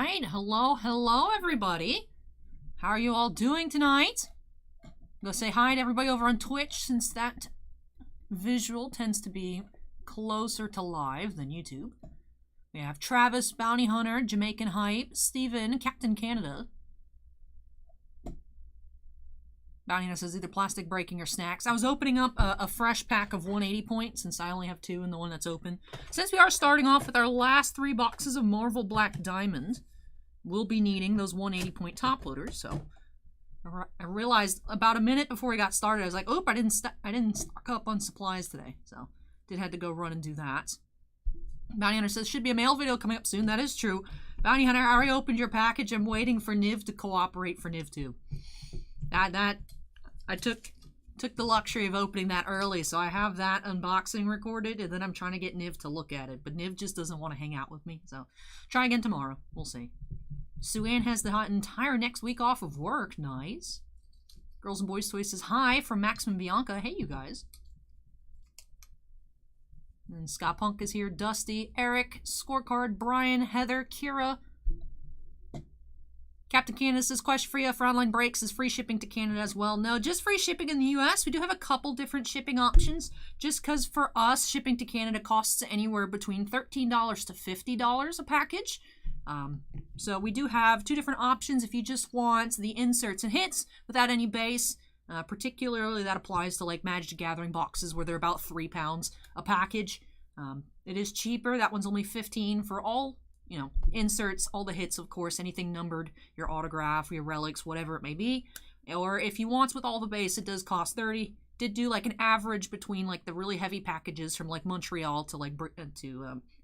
right. Hello, everybody. How are you all doing tonight? Go say hi to everybody over on Twitch, since that visual tends to be closer to live than YouTube. We have Travis, Bounty Hunter, Jamaican Hype, Steven, Captain Canada. Bounty Hunter says either plastic breaking or snacks. I was opening up a fresh pack of 180 points since I only have 2 in the one that's open. Since we are starting off with our last 3 boxes of Marvel Black Diamond, we'll be needing those 180 point top loaders. So I realized about a minute before we got started, I was like, "Oop, I didn't stock up on supplies today." So did have to go run and do that. Bounty Hunter says should be a mail video coming up soon. That is true. Bounty Hunter, I already opened your package. I'm waiting for Niv to cooperate for Niv 2. I took the luxury of opening that early, so I have that unboxing recorded, and then I'm trying to get Niv to look at it, but Niv just doesn't want to hang out with me, so try again tomorrow. We'll see. Sue-Ann has the entire next week off of work. Nice. Girls and Boys Toys says hi from Max and Bianca. Hey, you guys. And Scott Punk is here. Dusty, Eric, Scorecard, Brian, Heather, Kira. Captain Canada says, question for you for online breaks, is free shipping to Canada as well? No, just free shipping in the US. We do have a couple different shipping options, just because for us, shipping to Canada costs anywhere between $13 to $50 a package. So we do have 2 different options if you just want the inserts and hits without any base. Particularly that applies to like Magic the Gathering boxes where they're about 3 pounds a package. It is cheaper. That one's only $15 for all, you know, inserts, all the hits, of course, anything numbered, your autograph, your relics, whatever it may be. Or if you want with all the base, it does cost $30. Did do like an average between like the really heavy packages from like Montreal to like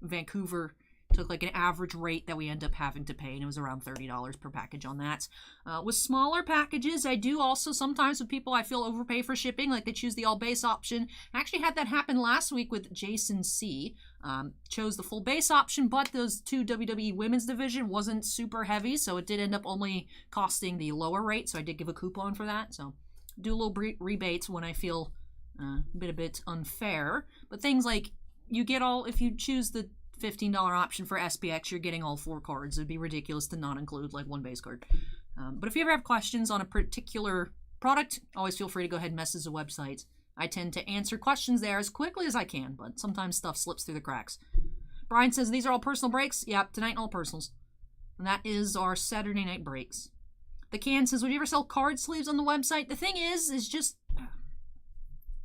Vancouver. Took like an average rate that we end up having to pay, and it was around $30 per package on that. With smaller packages, I do also sometimes with people I feel overpay for shipping, like they choose the all base option. I actually had that happen last week with Jason C. Chose the full base option, but those 2 WWE women's division wasn't super heavy, so it did end up only costing the lower rate, so I did give a coupon for that. So do a little rebates when I feel a bit unfair. But things like you get all, if you choose the $15 option for SPX, you're getting all 4 cards. It'd be ridiculous to not include like 1 base card. But if you ever have questions on a particular product, always feel free to go ahead and message the website. I tend to answer questions there as quickly as I can, but sometimes stuff slips through the cracks. Brian says these are all personal breaks. Yep, tonight all personals. And that is our Saturday night breaks. The Can says, would you ever sell card sleeves on the website? The thing is just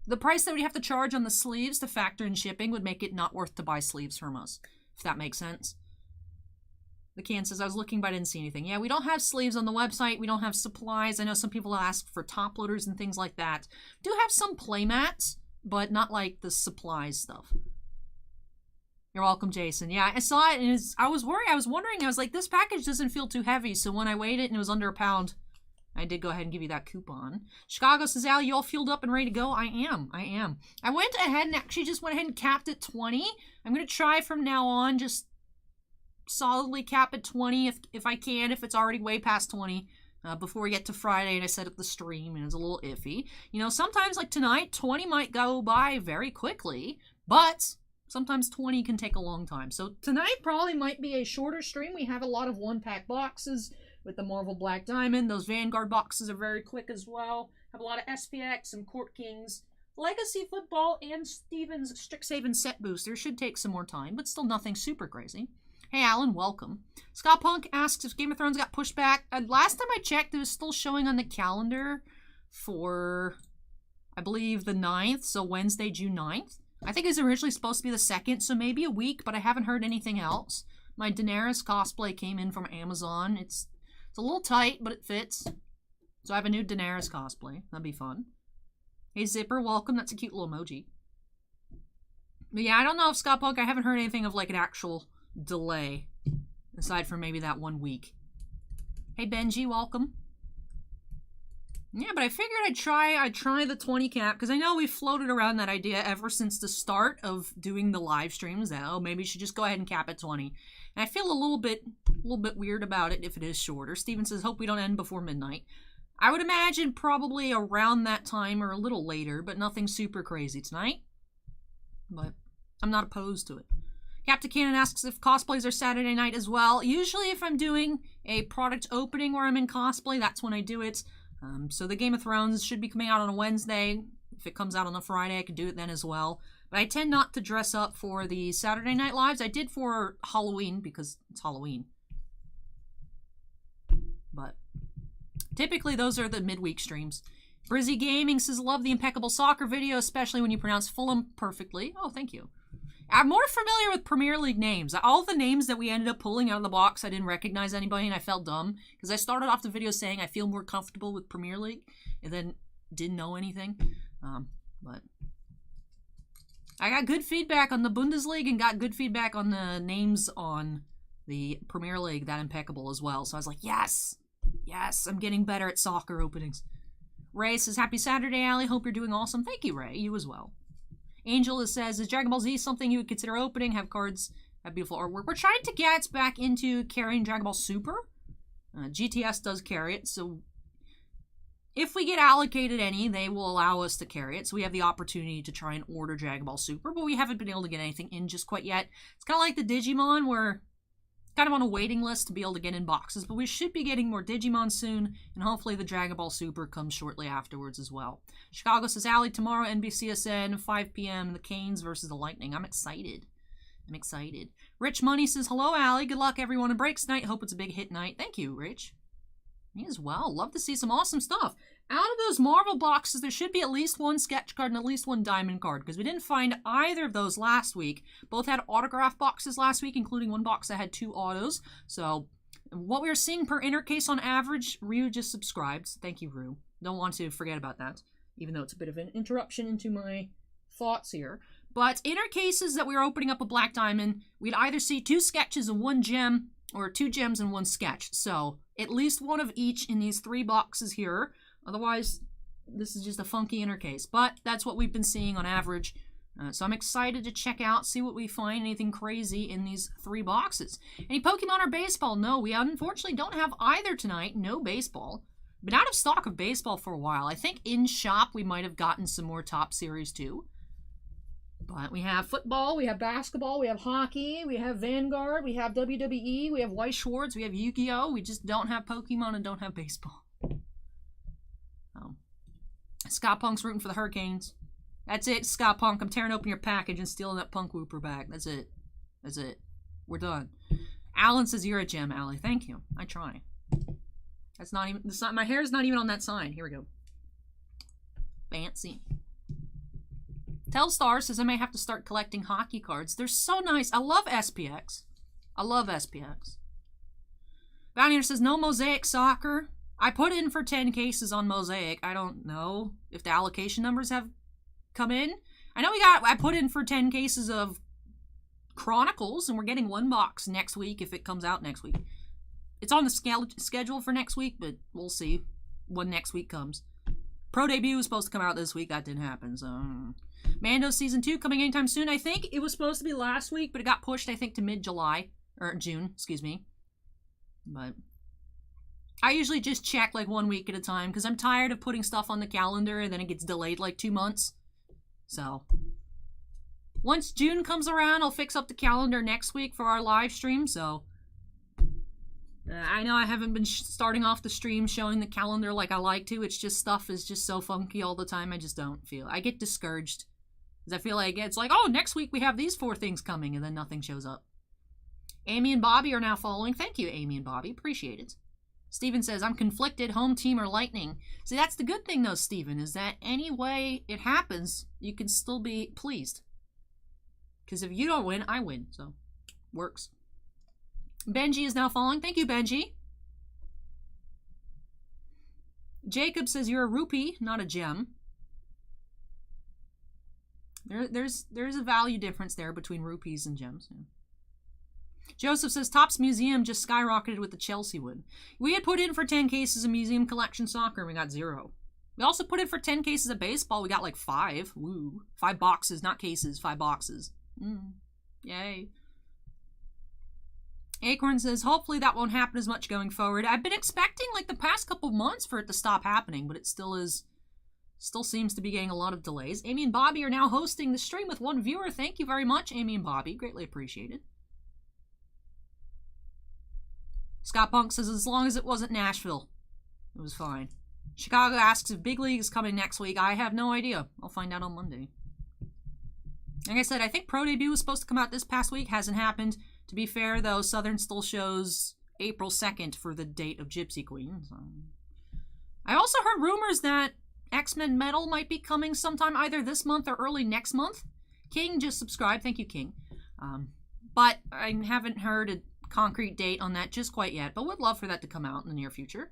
the price that we have to charge on the sleeves to factor in shipping would make it not worth to buy sleeves from us, if that makes sense. The Can says, I was looking but I didn't see anything. Yeah, we don't have sleeves on the website. We don't have supplies. I know some people ask for top loaders and things like that. Do have some play mats, but not like the supplies stuff. You're welcome, Jason. Yeah, I saw it and I was worried. I was wondering. I was like, this package doesn't feel too heavy. So when I weighed it and it was under a pound, I did go ahead and give you that coupon. Chicago says, Al, you all fueled up and ready to go? I am. I went ahead and actually just went ahead and capped at 20. I'm going to try from now on, just solidly cap at 20 if I can, if it's already way past 20, before we get to Friday and I set up the stream and it's a little iffy. You know, sometimes like tonight, 20 might go by very quickly, but sometimes 20 can take a long time. So tonight probably might be a shorter stream. We have a lot of 1-pack boxes with the Marvel Black Diamond. Those Vanguard boxes are very quick as well. Have a lot of SPX and Court Kings, Legacy Football, and Steven's Strixhaven set booster. Should take some more time, but still nothing super crazy. Hey, Alan, welcome. Scott Punk asks if Game of Thrones got pushed back. Last time I checked, it was still showing on the calendar for, I believe, the 9th, so Wednesday, June 9th. I think it was originally supposed to be the 2nd, so maybe a week, but I haven't heard anything else. My Daenerys cosplay came in from Amazon. It's a little tight, but it fits. So I have a new Daenerys cosplay. That'd be fun. Hey, Zipper, welcome. That's a cute little emoji. But yeah, I don't know if Scott Punk, I haven't heard anything of like an actual delay, aside from maybe that 1 week. Hey, Benji, welcome. Yeah, but I figured I'd try the 20 cap, because I know we've floated around that idea ever since the start of doing the live streams, that, oh, maybe you should just go ahead and cap at 20. And I feel a little bit weird about it if it is shorter. Steven says, hope we don't end before midnight. I would imagine probably around that time or a little later, but nothing super crazy tonight. But I'm not opposed to it. Captain Cannon asks if cosplays are Saturday night as well. Usually if I'm doing a product opening where I'm in cosplay, that's when I do it. So the Game of Thrones should be coming out on a Wednesday. If it comes out on a Friday, I could do it then as well. But I tend not to dress up for the Saturday Night Lives. I did for Halloween because it's Halloween. But typically those are the midweek streams. Brizzy Gaming says, love the impeccable soccer video, especially when you pronounce Fulham perfectly. Oh, thank you. I'm more familiar with Premier League names. All the names that we ended up pulling out of the box, I didn't recognize anybody and I felt dumb. Because I started off the video saying I feel more comfortable with Premier League. And then didn't know anything. But I got good feedback on the Bundesliga and got good feedback on the names on the Premier League, that impeccable as well. So I was like, yes, yes, I'm getting better at soccer openings. Ray says, happy Saturday, Allie. Hope you're doing awesome. Thank you, Ray. You as well. Angel says, is Dragon Ball Z something you would consider opening? Have cards, have beautiful artwork. We're trying to get back into carrying Dragon Ball Super. GTS does carry it, so if we get allocated any, they will allow us to carry it. So we have the opportunity to try and order Dragon Ball Super, but we haven't been able to get anything in just quite yet. It's kind of like the Digimon, where it's kind of on a waiting list to be able to get in boxes, but we should be getting more Digimon soon, and hopefully the Dragon Ball Super comes shortly afterwards as well. Chicago says, Allie, tomorrow NBCSN, 5 p.m., the Canes versus the Lightning. I'm excited. I'm excited. Rich Money says, hello, Allie. Good luck, everyone, in breaks tonight. Hope it's a big hit night. Thank you, Rich. Me as well. Love to see some awesome stuff. Out of those Marvel boxes, there should be at least one sketch card and at least one diamond card, because we didn't find either of those last week. Both had autograph boxes last week, including one box that had 2 autos. So what we were seeing per inner case on average, Ryu just subscribed. Thank you, Ryu. Don't want to forget about that, even though it's a bit of an interruption into my thoughts here. But inner cases that we were opening up a black diamond, we'd either see 2 sketches and 1 gem, or 2 gems and 1 sketch. So at least one of each in these 3 boxes here. Otherwise, this is just a funky inner case. But that's what we've been seeing on average. So I'm excited to check out, see what we find, anything crazy in these 3 boxes. Any Pokemon or baseball? No, we unfortunately don't have either tonight. No baseball. Been out of stock of baseball for a while. I think in shop we might have gotten some more Top Series too. But we have football, we have basketball, we have hockey, we have Vanguard, we have WWE, we have Weiss Schwartz, we have Yu-Gi-Oh! We just don't have Pokemon and don't have baseball. Scott Punk's rooting for the Hurricanes. That's it, Scott Punk. I'm tearing open your package and stealing that Punk Whooper bag. That's it. That's it. We're done. Alan says you're a gem, Allie. Thank you. I try. That's not even... my hair's not even on that sign. Here we go. Fancy. Telstar says I may have to start collecting hockey cards. They're so nice. I love SPX. I love SPX. Valiant says no Mosaic Soccer. I put in for 10 cases on Mosaic. I don't know if the allocation numbers have come in. I know I put in for 10 cases of Chronicles, and we're getting 1 box next week if it comes out next week. It's on the schedule for next week, but we'll see when next week comes. Pro Debut was supposed to come out this week. That didn't happen, so... Mando Season 2 coming anytime soon. I think it was supposed to be last week, but it got pushed, I think, to mid-July. Or June, excuse me. But... I usually just check like 1 week at a time because I'm tired of putting stuff on the calendar and then it gets delayed like 2 months. So, once June comes around, I'll fix up the calendar next week for our live stream. So, I know I haven't been starting off the stream showing the calendar like I like to. It's just stuff is just so funky all the time. I just don't feel. I get discouraged because I feel like it's like, oh, next week we have these 4 things coming and then nothing shows up. Amy and Bobby are now following. Thank you, Amy and Bobby. Appreciate it. Steven says, I'm conflicted, home team or Lightning. See, that's the good thing, though, Steven, is that any way it happens, you can still be pleased. Because if you don't win, I win. So, works. Benji is now following. Thank you, Benji. Jacob says, you're a rupee, not a gem. There's a value difference there between rupees and gems. Yeah. Joseph says, Topps Museum just skyrocketed with the Chelsea win. We had put in for 10 cases of Museum Collection Soccer, and we got 0. We also put in for 10 cases of baseball. We got like 5. Woo. 5 boxes, not cases, 5 boxes. Yay. Acorn says, hopefully that won't happen as much going forward. I've been expecting like the past couple months for it to stop happening, but it still is Still seems to be getting a lot of delays. Amy and Bobby are now hosting the stream with one viewer. Thank you very much, Amy and Bobby. Greatly appreciated. Scott Punk says, as long as it wasn't Nashville, it was fine. Chicago asks if Big League is coming next week. I have no idea. I'll find out on Monday. Like I said, I think Pro Debut was supposed to come out this past week. Hasn't happened. To be fair, though, Southern still shows April 2nd for the date of Gypsy Queen. So. I also heard rumors that X-Men Metal might be coming sometime either this month or early next month. King just subscribed. Thank you, King. But I haven't heard a concrete date on that just quite yet, but would love for that to come out in the near future.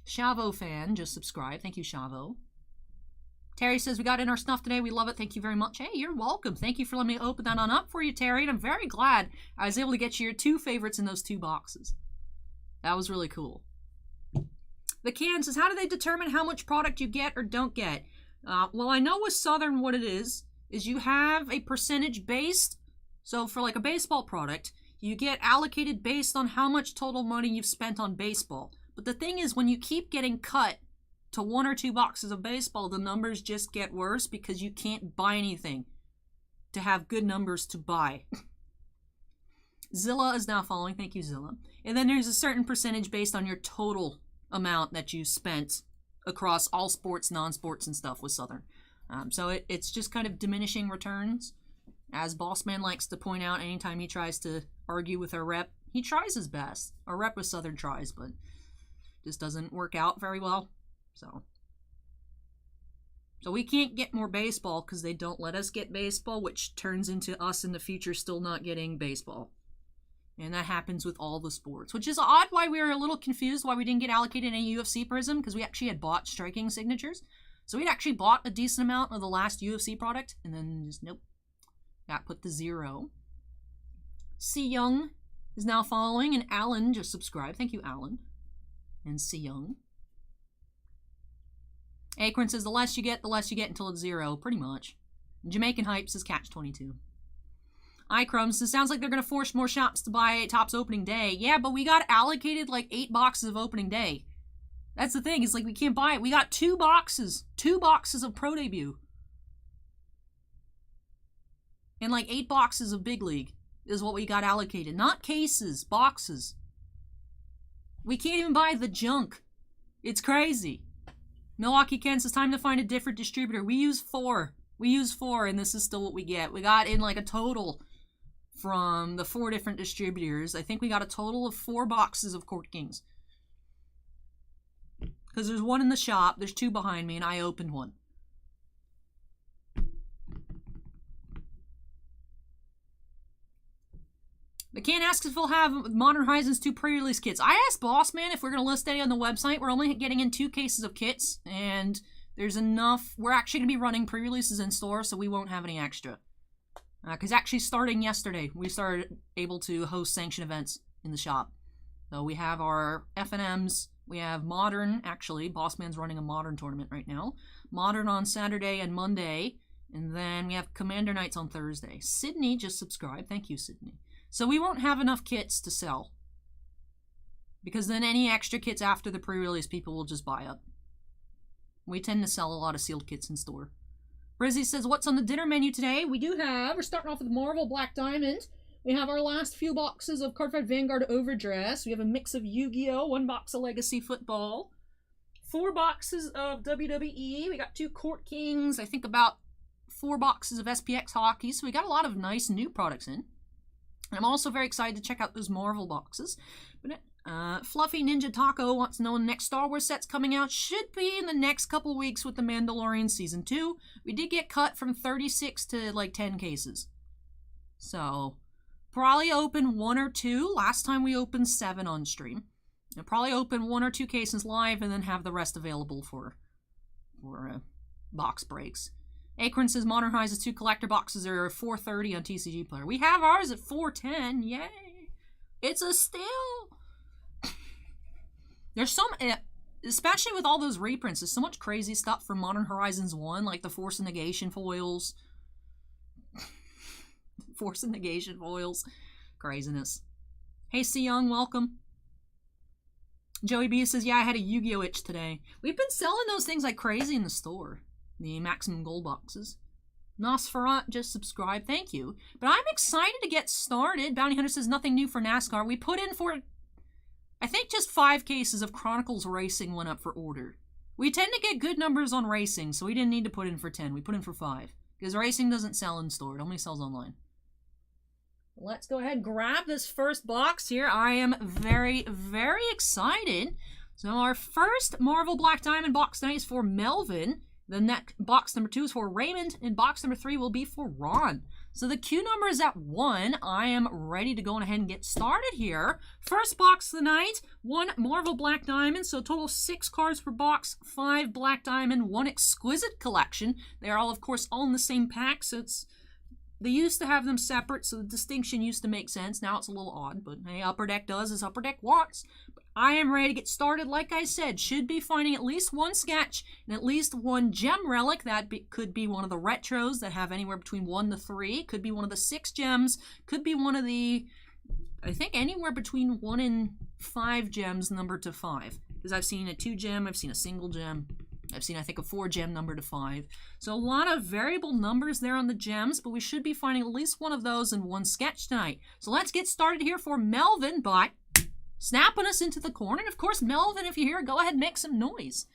Chavo fan just subscribed. Thank you, Chavo. Terry says, we got in our stuff today. We love it. Thank you very much. Hey, you're welcome. Thank you for letting me open that on up for you, Terry. And I'm very glad I was able to get you your 2 favorites in those 2 boxes. That was really cool. The Can says, how do they determine how much product you get or don't get? Well, I know with Southern what it is you have a percentage based. So for like a baseball product, you get allocated based on how much total money you've spent on baseball. But the thing is, when you keep getting cut to 1 or 2 boxes of baseball, the numbers just get worse because you can't buy anything to have good numbers to buy. Zilla is now following. Thank you, Zilla. And then there's a certain percentage based on your total amount that you spent across all sports, non-sports, and stuff with Southern. So it's just kind of diminishing returns. As Bossman likes to point out anytime he tries to argue with our rep, he tries his best. Our rep with Southern tries, but just doesn't work out very well. So we can't get more baseball because they don't let us get baseball, which turns into us in the future still not getting baseball. And that happens with all the sports, which is odd why we were a little confused why we didn't get allocated any UFC Prism, because we actually had bought striking signatures. So we'd actually bought a decent amount of the last UFC product, and then just nope. Got put to 0. C. Young is now following, and Alan just subscribed. Thank you, Alan. And C. Young. Acorn says, the less you get until it's 0. Pretty much. Jamaican Hype says, Catch 22. iCrumbs says, sounds like they're going to force more shops to buy Topps opening day. Yeah, but we got allocated like 8 boxes of opening day. That's the thing. It's like we can't buy it. We got 2 boxes. 2 boxes of Pro Debut. And like 8 boxes of Big League is what we got allocated. Not cases, boxes. We can't even buy the junk. It's crazy. Milwaukee Ken says, time to find a different distributor. We use 4. And this is still what we get. We got in like a total from the 4 different distributors. I think we got a total of 4 boxes of Court Kings. Because there's 1 in the shop, there's 2 behind me, and I opened 1. The Can asks if we'll have Modern Horizons 2 pre-release kits. I asked Bossman if we're going to list any on the website. We're only getting in 2 cases of kits, and there's enough. We're actually going to be running pre-releases in store, so we won't have any extra. Because actually starting yesterday, we started able to host sanction events in the shop. So we have our FNMs. We have Modern, actually. Bossman's running a Modern tournament right now. Modern on Saturday and Monday. And then we have Commander Nights on Thursday. Sydney just subscribed. Thank you, Sydney. So we won't have enough kits to sell. Because then any extra kits after the pre-release, people will just buy up. We tend to sell a lot of sealed kits in store. Brizzy says, what's on the dinner menu today? We're starting off with Marvel Black Diamond. We have our last few boxes of Cardfight Vanguard Overdress. We have a mix of Yu-Gi-Oh! 1 box of Legacy Football. 4 boxes of WWE. We got 2 Court Kings. I think about 4 boxes of SPx Hockey. So we got a lot of nice new products in. I'm also very excited to check out those Marvel boxes. But Fluffy Ninja Taco wants to know when the next Star Wars set's coming out. Should be in the next couple weeks with The Mandalorian Season 2. We did get cut from 36 to like 10 cases. So, probably open 1 or 2. Last time we opened 7 on stream. I'll probably open 1 or 2 cases live and then have the rest available for box breaks. Acorn says Modern Horizons 2 collector boxes are $4.30 on TCG Player. We have ours at $4.10. Yay! It's a steal! There's some, especially with all those reprints, there's so much crazy stuff from Modern Horizons 1, like the Force and Negation foils. Force and Negation foils. Craziness. Hey, C. Young, welcome. Joey B says, yeah, I had a Yu-Gi-Oh itch today. We've been selling those things like crazy in the store. The maximum gold boxes. Nosferat, just subscribe. Thank you. But I'm excited to get started. Bounty Hunter says, nothing new for NASCAR. We put in for, I think, just 5 cases of Chronicles Racing went up for order. We tend to get good numbers on racing, so we didn't need to put in for 10. We put in for 5. Because racing doesn't sell in store. It only sells online. Let's go ahead and grab this first box here. I am very, very excited. So our first Marvel Black Diamond box tonight is for Melvin. The next box number 2 is for Raymond. And box number 3 will be for Ron. So the Q number is at 1. I am ready to go on ahead and get started here. First box of the night, 1 Marvel Black Diamond. So total 6 cards per box, 5 Black Diamond, 1 Exquisite Collection. They are all, of course, all in the same pack. So it's... They used to have them separate, so the distinction used to make sense. Now it's a little odd, but hey, Upper Deck does as Upper Deck wants. But I am ready to get started. Like I said, should be finding at least 1 sketch and at least 1 gem relic. That could be one of the retros that have anywhere between 1 to 3. Could be one of the 6 gems. Could be one of the, I think, anywhere between 1 and 5 gems numbered to 5. Because I've seen a 2 gem, I've seen a single gem. I've seen, I think, a 4 gem number to 5. So a lot of variable numbers there on the gems, but we should be finding at least 1 of those in 1 sketch tonight. So let's get started here for Melvin by snapping us into the corner. And of course, Melvin, if you're here, go ahead and make some noise.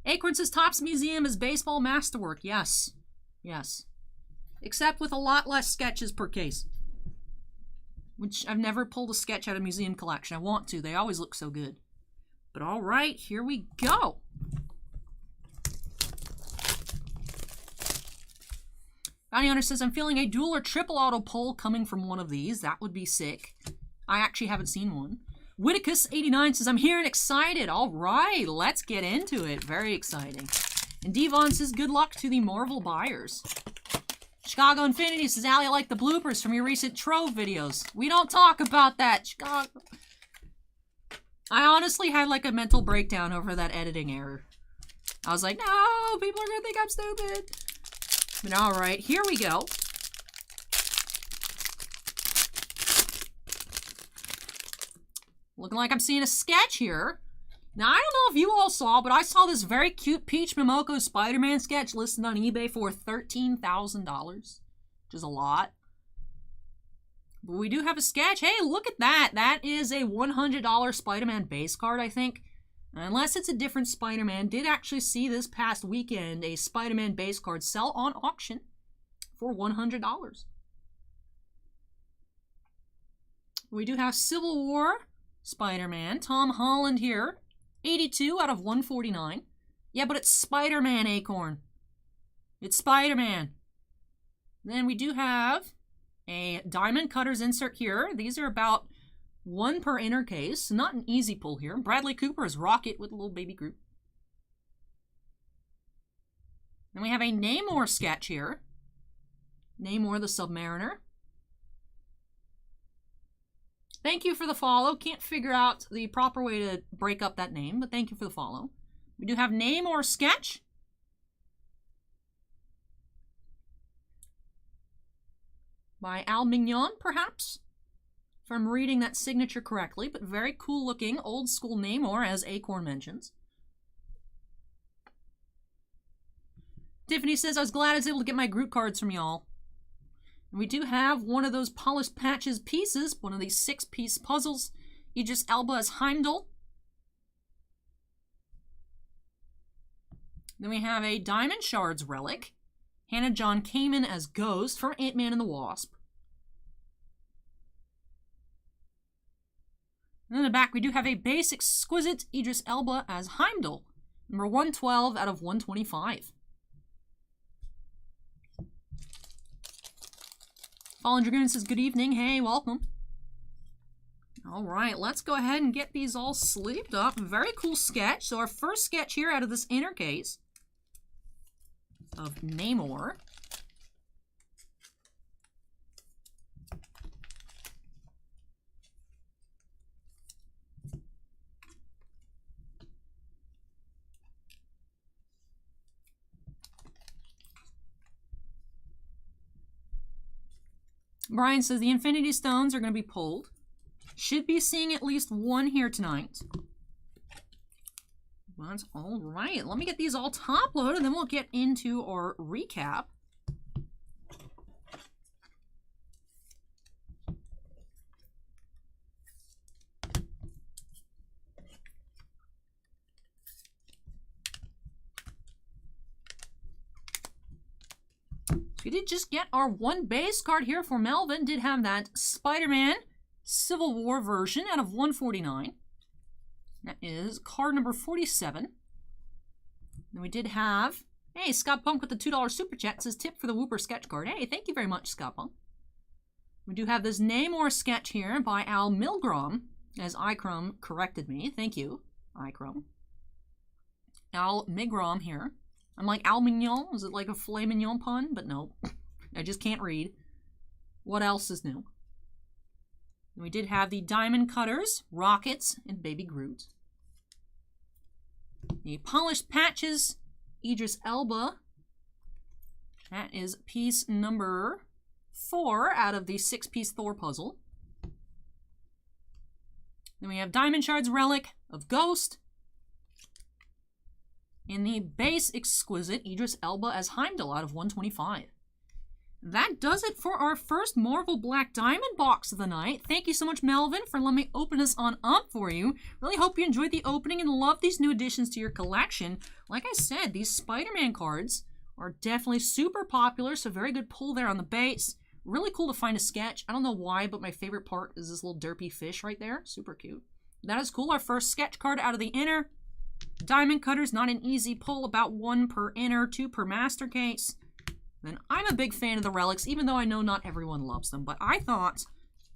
Acorn says, Topps Museum is baseball masterwork. Yes. Yes. Except with a lot less sketches per case. Which I've never pulled a sketch out of museum collection. I want to. They always look so good. But all right, here we go. Bounty Hunter says, I'm feeling a dual or triple auto pull coming from one of these. That would be sick. I actually haven't seen one. Whitticus89 says, I'm here and excited. All right, let's get into it. Very exciting. And Devon says, good luck to the Marvel buyers. Chicago Infinity says, Allie, I like the bloopers from your recent Trove videos. We don't talk about that, Chicago. I honestly had like a mental breakdown over that editing error. I was like, no, people are going to think I'm stupid. But all right, here we go. Looking like I'm seeing a sketch here. Now, I don't know if you all saw, but I saw this very cute Peach Momoko Spider-Man sketch listed on eBay for $13,000, which is a lot. But we do have a sketch. Hey, look at that. That is a $100 Spider-Man base card, I think. Unless it's a different Spider-Man. Did actually see this past weekend a Spider-Man base card sell on auction for $100. We do have Civil War Spider-Man. Tom Holland here. 82 out of 149. Yeah, but it's Spider-Man, Acorn. It's Spider-Man. Then we do have a Diamond Cutters insert here. These are about 1 per inner case. Not an easy pull here. Bradley Cooper is Rocket with a little baby Groot. Then we have a Namor sketch here. Namor the Submariner. Thank you for the follow. Can't figure out the proper way to break up that name, but thank you for the follow. We do have Namor sketch. By Al Mignon, perhaps? If I'm reading that signature correctly, but very cool looking, old school Namor, as Acorn mentions. Tiffany says, I was glad I was able to get my Groot cards from y'all. And we do have one of those polished patches pieces, one of these 6-piece puzzles. Idris Elba as Heimdall. Then we have a Diamond Shards relic. Hannah John Kamen as Ghost from Ant-Man and the Wasp. And in the back, we do have a base exquisite Idris Elba as Heimdall. Number 112 out of 125. Fallen Dragoon says, good evening. Hey, welcome. All right, let's go ahead and get these all sleeved up. Very cool sketch. So our first sketch here out of this inner case of Namor. Brian says the Infinity Stones are going to be pulled. Should be seeing at least 1 here tonight. That's all right. Let me get these all top loaded, and then we'll get into our recap. We did just get our one base card here for Melvin. Did have that Spider-Man Civil War version out of 149. That is card number 47. Then we did have, hey, Scott Punk with the $2 Super Chat says tip for the Whooper sketch card. Hey, thank you very much, Scott Punk. We do have this Namor sketch here by Al Milgrom, as Icrum corrected me. Thank you, Icrum. Al Milgrom here. I'm like Al Mignon. Is it like a filet mignon pun? But no, I just can't read. What else is new? And we did have the Diamond Cutters, Rockets, and Baby Groot. The Polished Patches, Idris Elba. That is piece number 4 out of the 6-piece Thor puzzle. Then we have Diamond Shards Relic of Ghost. In the base exquisite Idris Elba as Heimdall out of 125. That does it for our first Marvel Black Diamond box of the night. Thank you so much, Melvin, for letting me open this on up for you. Really hope you enjoyed the opening and love these new additions to your collection. Like I said, these Spider-Man cards are definitely super popular, so very good pull there on the base. Really cool to find a sketch. I don't know why, but my favorite part is this little derpy fish right there. Super cute. That is cool. Our first sketch card out of the inner. Diamond Cutters, not an easy pull, about 1 per inner, 2 per master case. Then I'm a big fan of the relics, even though I know not everyone loves them, but I thought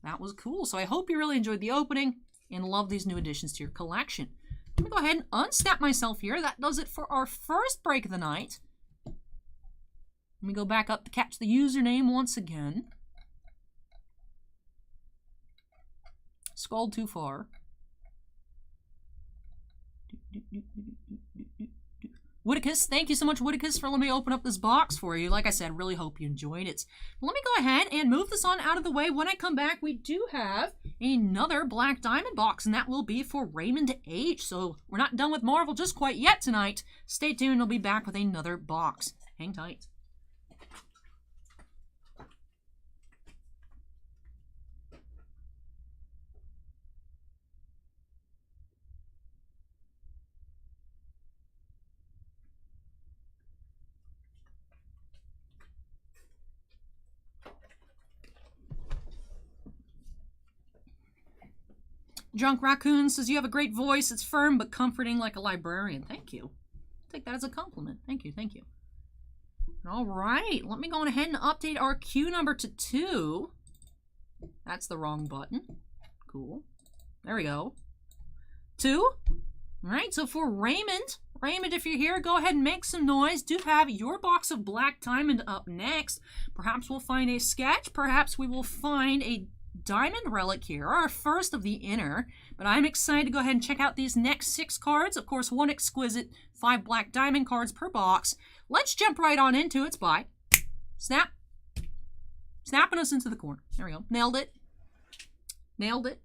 that was cool. So I hope you really enjoyed the opening and love these new additions to your collection. Let me go ahead and unsnap myself here. That does it for our first break of the night. Let me go back up to catch the username once again. Scrolled too far. Woodicus, thank you so much, Woodicus, for letting me open up this box for you. Like I said, really hope you enjoyed it. But let me go ahead and move this on out of the way. When I come back, we do have another Black Diamond box, and that will be for Raymond H. So we're not done with Marvel just quite yet tonight. Stay tuned. I'll be back with another box. Hang tight. Drunk Raccoon says, you have a great voice. It's firm but comforting like a librarian. Thank you. Take that as a compliment. Thank you, thank you. All right, let me go on ahead and update our queue number to 2. That's the wrong button. Cool. There we go. 2. All right, so for Raymond, if you're here, go ahead and make some noise. Do have your box of Black Diamond up next. Perhaps we'll find a sketch. Perhaps we will find a Diamond Relic here, our first of the inner, but I'm excited to go ahead and check out these next 6 cards. Of course, 1 exquisite, 5 Black Diamond cards per box. Let's jump right on into it. By snap, snapping us into the corner. There we go. Nailed it. Nailed it.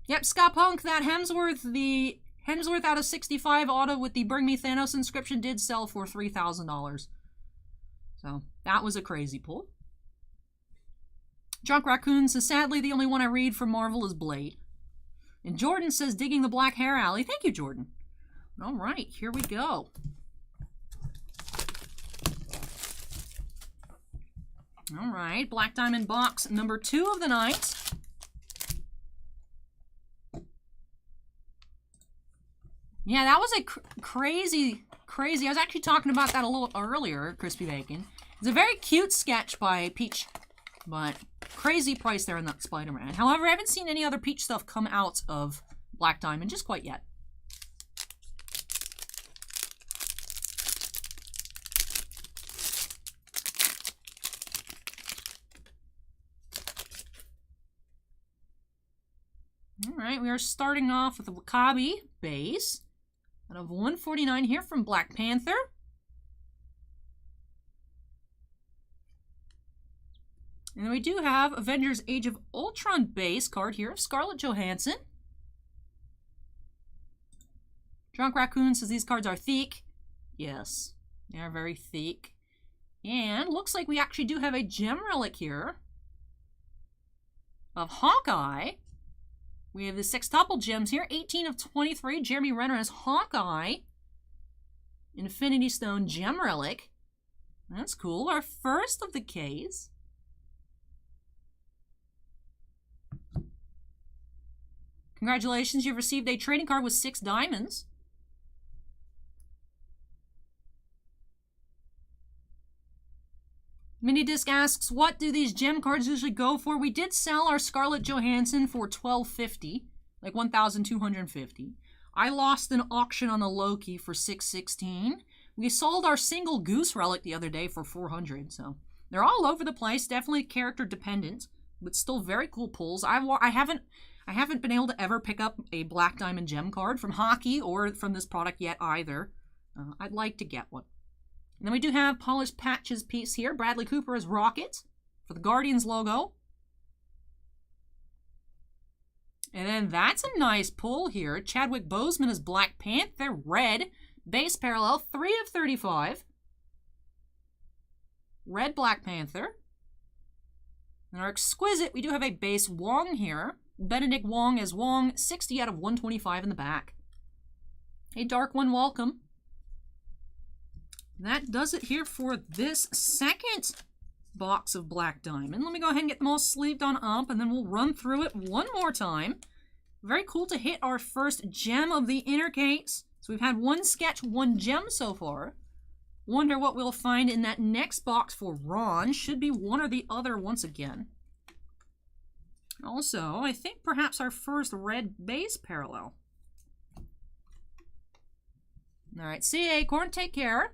Yep, Scott Punk, that the Hemsworth out of 65 auto with the Bring Me Thanos inscription did sell for $3,000. So that was a crazy pull. Drunk Raccoon says, sadly, the only one I read from Marvel is Blade. And Jordan says, digging the Black Hair Alley. Thank you, Jordan. All right, here we go. All right, Black Diamond box number 2 of the night. Yeah, that was a crazy. I was actually talking about that a little earlier, Crispy Bacon. It's a very cute sketch by Peach, but crazy price there on that Spider-Man. However, I haven't seen any other Peach stuff come out of Black Diamond just quite yet. All right, we are starting off with the Wakabi base out of 149 here from Black Panther. And then we do have Avengers Age of Ultron base card here of Scarlett Johansson. Drunk Raccoon says these cards are thick. Yes, they are very thick. And looks like we actually do have a gem relic here of Hawkeye. We have the sextuple gems here. 18 of 23. Jeremy Renner as Hawkeye. Infinity Stone gem relic. That's cool. Our first of the Ks. Congratulations, you've received a trading card with 6 diamonds. Minidisc asks, what do these gem cards usually go for? We did sell our Scarlett Johansson for $12.50, like $1,250. I lost an auction on a Loki for $6.16. We sold our single Goose relic the other day for $400. So they're all over the place, definitely character dependent, but still very cool pulls. I haven't been able to ever pick up a Black Diamond gem card from Hockey or from this product yet either. I'd like to get one. And then we do have Polished Patches piece here. Bradley Cooper as Rocket for the Guardians logo. And then that's a nice pull here. Chadwick Boseman as Black Panther, red. Base parallel, 3 of 35. Red Black Panther. And our exquisite, we do have a base Wong here. Benedict Wong as Wong, 60 out of 125 in the back. A dark one, welcome. That does it here for this second box of Black Diamond. Let me go ahead and get them all sleeved on up, and then we'll run through it one more time. Very cool to hit our first gem of the inner case. So we've had 1 sketch, 1 gem so far. Wonder what we'll find in that next box for Ron. Should be one or the other once again. Also, I think perhaps our first red base parallel. All right, see Acorn, take care.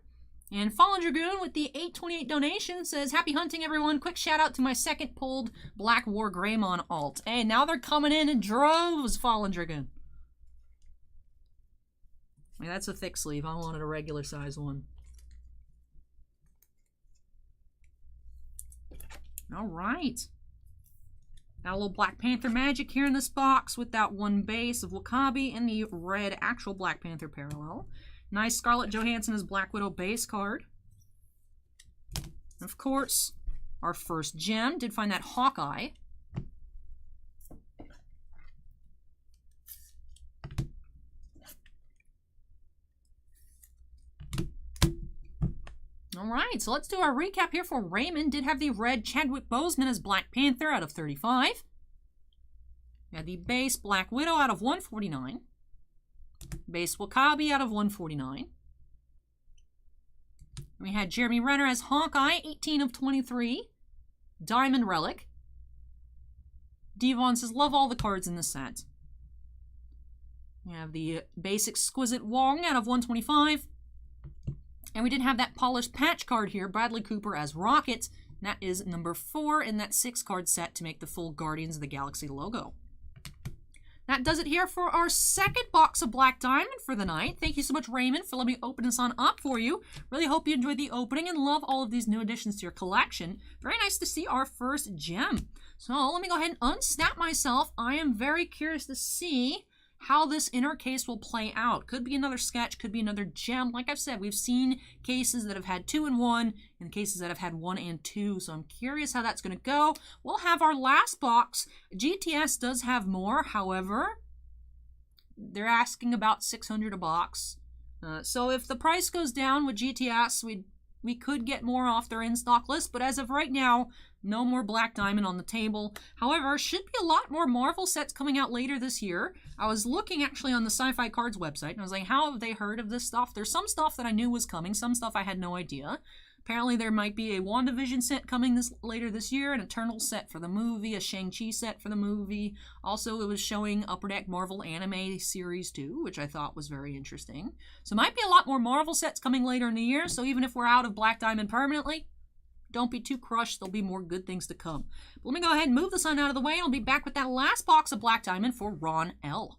And Fallen Dragoon with the 828 donation says, happy hunting, everyone. Quick shout out to my second pulled Black War Greymon alt. Hey, now they're coming in droves, Fallen Dragoon. I mean, that's a thick sleeve. I wanted a regular size one. All right. Got a little Black Panther magic here in this box with that 1 base of Wakabi and the red actual Black Panther parallel. Nice Scarlett Johansson as Black Widow base card. And of course, our first gem. Did find that Hawkeye. All right, so let's do our recap here for Raymond. Did have the red Chadwick Boseman as Black Panther out of 35. We had the base Black Widow out of 149. Base Wakabi out of 149. We had Jeremy Renner as Hawkeye, 18 of 23. Diamond Relic. Devon says, love all the cards in this set. We have the base Exquisite Wong out of 125. And we did have that polished patch card here, Bradley Cooper as Rocket. That is number 4 in that 6-card set to make the full Guardians of the Galaxy logo. That does it here for our second box of Black Diamond for the night. Thank you so much, Raymond, for letting me open this on up for you. Really hope you enjoyed the opening and love all of these new additions to your collection. Very nice to see our first gem. So let me go ahead and unsnap myself. I am very curious to see how this inner case will play out. Could be another sketch, could be another gem. Like I've said, we've seen cases that have had 2 and 1 and cases that have had 1 and 2. So I'm curious how that's going to go. We'll have our last box. GTS does have more. However, they're asking about $600 a box. So if the price goes down with GTS, we could get more off their in-stock list. But as of right now, no more Black Diamond on the table. However, should be a lot more Marvel sets coming out later this year. I was looking actually on the Sci-Fi Cards website, and I was like, how have they heard of this stuff? There's some stuff that I knew was coming, some stuff I had no idea. Apparently there might be a WandaVision set coming later this year, an Eternal set for the movie, a Shang-Chi set for the movie. Also, it was showing Upper Deck Marvel Anime Series 2, which I thought was very interesting. So might be a lot more Marvel sets coming later in the year, so even if we're out of Black Diamond permanently, don't be too crushed. There'll be more good things to come. But let me go ahead and move the sun out of the way, and I'll be back with that last box of Black Diamond for Ron L.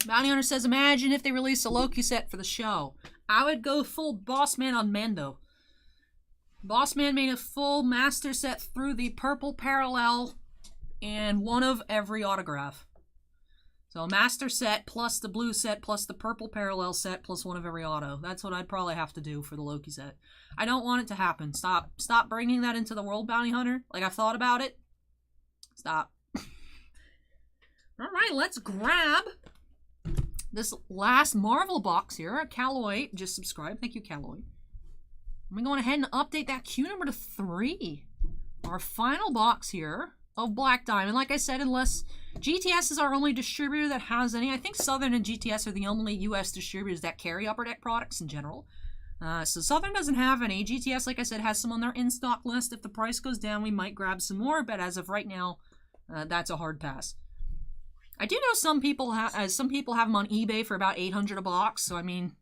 Bounty Hunter says, imagine if they released a Loki set for the show. I would go full Boss Man on Mando. Boss Man made a full master set through the purple parallel and one of every autograph. So master set plus the blue set plus the purple parallel set plus one of every auto. That's what I'd probably have to do for the Loki set. I don't want it to happen. Stop bringing that into the world, Bounty Hunter. Like, I've thought about it. Stop. All right, let's grab this last Marvel box here. Calloy just subscribed. Thank you, Calloy. I'm going ahead and update that queue number to 3. Our final box here of Black Diamond. Like I said, unless GTS is our only distributor that has any. I think Southern and GTS are the only U.S. distributors that carry Upper Deck products in general. So Southern doesn't have any. GTS, like I said, has some on their in-stock list. If the price goes down, we might grab some more. But as of right now, that's a hard pass. I do know some people have them on eBay for about $800 a box. So, I mean,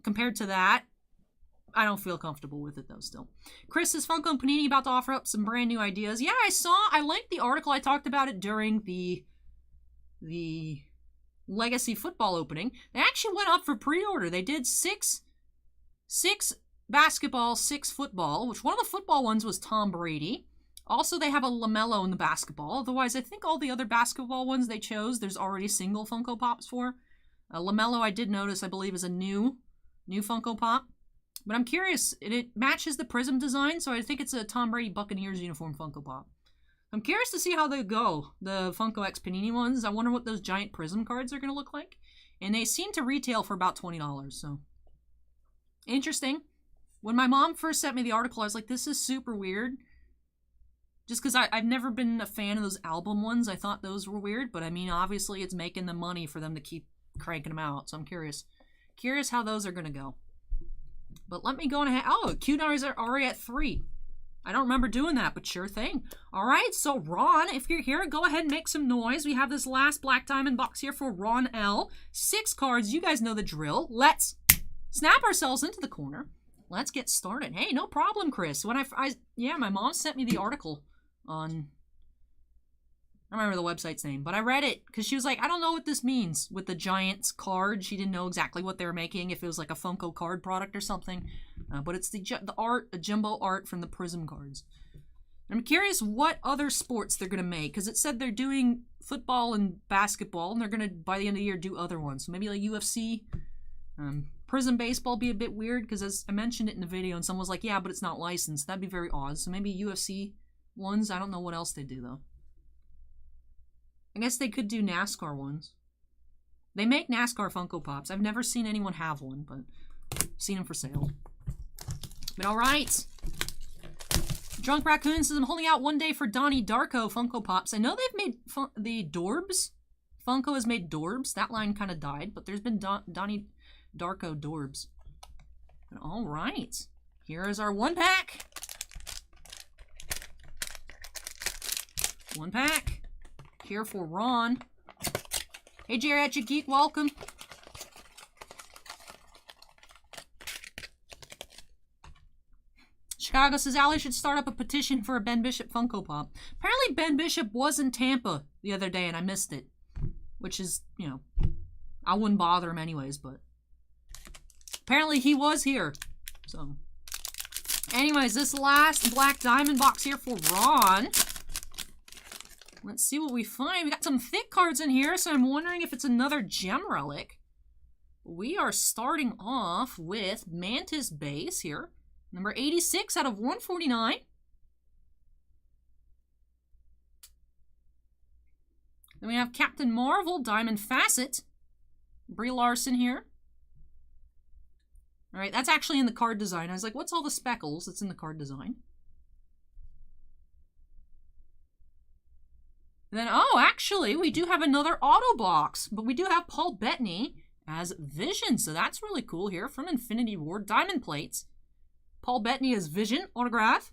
compared to that, I don't feel comfortable with it, though, still. Chris says, Funko and Panini about to offer up some brand new ideas. Yeah, I linked the article. I talked about it during the Legacy football opening. They actually went up for pre-order. They did six basketball, 6 football, which one of the football ones was Tom Brady. Also, they have a LaMelo in the basketball. Otherwise, I think all the other basketball ones they chose, there's already single Funko Pops for. LaMelo, I did notice, I believe, is a new Funko Pop. But I'm curious, it matches the Prism design, so I think it's a Tom Brady Buccaneers uniform Funko Pop. I'm curious to see how they go, the Funko X Panini ones. I wonder what those giant Prism cards are going to look like. And they seem to retail for about $20, so interesting. When my mom first sent me the article, I was like, this is super weird. Just because I've never been a fan of those album ones. I thought those were weird, but I mean, obviously it's making them money for them to keep cranking them out. So I'm curious how those are going to go. But let me go on ahead. Oh, Q numbers are already at 3. I don't remember doing that, but sure thing. All right, so Ron, if you're here, go ahead and make some noise. We have this last Black Diamond box here for Ron L. 6 cards. You guys know the drill. Let's snap ourselves into the corner. Let's get started. Hey, no problem, Chris. When yeah, my mom sent me the article on, I don't remember the website's name, but I read it because she was like, I don't know what this means with the Giants card. She didn't know exactly what they were making, if it was like a Funko card product or something. But it's the art, a jumbo art from the Prism cards. I'm curious what other sports they're going to make, because it said they're doing football and basketball, and they're going to, by the end of the year, do other ones. So maybe like UFC. Prism baseball be a bit weird, because as I mentioned it in the video, and someone was like, yeah, but it's not licensed. That'd be very odd. So maybe UFC ones. I don't know what else they do, though. I guess they could do NASCAR ones. They make NASCAR Funko Pops. I've never seen anyone have one, but I've seen them for sale. But all right. Drunk Raccoon says, I'm holding out one day for Donnie Darko Funko Pops. I know they've made the Dorbs. Funko has made Dorbs. That line kind of died, but there's been Donnie Darko Dorbs. But all right. Here is our 1-pack. 1-pack. Here for Ron. Hey, Geriatric Geek, welcome. Chicago says, Allie should start up a petition for a Ben Bishop Funko Pop. Apparently Ben Bishop was in Tampa the other day and I missed it. Which is, you know, I wouldn't bother him anyways, but apparently he was here. So, anyways, this last Black Diamond box here for Ron. Let's see what we find. We got some thick cards in here, so I'm wondering if it's another gem relic. We are starting off with Mantis Base here. Number 86 out of 149. Then we have Captain Marvel, Diamond Facet. Brie Larson here. All right, that's actually in the card design. I was like, what's all the speckles? It's in the card design. Then, oh, actually, we do have another auto box, but we do have Paul Bettany as Vision, so that's really cool here from Infinity Ward. Diamond plates. Paul Bettany as Vision, autograph.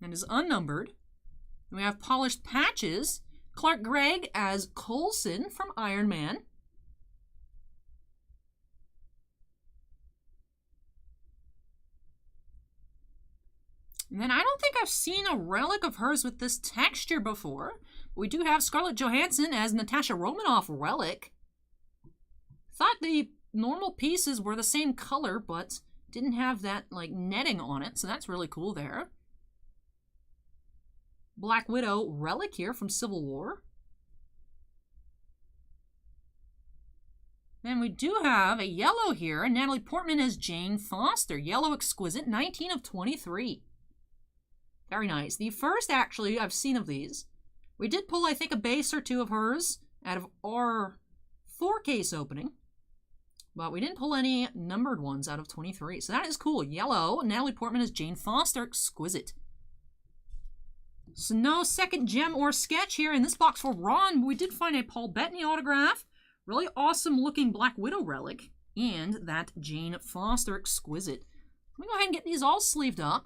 And is unnumbered. And we have polished patches. Clark Gregg as Coulson from Iron Man. And then I don't think I've seen a relic of hers with this texture before. We do have Scarlett Johansson as Natasha Romanoff relic. Thought the normal pieces were the same color, but didn't have that like netting on it, so that's really cool there. Black Widow relic here from Civil War. Then we do have a yellow here, and Natalie Portman as Jane Foster. Yellow Exquisite, 19 of 23. Very nice. The first, actually, I've seen of these. We did pull, I think, a base or two of hers out of our 4-case opening. But we didn't pull any numbered ones out of 23. So that is cool. Yellow, Natalie Portman as Jane Foster. Exquisite. So no second gem or sketch here in this box for Ron. We did find a Paul Bettany autograph. Really awesome looking Black Widow relic. And that Jane Foster Exquisite. Let me go ahead and get these all sleeved up.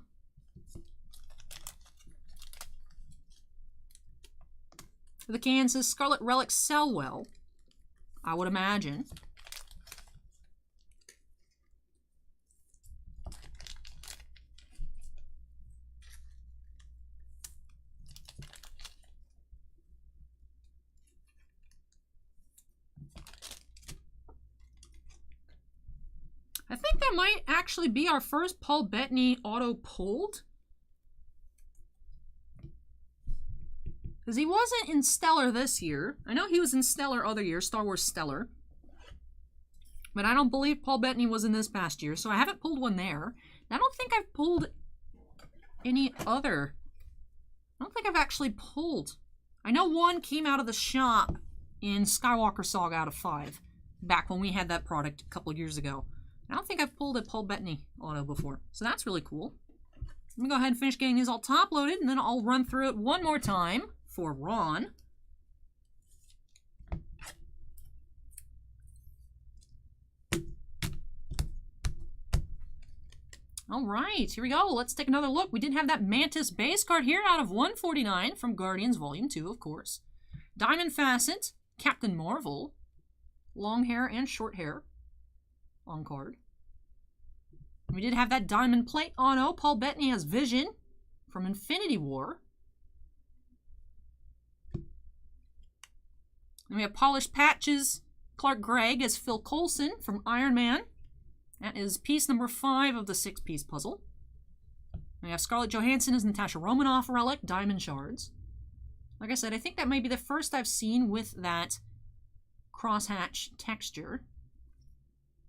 The Kansas Scarlet Relics sell well, I would imagine. I think that might actually be our first Paul Bettany auto pulled. Because he wasn't in Stellar this year. I know he was in Stellar other years, Star Wars Stellar. But I don't believe Paul Bettany was in this past year, so I haven't pulled one there. I don't think I've pulled any other. I don't think I've actually pulled. I know one came out of the shop in Skywalker Saga out of 5, back when we had that product a couple years ago. I don't think I've pulled a Paul Bettany auto before, so that's really cool. Let me go ahead and finish getting these all top loaded, and then I'll run through it one more time for Ron. All right, here we go. Let's take another look. We did have that Mantis base card here out of 149 from Guardians Volume 2, of course. Diamond Facet, Captain Marvel, long hair and short hair on card. We did have that Diamond Plate auto. Paul Bettany as Vision from Infinity War. And we have Polished Patches, Clark Gregg as Phil Coulson from Iron Man. That is piece number 5 of the 6-piece puzzle. We have Scarlett Johansson as Natasha Romanoff relic, Diamond Shards. Like I said, I think that might be the first I've seen with that crosshatch texture.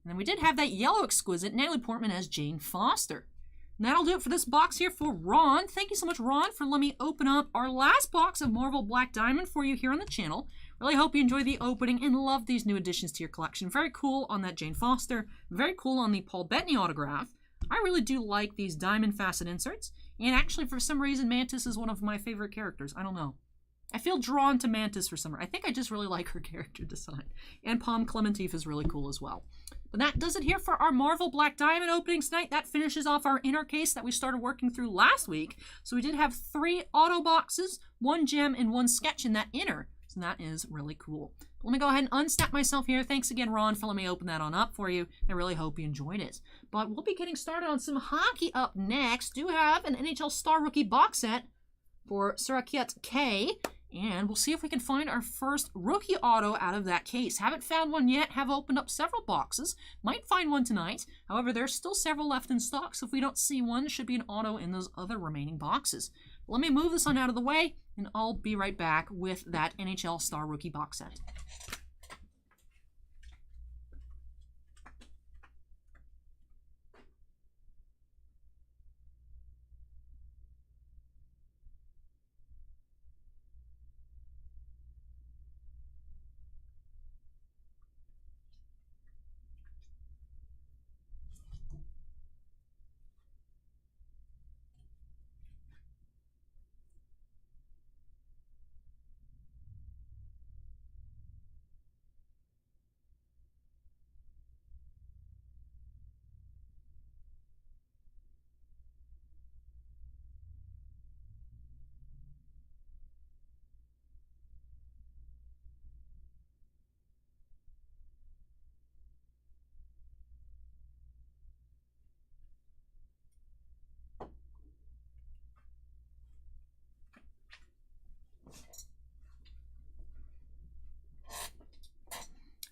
And then we did have that yellow exquisite, Natalie Portman as Jane Foster. And that'll do it for this box here for Ron. Thank you so much, Ron, for letting me open up our last box of Marvel Black Diamond for you here on the channel. Really hope you enjoyed the opening and love these new additions to your collection. Very cool on that Jane Foster. Very cool on the Paul Bettany autograph. I really do like these diamond facet inserts. And actually, for some reason, Mantis is one of my favorite characters. I don't know. I feel drawn to Mantis for some reason. I think I just really like her character design. And Palm Clementif is really cool as well. But that does it here for our Marvel Black Diamond openings tonight. That finishes off our inner case that we started working through last week. So we did have 3 auto boxes, 1 gem, and 1 sketch in that inner. So that is really cool. Let me go ahead and unsnap myself here. Thanks again, Ron, for letting me open that on up for you. I really hope you enjoyed it. But we'll be getting started on some hockey up next. Do have an NHL Star Rookie box set for Surakiat K. And we'll see if we can find our first rookie auto out of that case. Haven't found one yet. Have opened up several boxes. Might find one tonight. However, there's still several left in stock, so if we don't see one, should be an auto in those other remaining boxes. Let me move this on out of the way, and I'll be right back with that NHL Star Rookie box set.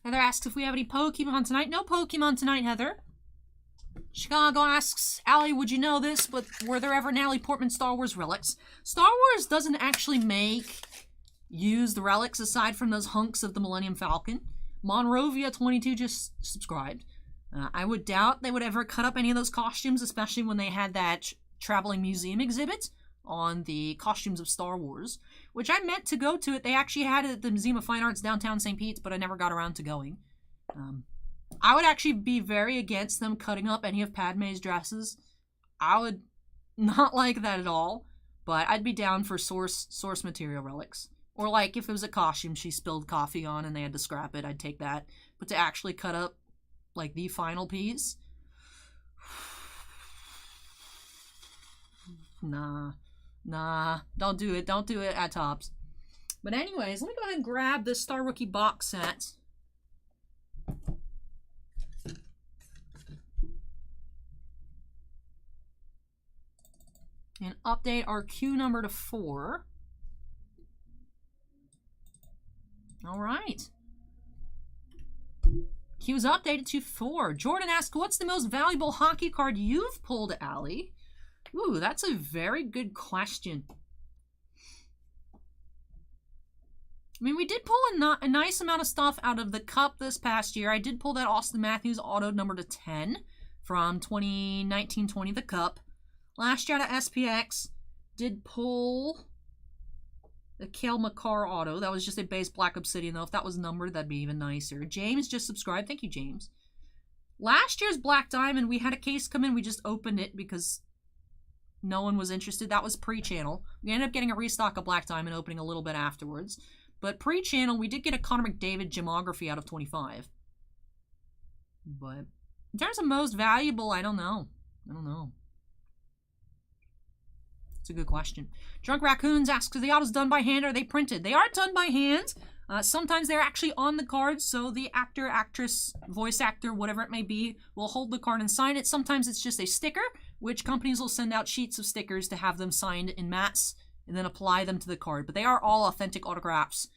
Heather asks if we have any Pokemon tonight. No Pokemon tonight, Heather. Chicago asks, Allie, would you know this, but were there ever Natalie Portman Star Wars relics? Star Wars doesn't actually make used relics aside from those hunks of the Millennium Falcon. Monrovia22 just subscribed. I would doubt they would ever cut up any of those costumes, especially when they had that traveling museum exhibit on the costumes of Star Wars, which I meant to go to it. They actually had it at the Museum of Fine Arts downtown St. Pete's, but I never got around to going. I would actually be very against them cutting up any of Padme's dresses. I would not like that at all, but I'd be down for source material relics. Or like if it was a costume she spilled coffee on and they had to scrap it, I'd take that. But to actually cut up like the final piece, nah, don't do it at Tops. But anyways, let me go ahead and grab this Star Rookie box set. And update our Q number to 4. All right. Q's updated to 4. Jordan asks, what's the most valuable hockey card you've pulled, Allie? Ooh, that's a very good question. I mean, we did pull a nice amount of stuff out of the Cup this past year. I did pull that Austin Matthews auto number to 10 from 2019-20, the Cup. Last year out of SPX, did pull the Cale Makar auto. That was just a base Black Obsidian, though. If that was numbered, that'd be even nicer. James just subscribed. Thank you, James. Last year's Black Diamond, we had a case come in. We just opened it because no one was interested. That was pre-channel. We ended up getting a restock of Black Diamond opening a little bit afterwards. But pre-channel, we did get a Connor McDavid gemography out of 25. But in terms of most valuable, I don't know. It's a good question. Drunk Raccoons asks, are the autos done by hand or are they printed? They are done by hand. Sometimes they're actually on the cards, so the actor, actress, voice actor, whatever it may be, will hold the card and sign it. Sometimes it's just a sticker, which companies will send out sheets of stickers to have them signed in mats and then apply them to the card. But they are all authentic autographs.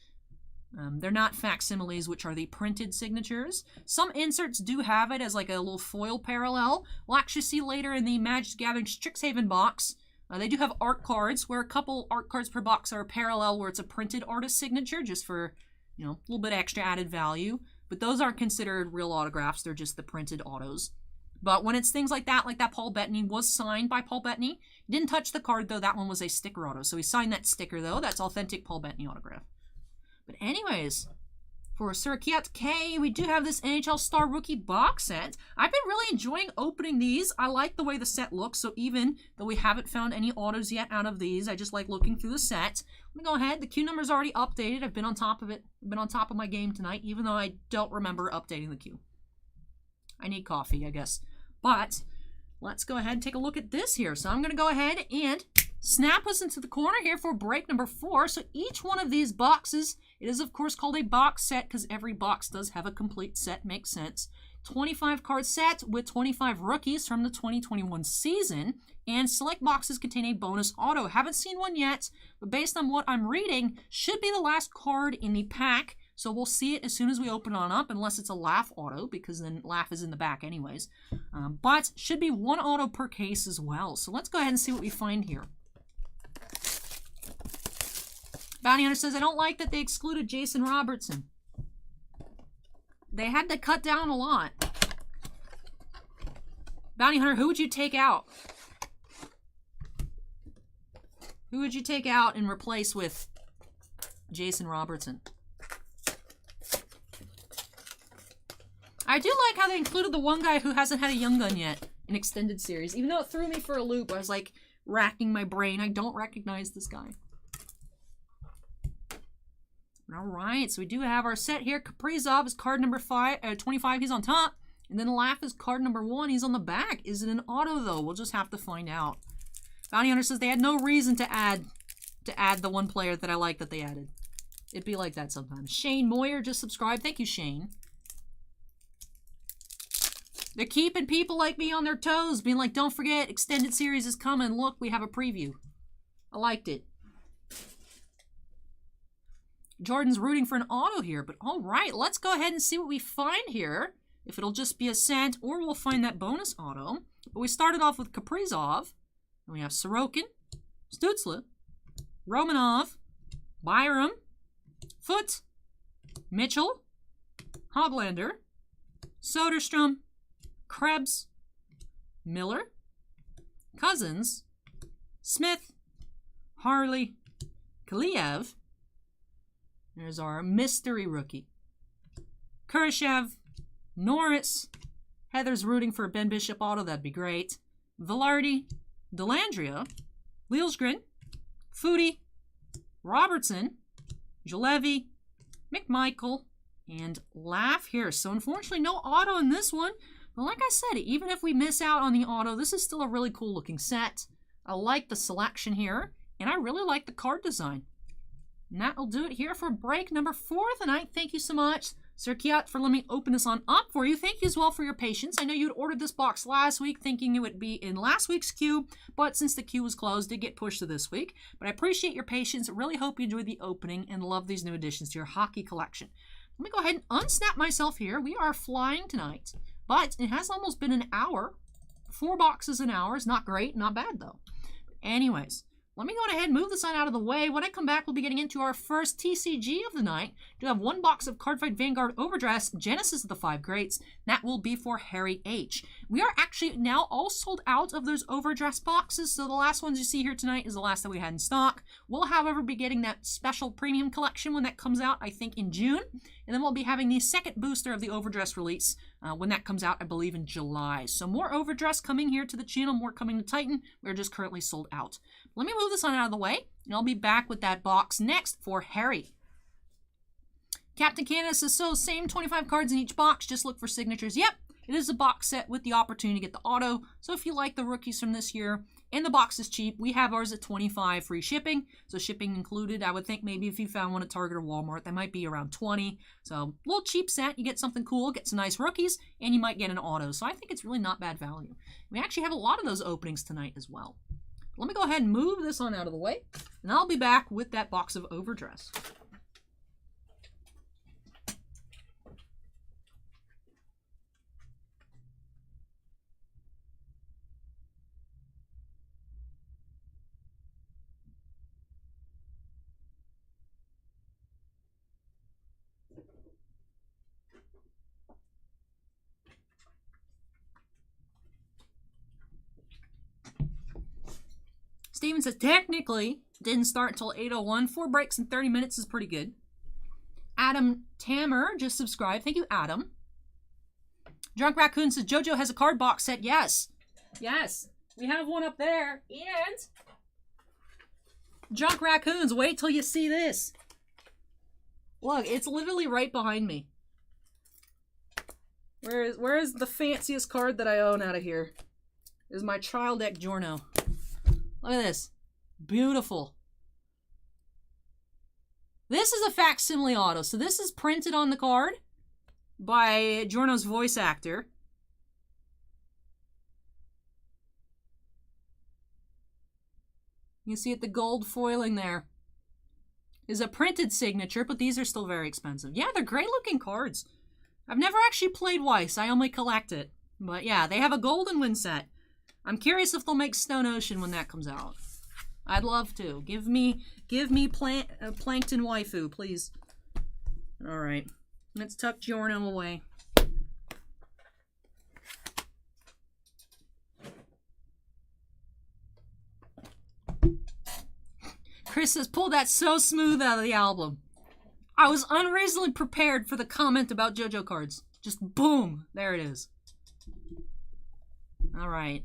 They're not facsimiles, which are the printed signatures. Some inserts do have it as like a little foil parallel. We'll actually see later in the Magic the Gathering Strixhaven box. They do have art cards, where a couple art cards per box are parallel, where it's a printed artist signature, just for, you know, a little bit extra added value. But those aren't considered real autographs, they're just the printed autos. But when it's things like that Paul Bettany was signed by Paul Bettany. He didn't touch the card, though. That one was a sticker auto. So he signed that sticker, though. That's authentic Paul Bettany autograph. But anyways, for Surakiat K, we do have this NHL Star Rookie box set. I've been really enjoying opening these. I like the way the set looks, so even though we haven't found any autos yet out of these, I just like looking through the set. Let me go ahead. The Q number's already updated. I've been on top of it. I've been on top of my game tonight, even though I don't remember updating the Q. I need coffee, I guess. But let's go ahead and take a look at this here. So I'm going to go ahead and snap us into the corner here for break number 4. So each one of these boxes, it is of course called a box set because every box does have a complete set, makes sense. 25 card set with 25 rookies from the 2021 season, and select boxes contain a bonus auto. Haven't seen one yet, but based on what I'm reading, should be the last card in the pack. So we'll see it as soon as we open on up, unless it's a Laugh auto, because then Laugh is in the back anyways. But should be one auto per case as well. So let's go ahead and see what we find here. Bounty Hunter says, I don't like that they excluded Jason Robertson. They had to cut down a lot. Bounty Hunter, who would you take out? Who would you take out and replace with Jason Robertson? I do like how they included the one guy who hasn't had a Young Gun yet in Extended Series. Even though it threw me for a loop, I was like racking my brain. I don't recognize this guy. All right, so we do have our set here. Kaprizov is card number 25. He's on top. And then Laugh is card number 1. He's on the back. Is it an auto, though? We'll just have to find out. Bounty Hunter says they had no reason to add the one player that I like that they added. It'd be like that sometimes. Shane Moyer just subscribed. Thank you, Shane. They're keeping people like me on their toes, being like, don't forget, Extended Series is coming. Look, we have a preview. I liked it. Jordan's rooting for an auto here, but all right, let's go ahead and see what we find here. If it'll just be a cent or we'll find that bonus auto. But we started off with Kaprizov. And we have Sorokin, Stutzle, Romanov, Byram, Foote, Mitchell, Hoglander, Soderstrom, Krebs, Miller, Cousins, Smith, Harley, Kaliev. There's our mystery rookie. Kurashev, Norris. Heather's rooting for a Ben Bishop auto. That'd be great. Velarde, Delandria, Liljegren, Foudy, Robertson, Julevi, McMichael, and Laugh here. So unfortunately, no auto in this one. But like I said, even if we miss out on the auto, this is still a really cool looking set. I like the selection here, and I really like the card design. And that will do it here for break number 4 tonight. Thank you so much, Surakiat, for letting me open this on up for you. Thank you as well for your patience. I know you'd ordered this box last week thinking it would be in last week's queue, but since the queue was closed, it did get pushed to this week. But I appreciate your patience. Really hope you enjoyed the opening and love these new additions to your hockey collection. Let me go ahead and unsnap myself here. We are flying tonight, but it has almost been an hour. 4 boxes an hour is not great, not bad though. Anyways, let me go ahead and move the sign out of the way. When I come back, we'll be getting into our first TCG of the night. We have 1 box of Cardfight Vanguard Overdress Genesis of the 5 Greats. That will be for Harry H. We are actually now all sold out of those Overdress boxes, so the last ones you see here tonight is the last that we had in stock. We'll, however, be getting that special premium collection when that comes out, I think, in June. And then we'll be having the second booster of the Overdress release when that comes out, I believe, in July. So more Overdress coming here to the channel, more coming to Titan. We're just currently sold out. Let me move this on out of the way, and I'll be back with that box next for Harry. Captain Canada says, so same 25 cards in each box, just look for signatures. Yep, it is a box set with the opportunity to get the auto. So if you like the rookies from this year, and the box is cheap, we have ours at $25 free shipping. So shipping included. I would think maybe if you found one at Target or Walmart, that might be around $20. So a little cheap set, you get something cool, get some nice rookies, and you might get an auto. So I think it's really not bad value. We actually have a lot of those openings tonight as well. Let me go ahead and move this on out of the way, and I'll be back with that box of Overdress. Steven says, technically, didn't start until 8:01. 4 breaks in 30 minutes is pretty good. Adam Tammer just subscribed. Thank you, Adam. Drunk Raccoon says, JoJo has a card box set. Yes. Yes. We have one up there. And Drunk Raccoons, wait till you see this. Look, it's literally right behind me. Where is the fanciest card that I own out of here? Is my Trial Deck Giorno. Look at this. Beautiful. This is a facsimile auto. So this is printed on the card by Giorno's voice actor. You see it, the gold foiling there is a printed signature, but these are still very expensive. Yeah, they're great looking cards. I've never actually played Weiss. I only collect it. But yeah, they have a golden win set. I'm curious if they'll make Stone Ocean when that comes out. I'd love to. Give me Plankton waifu, please. All right, let's tuck Giorno away. Chris says, pull that so smooth out of the album. I was unreasonably prepared for the comment about JoJo cards. Just boom, there it is. All right.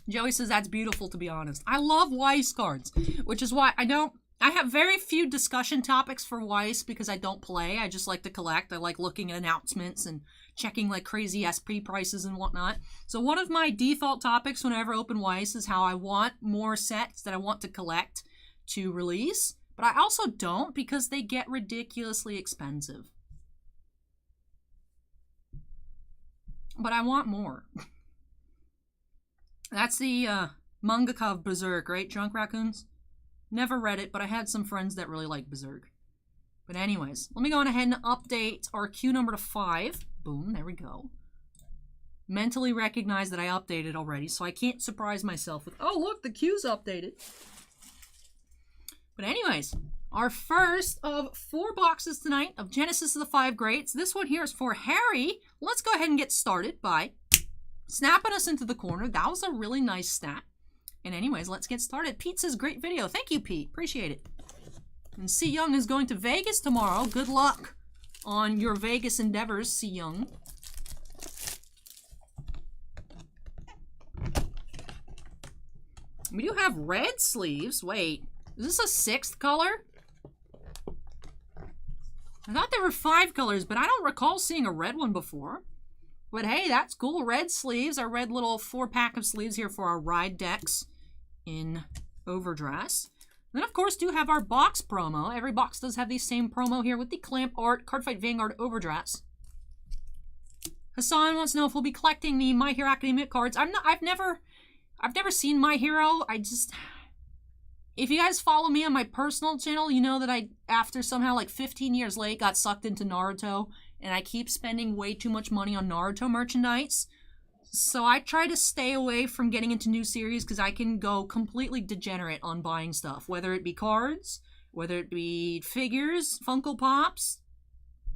Joey says that's beautiful, to be honest. I love Weiss cards, which is why I have very few discussion topics for Weiss because I don't play. I just like to collect. I like looking at announcements and checking like crazy SP prices and whatnot. So one of my default topics whenever I open Weiss is how I want more sets that I want to collect to release. But I also don't because they get ridiculously expensive. But I want more. That's the Mangaka of Berserk, right? Drunk Raccoons? Never read it, but I had some friends that really like Berserk. But anyways, let me go on ahead and update our queue number to 5. Boom, there we go. Mentally recognize that I updated already, so I can't surprise myself with, oh look, the queue's updated. But anyways, our first of 4 boxes tonight of Genesis of the 5 Greats. This one here is for Harry. Let's go ahead and get started by snapping us into the corner. That was a really nice snap. And anyways, let's get started. Pete says, great video. Thank you, Pete. Appreciate it. And C. Young is going to Vegas tomorrow. Good luck on your Vegas endeavors, C. Young. We do have red sleeves. Wait, is this a 6th color? I thought there were 5 colors, but I don't recall seeing a red one before. But hey, that's cool. Red sleeves, our red little 4-pack of sleeves here for our ride decks in overdress. Then, of course, do have our box promo. Every box does have the same promo here with the Clamp Art Cardfight Vanguard overdress. Hassan wants to know if we'll be collecting the My Hero Academia cards. I've never seen My Hero. If you guys follow me on my personal channel, you know that I, after somehow like 15 years late, got sucked into Naruto, and I keep spending way too much money on Naruto merchandise. So I try to stay away from getting into new series because I can go completely degenerate on buying stuff, whether it be cards, whether it be figures, Funko Pops,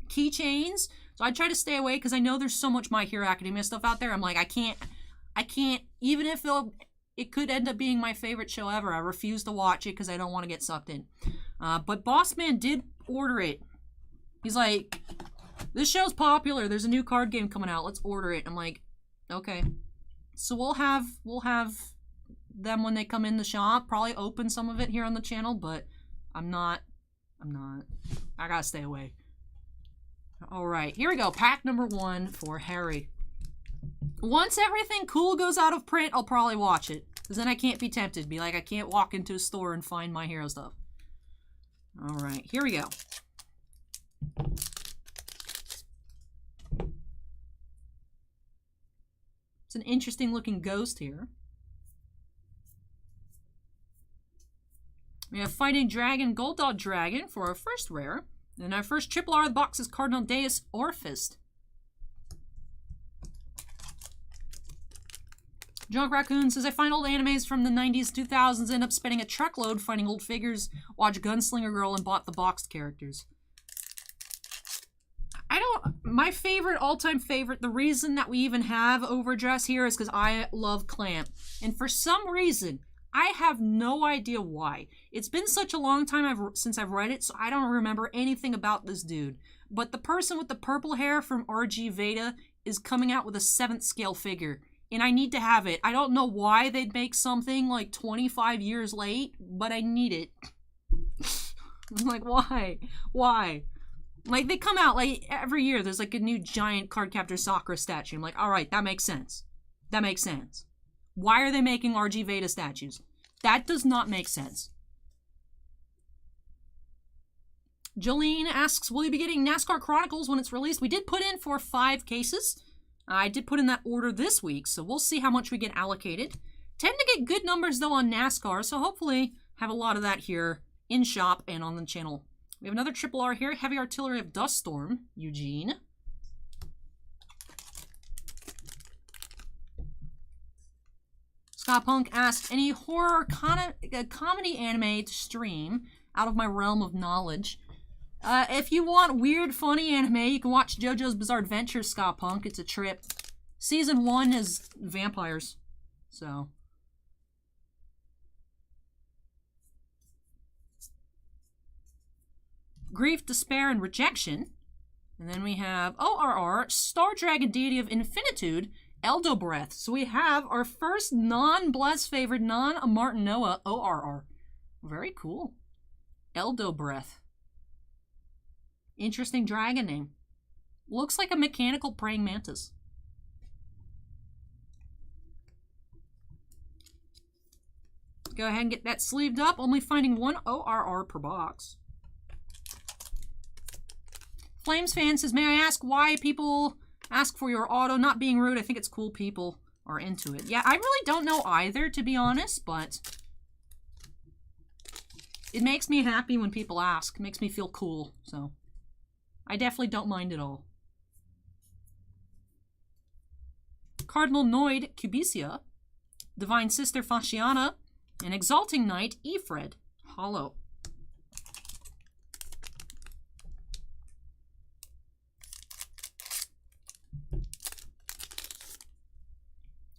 keychains. So I try to stay away because I know there's so much My Hero Academia stuff out there. I'm like, I can't, even if it could end up being my favorite show ever, I refuse to watch it because I don't want to get sucked in. But Bossman did order it. He's like, this show's popular. There's a new card game coming out. Let's order it. I'm like, okay. So we'll have them when they come in the shop. Probably open some of it here on the channel, but I'm not. I gotta stay away. All right, here we go. Pack number 1 for Harry. Once everything cool goes out of print, I'll probably watch it. Because then I can't be tempted. Be like, I can't walk into a store and find My Hero stuff. All right, here we go. It's an interesting looking ghost here. We have Fighting Dragon, Gold Dog Dragon for our first rare. And our first triple R of the box is Cardinal Deus Orphist. Drunk Raccoon says, I find old animes from the 90s, 2000s, end up spending a truckload finding old figures, watch Gunslinger Girl, and bought the boxed characters. My favorite, all-time favorite, the reason that we even have overdress here is because I love Clamp. And for some reason, I have no idea why. It's been such a long time since I've read it, so I don't remember anything about this dude. But the person with the purple hair from RG Veda is coming out with a 7th scale figure. And I need to have it. I don't know why they'd make something like 25 years late, but I need it. I'm like, why? Why? Like, they come out, like, every year, there's, like, a new giant Cardcaptor Sakura statue. I'm like, alright, that makes sense. That makes sense. Why are they making RG Veda statues? That does not make sense. Jolene asks, will you be getting NASCAR Chronicles when it's released? We did put in for 5 cases. I did put in that order this week, so we'll see how much we get allocated. Tend to get good numbers, though, on NASCAR, so hopefully have a lot of that here in shop and on the channel. We have another triple R here, Heavy Artillery of Duststorm, Eugene. Scott Punk asked, any horror comedy anime to stream out of my realm of knowledge? If you want weird, funny anime, you can watch JoJo's Bizarre Adventure, Scott Punk. It's a trip. Season 1 is vampires, so. Grief, Despair, and Rejection. And then we have ORR, Star Dragon Deity of Infinitude, Eldobreath. So we have our first non-Bless favored, non-Martin Noah ORR. Very cool. Eldobreath. Interesting dragon name. Looks like a mechanical praying mantis. Go ahead and get that sleeved up. Only finding 1 ORR per box. Flames fan says, may I ask why people ask for your auto? Not being rude, I think it's cool people. are into it. Yeah, I really don't know either, to be honest, but it makes me happy when people ask. It makes me feel cool, so I definitely don't mind at all. Cardinal Noid Cubicia, Divine Sister Fasciana, and Exalting Knight Ephred, hollow.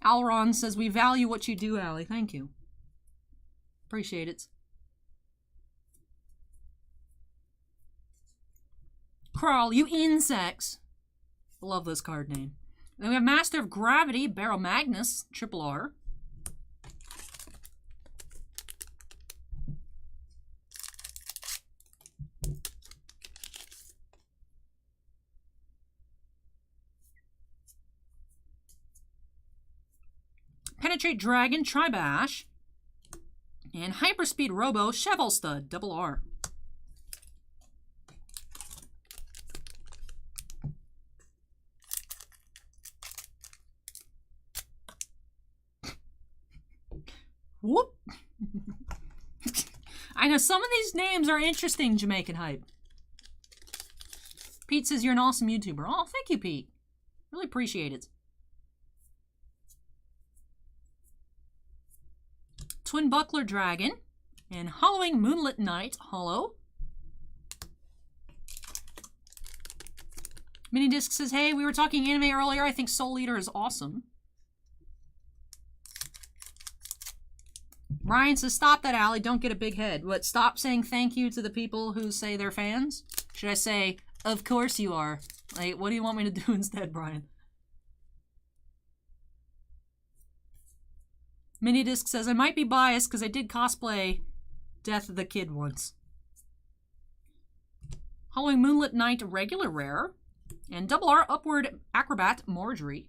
Alron says, we value what you do, Allie. Thank you. Appreciate it. Crawl, you insects. Love this card name. Then we have Master of Gravity, Barrow Magnus, Triple R. Penetrate Dragon, Tribash. And Hyperspeed Robo, Cheval Stud, Double R. Whoop. I know some of these names are interesting, Jamaican Hype. Pete says you're an awesome YouTuber. Oh, thank you, Pete. Really appreciate it. Twin Buckler Dragon and Hollowing Moonlit Knight, hollow. Mini Disc says, hey, we were talking anime earlier. I think Soul Eater is awesome. Ryan says, stop that, Allie. Don't get a big head. What, stop saying thank you to the people who say they're fans? Should I say, of course you are? Like, what do you want me to do instead, Brian? Mini Disc says, I might be biased because I did cosplay Death of the Kid once. Hollowing Moonlit Knight, regular rare. And Double R Upward Acrobat, Marjorie.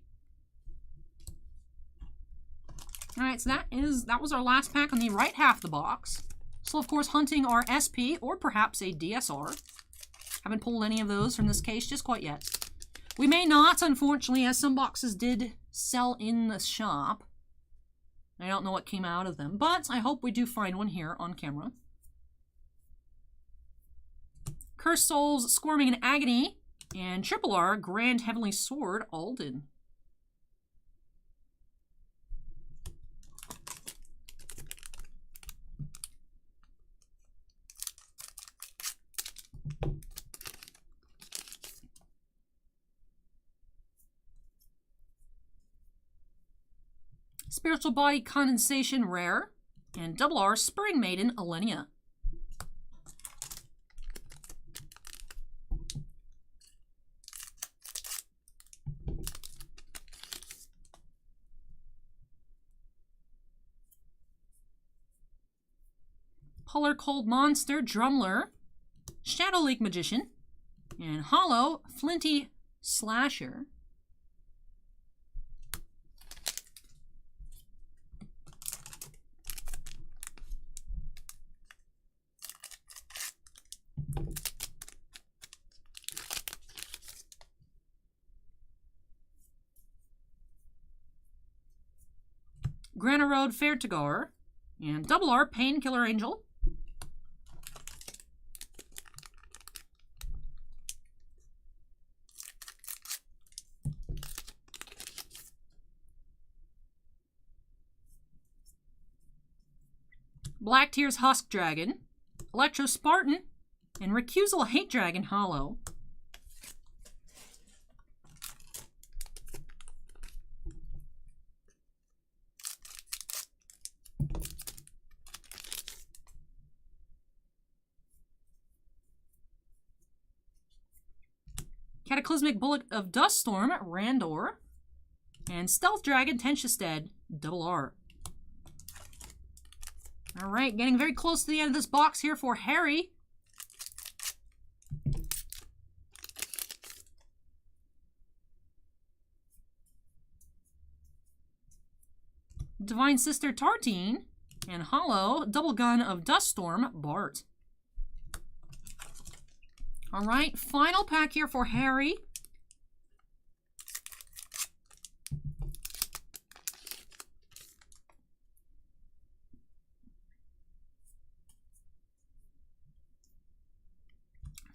Alright, so that was our last pack on the right half of the box. Still, of course, hunting our SP or perhaps a DSR. Haven't pulled any of those from this case just quite yet. We may not, unfortunately, as some boxes did sell in the shop. I don't know what came out of them, but I hope we do find one here on camera. Cursed Souls, Squirming in Agony, and Triple R, Grand Heavenly Sword, Alden. Spiritual Body Condensation Rare, and Double R Spring Maiden Alenia. Polar Cold Monster Drumler, Shadow Leak Magician, and Hollow Flinty Slasher. Granarode Fairtigar, and Double R Painkiller Angel. Black Tears Husk Dragon, Electro Spartan, and Recusal Hate Dragon Hollow. Cataclysmic Bullet of Duststorm, Randor, and Stealth Dragon Tenshestead, Double R. All right, getting very close to the end of this box here for Harry. Divine Sister Tartine, and Hollow Double Gun of Duststorm, Bart. All right, final pack here for Harry.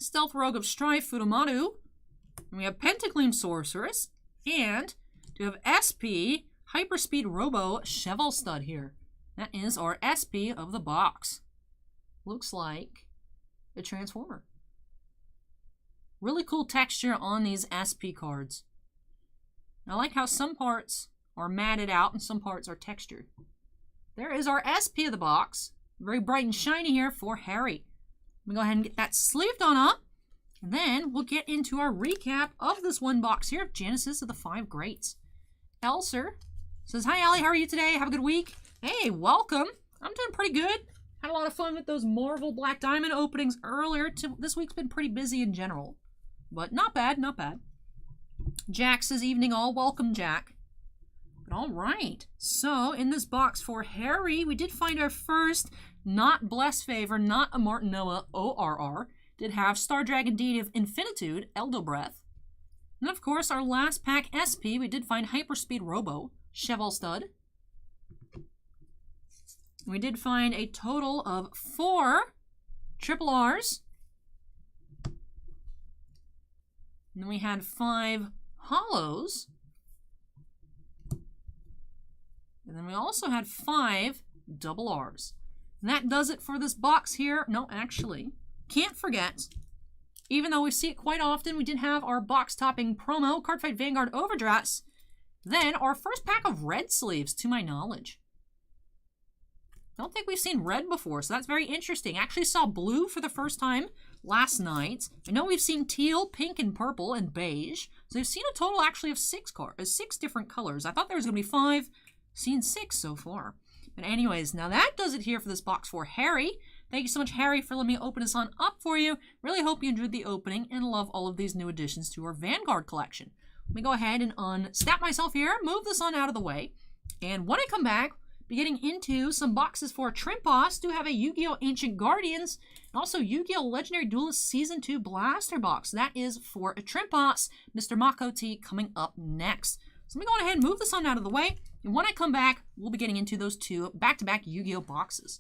Stealth Rogue of Strife, Fudomaru. And we have Pentacleam Sorceress. And we have SP Hyperspeed Robo Cheval Stud here. That is our SP of the box. Looks like a Transformer. Really cool texture on these SP cards. I like how some parts are matted out and some parts are textured. There is our SP of the box. Very bright and shiny here for Harry. Let me go ahead and get that sleeved on up. And then we'll get into our recap of this one box here of Genesis of the 5 Greats. Elser says, hi, Allie. How are you today? Have a good week. Hey, welcome. I'm doing pretty good. Had a lot of fun with those Marvel Black Diamond openings earlier. This week's been pretty busy in general. But not bad, not bad. Jack says, evening all. Welcome, Jack. But all right. So, in this box for Harry, we did find our first not Blessed Favor, not a Martinoa ORR. Did have Star Dragon Deity of Infinitude, Eldo Breath. And of course, our last pack SP, we did find Hyperspeed Robo, Cheval Stud. We did find a total of 4 triple Rs. And then we had 5 hollows. And then we also had 5 double Rs. And that does it for this box here. No, actually, can't forget, even though we see it quite often, we did have our box topping promo, Cardfight Vanguard Overdress. Then our first pack of red sleeves, to my knowledge. I don't think we've seen red before, so that's very interesting. Actually saw blue for the first time last night. I know we've seen teal, pink, and purple, and beige. So we've seen a total actually of 6 different colors. I thought there was going to be 5. Seen 6 so far. But anyways, now that does it here for this box for Harry. Thank you so much, Harry, for letting me open this on up for you. Really hope you enjoyed the opening and love all of these new additions to our Vanguard collection. Let me go ahead and unsnap myself here, move this on out of the way. And when I come back, be getting into some boxes for Trimposs. Do have a YGO Ancient Guardians and also YGO Legendary Duelists Season 2 Blaster Box. That is for a Trimposs, Mr. Mako T coming up next. So let me go ahead and move this on out of the way. And when I come back, we'll be getting into those 2 back-to-back Yu-Gi-Oh boxes.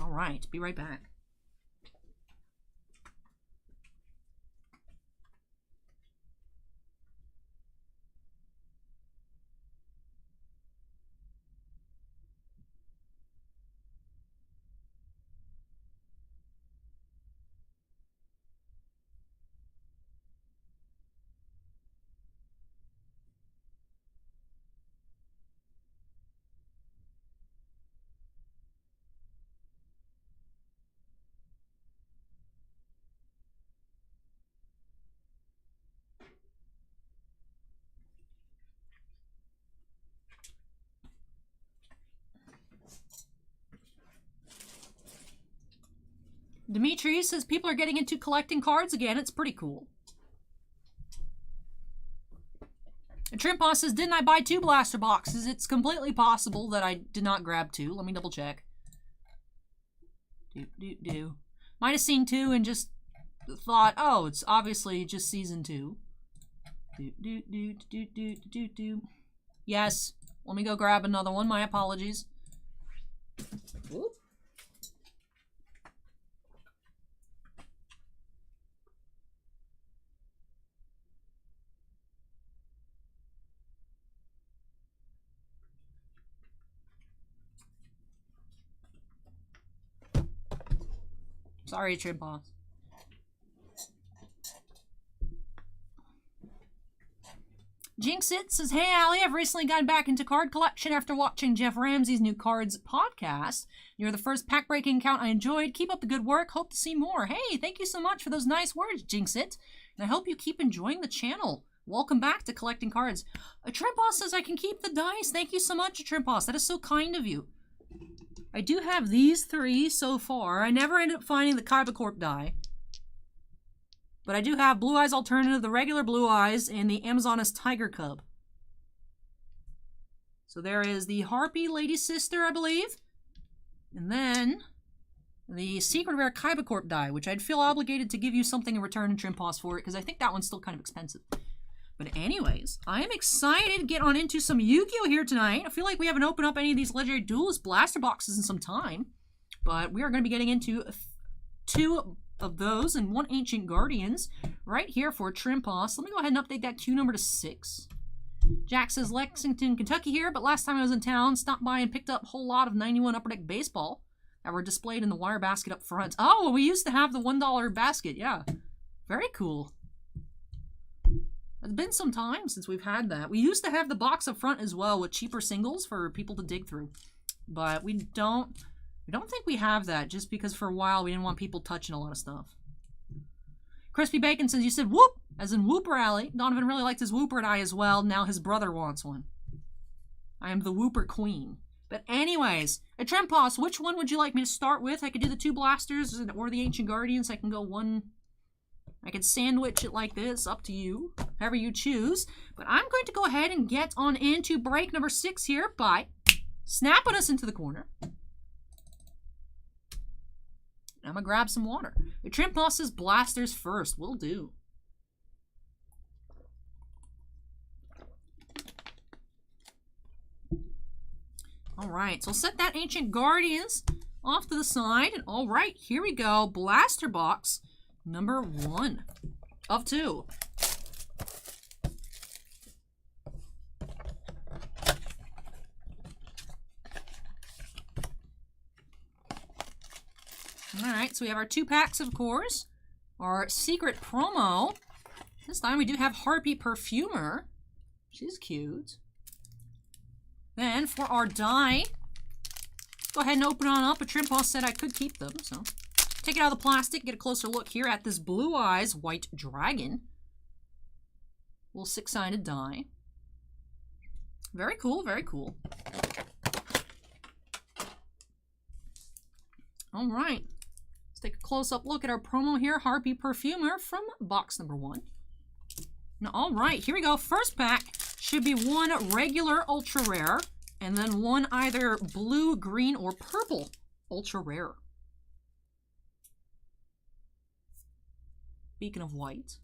All right, be right back. Dimitri says people are getting into collecting cards again. It's pretty cool. Trimposs says, didn't I buy 2 blaster boxes? It's completely possible that I did not grab 2. Let me double check. Might have seen 2 and just thought, oh, it's obviously just season 2. Yes. Let me go grab another one. My apologies. Whoop. Sorry, Trimposs. Jinx It says, hey, Allie, I've recently gotten back into card collection after watching Jeff Ramsey's New Cards podcast. You're the first pack-breaking account I enjoyed. Keep up the good work. Hope to see more. Hey, thank you so much for those nice words, Jinx It. And I hope you keep enjoying the channel. Welcome back to Collecting Cards. Trimposs says I can keep the dice. Thank you so much, Trimposs. That is so kind of you. I do have these 3 so far. I never ended up finding the Kybercorp die. But I do have Blue Eyes Alternative, the regular Blue Eyes, and the Amazoness Tiger Cub. So there is the Harpy Lady Sister, I believe. And then the Secret Rare Kybercorp die, which I'd feel obligated to give you something in return in Trimposs for it, because I think that one's still kind of expensive. But anyways, I am excited to get on into some Yu-Gi-Oh! Here tonight. I feel like we haven't opened up any of these Legendary Duelist blaster boxes in some time. But we are going to be getting into 2 of those and 1 Ancient Guardians right here for Trimposs. Let me go ahead and update that queue number to 6. Jack says Lexington, Kentucky here, but last time I was in town, stopped by and picked up a whole lot of 91 Upper Deck Baseball that were displayed in the wire basket up front. Oh, we used to have the $1 basket, yeah. Very cool. It's been some time since we've had that. We used to have the box up front as well with cheaper singles for people to dig through. But we don't think we have that just because for a while we didn't want people touching a lot of stuff. Crispy Bacon says, you said whoop, as in Whooper Alley. Donovan really liked his Whooper die as well. Now his brother wants one. I am the Whooper Queen. But anyways, a Trimposs, which one would you like me to start with? I could do the 2 blasters or the Ancient Guardians. I can go one. I could sandwich it like this, up to you, however you choose. But I'm going to go ahead and get on into break number 6 here by snapping us into the corner. I'm going to grab some water. The Trimposs says blasters first. Will do. All right, so set that Ancient Guardians off to the side. And all right, here we go. Blaster box number 1 of 2. All right, so we have our 2 packs, of course. Our secret promo. This time we do have Harpy Perfumer. She's cute. Then for our die, go ahead and open on up. A Trimposs said I could keep them, so take it out of the plastic, get a closer look here at this Blue Eyes White Dragon. Little 6-sided die. Very cool, very cool. All right, let's take a close-up look at our promo here. Harpy Perfumer from box number 1. Now, all right, here we go. First pack should be 1 regular ultra rare, and then 1 either blue, green, or purple ultra rare. Beacon of White.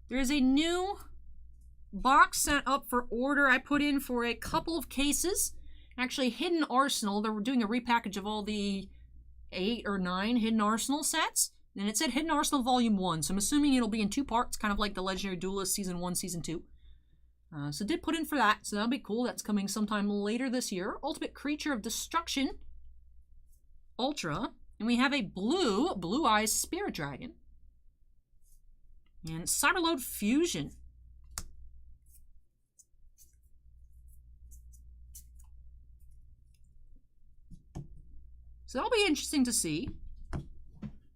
There is a new box set up for order I put in for a couple of cases. Actually, Hidden Arsenal. They're doing a repackage of all the 8 or 9 Hidden Arsenal sets. And it said Hidden Arsenal Volume 1, so I'm assuming it'll be in 2 parts, kind of like the Legendary Duelists Season 1, Season 2. So did put in for that, so that'll be cool. That's coming sometime later this year. Ultimate Creature of Destruction Ultra. And we have a Blue Eyes Spirit Dragon. And Cyberload Fusion. So that'll be interesting to see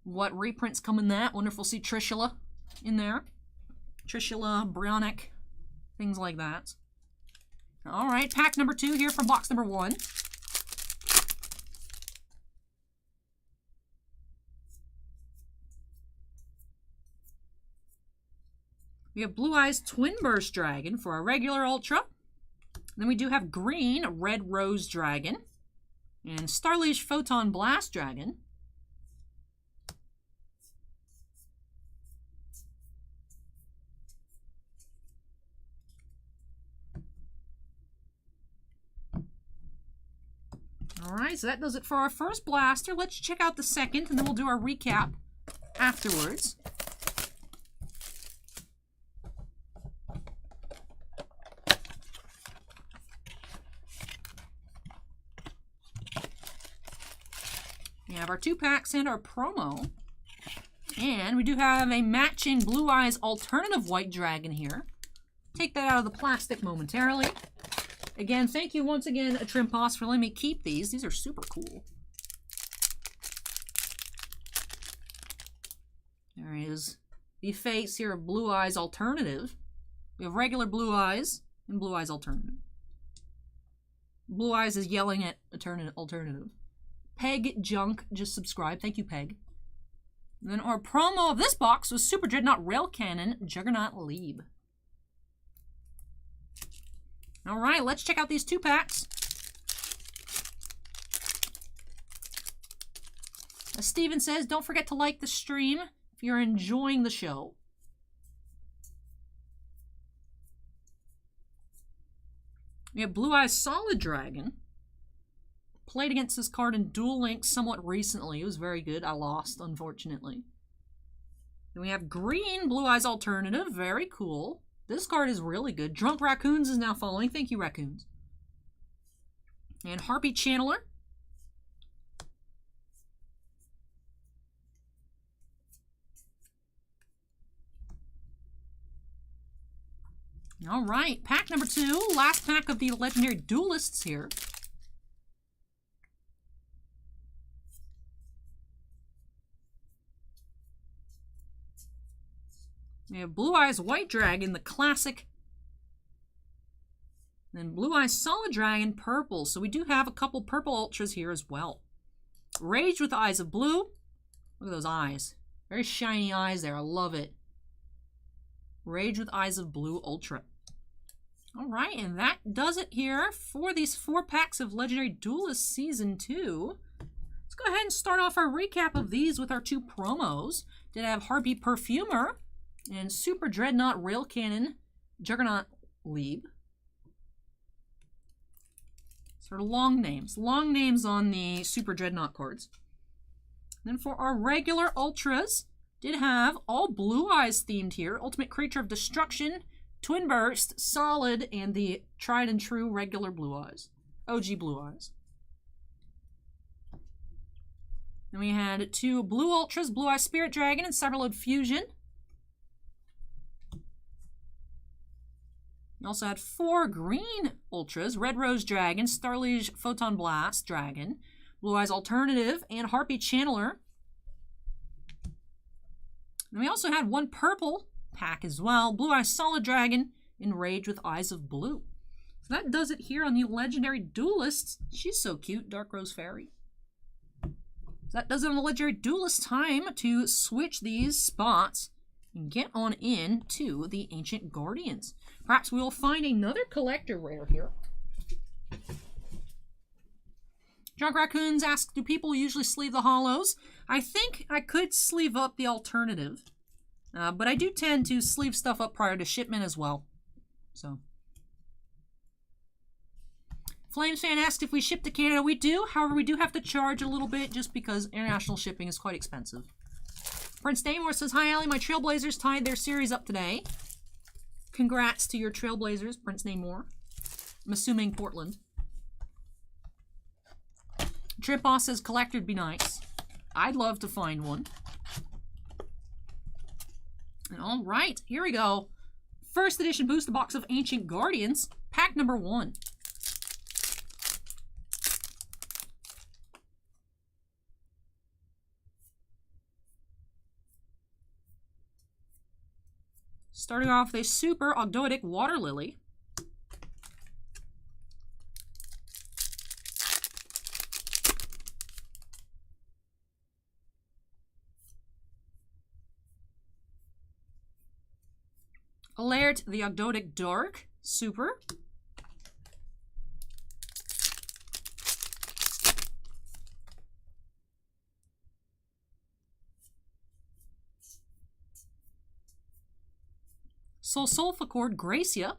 what reprints come in that. Wonder if we'll see Trishula in there. Trishula, Brionek, things like that. All right, pack number 2 here from box number 1. We have Blue Eyes Twin Burst Dragon for our regular Ultra. Then we do have green Red Rose Dragon and Starleash Photon Blast Dragon. Alright, so that does it for our first blaster. Let's check out the second, and then we'll do our recap afterwards. We have our 2 packs and our promo. And we do have a matching Blue Eyes alternative White Dragon here. Take that out of the plastic momentarily. Again, thank you once again, Trimposs, for letting me keep these. These are super cool. There is the face here of Blue Eyes Alternative. We have regular Blue Eyes and Blue Eyes Alternative. Blue Eyes is yelling at Alternative. Peg Junk just subscribed. Thank you, Peg. And then our promo of this box was Super Dreadnought Rail Cannon Juggernaut Lieb. All right, let's check out these 2 packs. As Steven says, don't forget to like the stream if you're enjoying the show. We have Blue Eyes Solid Dragon. played against this card in Duel Links somewhat recently. It was very good. I lost, unfortunately. Then we have green Blue Eyes Alternative. Very cool. This card is really good. Drunk Raccoons is now following. Thank you, Raccoons. And Harpy Channeler. All right, pack number 2. Last pack of the Legendary Duelists here. We have Blue Eyes White Dragon, the classic. Then Blue Eyes Solid Dragon, purple. So we do have a couple purple ultras here as well. Rage with Eyes of Blue. Look at those eyes. Very shiny eyes there. I love it. Rage with Eyes of Blue Ultra. All right, and that does it here for these 4 packs of Legendary Duelist Season 2. Let's go ahead and start off our recap of these with our 2 promos. Did have Harpy Perfumer and Super Dreadnought Rail Cannon Juggernaut Leeb. Sort of long names. Long names on the Super Dreadnought cards. Then for our regular Ultras, did have all Blue Eyes themed here. Ultimate Creature of Destruction, Twin Burst, Solid, and the tried and true regular Blue Eyes. OG Blue Eyes. Then we had 2 Blue Ultras, Blue Eye Spirit Dragon and Cyberload Fusion. We also had 4 Green Ultras, Red Rose Dragon, Starliege Photon Blast Dragon, Blue Eyes Alternative, and Harpy Channeler. And we also had 1 purple pack as well, Blue Eyes Solid Dragon in Rage with Eyes of Blue. So that does it here on the Legendary Duelists. She's so cute, Dark Rose Fairy. So that does it on the Legendary Duelist. Time to switch these spots and get on in to the Ancient Guardians. Perhaps we'll find another collector rare here. Drunk Raccoons asks, do people usually sleeve the holos? I think I could sleeve up the alternative. But I do tend to sleeve stuff up prior to shipment as well. So, Flames Fan asked if we ship to Canada. We do. However, we do have to charge a little bit just because international shipping is quite expensive. Prince Namor says, hi, Allie. My Trailblazers tied their series up today. Congrats to your Trailblazers, Prince Namor. I'm assuming Portland. Trip Boss says, collector'd be nice. I'd love to find one. And all right, here we go. First edition booster box of Ancient Guardians, pack number 1. Starting off with a Super Ogdoadic Water Lily. Alert, the Ogdoadic Dark, Super. Sulfacord Gracia.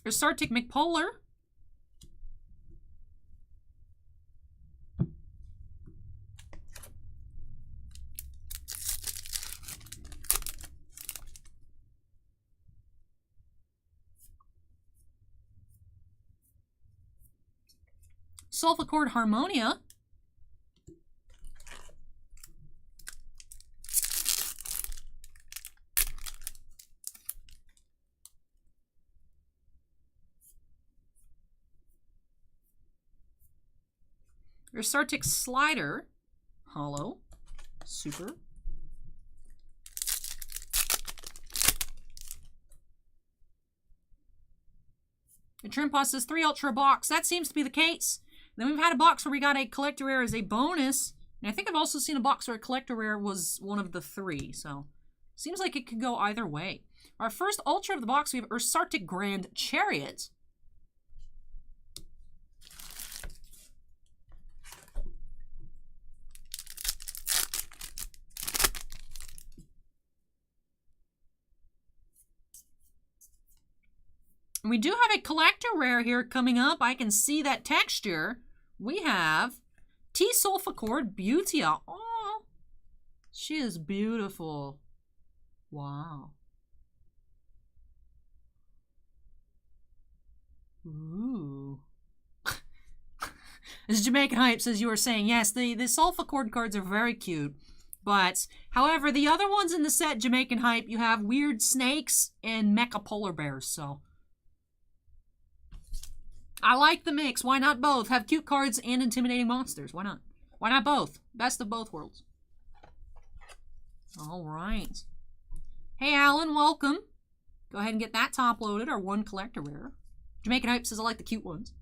Sartic McPolar. Sulfacord Harmonia. Sartic Slider, Hollow, Super. And Trimpa says 3 Ultra box. That seems to be the case. Then we've had a box where we got a collector rare as a bonus. And I think I've also seen a box where a collector rare was one of the 3. So seems like it could go either way. Our first Ultra of the box, we have Ursartic Grand Chariot. We do have a collector rare here coming up. I can see that texture. We have T Sulfacord Beautia. Oh, she is beautiful. Wow. Ooh. As Jamaican Hype says, you were saying, yes, the Sulfacord cards are very cute. But, however, the other ones in the set, Jamaican Hype, you have weird snakes and mecha polar bears, so. I like the mix. Why not both? Have cute cards and intimidating monsters. Why not? Why not both? Best of both worlds. All right. Hey, Alan, welcome. Go ahead and get that top loaded, our one collector rare. Jamaican Hype says I like the cute ones.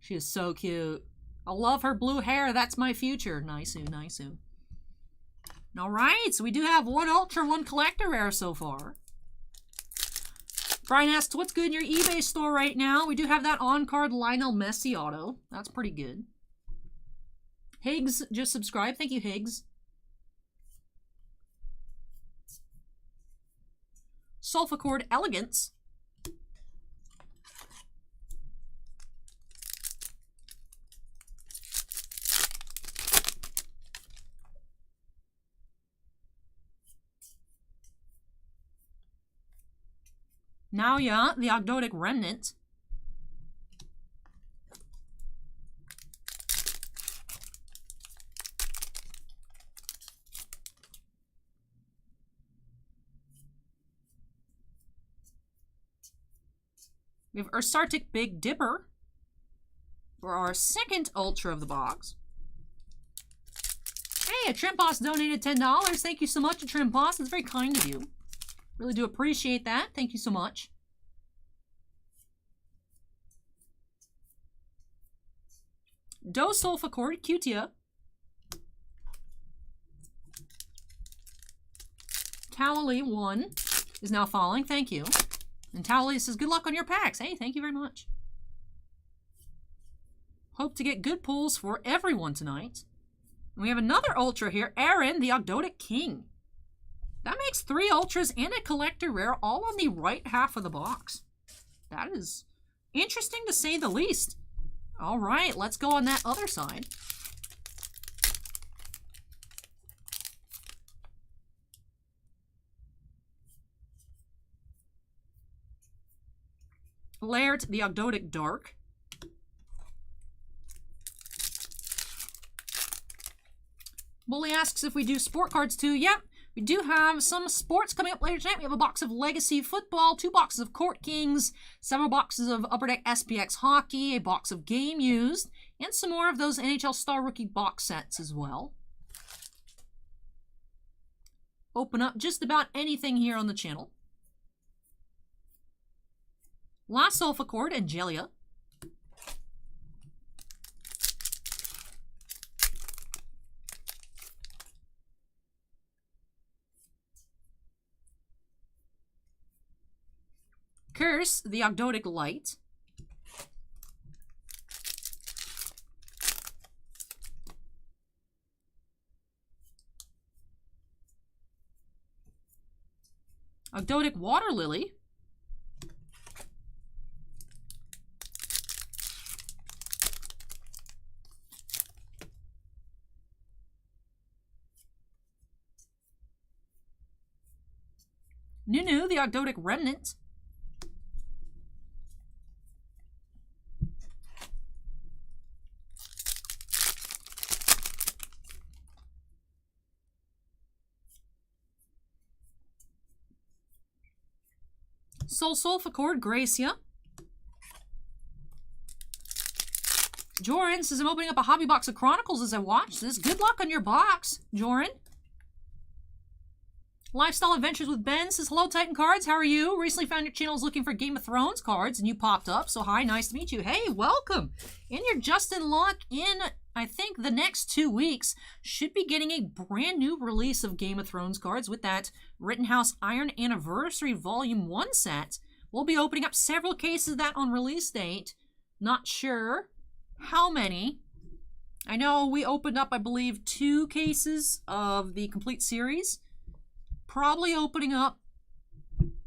She is so cute. I love her blue hair. That's my future. Nice-oo, nice-oo. All right, so we do have one Ultra, one collector rare so far. Brian asks, what's good in your eBay store right now? We do have that on-card Lionel Messi auto. That's pretty good. Higgs just subscribed. Thank you, Higgs. Sulfacord Elegance. Now, yeah, the Ogdoadic Remnant. We have Ursartic Big Dipper for our second Ultra of the box. Hey, a Trimposs donated $10. Thank you so much, Trimposs. That's very kind of you. Really do appreciate that. Thank you so much. Sulfacord Cutia. Towley 1 is now falling. Thank you. And Towley says, good luck on your packs. Hey, thank you very much. Hope to get good pulls for everyone tonight. And we have another Ultra here. Aaron, the Ogdoadic King. That makes 3 Ultras and a collector rare all on the right half of the box. That is interesting to say the least. All right, let's go on that other side. Laird, the Ogdoadic Dark. Bully asks if we do sport cards too. Yep. We do have some sports coming up later tonight. We have a box of Legacy Football, 2 boxes of Court Kings, several boxes of Upper Deck SPx Hockey, a box of Game Used, and some more of those NHL Star Rookie box sets as well. Open up just about anything here on the channel. Last Sulfacord, Angelia. Curse, the Ogdoadic Light. Ogdoadic Water Lily. Nunu, the Ogdoadic Remnant. Sulfacord Gracia. Joran says, I'm opening up a hobby box of Chronicles as I watch this. Good luck on your box, Joran. Lifestyle Adventures with Ben says, hello, Titan Cards. How are you? Recently found your channel is looking for Game of Thrones cards, and you popped up. So, hi, nice to meet you. Hey, welcome. And you're just in luck. In, I think, the next 2 weeks, should be getting a brand new release of Game of Thrones cards with that Rittenhouse Iron Anniversary Volume 1 set. We'll be opening up several cases of that on release date. Not sure how many. I know we opened up, I believe, 2 cases of the complete series. Probably opening up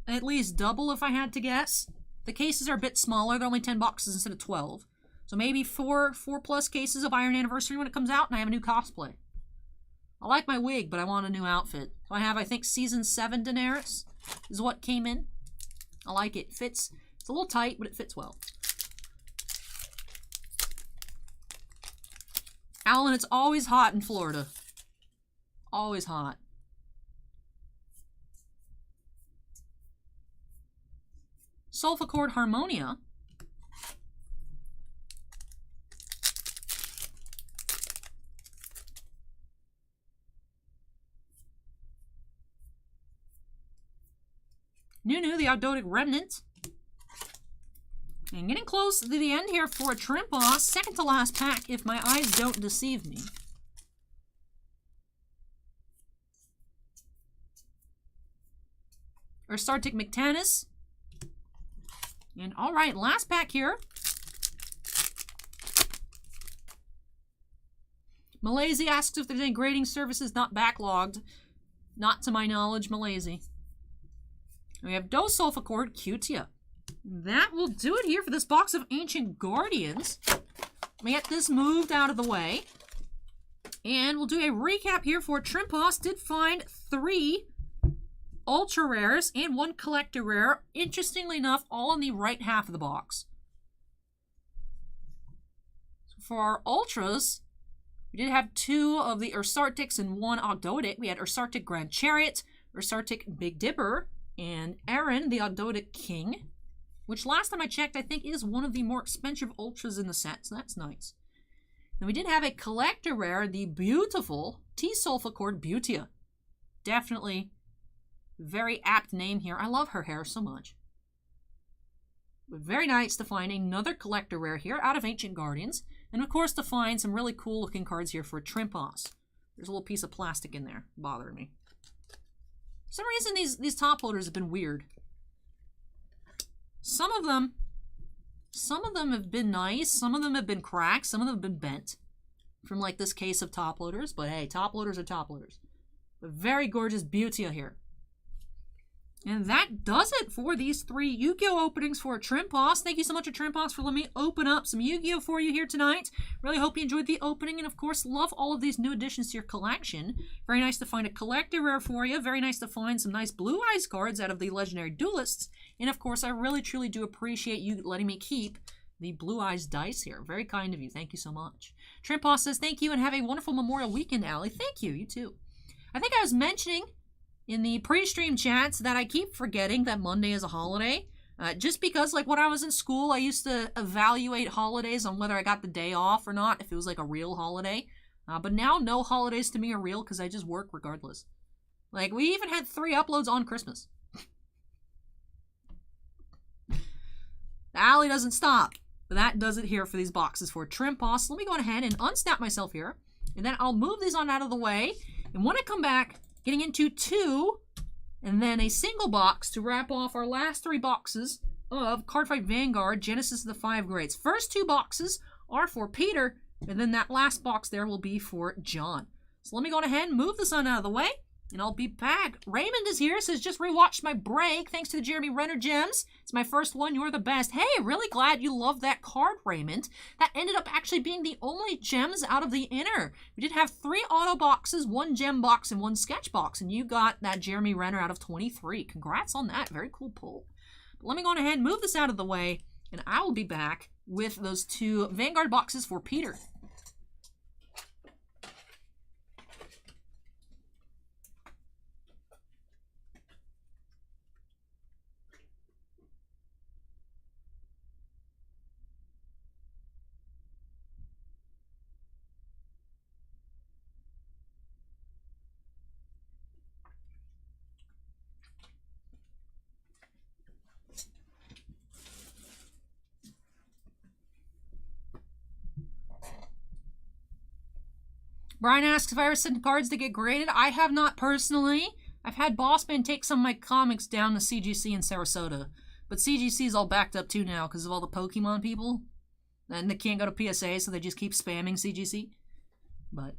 at least double if I had to guess. The cases are a bit smaller. They're only 10 boxes instead of 12. So maybe four plus cases of Iron Anniversary when it comes out, and I have a new cosplay. I like my wig, but I want a new outfit. So I have, I think, Season 7 Daenerys is what came in. I like it. Fits. It's a little tight, but it fits well. Alan, it's always hot in Florida. Always hot. Sulfachord Harmonia. Nunu, the Ogdoadic Remnant. And getting close to the end here for a Trimposs. Second to last pack, if my eyes don't deceive me. Ursartic Mectanus. And alright, last pack here. Malaysia asks if there's any grading services not backlogged. Not to my knowledge, Malaysia. We have Dosulfachord Cutia. That will do it here for this box of Ancient Guardians. Let me get this moved out of the way. And we'll do a recap here for Trimposs. Did find 3 Ultra Rares and 1 Collector Rare. Interestingly enough, all in the right half of the box. So for our Ultras, we did have 2 of the Ursartics and 1 Ogdoadic. We had Ursartic Grand Chariot, Ursartic Big Dipper, and Aaron, the Ogdoadic King. Which last time I checked, I think is one of the more expensive Ultras in the set, so that's nice. And we did have a Collector Rare, the beautiful T-Sulfachord Butia. Definitely very apt name here. I love her hair so much. But very nice to find another Collector Rare here out of Ancient Guardians. And of course to find some really cool looking cards here for Trimposs. There's a little piece of plastic in there, bothering me. For some reason these top loaders have been weird. Some of them have been nice, some of them have been cracked, some of them have been bent. From like this case of top loaders, but hey, top loaders are top loaders. But very gorgeous beauty here. And that does it for these 3 Yu-Gi-Oh! Openings for Trimposs. Thank you so much to Trimposs for letting me open up some Yu-Gi-Oh! For you here tonight. Really hope you enjoyed the opening, and of course, love all of these new additions to your collection. Very nice to find a Collector Rare for you. Very nice to find some nice Blue Eyes cards out of the Legendary Duelists. And of course, I really truly do appreciate you letting me keep the Blue Eyes dice here. Very kind of you. Thank you so much. Trimposs says thank you and have a wonderful Memorial Weekend, Allie. Thank you. You too. I think I was mentioning in the pre-stream chats that I keep forgetting that Monday is a holiday. Just because, like, when I was in school, I used to evaluate holidays on whether I got the day off or not, if it was, like, a real holiday. But now, no holidays to me are real because I just work regardless. Like, we even had 3 uploads on Christmas. The alley doesn't stop. But that does it here for these boxes for Trimposs. Let me go ahead and unsnap myself here. And then I'll move these on out of the way. And when I come back, getting into 2, and then a single box to wrap off our last 3 boxes of Cardfight Vanguard, Genesis of the 5 Grades. First 2 boxes are for Peter, and then that last box there will be for John. So let me go ahead and move this on out of the way, and I'll be back. Raymond is here, says just rewatched my break. Thanks to the Jeremy Renner gems. It's my first one. You're the best. Hey, really glad you love that card, Raymond. That ended up actually being the only gems out of the inner. We did have 3 auto boxes, 1 gem box, and 1 sketch box, and you got that Jeremy Renner out of 23. Congrats on that. Very cool pull. But let me go ahead and move this out of the way, and I will be back with those 2 Vanguard boxes for Peter. Brian asks if I ever sent cards to get graded. I have not personally. I've had Bossman take some of my comics down to CGC in Sarasota. But CGC is all backed up too now because of all the Pokemon people. And they can't go to PSA, so they just keep spamming CGC. But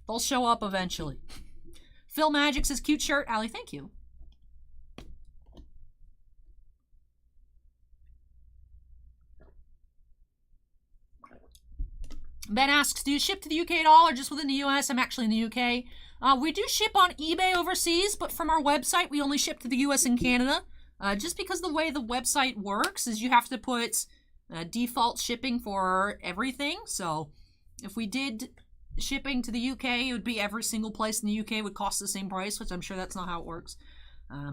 they'll show up eventually. Phil Magic says, cute shirt. Allie, thank you. Ben asks, do you ship to the UK at all or just within the US? I'm actually in the UK. We do ship on eBay overseas, but from our website, we only ship to the US and Canada. Just because the way the website works is you have to put default shipping for everything. So if we did shipping to the UK, it would be every single place in the UK would cost the same price, which I'm sure that's not how it works.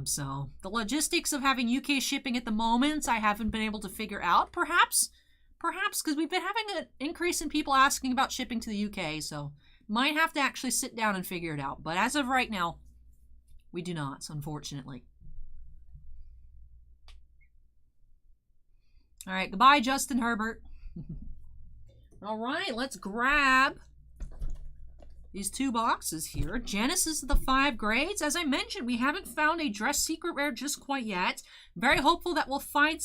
So the logistics of having UK shipping at the moment, I haven't been able to figure out. Perhaps because we've been having an increase in people asking about shipping to the UK, so might have to actually sit down and figure it out. But as of right now, we do not, unfortunately. All right, goodbye, Justin Herbert. All right, let's grab these 2 boxes here. Genesis of the 5 grades. As I mentioned, we haven't found a dress secret rare just quite yet. Very hopeful that we'll find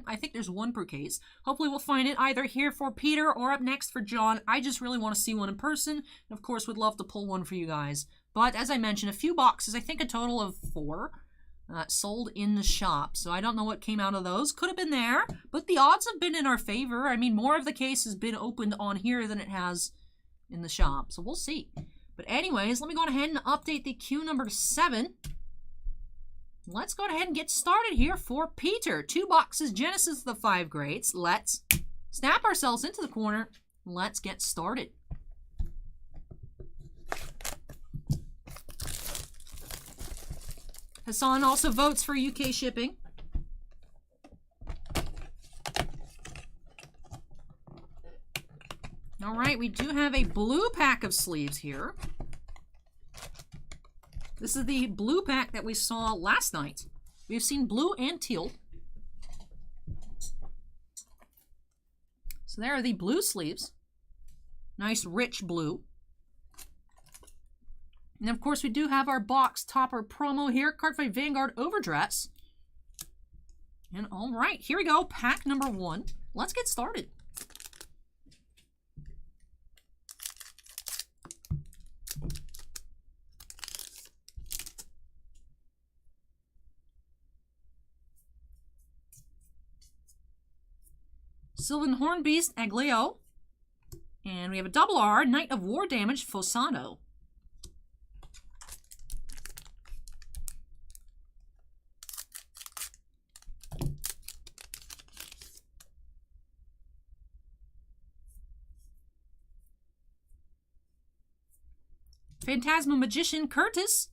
I think there's 1 per case. Hopefully we'll find it either here for Peter or up next for John. I just really want to see one in person. And of course, would love to pull one for you guys. But as I mentioned, a few boxes, I think a total of 4, sold in the shop. So I don't know what came out of those. Could have been there, but the odds have been in our favor. I mean, more of the case has been opened on here than it has in the shop, so we'll see. But anyways, let me go ahead and update the queue number 7. Let's go ahead and get started here for Peter. 2 boxes, Genesis of the 5 grades. Let's snap ourselves into the corner. Let's get started. Hassan also votes for UK shipping. All right, we do have a blue pack of sleeves here. This is the blue pack that we saw last night. We've seen blue and teal. So there are the blue sleeves. Nice rich blue. And of course we do have our box topper promo here. Cardfight Vanguard Overdress. And all right, here we go. Pack number 1. Let's get started. Sylvan Hornbeast Aglio. And we have a double R, Knight of War Damage, Fosano. Phantasma Magician Curtis.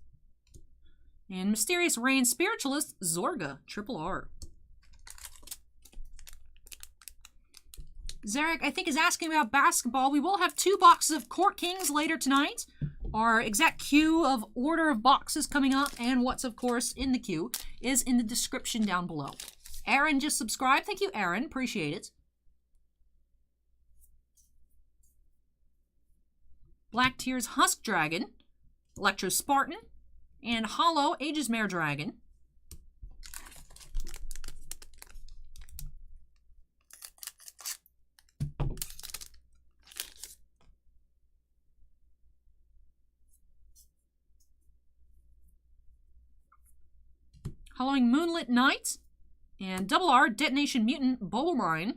And Mysterious Rain Spiritualist Zorga, triple R. Zarek, I think, is asking about basketball. We will have 2 boxes of Court Kings later tonight. Our exact queue of order of boxes coming up and what's, of course, in the queue is in the description down below. Aaron just subscribed. Thank you, Aaron. Appreciate it. Black Tears Husk Dragon, Electro Spartan, and Hollow Aegismere Dragon. Hallowing Moonlit Knight, and double R Detonation Mutant Bulmarine.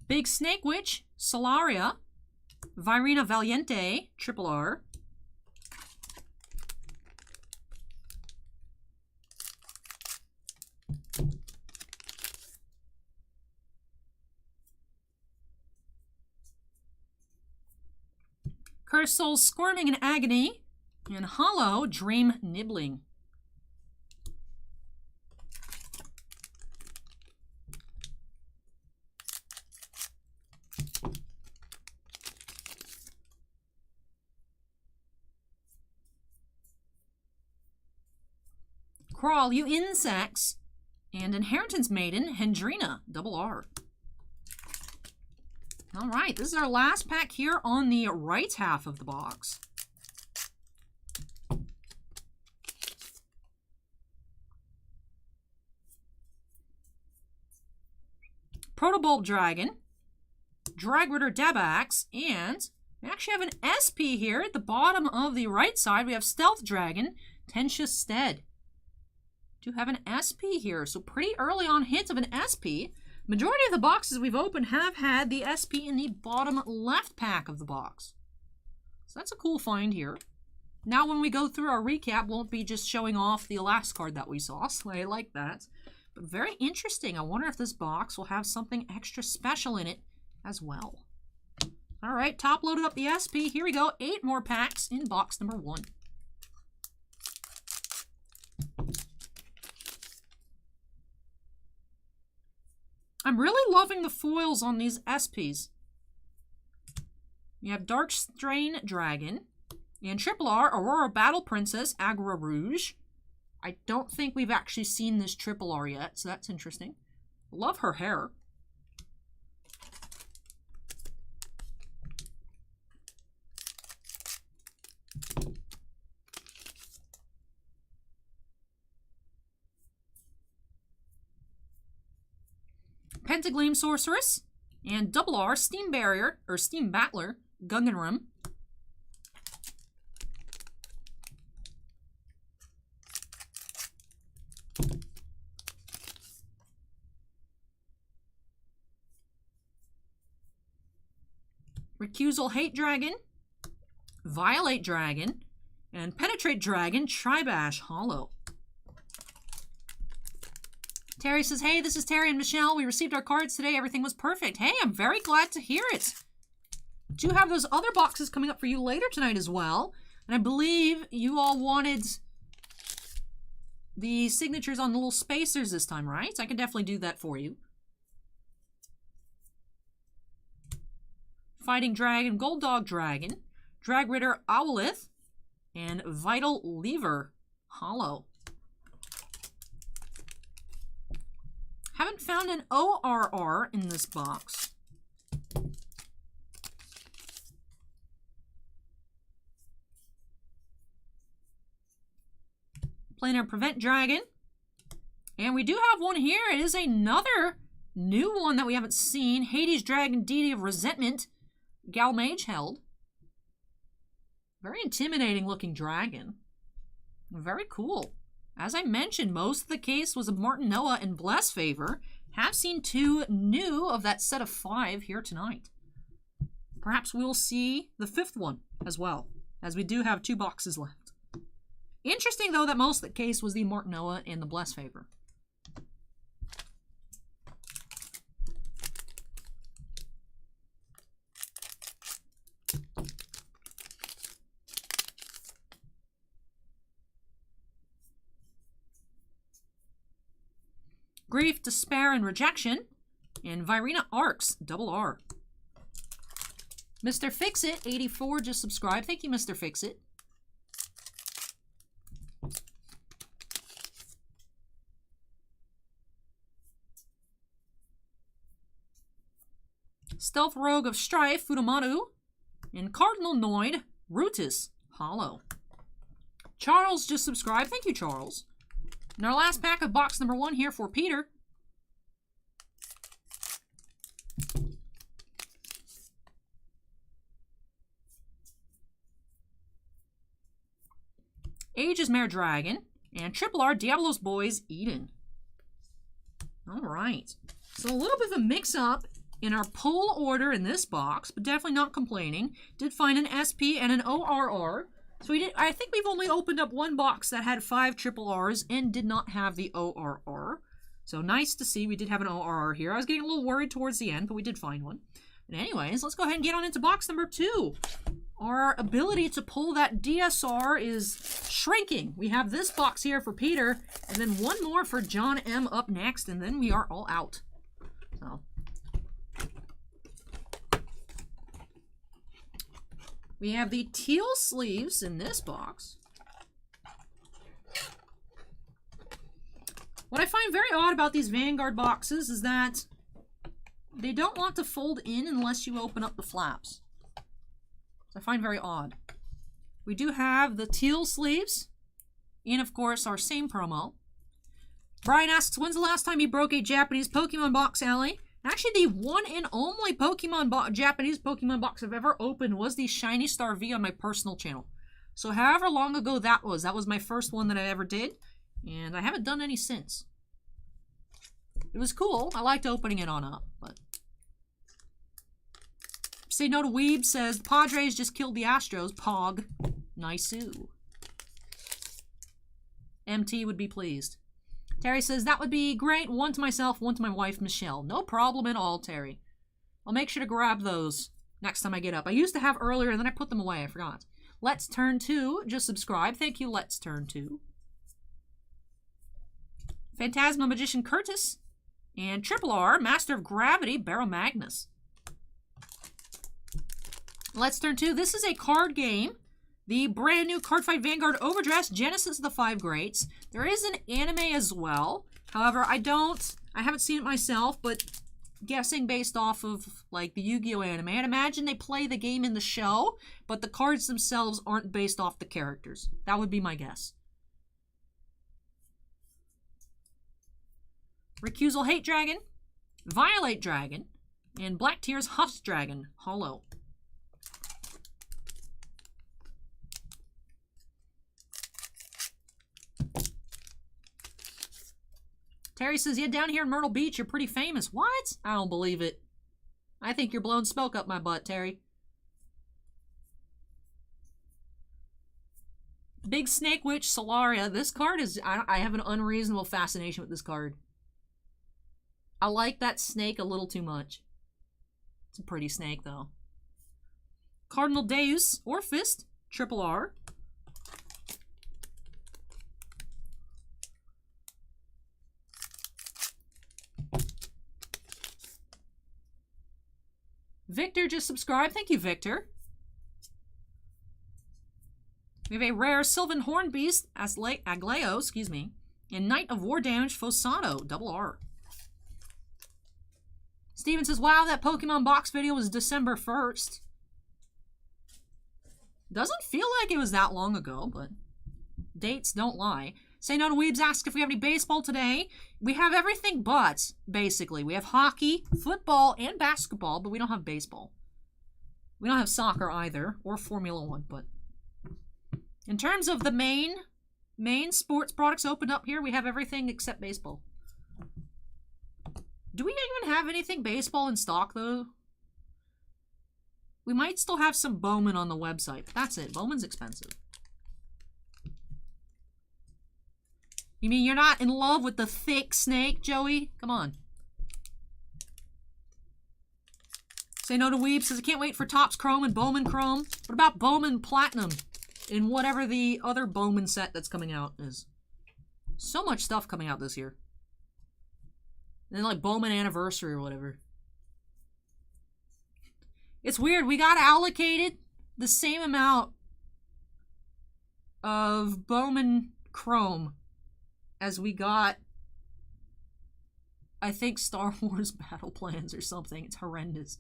Big Snake Witch, Solaria, Virina Valiente, triple R. Cursed Souls Squirming in Agony, and Hollow Dream Nibbling. Crawl, You Insects, and Inheritance Maiden, Hendrina, double R. All right, this is our last pack here on the right half of the box. Protobulb Dragon, Dragritter Dabax, and we actually have an SP here at the bottom of the right side. We have Stealth Dragon, Tensha Stead. Do have an SP here, so pretty early on hint of an SP. Majority of the boxes we've opened have had the SP in the bottom left pack of the box. So that's a cool find here. Now when we go through our recap, won't be just showing off the last card that we saw, so I like that. But very interesting. I wonder if this box will have something extra special in it as well. All right, top loaded up the SP. Here we go. 8 more packs in box number 1. I'm really loving the foils on these SPs. You have Dark Strain Dragon and Triple R Aurora Battle Princess Agra Rouge. I don't think we've actually seen this Triple R yet, so that's interesting. Love her hair. Pentagleam Sorceress and Double R Steam Barrier or Steam Battler Gunganrum. Recusal Hate Dragon, Violate Dragon, and Penetrate Dragon Tribash Hollow. Terry says, hey, this is Terry and Michelle. We received our cards today. Everything was perfect. Hey, I'm very glad to hear it. Do have those other boxes coming up for you later tonight as well. And I believe you all wanted the signatures on the little spacers this time, right? I can definitely do that for you. Fighting Dragon, Gold Dog Dragon, Dragritter Owlith, and Vital Lever Hollow. Haven't found an ORR in this box. Planar Prevent Dragon. And we do have one here. It is another new one that we haven't seen. Hades Dragon, Deity of Resentment, Galmage held. Very intimidating looking dragon. Very cool. As I mentioned, most of the case was a Martin Noah and Bless Favor. Have seen 2 new of that set of 5 here tonight. Perhaps we'll see the 5th one as well, as we do have 2 boxes left. Interesting, though, that most of the case was the Martin Noah and the Bless Favor. Grief, Despair, and Rejection, and Virina Arcs, Double R. Mr. Fixit, 84, just subscribed. Thank you, Mr. Fixit. Stealth Rogue of Strife, Fudomaru, and Cardinal Noid, Rutus, Hollow. Charles just subscribed. Thank you, Charles. And our last pack of box number 1 here for Peter. Aegis Mare Dragon and Triple R Diablo's Boys Eden. All right. So a little bit of a mix-up in our pull order in this box, but definitely not complaining. Did find an SP and an ORR. So I think we've only opened up 1 box that had 5 triple R's and did not have the ORR. So nice to see we did have an ORR here. I was getting a little worried towards the end, but we did find one. And anyways, let's go ahead and get on into box number 2. Our ability to pull that DSR is shrinking. We have this box here for Peter, and then 1 more for John M up next, and then we are all out. So we have the teal sleeves in this box. What I find very odd about these Vanguard boxes is that they don't want to fold in unless you open up the flaps. So I find very odd. We do have the teal sleeves, and of course our same promo. Brian asks, when's the last time you broke a Japanese Pokemon box, Allie? Actually, the one and only Japanese Pokemon box I've ever opened was the Shiny Star V on my personal channel. So however long ago that was my first one that I ever did, and I haven't done any since. It was cool. I liked opening it on up, but... Say No to Weeb says, the Padres just killed the Astros. Pog. Nice-oo. MT would be pleased. Terry says, that would be great. One to myself, one to my wife, Michelle. No problem at all, Terry. I'll make sure to grab those next time I get up. I used to have earlier, and then I put them away. I forgot. Let's Turn 2. Just subscribe. Thank you, Let's Turn 2. Phantasma Magician Curtis. And Triple R, Master of Gravity, Barrow Magnus. Let's Turn 2. This is a card game. The brand new Cardfight Vanguard Overdress Genesis of the 5 Greats. There is an anime as well. However, I haven't seen it myself, but guessing based off of like the Yu-Gi-Oh anime, I'd imagine they play the game in the show, but the cards themselves aren't based off the characters. That would be my guess. Recusal Hate Dragon, Violate Dragon, and Black Tears Huffs Dragon, Hollow. Terry says, yeah, down here in Myrtle Beach, you're pretty famous. What? I don't believe it. I think you're blowing smoke up my butt, Terry. Big Snake Witch, Solaria. This card is... I have an unreasonable fascination with this card. I like that snake a little too much. It's a pretty snake, though. Cardinal Deus, or Fist, Triple R. Victor just subscribed. Thank you, Victor. We have a rare Sylvan Horn Beast, Agleo, excuse me, and Knight of War Damage, Fosato, Double R. Steven says, wow, that Pokemon box video was December 1st. Doesn't feel like it was that long ago, but dates don't lie. Say No to Weebs asks if we have any baseball today. We have everything but, basically. We have hockey, football, and basketball, but we don't have baseball. We don't have soccer either, or Formula 1, but... In terms of the main sports products opened up here, we have everything except baseball. Do we even have anything baseball in stock, though? We might still have some Bowman on the website, but that's it. Bowman's expensive. You mean you're not in love with the thick snake, Joey? Come on. Say No to Weeb says, I can't wait for Topps Chrome and Bowman Chrome. What about Bowman Platinum? In whatever the other Bowman set that's coming out is. So much stuff coming out this year. And then like Bowman Anniversary or whatever. It's weird. We got allocated the same amount of Bowman Chrome as we got, I think, Star Wars Battle Plans or something. It's horrendous.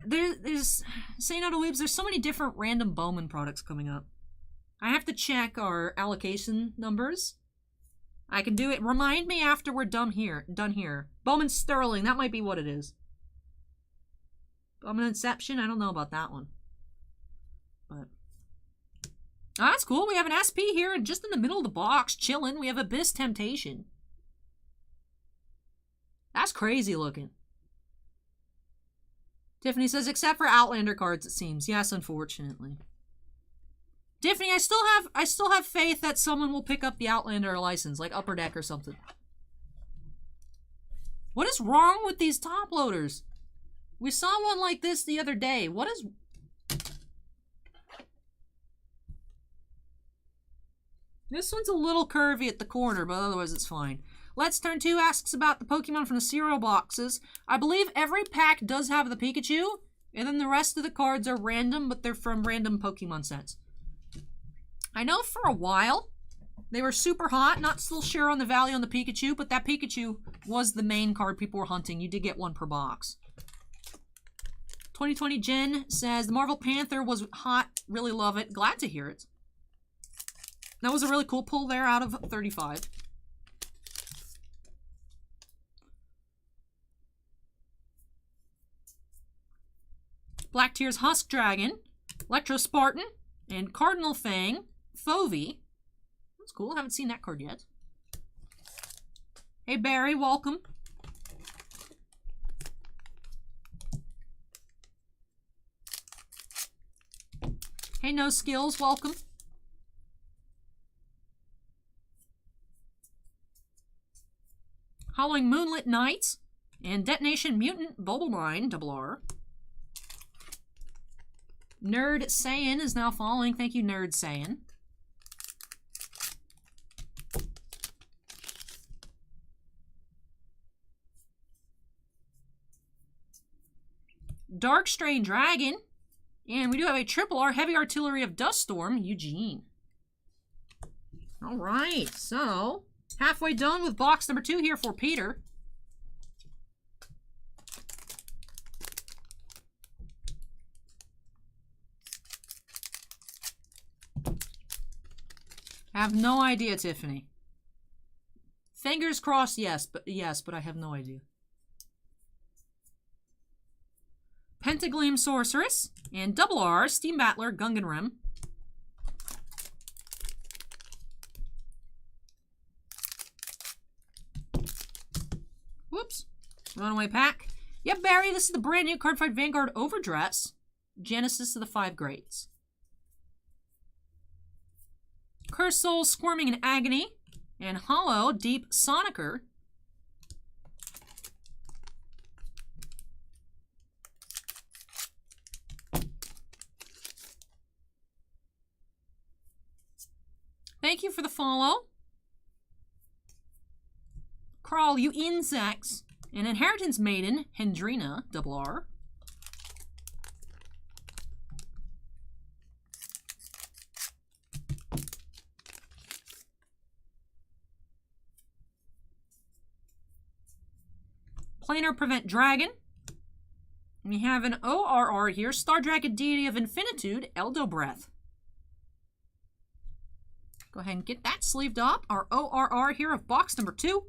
There's Say No to Weebs, there's so many different random Bowman products coming up. I have to check our allocation numbers. I can do it. Remind me after we're done here. Bowman Sterling, that might be what it is. Bowman Inception, I don't know about that one. But oh, that's cool. We have an SP here, just in the middle of the box, chilling. We have Abyss Temptation. That's crazy looking. Tiffany says, except for Outlander cards, it seems. Yes, unfortunately. Tiffany, I still have faith that someone will pick up the Outlander license, like Upper Deck or something. What is wrong with these top loaders? We saw one like this the other day. What is... This one's a little curvy at the corner, but otherwise it's fine. Let's Turn 2 asks about the Pokemon from the cereal boxes. I believe every pack does have the Pikachu, and then the rest of the cards are random, but they're from random Pokemon sets. I know for a while, they were super hot, not still sure on the value on the Pikachu, but that Pikachu was the main card people were hunting. You did get one per box. 2020 Jen says, the Marvel Panther was hot, really love it. Glad to hear it. That was a really cool pull there out of 35. Black Tears Husk Dragon, Electro Spartan, and Cardinal Fang, Fovi. That's cool. Haven't seen that card yet. Hey, Barry, welcome. Hey, No Skills, welcome. Howling Moonlit Nights and Detonation Mutant Bulbamine, double R. Nerd Saiyan is now following. Thank you, Nerd Saiyan. Dark Strain Dragon. And we do have a triple R Heavy Artillery of Duststorm, Eugene. All right, so halfway done with box number 2 here for Peter. I have no idea, Tiffany. Fingers crossed, yes, but I have no idea. Pentagleam Sorceress and double R Steam Battler Gungan Rim. Whoops. Runaway pack. Yep, Barry, this is the brand new Cardfight Vanguard Overdress. Genesis of the 5 Greats. Cursed Soul Squirming in Agony. And Hollow Deep Sonicer. Thank you for the follow. Crawl, you insects. And Inheritance Maiden, Hendrina, double R. Planar Prevent Dragon. We have an ORR here, Star Dragon Deity of Infinitude, Eldo Breath. Go ahead and get that sleeved up. Our ORR here of box number 2.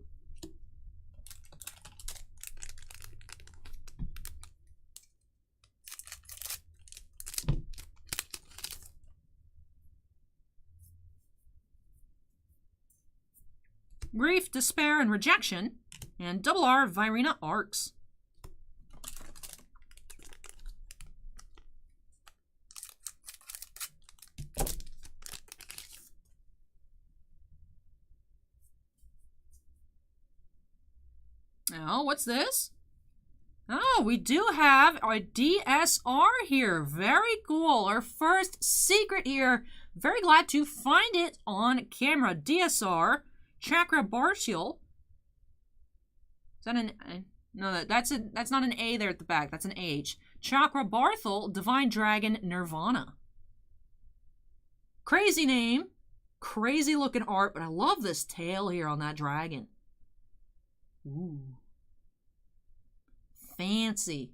Grief, Despair, and Rejection. And double R Virina Arcs. Oh, what's this? Oh, we do have our DSR here. Very cool. Our first secret here. Very glad to find it on camera. DSR, Chakra Bartial. Is that an... No, that's not an A there at the back. That's an H. Chakra Barthel, Divine Dragon, Nirvana. Crazy name. Crazy looking art, but I love this tail here on that dragon. Ooh. Fancy.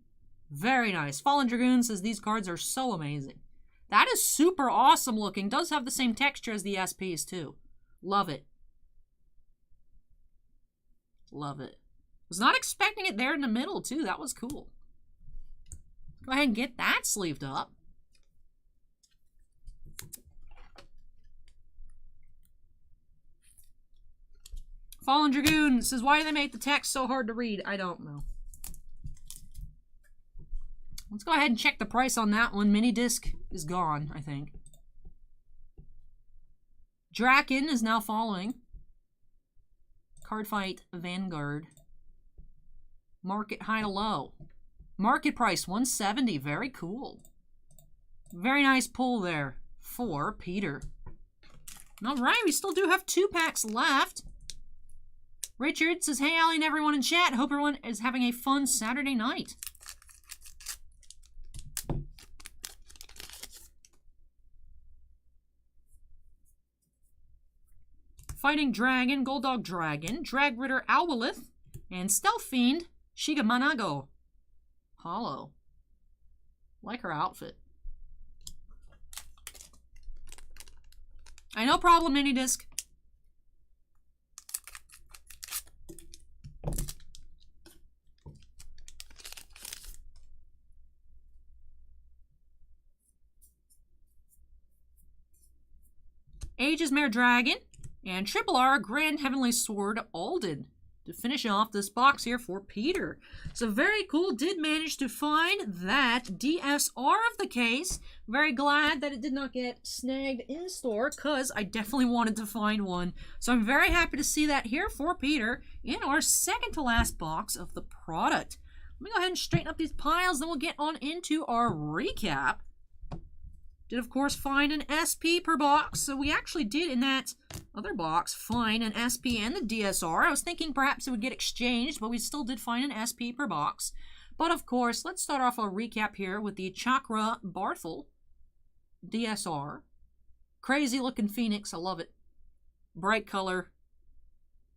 Very nice. Fallen Dragoon says these cards are so amazing. That is super awesome looking. Does have the same texture as the SPs too. Love it. Love it. Was not expecting it there in the middle too. That was cool. Go ahead and get that sleeved up. Fallen Dragoon says, why do they make the text so hard to read? I don't know. Let's go ahead and check the price on that one. Mini disc is gone, I think. Draken is now following. Cardfight Vanguard. Market high to low. Market price $170. Very cool. Very nice pull there for Peter. All right, we still do have 2 packs left. Richard says, hey, Allie and everyone in chat. Hope everyone is having a fun Saturday night. Fighting Dragon, Goldog Dragon, Drag Ritter Owlith, and Stealth Fiend, Shiga Manago. Hollow. Like her outfit. I know problem, mini disc. Aegis Mare Dragon, and Triple R Grand Heavenly Sword Alden to finish off this box here for Peter. So very cool. Did manage to find that DSR of the case. Very glad that it did not get snagged in store because I definitely wanted to find one. So I'm very happy to see that here for Peter in our second to last box of the product. Let me go ahead and straighten up these piles, then we'll get on into our recap. Did, of course, find an SP per box. So we actually did, in that other box, find an SP and the DSR. I was thinking perhaps it would get exchanged, but we still did find an SP per box. But, of course, let's start off our recap here with the Chakra Barthel DSR. Crazy-looking Phoenix. I love it. Bright color.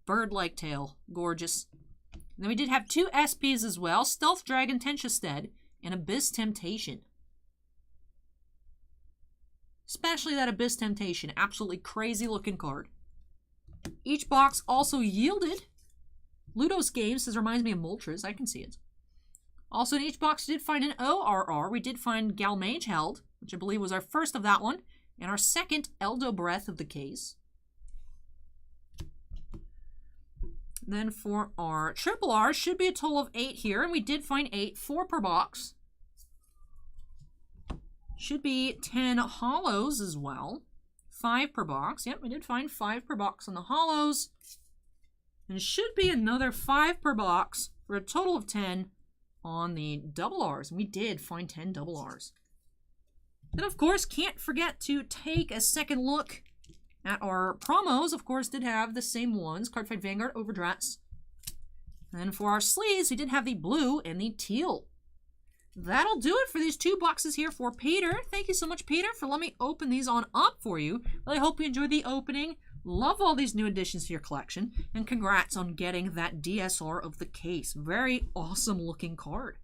Bird-like tail. Gorgeous. And then we did have two SPs as well. Stealth Dragon Tenshasted and Abyss Temptation. Especially that Abyss Temptation. Absolutely crazy looking card. Each box also yielded Ludos Games. This reminds me of Moltres. I can see it. Also in each box we did find an ORR. We did find Galmage Held, which I believe was our first of that one. And our second Eldo Breath of the case. Then for our Triple R, should be a total of 8 here. And we did find 8, 4 per box. Should be 10 hollows as well. 5 per box. Yep, we did find 5 per box on the hollows. And it should be another 5 per box for a total of 10 on the double R's. And we did find 10 double R's. Then, of course, can't forget to take a second look at our promos. Of course, did have the same ones. Cardfight Vanguard, Overdress. And then for our sleeves, we did have the blue and the teal. That'll do it for these 2 boxes here for Peter. Thank you so much, Peter, for letting me open these on up for you. Really hope you enjoyed the opening. Love all these new additions to your collection. And congrats on getting that DSR of the case. Very awesome looking card.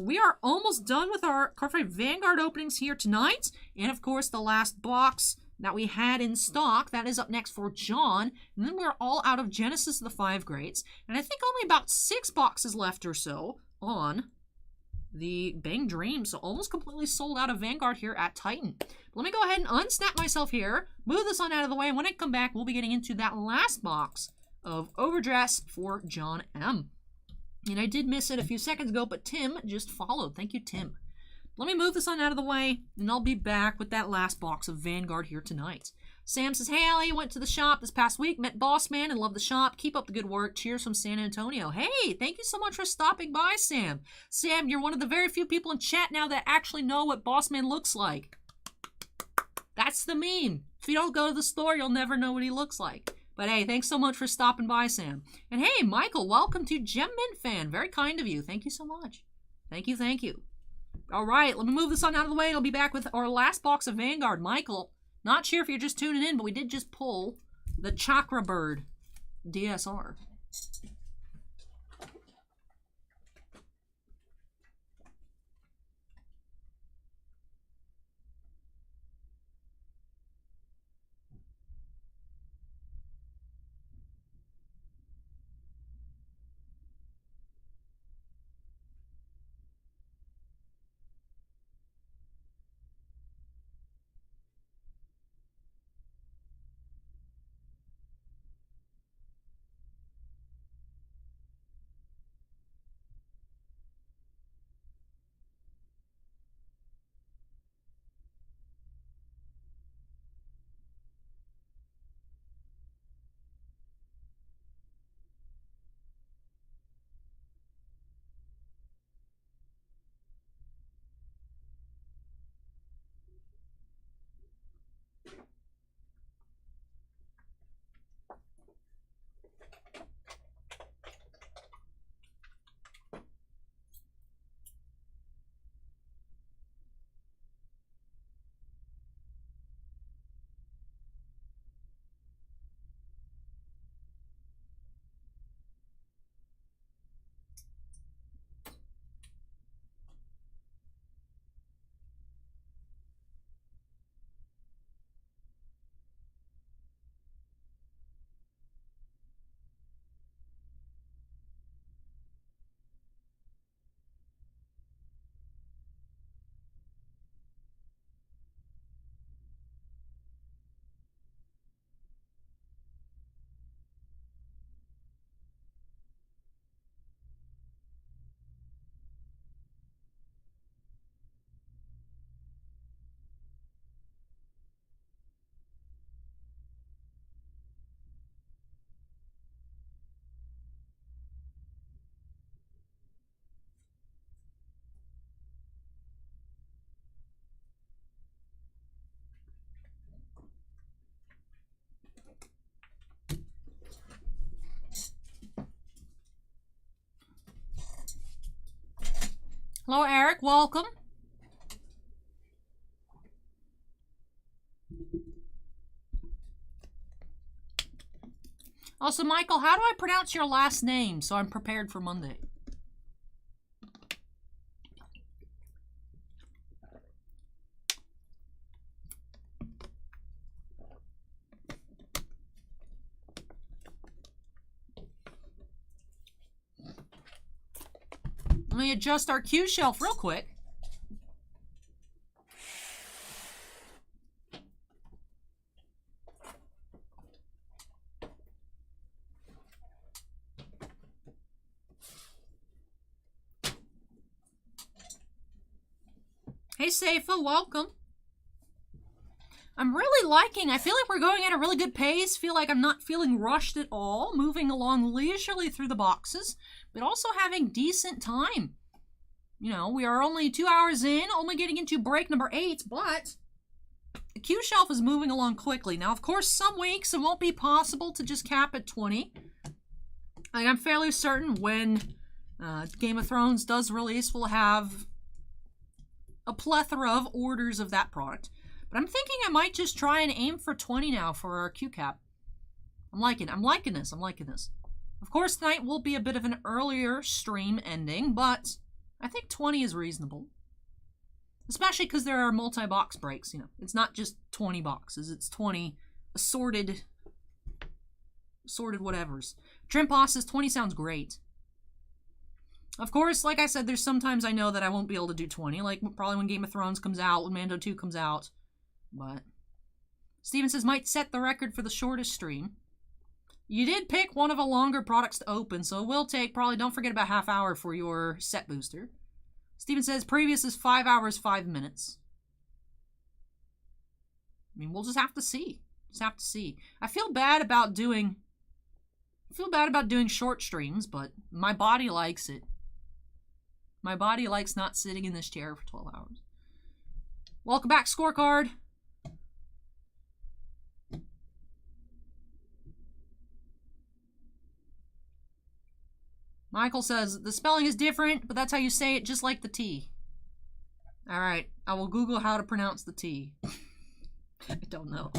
We are almost done with our Cardfight Vanguard openings here tonight. And of course, the last box that we had in stock, that is up next for John. And then we're all out of Genesis of the 5 Greats. And I think only about 6 boxes left or so on the Bang Dream. So almost completely sold out of Vanguard here at Titan. But let me go ahead and unsnap myself here, move this on out of the way, and when I come back, we'll be getting into that last box of Overdress for John M. And I did miss it a few seconds ago, but Tim just followed. Thank you, Tim. Let me move this on out of the way, and I'll be back with that last box of Vanguard here tonight. Sam says, hey, Allie, went to the shop this past week, met Boss Man, and love the shop. Keep up the good work. Cheers from San Antonio. Hey, thank you so much for stopping by, Sam. Sam, you're one of the very few people in chat now that actually know what Boss Man looks like. That's the meme. If you don't go to the store, you'll never know what he looks like. But hey, thanks so much for stopping by, Sam. And hey, Michael, welcome to Gem Mint Fan. Very kind of you. Thank you so much. Thank you, thank you. All right, let me move this on out of the way. I'll be back with our last box of Vanguard. Michael, not sure if you're just tuning in, but we did just pull the Chakra Bird DSR. Hello, Eric. Welcome. Also, Michael, how do I pronounce your last name so I'm prepared for Monday? Let me adjust our Q shelf real quick. Hey, Seifa, welcome. I'm really liking, I feel like we're going at a really good pace. Feel like I'm not feeling rushed at all. Moving along leisurely through the boxes, but also having decent time. You know, we are only 2 hours in, only getting into break number 8, but the Q shelf is moving along quickly. Now, of course, some weeks it won't be possible to just cap at 20. Like, I'm fairly certain when Game of Thrones does release, we'll have a plethora of orders of that product. But I'm thinking I might just try and aim for 20 now for our Q cap. I'm liking this. Of course, tonight will be a bit of an earlier stream ending, but I think 20 is reasonable. Especially because there are multi-box breaks, you know. It's not just 20 boxes, it's 20 assorted whatevers. Trimposs says 20 sounds great. Of course, like I said, there's sometimes I know that I won't be able to do 20, like probably when Game of Thrones comes out, when Mando 2 comes out. But Steven says, might set the record for the shortest stream. You did pick one of the longer products to open, so it will take probably, don't forget about half hour for your set booster. Steven says, previous is 5 hours, 5 minutes. I mean, we'll just have to see. I feel bad about doing short streams, but my body likes it. My body likes not sitting in this chair for 12 hours. Welcome back, Scorecard. Michael says, the spelling is different, but that's how you say it, just like the T. Alright, I will Google how to pronounce the T. I don't know.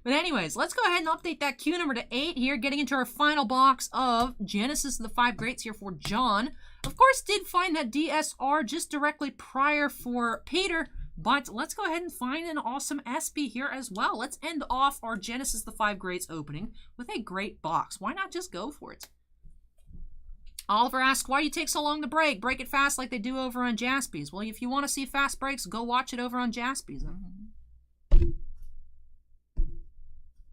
But anyways, let's go ahead and update that Q number to 8 here, getting into our final box of Genesis of the 5 Greats here for John. Of course, did find that DSR just directly prior for Peter, but let's go ahead and find an awesome SB here as well. Let's end off our Genesis of the 5 Greats opening with a great box. Why not just go for it? Oliver asks, why do you take so long to break? Break it fast like they do over on Jaspys. Well, if you want to see fast breaks, go watch it over on Jaspys.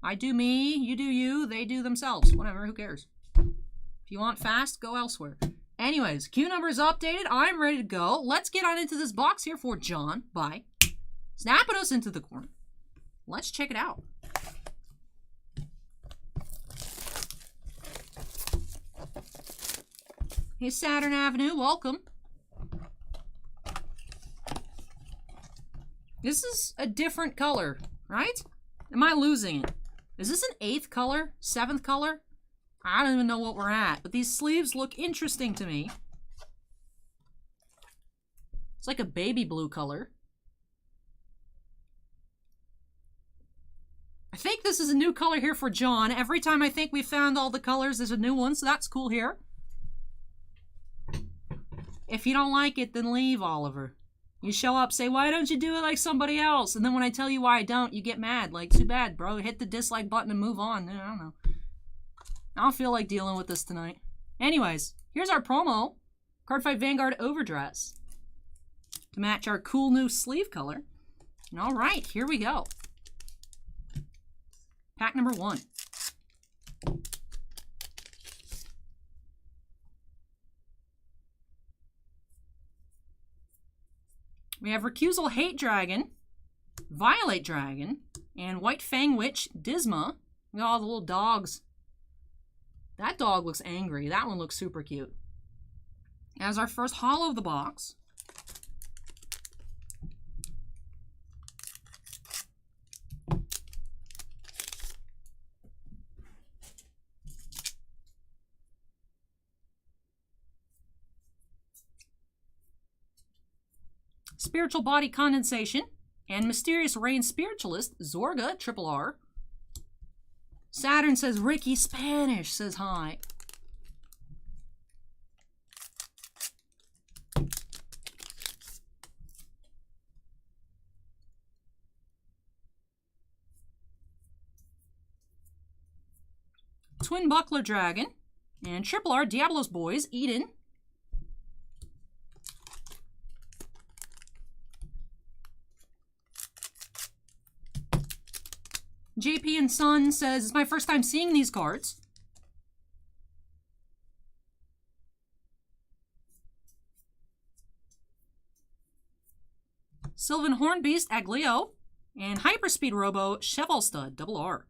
I do me, you do you, they do themselves. Whatever, who cares? If you want fast, go elsewhere. Anyways, Q number is updated. I'm ready to go. Let's get on into this box here for John by snapping us into the corner. Let's check it out. Hey, Saturn Avenue, welcome. This is a different color, right? Am I losing it? Is this an 8th color? 7th color? I don't even know what we're at, but these sleeves look interesting to me. It's like a baby blue color. I think this is a new color here for John. Every time I think we've found all the colors, there's a new one, so that's cool here. If you don't like it, then leave, Oliver. You show up, say, why don't you do it like somebody else? And then when I tell you why I don't, you get mad. Like, too bad, bro. Hit the dislike button and move on. I don't know. I don't feel like dealing with this tonight. Anyways, here's our promo. Cardfight Vanguard Overdress. To match our cool new sleeve color. And all right, here we go. Pack number 1. We have Recusal Hate Dragon, Violate Dragon, and White Fang Witch Disma. We got all the little dogs. That dog looks angry. That one looks super cute. As our first holo of the box. Spiritual Body Condensation, and Mysterious Rain Spiritualist, Zorga, Triple R. Saturn says Ricky Spanish says hi. Twin Buckler Dragon, and Triple R Diablos Boys, Eden. JP and Son says, it's my first time seeing these cards. Sylvan Hornbeast, Aglio, and Hyperspeed Robo, Cheval Stud, Double R.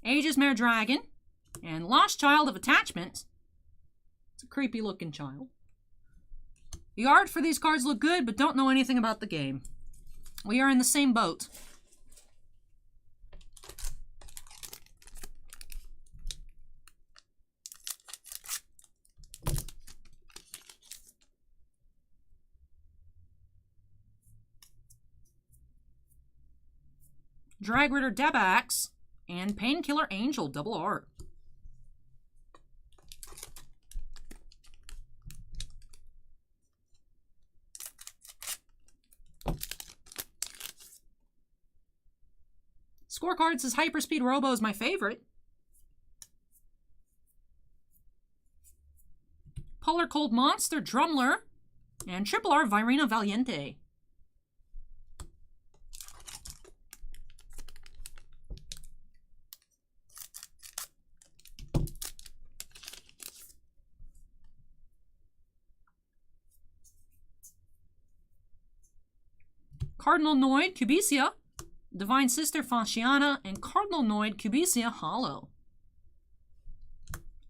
Aegis Mare Dragon, and Lost Child of Attachment. It's a creepy looking child. The art for these cards look good, but don't know anything about the game. We are in the same boat. Drag Ritter Debax, and Painkiller Angel, Double R. Scorecard says Hyperspeed Robo is my favorite. Polar Cold Monster, Drumler, and Triple R Virina Valiente. Cardinal Noid, Cubicia, Divine Sister, Fasciana, and Cardinal Noid, Cubicia, Hollow.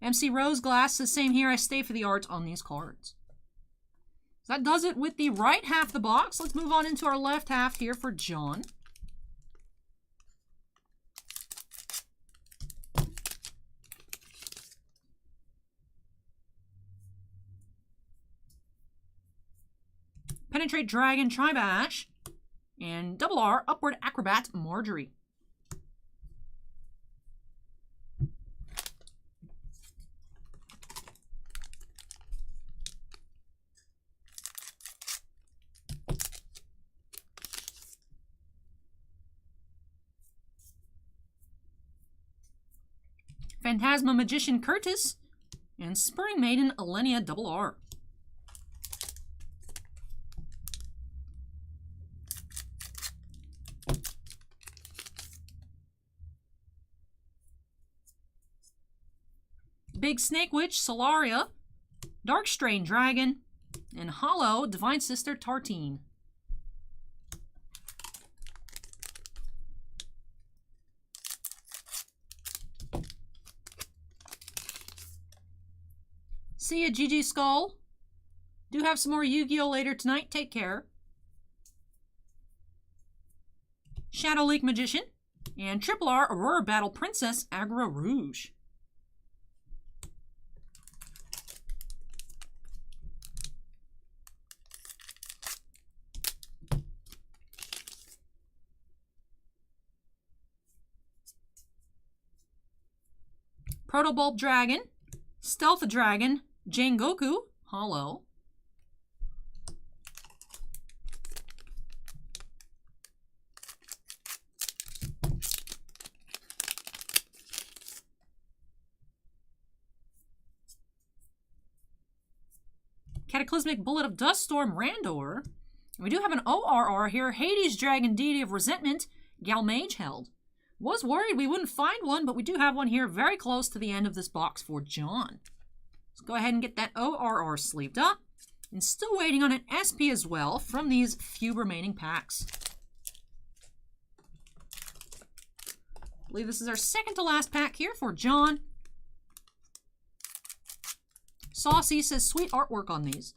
MC Rose Glass says, same here, I stay for the art on these cards. So that does it with the right half of the box. Let's move on into our left half here for John. Penetrate Dragon, Tribash, and Double R Upward Acrobat, Marjorie. Phantasma Magician Curtis, and Spring Maiden Elenia, Double R. Big Snake Witch, Solaria, Darkstrain Dragon, and Hollow Divine Sister Tartine. See ya, GG Skull. Do have some more Yu-Gi-Oh! Later tonight. Take care. Shadow Leak Magician, and Triple R Aurora Battle Princess, Agra Rouge. Protobulb Dragon, Stealth Dragon, Jangoku, Hollow. Cataclysmic Bullet of Duststorm, Randor. We do have an ORR here, Hades Dragon, Deity of Resentment, Galmage Held. Was worried we wouldn't find one, but we do have one here very close to the end of this box for John. Let's go ahead and get that ORR sleeved up. And still waiting on an SP as well from these few remaining packs. I believe this is our second to last pack here for John. Saucy says sweet artwork on these.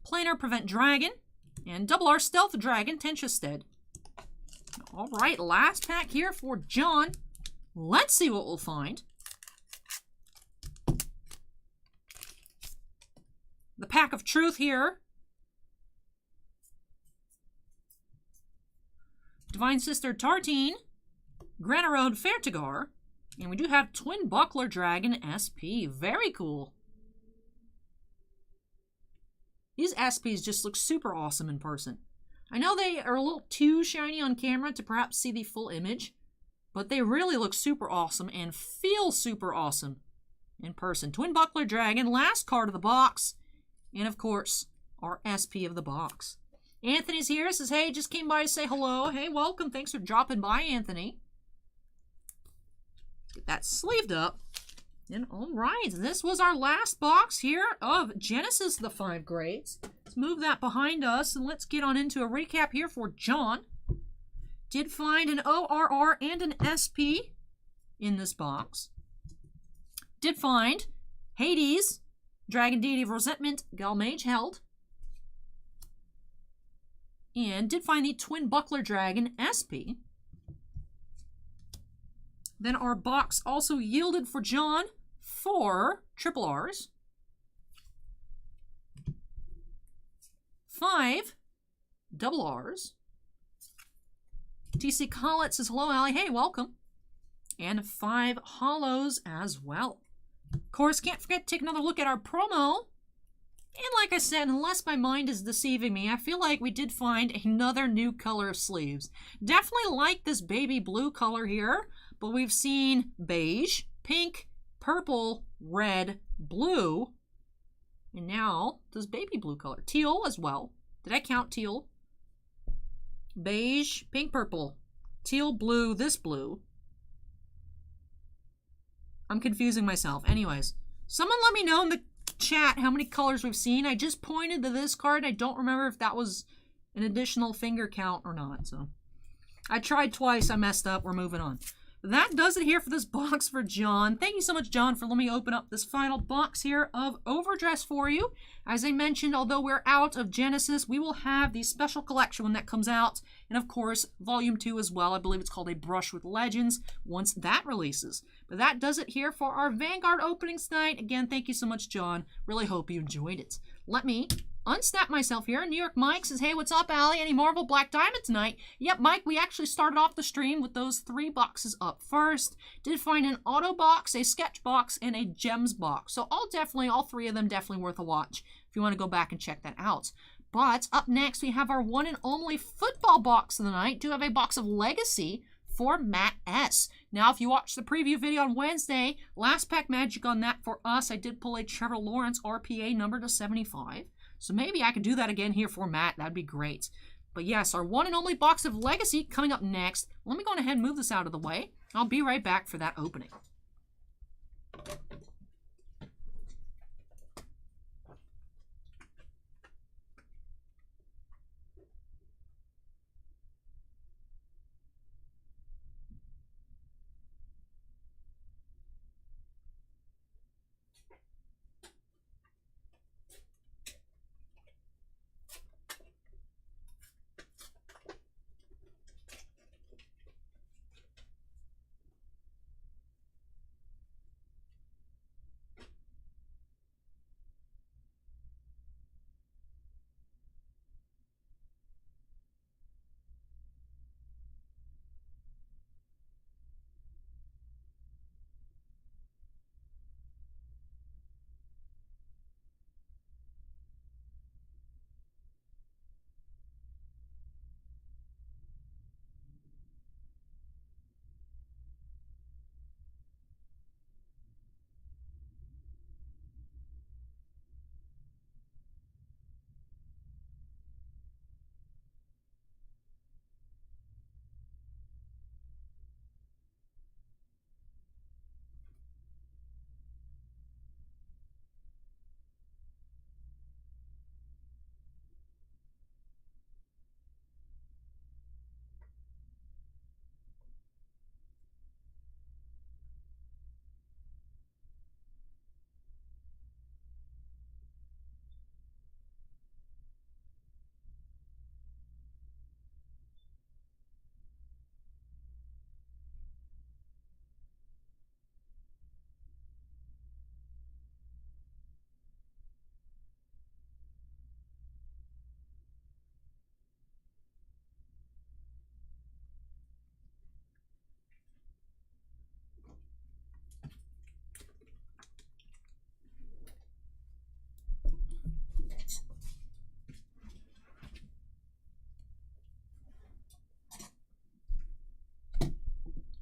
Planar Prevent Dragon, and Double R Stealth Dragon, Tenchestead. All right, last pack here for John. Let's see what we'll find. The Pack of Truth here. Divine Sister Tartine, Granarode Fertigar, and we do have Twin Buckler Dragon SP. Very cool. These SPs just look super awesome in person. I know they are a little too shiny on camera to perhaps see the full image, but they really look super awesome and feel super awesome in person. Twin Buckler Dragon, last card of the box, and of course, our SP of the box. Anthony's here, says, hey, just came by to say hello. Hey, welcome. Thanks for dropping by, Anthony. Get that sleeved up. And all right, this was our last box here of Genesis, the 5 grades. Let's move that behind us, and let's get on into a recap here for John. Did find an ORR and an SP in this box. Did find Hades, Dragon Deity of Resentment, Galmage Held. And did find the Twin Buckler Dragon SP. Then our box also yielded for John 4 triple R's, 5 double R's. TC Collett says, hello, Allie. Hey, welcome. And 5 hollows as well. Of course, can't forget to take another look at our promo. And like I said, unless my mind is deceiving me, I feel like we did find another new color of sleeves. Definitely like this baby blue color here, but we've seen beige, pink, purple, red, blue, and now this baby blue color. Teal as well. Did I count teal? Beige, pink, purple, teal, blue, this blue. I'm confusing myself. Anyways, someone let me know in the chat how many colors we've seen. I just pointed to this card. I don't remember if that was an additional finger count or not. So I tried twice. I messed up. We're moving on. That does it here for this box for John. Thank you so much, John, for letting me open up this final box here of Overdress for you. As I mentioned, although we're out of Genesis, we will have the special collection when that comes out. And of course, Volume 2 as well. I believe it's called A Brush with Legends once that releases. But that does it here for our Vanguard openings tonight. Again, thank you so much, John. Really hope you enjoyed it. Let me unsnap myself here. New York Mike says, hey, what's up, Allie? Any Marvel Black Diamond tonight? Yep, Mike, we actually started off the stream with those 3 boxes up first. Did find an auto box, a sketch box, and a gems box. So all 3 of them definitely worth a watch if you want to go back and check that out. But up next, we have our one and only football box of the night. Do have a box of Legacy for Matt S. Now, if you watched the preview video on Wednesday, last pack magic on that for us, I did pull a Trevor Lawrence RPA number to 75. So maybe I could do that again here for Matt. That'd be great. But yes, our one and only box of Legacy coming up next. Let me go ahead and move this out of the way. I'll be right back for that opening.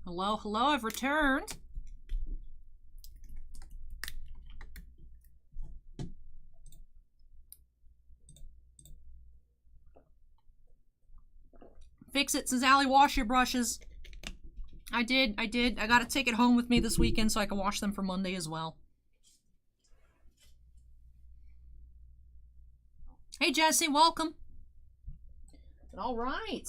Hello, hello, I've returned. Fix it, says Allie, wash your brushes. I did. I gotta take it home with me this weekend so I can wash them for Monday as well. Hey, Jesse, welcome. All right.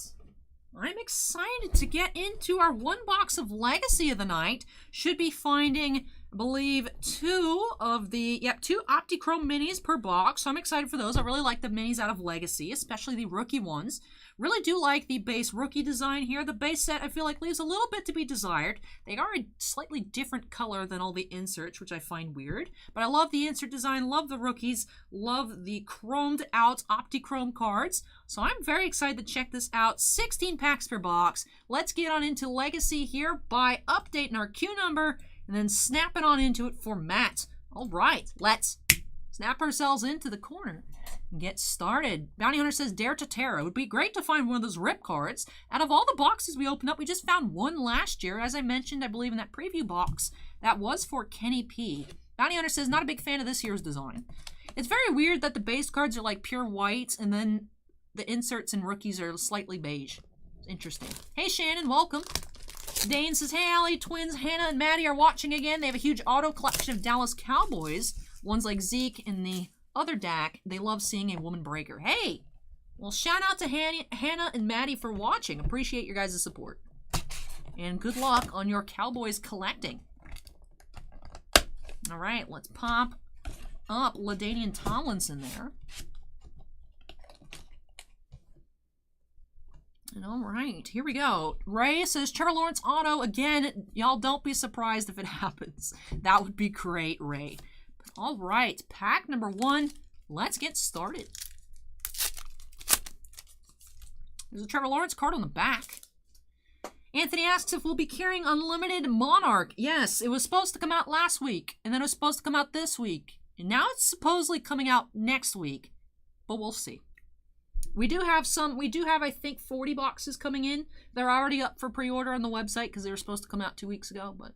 I'm excited to get into our one box of Legacy of the night. Should be finding, I believe, two Optichrome minis per box. So I'm excited for those. I really like the minis out of Legacy, especially the rookie ones. Really do like the base rookie design here. The base set, I feel like, leaves a little bit to be desired. They are a slightly different color than all the inserts, which I find weird. But I love the insert design, love the rookies, love the chromed out Optichrome cards. So I'm very excited to check this out. 16 packs per box. Let's get on into Legacy here by updating our queue number and then snapping on into it for Matt. All right, let's snap ourselves into the corner and get started. Bounty Hunter says, Dare to Terra. It would be great to find one of those rip cards. Out of all the boxes we opened up, we just found one last year. As I mentioned, I believe in that preview box, that was for Kenny P. Bounty Hunter says, not a big fan of this year's design. It's very weird that the base cards are like pure white and then the inserts and rookies are slightly beige. It's interesting. Hey, Shannon, welcome. Dane says, hey, Allie, twins Hannah and Maddie are watching again. They have a huge auto collection of Dallas Cowboys. Ones like Zeke and the other Dak. They love seeing a woman breaker. Hey, well, shout out to Hannah and Maddie for watching. Appreciate your guys' support. And good luck on your Cowboys collecting. All right, let's pop up LaDainian Tomlinson there. And all right, here we go. Ray says, Trevor Lawrence auto. Again, y'all don't be surprised if it happens. That would be great, Ray. But all right, pack number 1. Let's get started. There's a Trevor Lawrence card on the back. Anthony asks if we'll be carrying Unlimited Monarch. Yes, it was supposed to come out last week, and then it was supposed to come out this week. And now it's supposedly coming out next week, but we'll see. We do have, I think, 40 boxes coming in. They're already up for pre-order on the website because they were supposed to come out 2 weeks ago, but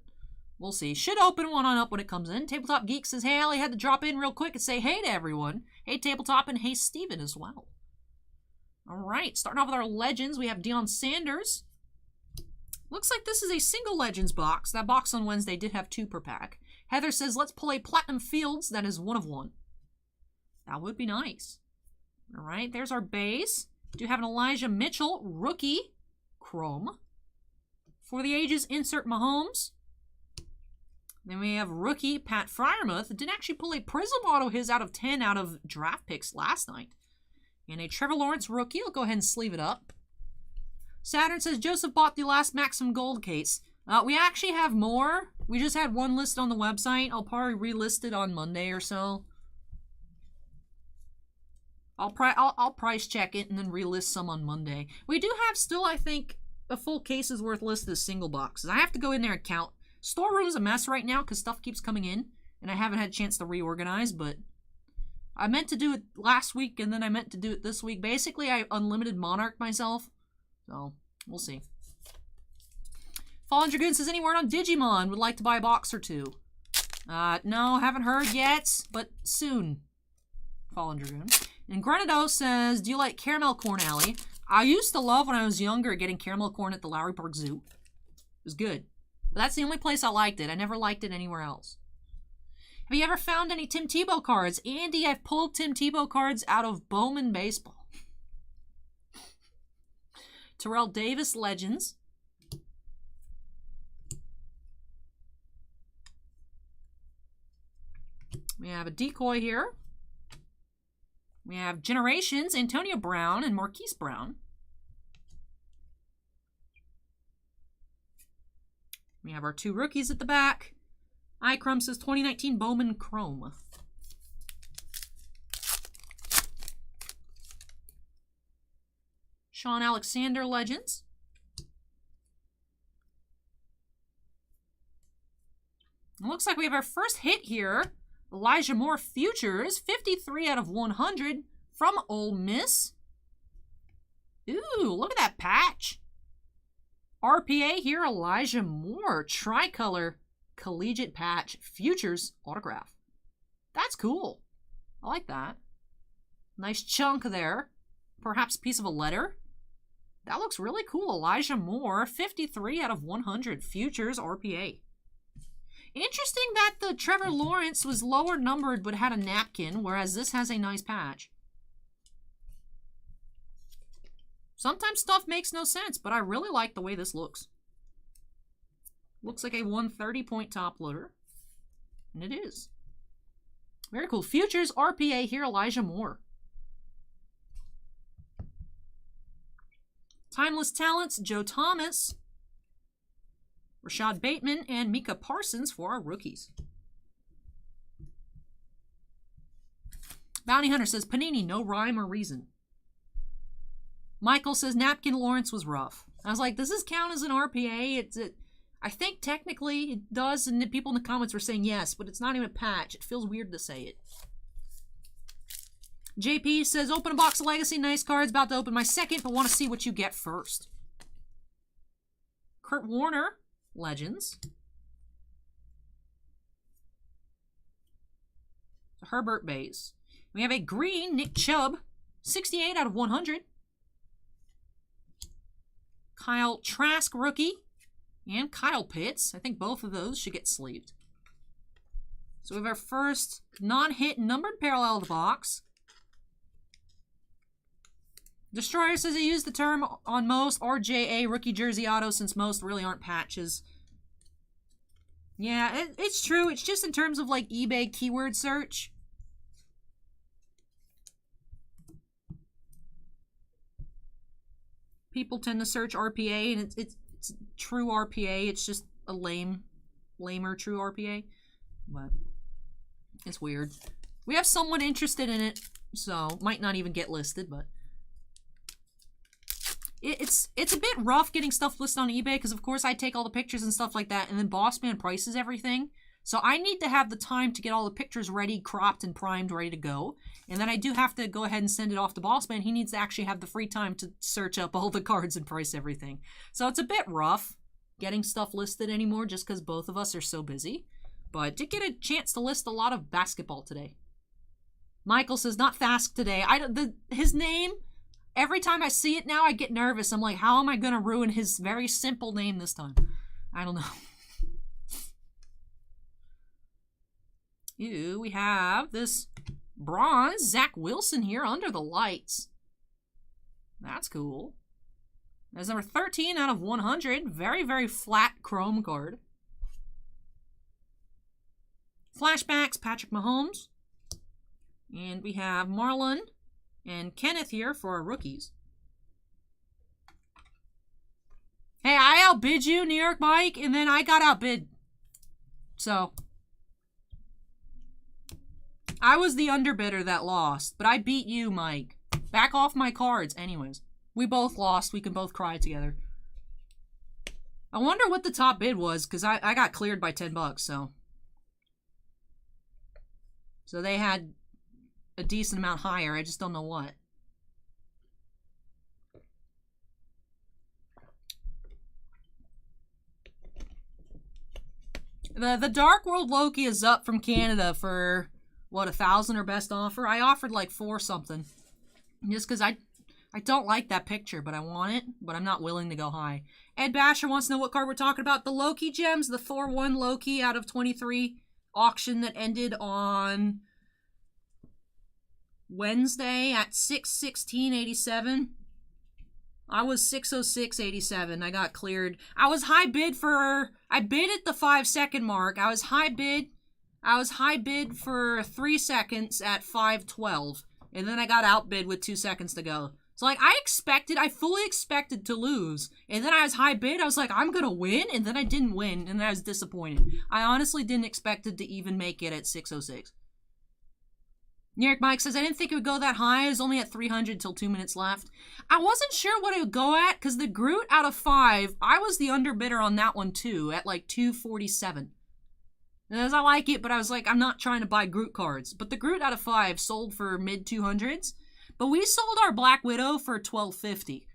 we'll see. Should open one on up when it comes in. Tabletop Geek says, hey, Allie, had to drop in real quick and say hey to everyone. Hey, Tabletop, and hey, Steven as well. All right, starting off with our Legends, we have Deion Sanders. Looks like this is a single Legends box. That box on Wednesday did have 2 per pack. Heather says, let's pull a Platinum Fields. That is 1 of 1. That would be nice. All right, there's our base. We do have an Elijah Mitchell rookie chrome. For the ages, insert Mahomes. Then we have rookie Pat Freiermuth. Didn't actually pull a Prism auto his out of 10 out of draft picks last night. And a Trevor Lawrence rookie. I'll go ahead and sleeve it up. Saturn says, Joseph bought the last Maxim Gold case. We actually have more. We just had 1 listed on the website. I'll probably relist it on Monday or so. I'll price check it and then relist some on Monday. We do have still, I think, a full case's worth listed as single boxes. I have to go in there and count. Storeroom's a mess right now because stuff keeps coming in, and I haven't had a chance to reorganize, but I meant to do it last week, and then I meant to do it this week. Basically, I Unlimited Monarch myself, so we'll see. Fallen Dragoon says, any word on Digimon? Would like to buy a box or 2. No, haven't heard yet, but soon. Fallen Dragoon. And Grenado says, do you like caramel corn, Allie? I used to love when I was younger getting caramel corn at the Lowry Park Zoo. It was good. But that's the only place I liked it. I never liked it anywhere else. Have you ever found any Tim Tebow cards? Andy, I've pulled Tim Tebow cards out of Bowman Baseball. Terrell Davis Legends. We have a decoy here. We have Generations, Antonio Brown and Marquise Brown. We have our 2 rookies at the back. iCrum says 2019 Bowman Chrome. Sean Alexander Legends. It looks like we have our first hit here. Elijah Moore Futures, 53 out of 100 from Ole Miss. Ooh, look at that patch. RPA here, Elijah Moore. Tricolor collegiate patch. Futures autograph. That's cool. I like that. Nice chunk there. Perhaps a piece of a letter. That looks really cool. Elijah Moore, 53 out of 100. Futures RPA. Interesting that the Trevor Lawrence was lower numbered but had a napkin, whereas this has a nice patch. Sometimes stuff makes no sense, but I really like the way this looks. Looks like a 130-point top loader. And it is. Very cool. Futures RPA here, Elijah Moore. Timeless Talents, Joe Thomas, Rashad Bateman, and Micah Parsons for our rookies. Bounty Hunter says, Panini, no rhyme or reason. Michael says, Napkin Lawrence was rough. I was like, does this count as an RPA? I think technically it does, and the people in the comments were saying yes, but it's not even a patch. It feels weird to say it. JP says, open a box of Legacy. Nice cards. About to open my second, but want to see what you get first. Kurt Warner, Legends. Herbert base. We have a green Nick Chubb, 68 out of 100. Kyle Trask, rookie. And Kyle Pitts. I think both of those should get sleeved. So we have our first non-hit numbered parallel of the box. Destroyer says he used the term on most RJA rookie jersey auto since most really aren't patches. Yeah, it's true. It's just in terms of like eBay keyword search. People tend to search RPA, and it's true RPA. It's just a lamer true RPA. But it's weird. We have someone interested in it, so might not even get listed, but it's a bit rough getting stuff listed on eBay because, of course, I take all the pictures and stuff like that, and then Bossman prices everything. So I need to have the time to get all the pictures ready, cropped and primed, ready to go. And then I do have to go ahead and send it off to Bossman. He needs to actually have the free time to search up all the cards and price everything. So it's a bit rough getting stuff listed anymore just because both of us are so busy. But did get a chance to list a lot of basketball today. Michael says, not Thask today. His name, every time I see it now, I get nervous. I'm like, how am I going to ruin his very simple name this time? I don't know. Ew, we have this bronze Zach Wilson here under the lights. That's cool. That's number 13 out of 100. Very, very flat chrome card. Flashbacks, Patrick Mahomes. And we have Marlon and Kenneth here for our rookies. Hey, I outbid you, New York Mike, and then I got outbid. So I was the underbidder that lost, but I beat you, Mike. Back off my cards. Anyways, we both lost. We can both cry together. I wonder what the top bid was, because I got cleared by $10, so. So they had a decent amount higher. I just don't know what. The Dark World Loki is up from Canada for, what, 1,000 or best offer? I offered like 4 something. Just because I don't like that picture, but I want it, but I'm not willing to go high. Ed Basher wants to know what card we're talking about. The Loki Gems, the 4-1 Loki out of 23 auction that ended on Wednesday at 6/16/87. I was 6/06/87. I got cleared. I was high bid for, I bid at the 5-second mark. I was high bid for 3 seconds at 5:12. And then I got outbid with 2 seconds to go. So like I fully expected to lose. And then I was high bid. I was like, I'm going to win. And then I didn't win. And then I was disappointed. I honestly didn't expect it to even make it at 6:06. New York Mike says, I didn't think it would go that high. It was only at 300 till 2 minutes left. I wasn't sure what it would go at because the Groot out of 5, I was the underbidder on that one too at like 247. And as I like it, but I was like, I'm not trying to buy Groot cards. But the Groot out of 5 sold for mid 200s. But we sold our Black Widow for $12.50.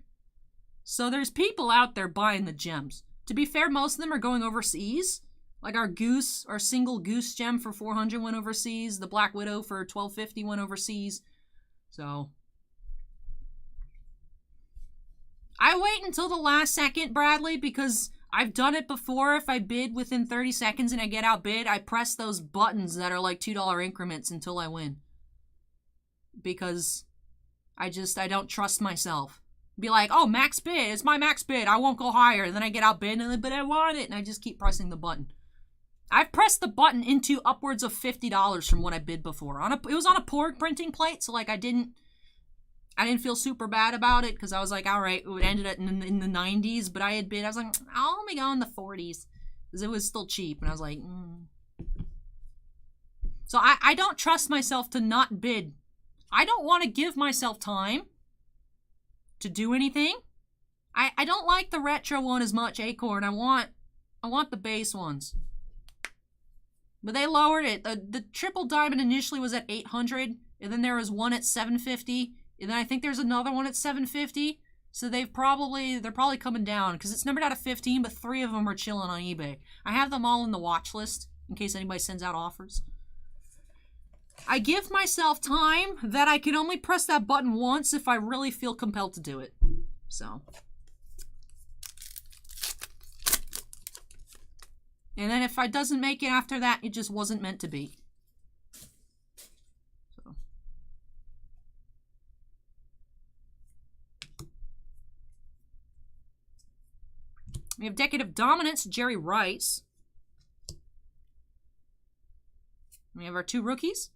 So there's people out there buying the gems. To be fair, most of them are going overseas. Like our Goose, our single Goose gem for 400 went overseas. The Black Widow for 1250 went overseas. So I wait until the last second, Bradley, because I've done it before. If I bid within 30 seconds and I get outbid, I press those buttons that are like $2 increments until I win. Because I don't trust myself. Be like, oh, max bid. It's my max bid. I won't go higher. And then I get outbid, and then, but I want it. And I just keep pressing the button. I've pressed the button into upwards of $50 from what I bid before. It was on a porg printing plate, so like I didn't feel super bad about it because I was like, all right, it ended up in the 90s, but I had bid. I was like, I'll only go in the 40s because it was still cheap. And I was like, So I don't trust myself to not bid. I don't want to give myself time to do anything. I don't like the retro one as much, Acorn. I want the base ones. But they lowered it. The triple diamond initially was at 800, and then there was one at 750, and then I think there's another one at 750. So they're probably coming down because it's numbered out of 15, but 3 of them are chilling on eBay. I have them all in the watch list in case anybody sends out offers. I give myself time that I can only press that button once if I really feel compelled to do it. So. And then if it doesn't make it after that, it just wasn't meant to be. So. We have Decade of Dominance, Jerry Rice. We have our 2 rookies.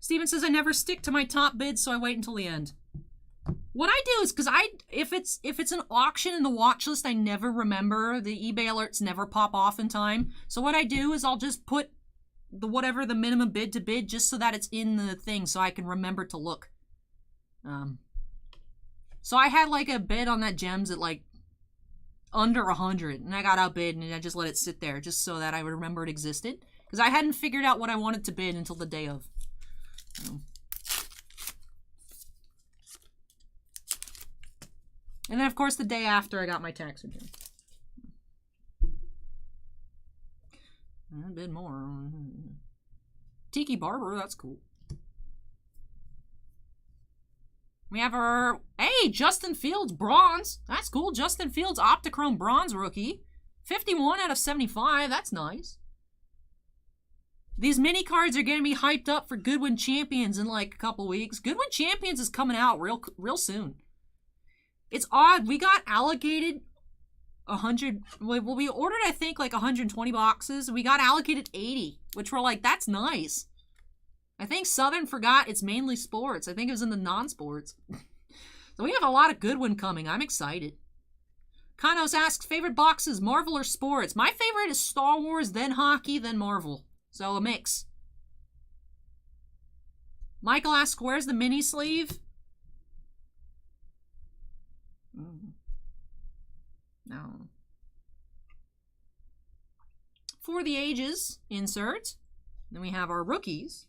Steven says, I never stick to my top bid, so I wait until the end. What I do is, because if it's an auction in the watch list, I never remember. The eBay alerts never pop off in time. So what I do is I'll just put whatever the minimum bid to bid just so that it's in the thing so I can remember to look. So I had like a bid on that gems at like under 100, and I got outbid, and I just let it sit there just so that I would remember it existed. Because I hadn't figured out what I wanted to bid until the day of. And then, of course, the day after I got my tax return. A bit more. Tiki Barber, that's cool. We have our... Hey, Justin Fields, bronze. That's cool. Justin Fields, Optichrome bronze rookie. 51 out of 75. That's nice. These mini cards are going to be hyped up for Goodwin Champions in like a couple weeks. Goodwin Champions is coming out real soon. It's odd. We got allocated 100. Well, we ordered, I think, like 120 boxes. We got allocated 80, which we're like, that's nice. I think Southern forgot it's mainly sports. I think it was in the non-sports. So we have a lot of Goodwin coming. I'm excited. Kanos asks, favorite boxes, Marvel or sports? My favorite is Star Wars, then hockey, then Marvel. So a mix. Michael asks, where's the mini sleeve? No. For the Ages insert. Then we have our rookies.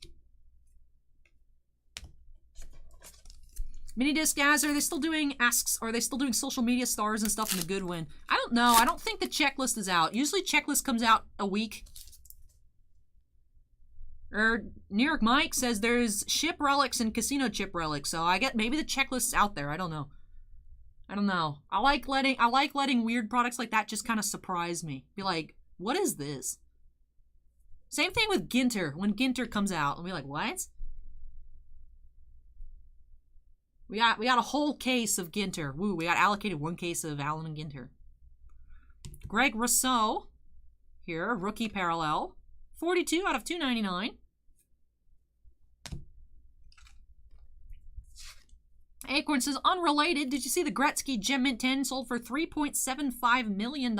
Mini disc as are they still doing asks? Are they still doing social media stars and stuff in the Goodwin? I don't know. I don't think the checklist is out. Usually checklist comes out a week. New York Mike says there's ship relics and casino chip relics. So I get maybe the checklist's out there. I don't know. I like letting weird products like that just kind of surprise me. Be like, what is this? Same thing with Ginter. When Ginter comes out, I'll be like, what? We got a whole case of Ginter. Woo, we got allocated 1 case of Allen and Ginter. Greg Rousseau here, rookie parallel. 42 out of 299. Acorn says, unrelated, did you see the Gretzky Gem Mint 10 sold for $3.75 million?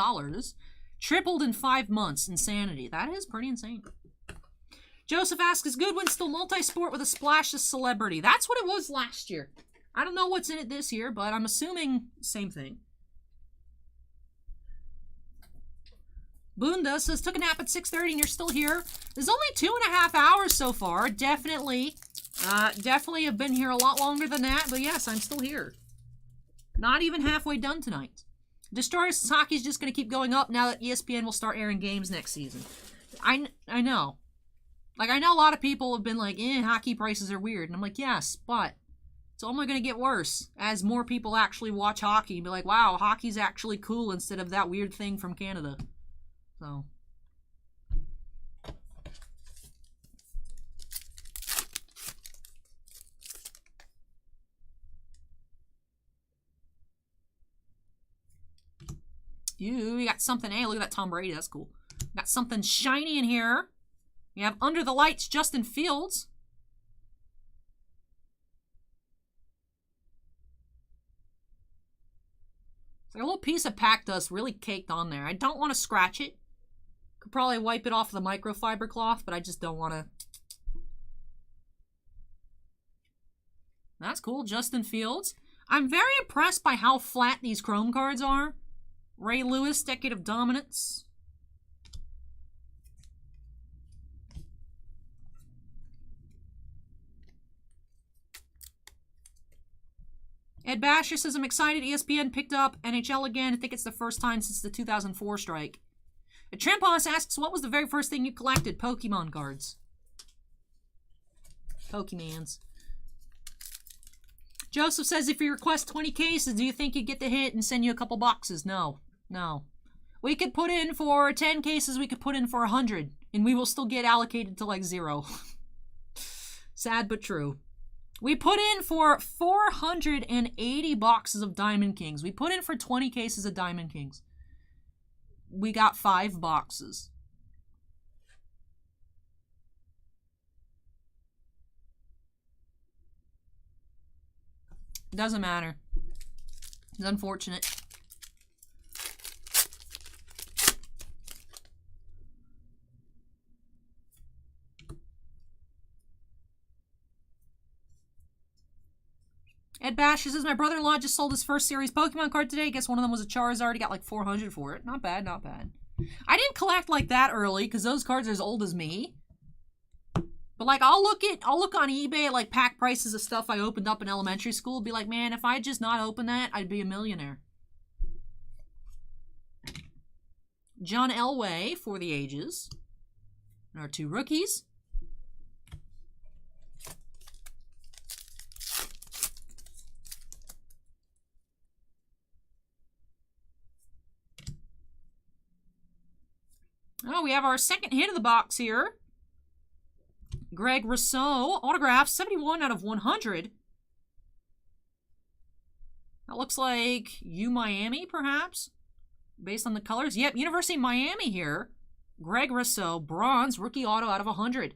Tripled in 5 months. Insanity. That is pretty insane. Joseph asks, is Goodwin still multi-sport with a splash of celebrity? That's what it was last year. I don't know what's in it this year, but I'm assuming same thing. Bunda says, took a nap at 6:30 and you're still here. There's only 2.5 hours so far. Definitely have been here a lot longer than that, but yes, I'm still here. Not even halfway done tonight. Destroyers Hockey is just going to keep going up now that ESPN will start airing games next season. I know. Like, I know a lot of people have been like, hockey prices are weird. And I'm like, yes, but it's only going to get worse as more people actually watch hockey and be like, wow, hockey's actually cool instead of that weird thing from Canada. So. We got something. Hey, look at that Tom Brady. That's cool. Got something shiny in here. We have Under the Lights, Justin Fields. It's like a little piece of pack dust really caked on there. I don't want to scratch it. Could probably wipe it off the microfiber cloth, but I just don't want to. That's cool. Justin Fields. I'm very impressed by how flat these Chrome cards are. Ray Lewis, Decade of Dominance. Ed Basher says, I'm excited ESPN picked up NHL again. I think it's the first time since the 2004 strike. Trampos asks, what was the very first thing you collected? Pokemon cards. Pokemans. Joseph says, if you request 20 cases, do you think you'd get the hit and send you a couple boxes? No. No. We could put in for 10 cases, we could put in for 100, and we will still get allocated to like 0. Sad but true. We put in for 480 boxes of Diamond Kings. We put in for 20 cases of Diamond Kings. We got 5 boxes. Doesn't matter. It's unfortunate. Ed Bash says, my brother-in-law just sold his first series Pokemon card today. Guess one of them was a Charizard. He got like 400 for it. Not bad, not bad. I didn't collect like that early because those cards are as old as me. But like I'll look on eBay at like pack prices of stuff I opened up in elementary school. Be like, man, if I had just not opened that, I'd be a millionaire. John Elway for the ages. And our 2 rookies. Oh, we have our second hit of the box here. Greg Rousseau, autograph, 71 out of 100. That looks like Miami, perhaps, based on the colors. Yep, University of Miami here. Greg Rousseau, bronze, rookie auto out of 100.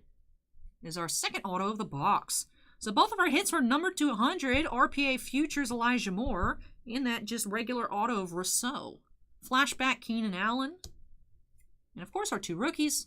Is our second auto of the box. So both of our hits were numbered to 100. RPA Futures Elijah Moore. And that just regular auto of Rousseau. Flashback Keenan Allen. And of course our 2 rookies.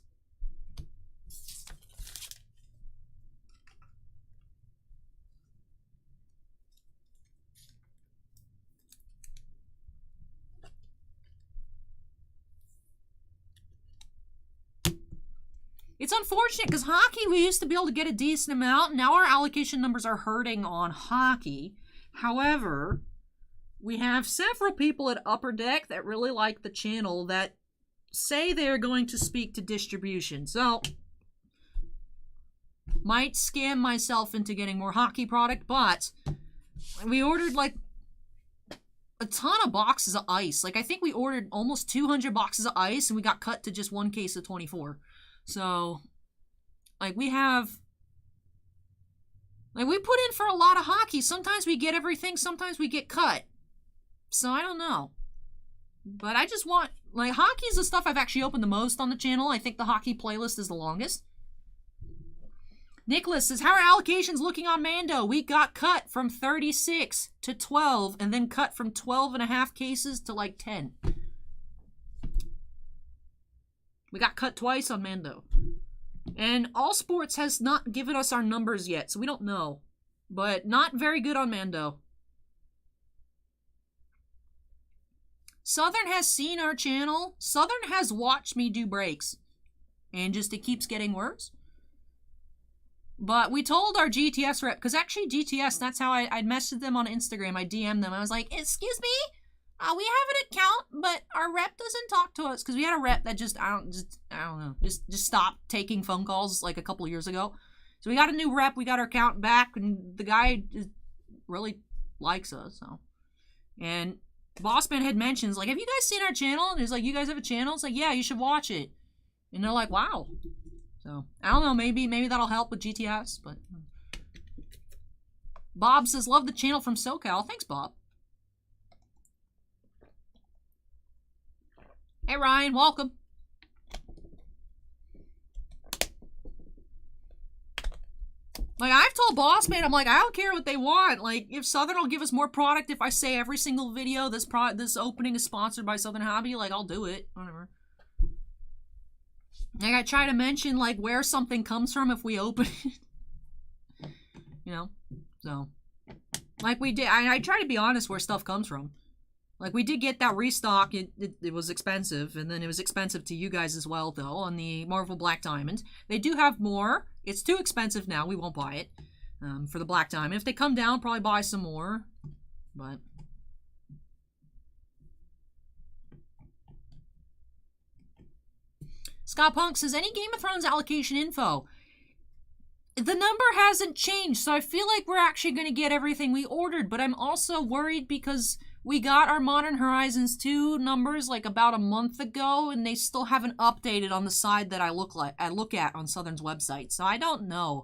It's unfortunate because hockey, we used to be able to get a decent amount. Now our allocation numbers are hurting on hockey. However, we have several people at Upper Deck that really like the channel that say they're going to speak to distribution. So, might scam myself into getting more hockey product, but we ordered like a ton of boxes of ice. Like I think we ordered almost 200 boxes of ice and we got cut to just 1 case of 24. So, like we have, like we put in for a lot of hockey. Sometimes we get everything, sometimes we get cut. So I don't know. But I just want, like, hockey is the stuff I've actually opened the most on the channel. I think the hockey playlist is the longest. Nicholas says, how are allocations looking on Mando? We got cut from 36 to 12 and then cut from 12 and a half cases to like 10. We got cut twice on Mando. And All Sports has not given us our numbers yet, so we don't know. But not very good on Mando. Southern has seen our channel. Southern has watched me do breaks. And just it keeps getting worse. But we told our GTS rep, because actually GTS, that's how I messaged them on Instagram. I DM'd them. I was like, excuse me? We have an account, but our rep doesn't talk to us. Because we had a rep that I don't know, just stopped taking phone calls like a couple of years ago. So we got a new rep. We got our account back, and the guy really likes us. So, and Bossman had mentions, like, have you guys seen our channel? And he's like, you guys have a channel? It's like, yeah, you should watch it. And they're like, wow. So, I don't know, maybe that'll help with GTS, but... Bob says, love the channel from SoCal. Thanks, Bob. Hey, Ryan, welcome. Like, I've told Bossman, I'm like, I don't care what they want. Like, if Southern will give us more product, if I say every single video, this opening is sponsored by Southern Hobby, like, I'll do it. Whatever. Like, I try to mention, like, where something comes from if we open it. You know? So. Like, we did. I try to be honest where stuff comes from. Like, we did get that restock. It was expensive. And then it was expensive to you guys as well, though, on the Marvel Black Diamond. They do have more. It's too expensive now. We won't buy it for the Black Diamond. If they come down, probably buy some more. But... Scott Punk says, any Game of Thrones allocation info? The number hasn't changed, so I feel like we're actually going to get everything we ordered, but I'm also worried because we got our Modern Horizons 2 numbers like about a month ago, and they still haven't updated on the side that I look at on Southern's website, so I don't know.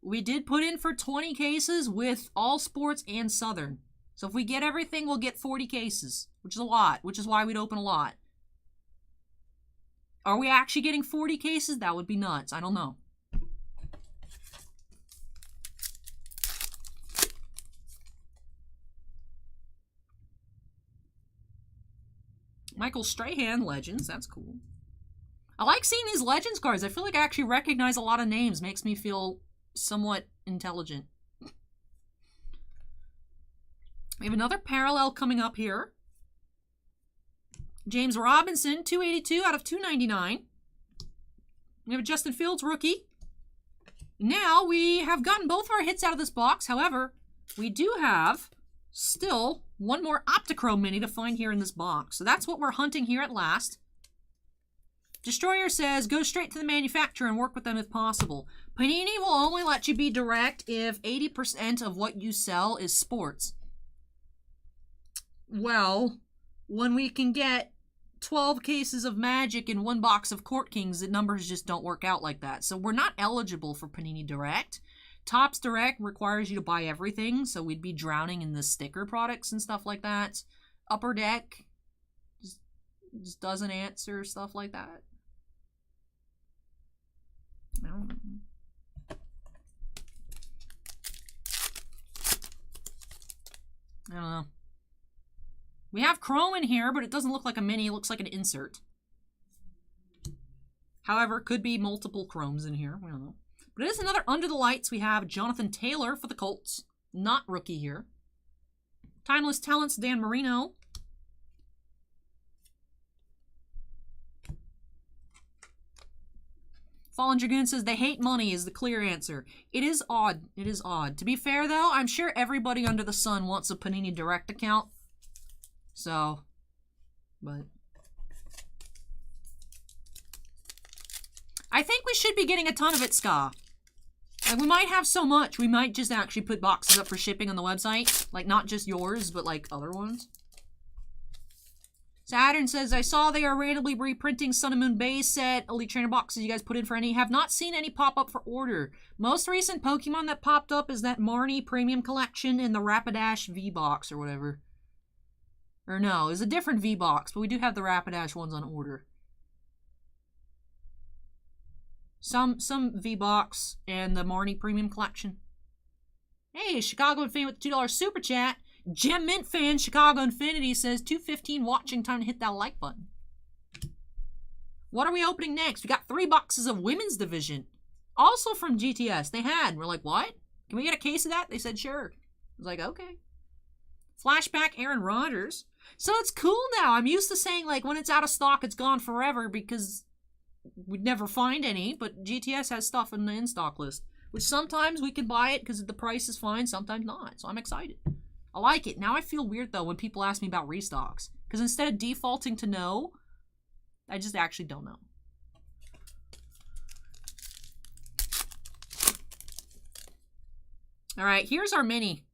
We did put in for 20 cases with all sports and Southern. So if we get everything, we'll get 40 cases, which is a lot, which is why we'd open a lot. Are we actually getting 40 cases? That would be nuts. I don't know. Michael Strahan, Legends. That's cool. I like seeing these Legends cards. I feel like I actually recognize a lot of names. Makes me feel somewhat intelligent. We have another parallel coming up here. James Robinson, 282 out of 299. We have a Justin Fields rookie. Now we have gotten both of our hits out of this box. However, we do have still one more Optichrome mini to find here in this box. So that's what we're hunting here at last. Destroyer says, go straight to the manufacturer and work with them if possible. Panini will only let you be direct if 80% of what you sell is sports. Well, when we can get 12 cases of Magic in one box of Court Kings, the numbers just don't work out like that. So we're not eligible for Panini Direct. Topps Direct requires you to buy everything, so we'd be drowning in the sticker products and stuff like that. Upper Deck just doesn't answer stuff like that. I don't know. We have Chrome in here, but it doesn't look like a mini. It looks like an insert. However, it could be multiple Chromes in here. We don't know. But it is another Under the Lights. We have Jonathan Taylor for the Colts. Not rookie here. Timeless Talents, Dan Marino. Fallen Dragoon says they hate money is the clear answer. It is odd. It is odd. To be fair, though, I'm sure everybody under the sun wants a Panini Direct account. So, but I think we should be getting a ton of it, Ska. Like, we might have so much, we might just actually put boxes up for shipping on the website. Like, not just yours, but, like, other ones. Saturn says, I saw they are randomly reprinting Sun and Moon base set Elite Trainer boxes you guys put in for any. Have not seen any pop up for order. Most recent Pokemon that popped up is that Marnie Premium Collection and the Rapidash V-Box or whatever. Or no, it's a different V-Box, but we do have the Rapidash ones on order. Some V-Box and the Marnie Premium Collection. Hey, Chicago fan with the $2 Super Chat. Gem Mint fan, Chicago Infinity says, 2:15 watching, time to hit that like button. What are we opening next? We got 3 boxes of Women's Division. Also from GTS. They had. We're like, what? Can we get a case of that? They said, sure. I was like, okay. Flashback Aaron Rodgers. So it's cool now. I'm used to saying, like, when it's out of stock, it's gone forever because we'd never find any, but GTS has stuff in the in-stock list, which sometimes we can buy it because the price is fine, sometimes not. So I'm excited. I like it. Now I feel weird, though, when people ask me about restocks. Because instead of defaulting to no, I just actually don't know. All right, here's our mini.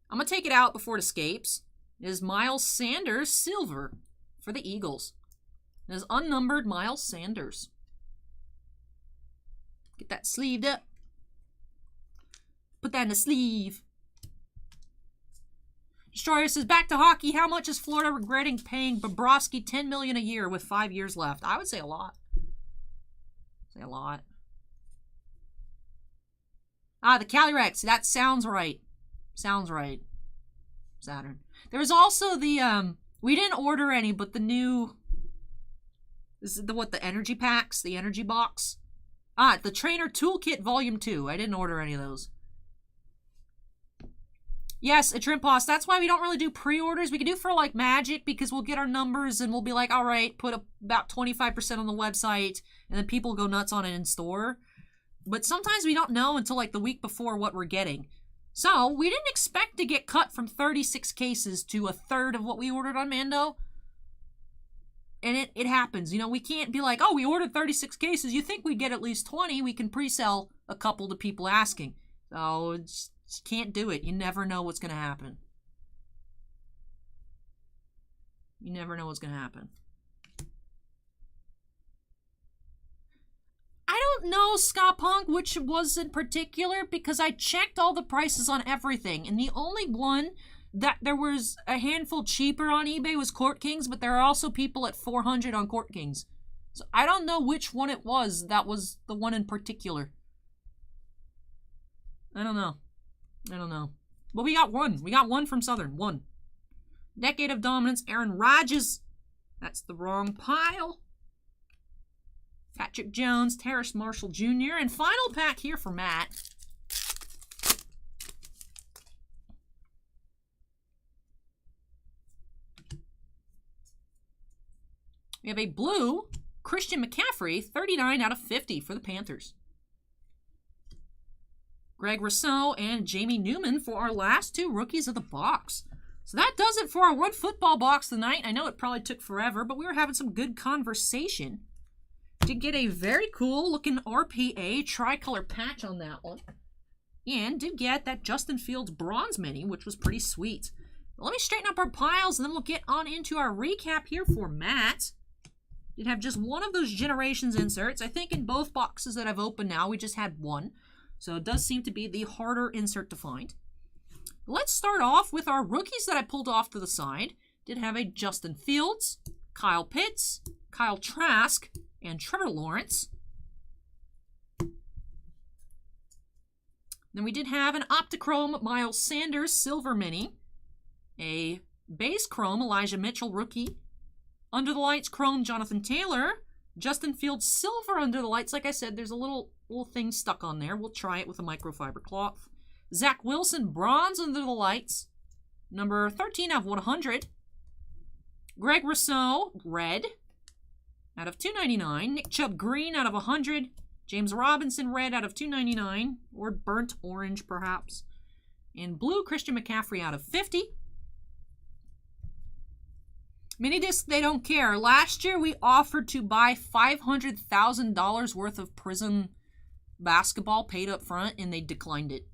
I'm going to take it out before it escapes. It is Miles Sanders Silver for the Eagles. It is unnumbered Miles Sanders. Get that sleeved up. Put that in the sleeve. Destroyer says, back to hockey. How much is Florida regretting paying Bobrovsky $10 million a year with 5 years left? I would say a lot. Say a lot. Ah, the Calyrex. That sounds right. Sounds right. Saturn. There was also the, we didn't order any, but the new, this is the, what, the energy packs? The energy box? Ah, the Trainer Toolkit Volume 2. I didn't order any of those. Yes, a Trimposs. That's why we don't really do pre-orders. We can do for, like, Magic, because we'll get our numbers and we'll be like, all right, put about 25% on the website, and then people go nuts on it in store. But sometimes we don't know until, like, the week before what we're getting. So, we didn't expect to get cut from 36 cases to a third of what we ordered on Mando. And it happens. You know, we can't be like, oh, we ordered 36 cases. You think we'd get at least 20. We can pre-sell a couple to people asking. So, just can't do it. You never know what's going to happen. You never know what's going to happen. I don't know, Scott Punk, which was in particular, because I checked all the prices on everything, and the only one that there was a handful cheaper on eBay was Court Kings, but there are also people at 400 on Court Kings. So I don't know which one it was that was the one in particular. I don't know. I don't know. But we got one. We got one from Southern. One. Decade of Dominance, Aaron Rodgers. That's the wrong pile. Patrick Jones, Terrace Marshall Jr. And final pack here for Matt. We have a blue Christian McCaffrey, 39 out of 50 for the Panthers. Greg Rousseau and Jamie Newman for our last two rookies of the box. So that does it for our one football box tonight. I know it probably took forever, but we were having some good conversation. Did get a very cool looking RPA tricolor patch on that one. And did get that Justin Fields bronze mini, which was pretty sweet. Let me straighten up our piles and then we'll get on into our recap here for Matt. Did have just one of those Generations inserts. I think in both boxes that I've opened now, we just had one. So it does seem to be the harder insert to find. Let's start off with our rookies that I pulled off to the side. Did have a Justin Fields, Kyle Pitts, Kyle Trask, and Trevor Lawrence. Then we did have an Optichrome Miles Sanders Silver Mini, a Base Chrome Elijah Mitchell Rookie, Under the Lights Chrome Jonathan Taylor, Justin Fields Silver Under the Lights. Like I said, there's a little thing stuck on there. We'll try it with a microfiber cloth. Zach Wilson Bronze Under the Lights, number 13 out of 100. Greg Rousseau Red out of 299. Nick Chubb Green out of 100. James Robinson Red out of 299, or Burnt Orange perhaps. And Blue Christian McCaffrey out of 50. Minidisc, they don't care. Last year we offered to buy $500,000 worth of Prism basketball paid up front, and they declined it.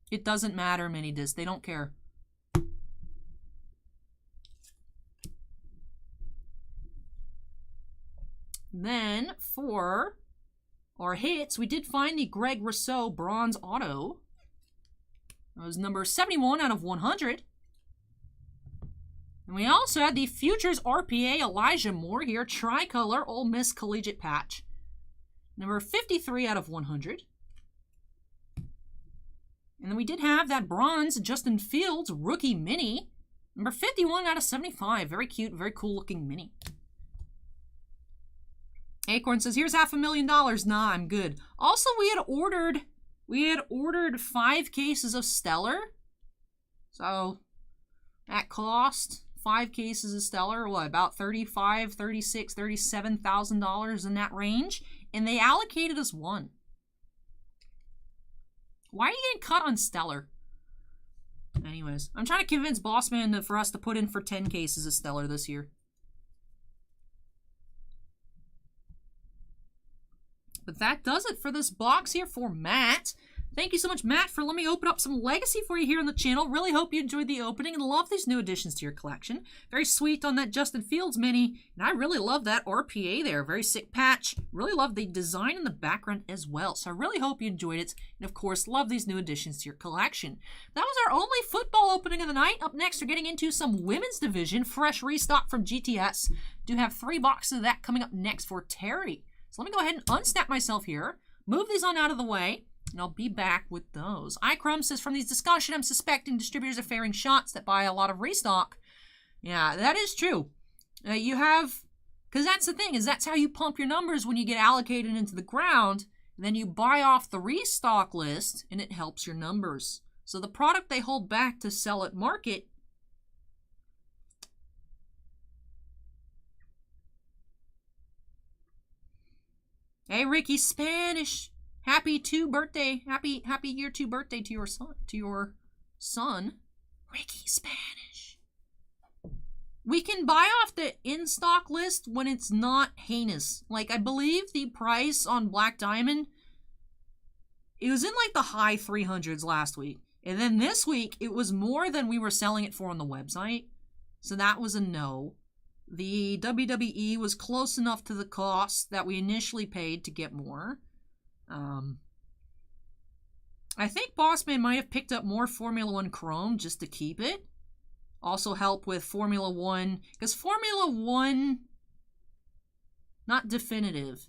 It doesn't matter, Minidisc. They don't care. Then, for our hits, we did find the Greg Rousseau Bronze Auto. That was number 71 out of 100. And we also had the Futures RPA Elijah Moore here, Tricolor Ole Miss Collegiate Patch. Number 53 out of 100. And then we did have that Bronze Justin Fields Rookie Mini. Number 51 out of 75. Very cute, very cool looking mini. Acorn says, here's $500,000. Nah, I'm good. Also, we had ordered 5 cases of Stellar. So that cost 5 cases of Stellar, what, about $35, $36, $37,000 in that range, and they allocated us 1. Why are you getting cut on Stellar? Anyways, I'm trying to convince Bossman for us to put in for 10 cases of Stellar this year. But that does it for this box here for Matt. Thank you so much, Matt, for letting me open up some Legacy for you here on the channel. Really hope you enjoyed the opening and love these new additions to your collection. Very sweet on that Justin Fields mini, and I really love that RPA there. Very sick patch. Really love the design in the background as well. So I really hope you enjoyed it, and of course, love these new additions to your collection. That was our only football opening of the night. Up next, we're getting into some women's division. Fresh restock from GTS. Do have 3 boxes of that coming up next for Terry. So let me go ahead and unsnap myself here. Move these on out of the way. And I'll be back with those. iCrum says, from these discussion, I'm suspecting distributors are fairing shots that buy a lot of restock. Yeah, that is true. You have, because that's the thing, is that's how you pump your numbers when you get allocated into the ground. Then you buy off the restock list, and it helps your numbers. So the product they hold back to sell at market. Hey, Ricky Spanish. Happy year 2 birthday to your son, Ricky Spanish. We can buy off the in-stock list when it's not heinous. Like, I believe the price on Black Diamond, it was in like the high 300s last week. And then this week, it was more than we were selling it for on the website. So that was a no. The WWE was close enough to the cost that we initially paid to get more. I think Bossman might have picked up more Formula 1 Chrome just to keep it. Also help with Formula 1, because Formula 1, not definitive.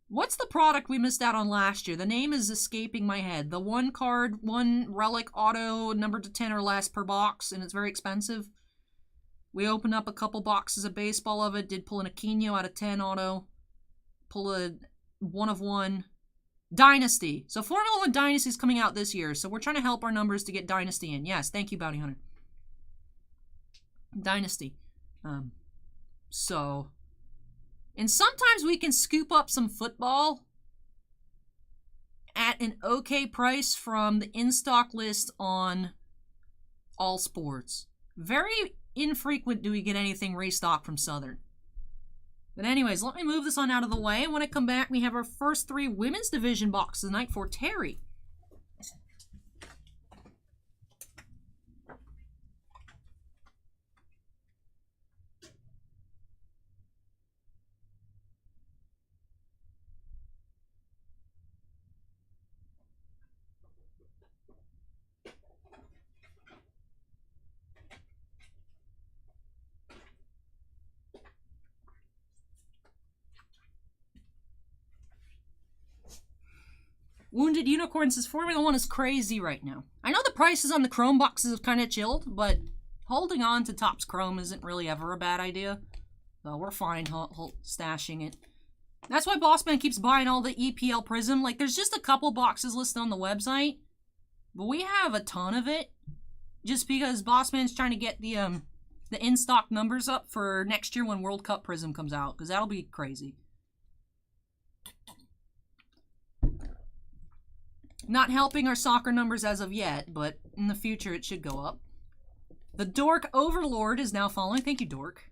What's the product we missed out on last year? The name is escaping my head. The 1 card, 1 relic auto, numbered to 10 or less per box, and it's very expensive. We opened up a couple boxes of baseball of it, did pull an Aquino out of 10 auto. Pull a 1 of 1. Dynasty. So Formula 1 Dynasty is coming out this year. So we're trying to help our numbers to get Dynasty in. Yes, thank you, Bounty Hunter. Dynasty. And sometimes we can scoop up some football at an okay price from the in-stock list on All Sports. Very infrequent do we get anything restocked from Southern. But anyways, let me move this on out of the way. And when I come back, we have our first 3 women's division boxes of the night for Terry. Wounded Unicorn says Formula 1 is crazy right now. I know the prices on the Chrome boxes have kind of chilled, but holding on to Topps Chrome isn't really ever a bad idea. So we're fine stashing it. That's why Bossman keeps buying all the EPL Prism. Like, there's just a couple boxes listed on the website, but we have a ton of it. Just because Bossman's trying to get the in-stock numbers up for next year when World Cup Prism comes out, because that'll be crazy. Not helping our soccer numbers as of yet, but in the future it should go up. The Dork Overlord is now following. Thank you, Dork.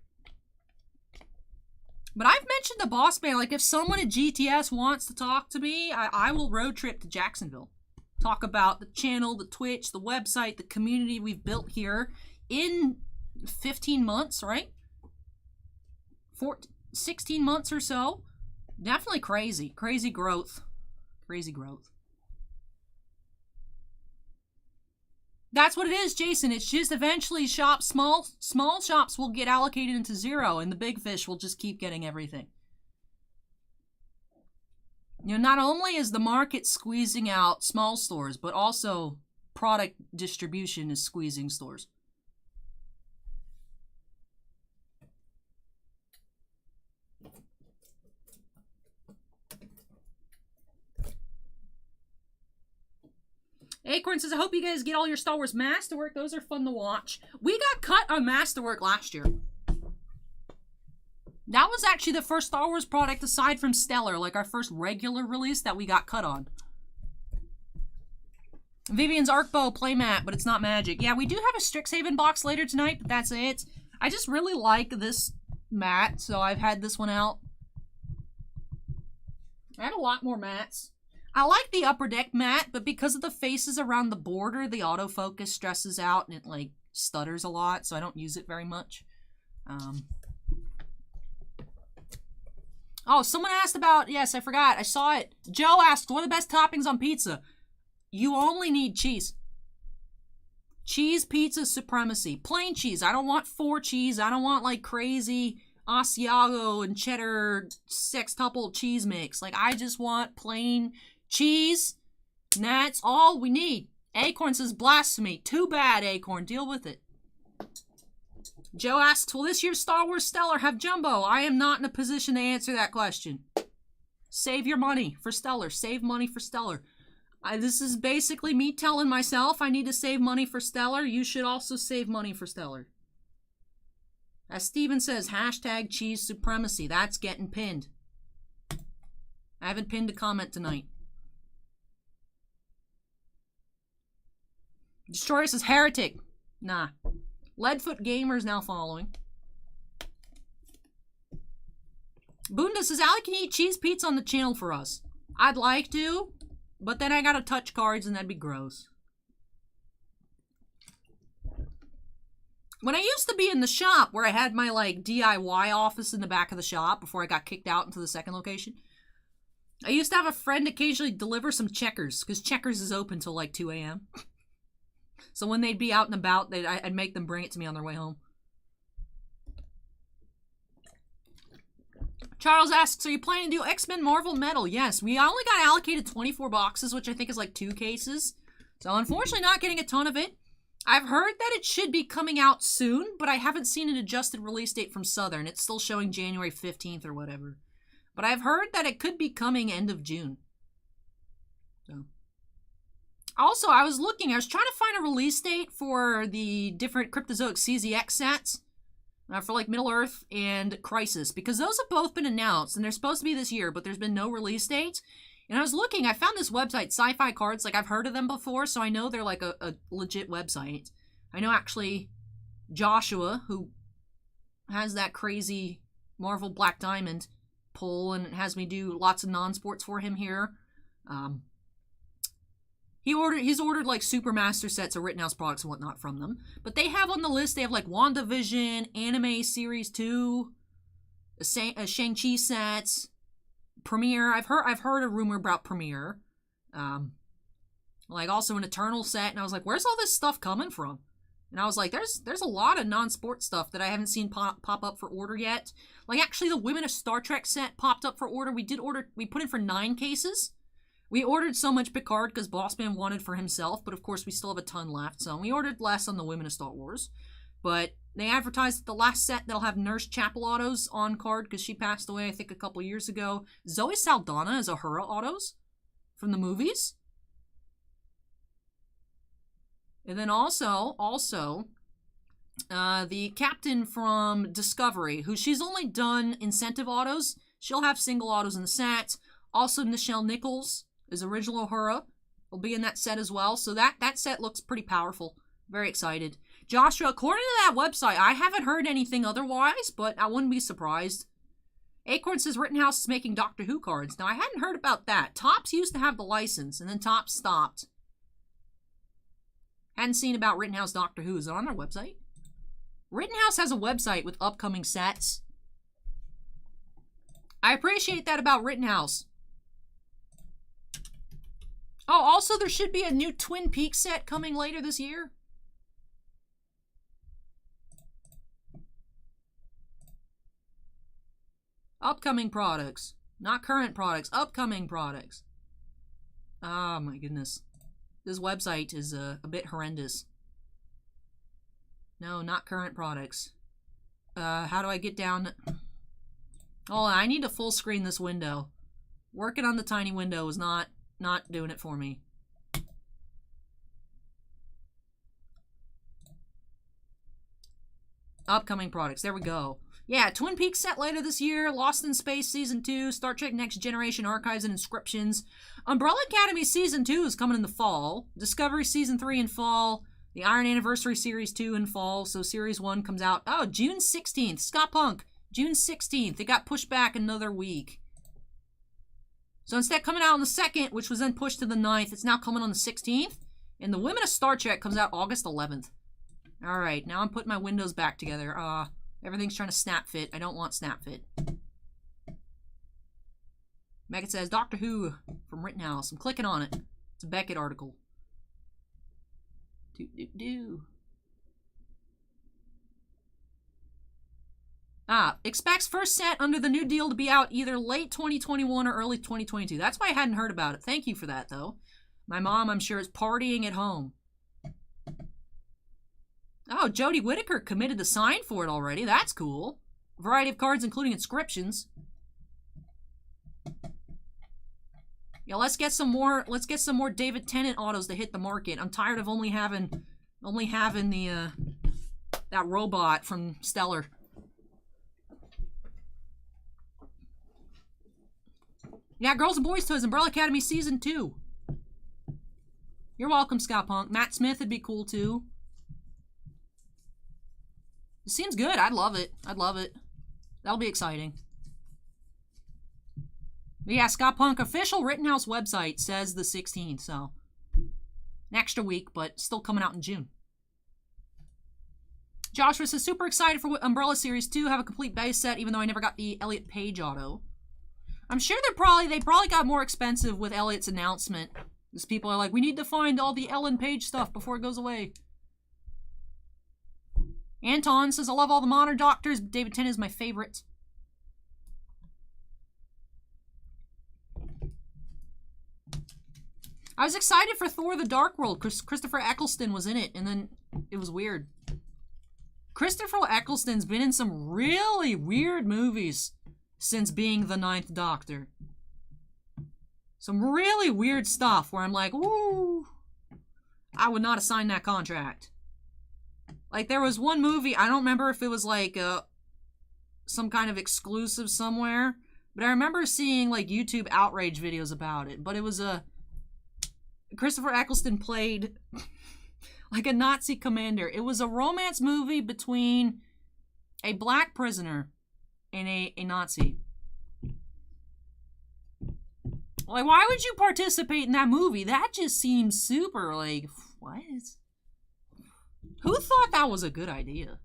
But I've mentioned to Bossman, like, if someone at GTS wants to talk to me, I will road trip to Jacksonville. Talk about the channel, the Twitch, the website, the community we've built here in 15 months, right? 16 months or so. Definitely crazy. Crazy growth. Crazy growth. That's what it is, Jason. It's just eventually small shops will get allocated into 0, and the big fish will just keep getting everything. You know, not only is the market squeezing out small stores, but also product distribution is squeezing stores. Acorn says, I hope you guys get all your Star Wars Masterwork. Those are fun to watch. We got cut on Masterwork last year. That was actually the first Star Wars product aside from Stellar, like our first regular release that we got cut on. Vivian's Arcbow playmat, but it's not magic. Yeah, we do have a Strixhaven box later tonight, but that's it. I just really like this mat, so I've had this one out. I had a lot more mats. I like the Upper Deck mat, but because of the faces around the border, the autofocus stresses out and it, like, stutters a lot, so I don't use it very much. Oh, someone asked about, yes, I forgot, I saw it. Joe asked, what are the best toppings on pizza? You only need cheese. Cheese pizza supremacy. Plain cheese. I don't want 4 cheese. I don't want, like, crazy Asiago and cheddar sextuple cheese mix. Like, I just want plain cheese. And that's all we need. Acorn says blasphemy. Too bad, Acorn. Deal with it. Joe asks, will this year's Star Wars Stellar have Jumbo? I am not in a position to answer that question. Save your money for Stellar. Save money for Stellar. This is basically me telling myself I need to save money for Stellar. You should also save money for Stellar. As Steven says, hashtag cheese supremacy. That's getting pinned. I haven't pinned a comment tonight. Destroyer says heretic. Nah. Leadfoot Gamer's now following. Boonda says, Allie can eat cheese pizza on the channel for us. I'd like to, but then I gotta touch cards and that'd be gross. When I used to be in the shop where I had my, like, DIY office in the back of the shop before I got kicked out into the second location, I used to have a friend occasionally deliver some Checkers, because Checkers is open till, like, 2 a.m. So when they'd be out and about, I'd make them bring it to me on their way home. Charles asks, are you planning to do X-Men Marvel Metal? Yes, we only got allocated 24 boxes, which I think is like 2 cases. So unfortunately not getting a ton of it. I've heard that it should be coming out soon, but I haven't seen an adjusted release date from Southern. It's still showing January 15th or whatever. But I've heard that it could be coming end of June. So. Also, I was trying to find a release date for the different Cryptozoic CZX sets. For like Middle-earth and Crisis, because those have both been announced, and they're supposed to be this year, but there's been no release dates. And I was looking, I found this website, Sci-Fi Cards, like I've heard of them before, so I know they're like a legit website. I know actually Joshua, who has that crazy Marvel Black Diamond pull, and has me do lots of non-sports for him here. He's ordered like Supermaster sets of Rittenhouse products and whatnot from them. But they have on the list, they have like WandaVision, Anime Series 2, Shang-Chi sets, Premiere. I've heard a rumor about Premiere. Like also an Eternal set, and I was like, where's all this stuff coming from? And I was like, there's a lot of non-sport stuff that I haven't seen pop up for order yet. Like actually the Women of Star Trek set popped up for order. We put in for 9 cases. We ordered so much Picard because Bossman wanted for himself, but of course we still have a ton left, so we ordered less on the Women of Star Wars. But they advertised the last set that'll have Nurse Chapel autos on card because she passed away, I think, a couple years ago. Zoe Saldana is Uhura autos from the movies. And then also, the captain from Discovery, who she's only done incentive autos. She'll have single autos in the set. Also, Nichelle Nichols is original Uhura. Will be in that set as well. So that set looks pretty powerful. Very excited. Joshua, according to that website, I haven't heard anything otherwise, but I wouldn't be surprised. Acorn says Rittenhouse is making Doctor Who cards. Now, I hadn't heard about that. Topps used to have the license, and then Topps stopped. Hadn't seen about Rittenhouse Doctor Who. Is it on their website? Rittenhouse has a website with upcoming sets. I appreciate that about Rittenhouse. Oh, also there should be a new Twin Peaks set coming later this year. Upcoming products. Not current products. Upcoming products. Oh my goodness. This website is a bit horrendous. No, not current products. How do I get down? Oh, I need to full screen this window. Working on the tiny window is not doing it for me. Upcoming products. There we go. Yeah, Twin Peaks set later this year. Lost in Space Season 2. Star Trek Next Generation Archives and Inscriptions. Umbrella Academy Season 2 is coming in the fall. Discovery Season 3 in fall. The Iron Anniversary Series 2 in fall. So Series 1 comes out. Oh, June 16th. Scott Punk. June 16th. It got pushed back another week. So instead of coming out on the 2nd, which was then pushed to the 9th, it's now coming on the 16th. And the Women of Star Trek comes out August 11th. Alright, now I'm putting my windows back together. Everything's trying to snap fit. I don't want snap fit. Megan says, Doctor Who from Rittenhouse. I'm clicking on it. It's a Beckett article. Expects first set under the new deal to be out either late 2021 or early 2022. That's why I hadn't heard about it. Thank you for that, though. My mom, I'm sure, is partying at home. Oh, Jodie Whittaker committed to sign for it already. That's cool. Variety of cards, including inscriptions. Yeah, let's get some more. Let's get some more David Tennant autos to hit the market. I'm tired of only having the that robot from Stellar. Yeah, Girls and Boys Toys, Umbrella Academy Season 2. You're welcome, Scott Punk. Matt Smith would be cool, too. It seems good. I'd love it. I'd love it. That'll be exciting. But yeah, Scott Punk, official Rittenhouse website says the 16th, so an extra week, but still coming out in June. Joshua says, super excited for Umbrella Series 2. Have a complete base set, even though I never got the Elliot Page auto. I'm sure they probably got more expensive with Elliot's announcement. Because people are like, we need to find all the Ellen Page stuff before it goes away. Anton says, I love all the modern Doctors, but David Tennant is my favorite. I was excited for Thor the Dark World. Christopher Eccleston was in it, and then it was weird. Christopher Eccleston's been in some really weird movies since being the 9th Doctor. Some really weird stuff where I'm like, ooh, I would not have signed that contract. Like, there was one movie, I don't remember if it was like some kind of exclusive somewhere, but I remember seeing like YouTube outrage videos about it. But it was Christopher Eccleston played like a Nazi commander. It was a romance movie between a black prisoner and a Nazi. Like, why would you participate in that movie? That just seems super, like, what? Who thought that was a good idea?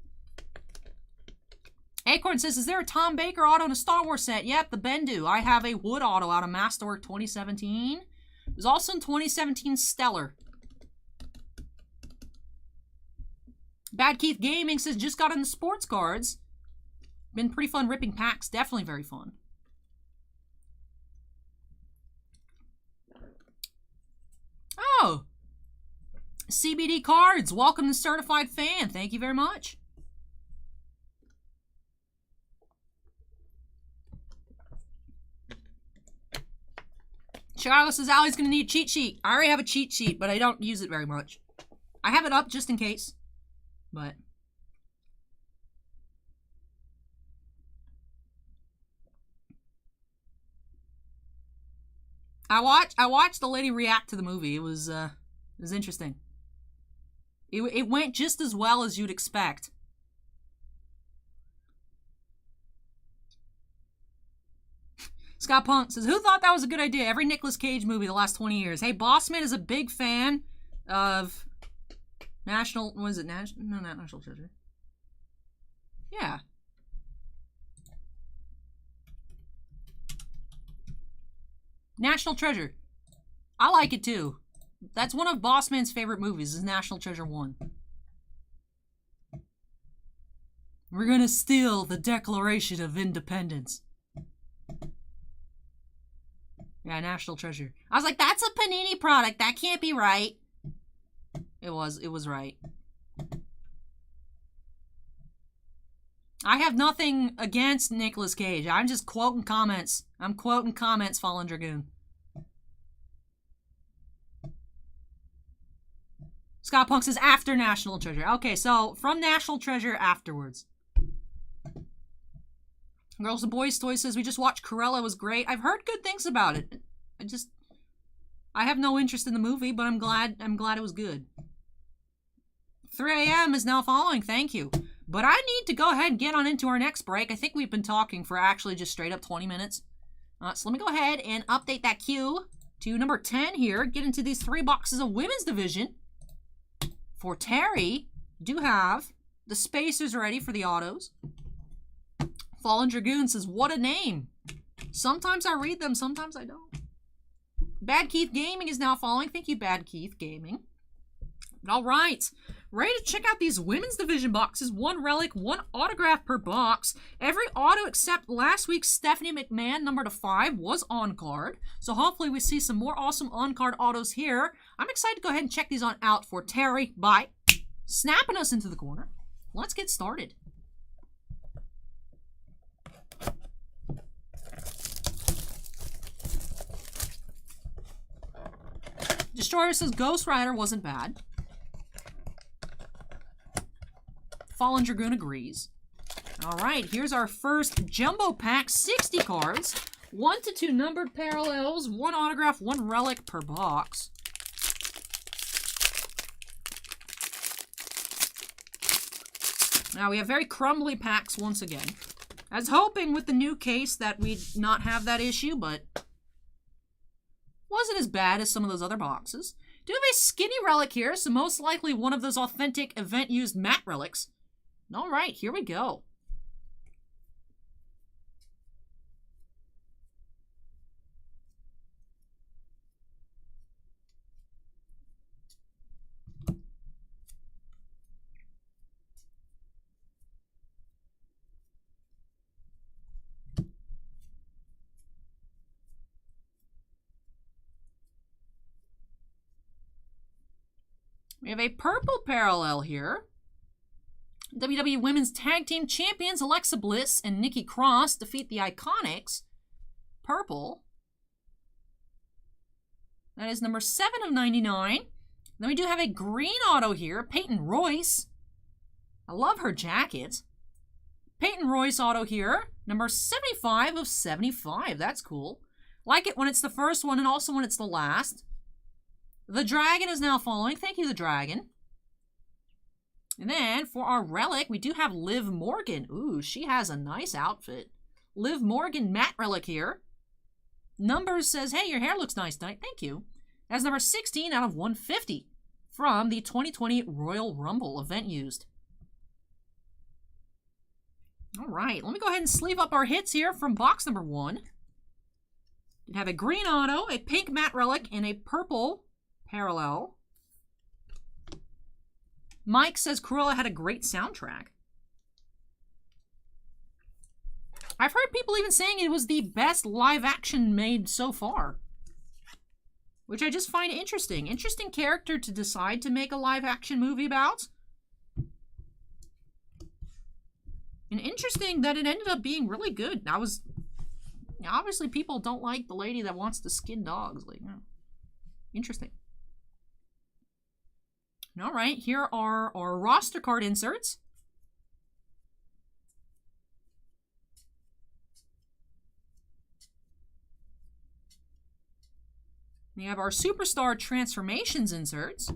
Acorn says, is there a Tom Baker auto in a Star Wars set? Yep, the Bendu. I have a Wood auto out of Masterwork 2017. It was also in 2017 Stellar. Bad Keith Gaming says, just got in the sports cards. Been pretty fun ripping packs. Definitely very fun. Oh! CBD Cards. Welcome to Certified Fan. Thank you very much. Charlotte says, Allie's going to need a cheat sheet. I already have a cheat sheet, but I don't use it very much. I have it up just in case. But I watched the lady react to the movie. It was interesting. It went just as well as you'd expect. Scott Punk says, who thought that was a good idea? Every Nicolas Cage movie the last 20 years. Hey, Bossman is a big fan of National... Was it National? No, not National Treasure. Yeah. National Treasure. I like it too. That's one of Bossman's favorite movies, is National Treasure 1. We're gonna steal the Declaration of Independence. Yeah, National Treasure. I was like, that's a Panini product. That can't be right. It was right. I have nothing against Nicolas Cage. I'm just quoting comments. I'm quoting comments, Fallen Dragoon. Scott Punk says, after National Treasure. Okay, so from National Treasure afterwards. Girls and Boys Toy says, we just watched Cruella, was great. I've heard good things about it. I have no interest in the movie, but I'm glad it was good. 3 a.m. is now following, thank you. But I need to go ahead and get on into our next break. I think we've been talking for actually just straight up 20 minutes. So let me go ahead and update that queue to number 10 here. Get into these 3 boxes of Women's Division. For Terry, do have the spacers ready for the autos. Fallen Dragoon says, what a name. Sometimes I read them, sometimes I don't. Bad Keith Gaming is now following. Thank you, Bad Keith Gaming. All right. Ready to check out these Women's Division boxes. 1 relic, 1 autograph per box. Every auto except last week's Stephanie McMahon, number to 5, was on card. So hopefully we see some more awesome on-card autos here. I'm excited to go ahead and check these on out for Terry by snapping us into the corner. Let's get started. Destroyer says Ghost Rider wasn't bad. Fallen Dragoon agrees. All right, here's our first jumbo pack, 60 cards, 1 to 2 numbered parallels, 1 autograph, 1 relic per box. Now we have very crumbly packs once again. I was hoping with the new case that we'd not have that issue, but wasn't as bad as some of those other boxes. Do have a skinny relic here, so most likely one of those authentic event-used matte relics. All right, here we go. We have a purple parallel here. WWE Women's Tag Team Champions Alexa Bliss and Nikki Cross defeat the Iconics. Purple. That is number 7 of 99. Then we do have a green auto here. Peyton Royce. I love her jacket. Peyton Royce auto here. Number 75 of 75. That's cool. Like it when it's the first one and also when it's the last. The Dragon is now following. Thank you, the Dragon. And then, for our relic, we do have Liv Morgan. Ooh, she has a nice outfit. Liv Morgan matte relic here. Numbers says, hey, your hair looks nice tonight. Thank you. That's number 16 out of 150 from the 2020 Royal Rumble event used. All right, let me go ahead and sleeve up our hits here from box number 1. We have a green auto, a pink matte relic, and a purple parallel. Mike says Cruella had a great soundtrack. I've heard people even saying it was the best live action made so far, which I just find interesting. Interesting character to decide to make a live action movie about. And interesting that it ended up being really good. Obviously people don't like the lady that wants to skin dogs. Like, interesting. All right, here are our roster card inserts. We have our Superstar Transformations inserts.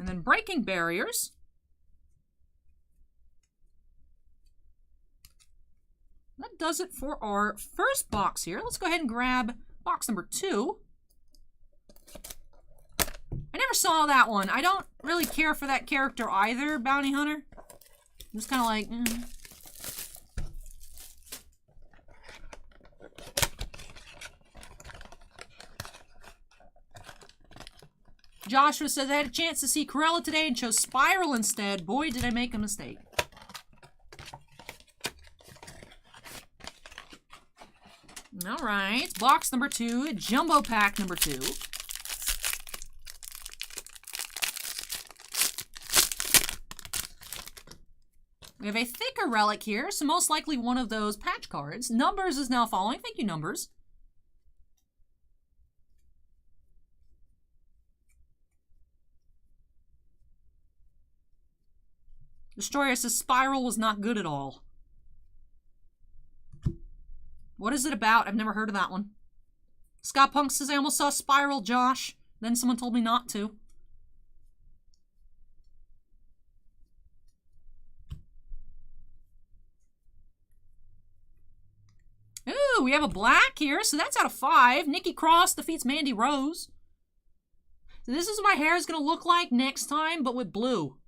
And then Breaking Barriers. That does it for our first box here. Let's go ahead and grab box number 2. I never saw that one. I don't really care for that character either, Bounty Hunter. I'm just kind of like, Joshua says, I had a chance to see Cruella today and chose Spiral instead. Boy, did I make a mistake. All right, box number 2, jumbo pack number 2. We have a thicker relic here, so most likely one of those patch cards. Numbers is now following. Thank you, Numbers. Destroyer says Spiral was not good at all. What is it about? I've never heard of that one. Scott Punk says, I almost saw Spiral, Josh. Then someone told me not to. Ooh, we have a black here, so that's out of 5. Nikki Cross defeats Mandy Rose. So this is what my hair is going to look like next time, but with blue.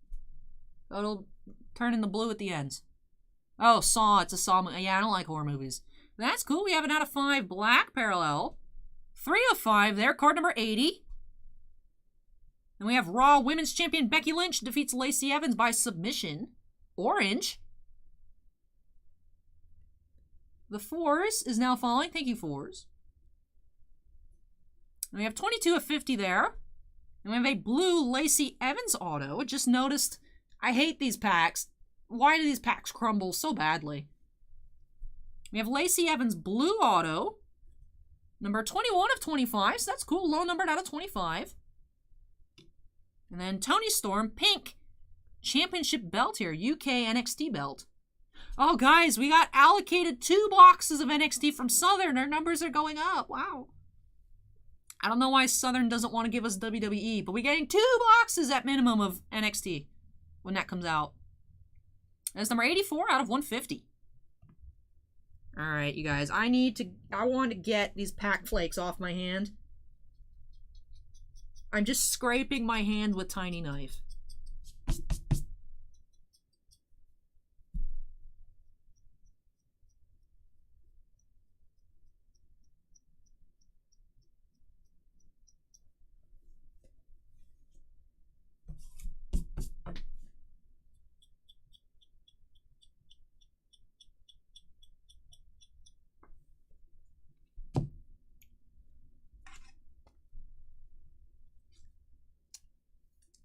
So it'll turn into blue at the ends. Oh, Saw. It's a Saw movie. Yeah, I don't like horror movies. That's cool. We have an out of 5 black parallel. 3 of 5 there. Card number 80. And we have Raw Women's Champion Becky Lynch defeats Lacey Evans by submission. Orange. The 4s is now falling. Thank you, 4s. And we have 22 of 50 there. And we have a blue Lacey Evans auto. Just noticed, I hate these packs. Why do these packs crumble so badly? We have Lacey Evans blue auto. Number 21 of 25. So that's cool. Low numbered out of 25. And then Toni Storm pink championship belt here. UK NXT belt. Oh, guys, we got allocated 2 boxes of NXT from Southern. Our numbers are going up. Wow. I don't know why Southern doesn't want to give us WWE, but we're getting 2 boxes at minimum of NXT when that comes out. That's number 84 out of 150. All right, you guys. I want to get these pack flakes off my hand. I'm just scraping my hand with tiny knife.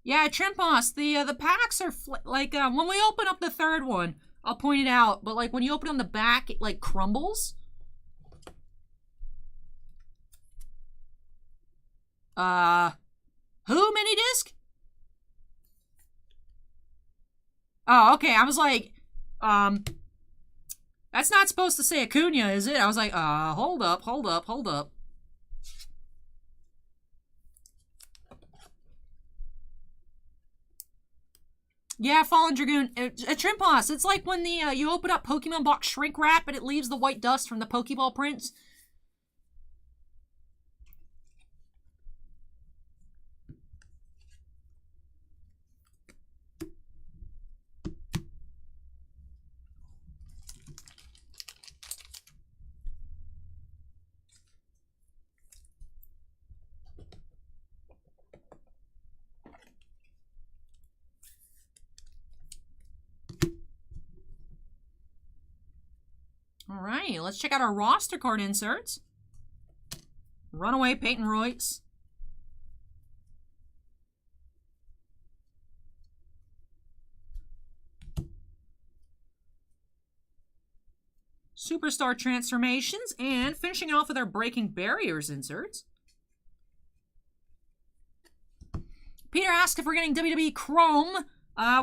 Yeah, Trimpos, the packs are, like, when we open up the 3rd one, I'll point it out, but, like, when you open on the back, it, like, crumbles. Who, Minidisc? Oh, okay, I was like, that's not supposed to say Acuna, is it? I was like, hold up. Yeah, Fallen Dragoon. A Trimpos. It's like when the you open up Pokemon box shrink wrap and it leaves the white dust from the Pokeball prints. All right, let's check out our roster card inserts. Runaway Peyton Royce. Superstar transformations, and finishing off with our Breaking Barriers inserts. Peter asked if we're getting WWE Chrome.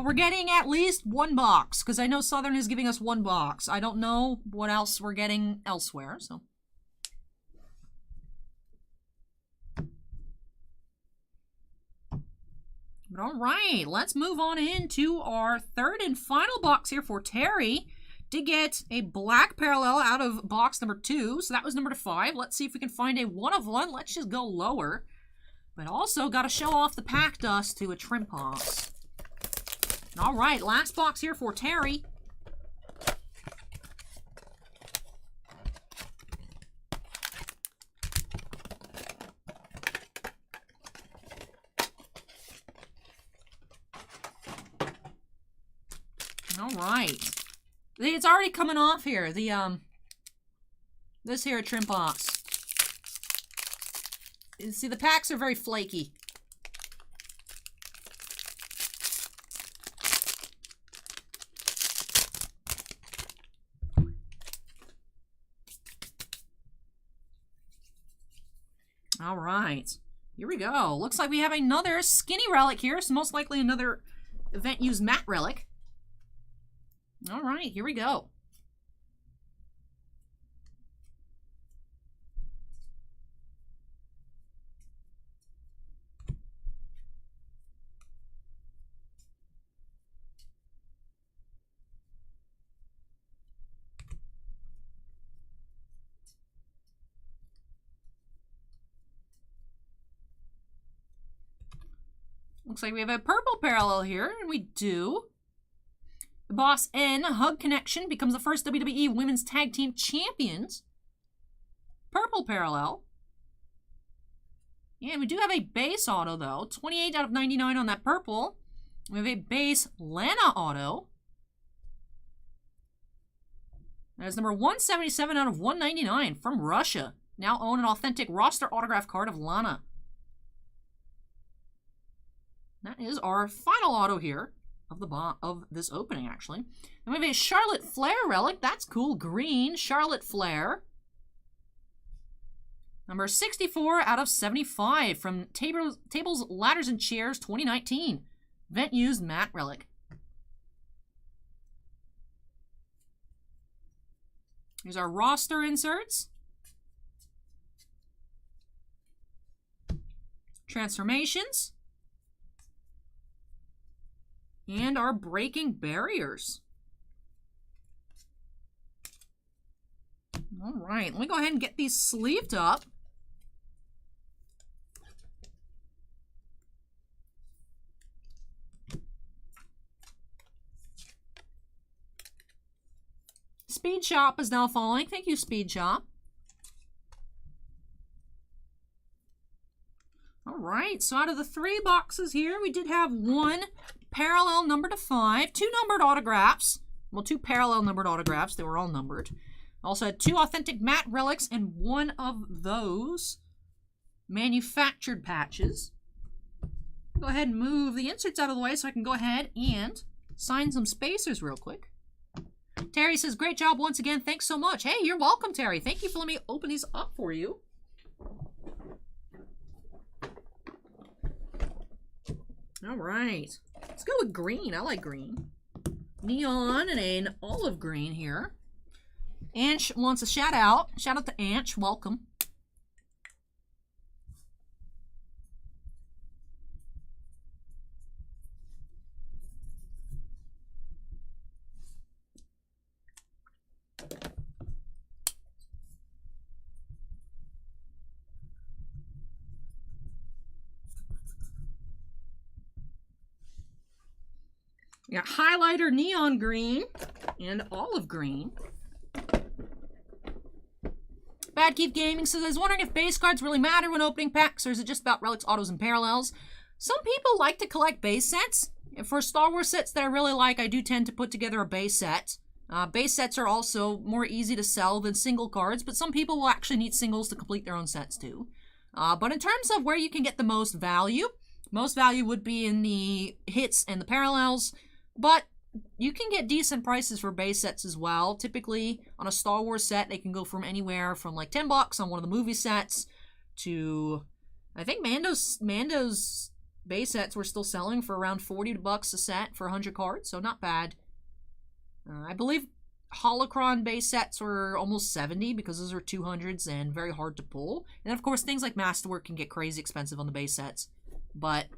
We're getting at least 1 box, because I know Southern is giving us 1 box. I don't know what else we're getting elsewhere, so. But all right, let's move on into our 3rd and final box here for Terry. Did get a black parallel out of box number 2, so that was number 5. Let's see if we can find a 1 of 1. Let's just go lower. But also got to show off the pack dust to a Trimpos. All right, last box here for Terry. All right. It's already coming off here. This here Trimpos. See, the packs are very flaky. All right, here we go. Looks like we have another skinny relic here. So most likely another event used matte relic. All right, here we go. Looks like we have a purple parallel here, and we do. The Boss N Hug Connection becomes the first WWE Women's Tag Team Champions. Purple parallel. Yeah, we do have a base auto, though. 28 out of 99 on that purple. We have a base Lana auto. That is number 177 out of 199 from Russia. Now own an authentic roster autograph card of Lana. That is our final auto here of this opening, actually. And we have a Charlotte Flair relic. That's cool. Green Charlotte Flair. Number 64 out of 75 from Tables, Ladders, and Chairs 2019. Vent used matte relic. Here's our roster inserts. Transformations. And our breaking barriers. All right, let me go ahead and get these sleeved up. Speed Shop is now following. Thank you, Speed Shop. All right, so out of the 3 boxes here, we did have 1 parallel number to 5, 2 numbered autographs. Well, 2 parallel numbered autographs. They were all numbered. Also had 2 authentic matte relics and 1 of those manufactured patches. Go ahead and move the inserts out of the way so I can go ahead and sign some spacers real quick. Terry says, great job once again. Thanks so much. Hey, you're welcome, Terry. Thank you for letting me open these up for you. All right. Let's go with green. I like green. Neon and an olive green here. Anch wants a shout out. Shout out to Anch. Welcome. We got highlighter neon green and olive green. Bad Keith Gaming says, I was wondering if base cards really matter when opening packs, or is it just about relics, autos, and parallels? Some people like to collect base sets. For Star Wars sets that I really like, I do tend to put together a base set. Base sets are also more easy to sell than single cards, but some people will actually need singles to complete their own sets too. But in terms of where you can get the most value would be in the hits and the parallels. But you can get decent prices for base sets as well. Typically, on a Star Wars set, they can go from anywhere from like $10 on one of the movie sets to, I think Mando's base sets were still selling for around $40 a set for 100 cards, so not bad. I believe Holocron base sets were almost 70 because those are 200s and very hard to pull. And of course, things like Masterwork can get crazy expensive on the base sets. But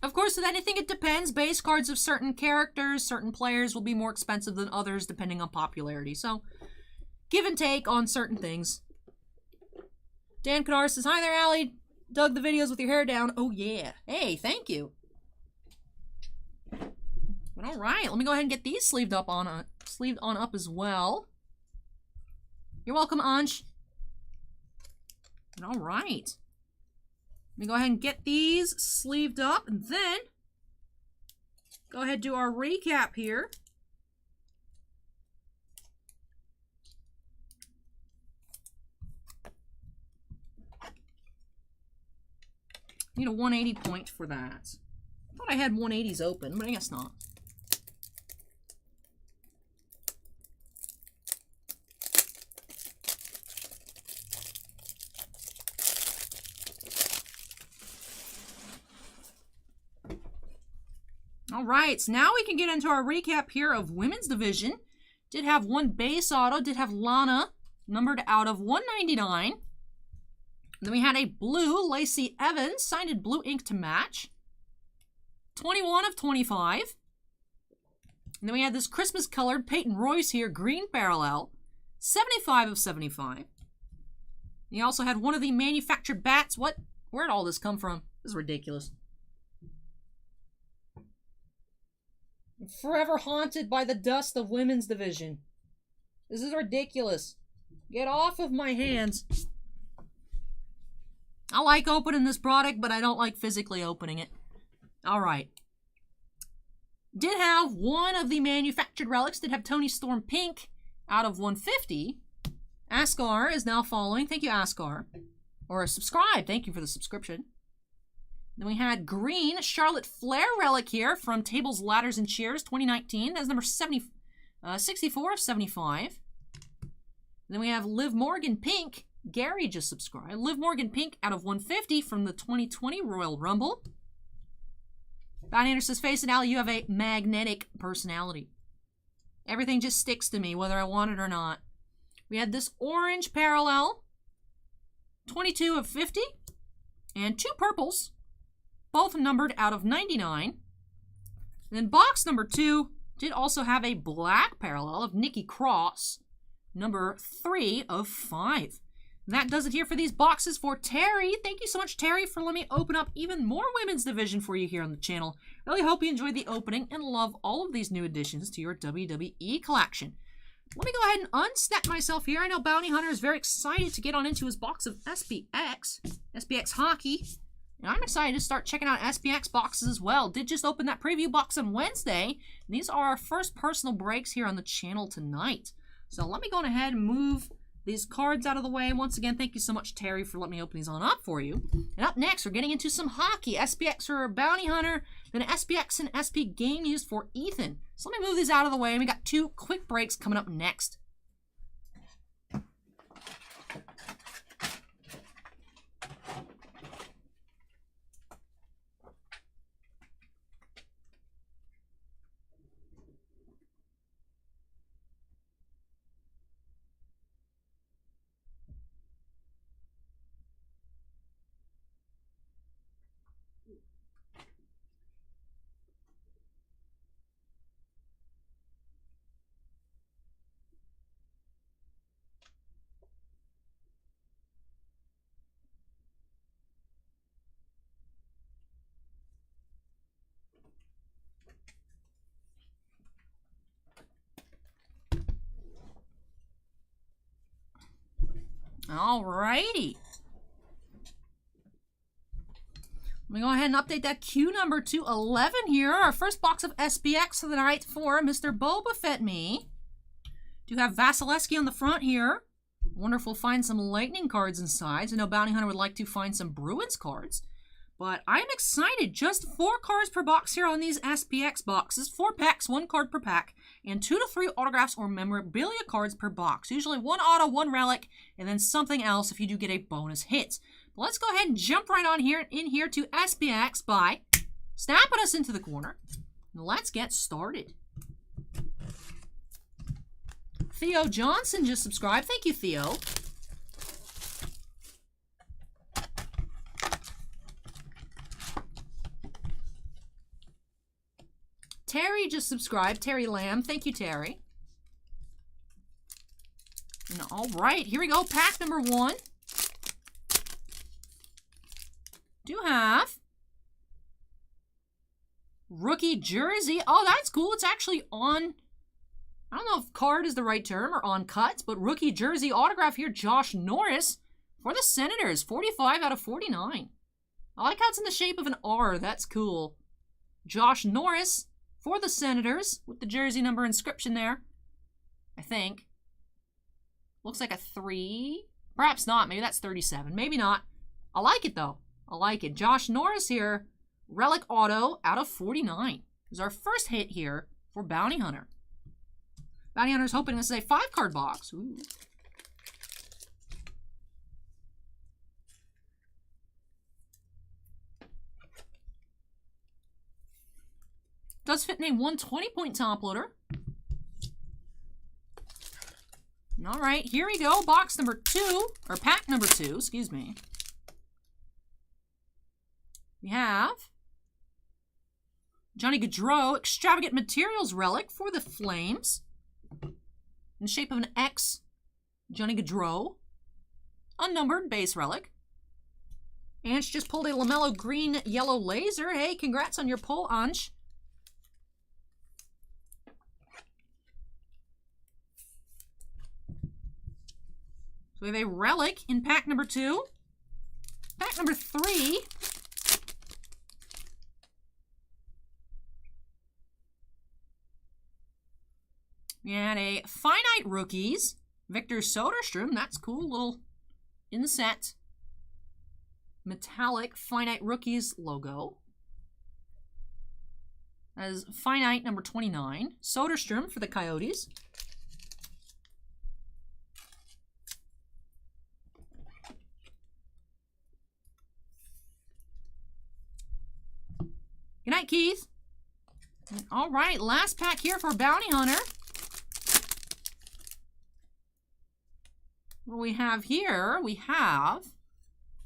of course, with anything, it depends. Base cards of certain characters, certain players will be more expensive than others depending on popularity. So, give and take on certain things. Dan Kadar says, hi there, Allie. Dug the videos with your hair down. Oh, yeah. Hey, thank you. But all right, let me go ahead and get these sleeved on up as well. You're welcome, Ansh. And all right. Let me go ahead and get these sleeved up, and then go ahead and do our recap here. Need a 180 point for that. I thought I had 180s open, but I guess not. All right, so now we can get into our recap here of women's division. Did have one base auto, did have Lana, numbered out of 199. Then we had a blue Lacey Evans, signed in blue ink to match. 21 of 25. And then we had this Christmas colored Peyton Royce here, green parallel. 75 of 75. You also had one of the manufactured bats. Where'd all this come from? This is ridiculous. I'm forever haunted by the dust of women's division. This is ridiculous. Get off of my hands. I like opening this product, but I don't like physically opening it. All right. Did have one of the manufactured relics. Did have Tony Storm Pink out of 150. Ascar is now following. Thank you, Ascar. Or subscribe. Thank you for the subscription. Then we had green Charlotte Flair relic here from Tables, Ladders, and Chairs 2019. That's number 64 of 75. Then we have Liv Morgan Pink. Gary just subscribed. Liv Morgan Pink out of 150 from the 2020 Royal Rumble. Don Anderson says, Face It, Allie, you have a magnetic personality. Everything just sticks to me, whether I want it or not. We had this orange parallel. 22 of 50. And two purples. Both numbered out of 99. And then box number 2 did also have a black parallel of Nikki Cross. Number 3 of 5. And that does it here for these boxes for Terry. Thank you so much, Terry, for letting me open up even more women's division for you here on the channel. Really hope you enjoyed the opening and love all of these new additions to your WWE collection. Let me go ahead and unsnap myself here. I know Bounty Hunter is very excited to get on into his box of SPx Hockey. And I'm excited to start checking out SPX boxes as well. Did just open that preview box on Wednesday. These are our first personal breaks here on the channel tonight. So let me go ahead and move these cards out of the way. Once again, thank you so much, Terry, for letting me open these on up for you. And up next, we're getting into some hockey. SPX for Bounty Hunter, then SPX and SP Game Used for Ethan. So let me move these out of the way. And we got 2 quick breaks coming up next. Alrighty. Let me go ahead and update that queue number to 11 here. Our first box of SPX of the night for Mr. Boba Fett me. Do have Vasilevsky on the front here. Wonder if we'll find some Lightning cards inside. I know Bounty Hunter would like to find some Bruins cards. But I'm excited. Just 4 cards per box here on these SPX boxes. 4 packs, 1 card per pack. And 2 to 3 autographs or memorabilia cards per box. Usually 1 auto, 1 relic, and then something else if you do get a bonus hit. But let's go ahead and jump right on in here to SPX by snapping us into the corner. Let's get started. Theo Johnson just subscribed. Thank you, Theo. Terry just subscribed. Terry Lamb. Thank you, Terry. And all right, here we go. Pack number 1. Do have rookie jersey. Oh, that's cool. It's actually on, I don't know if card is the right term or on cuts, but rookie jersey autograph here. Josh Norris for the Senators. 45 out of 49. I like how it's in the shape of an R. That's cool. Josh Norris for the Senators with the jersey number inscription there, I think. Looks like a 3. Perhaps not. Maybe that's 37. Maybe not. I like it, though. I like it. Josh Norris here. Relic Auto out of 49. This is our first hit here for Bounty Hunter. Bounty Hunter's hoping this is a 5-card box. Ooh. fit in a 120-point top loader. All right, here we go. Box number 2, or pack number 2, excuse me. We have Johnny Gaudreau Extravagant Materials Relic for the Flames. In the shape of an X, Johnny Gaudreau. Unnumbered base relic. Ansh just pulled a LaMelo green yellow laser. Hey, congrats on your pull, Ansh. So we have a relic in pack number 2. Pack number 3. We had a Finite Rookies. Victor Soderstrom. That's cool. Little inset. Metallic Finite Rookies logo. As Finite number 29. Soderstrom for the Coyotes. Good night, Keith. All right, last pack here for Bounty Hunter. What do we have here? We have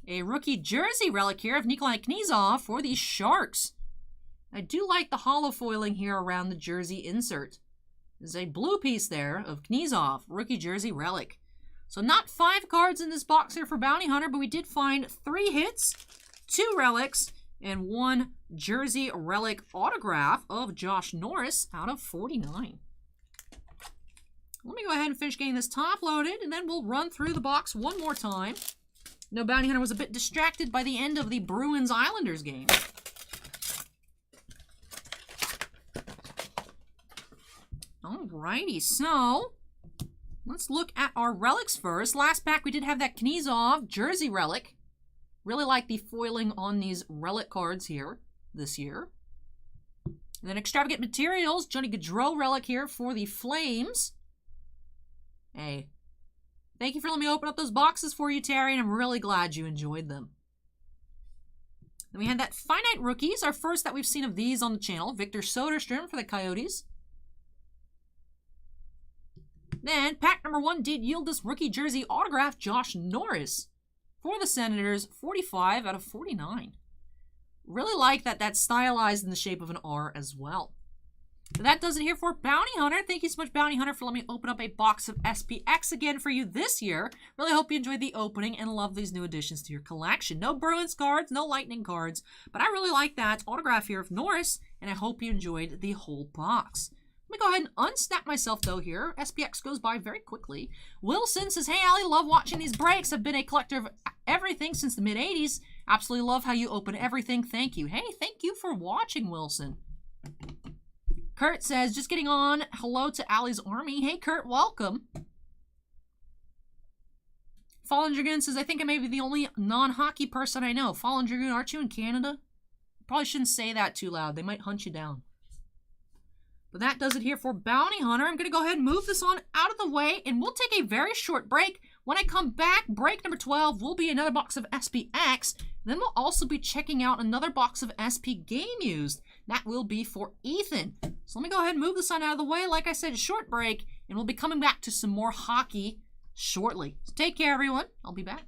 a rookie jersey relic here of Nikolai Knyzhov for the Sharks. I do like the hollow foiling here around the jersey insert. There's a blue piece there of Knyzhov, rookie jersey relic. So not 5 cards in this box here for Bounty Hunter, but we did find 3 hits, 2 relics, and 1 jersey relic autograph of Josh Norris out of 49. Let me go ahead and finish getting this top loaded, and then we'll run through the box one more time. No, Bounty Hunter was a bit distracted by the end of the Bruins-Islanders game. Alrighty, so let's look at our relics first. Last pack, we did have that Knyzhov jersey relic. Really like the foiling on these relic cards here this year. And then Extravagant Materials, Johnny Gaudreau relic here for the Flames. Hey, thank you for letting me open up those boxes for you, Terry, and I'm really glad you enjoyed them. Then we had that Finite Rookies, our first that we've seen of these on the channel. Victor Soderstrom for the Coyotes. Then, pack number 1 did yield this rookie jersey autograph, Josh Norris for the Senators, 45 out of 49. Really like that that's stylized in the shape of an R as well. So that does it here for Bounty Hunter. Thank you so much, Bounty Hunter, for letting me open up a box of SPX again for you this year. Really hope you enjoyed the opening and love these new additions to your collection. No Bruins cards, no Lightning cards, but I really like that autograph here of Norris, and I hope you enjoyed the whole box. Let me go ahead and unsnap myself, though, here. SPX goes by very quickly. Wilson says, hey, Allie, love watching these breaks. I've been a collector of everything since the mid-'80s. Absolutely love how you open everything. Thank you. Hey, thank you for watching, Wilson. Kurt says, just getting on. Hello to Allie's Army. Hey, Kurt, welcome. Fallen Dragoon says, I think I may be the only non-hockey person I know. Fallen Dragoon, aren't you in Canada? Probably shouldn't say that too loud. They might hunt you down. But that does it here for Bounty Hunter. I'm going to go ahead and move this on out of the way, and we'll take a very short break. When I come back, break number 12 will be another box of SPX. Then we'll also be checking out another box of SP Game Used. That will be for Ethan. So let me go ahead and move this on out of the way. Like I said, short break, and we'll be coming back to some more hockey shortly. So take care, everyone. I'll be back.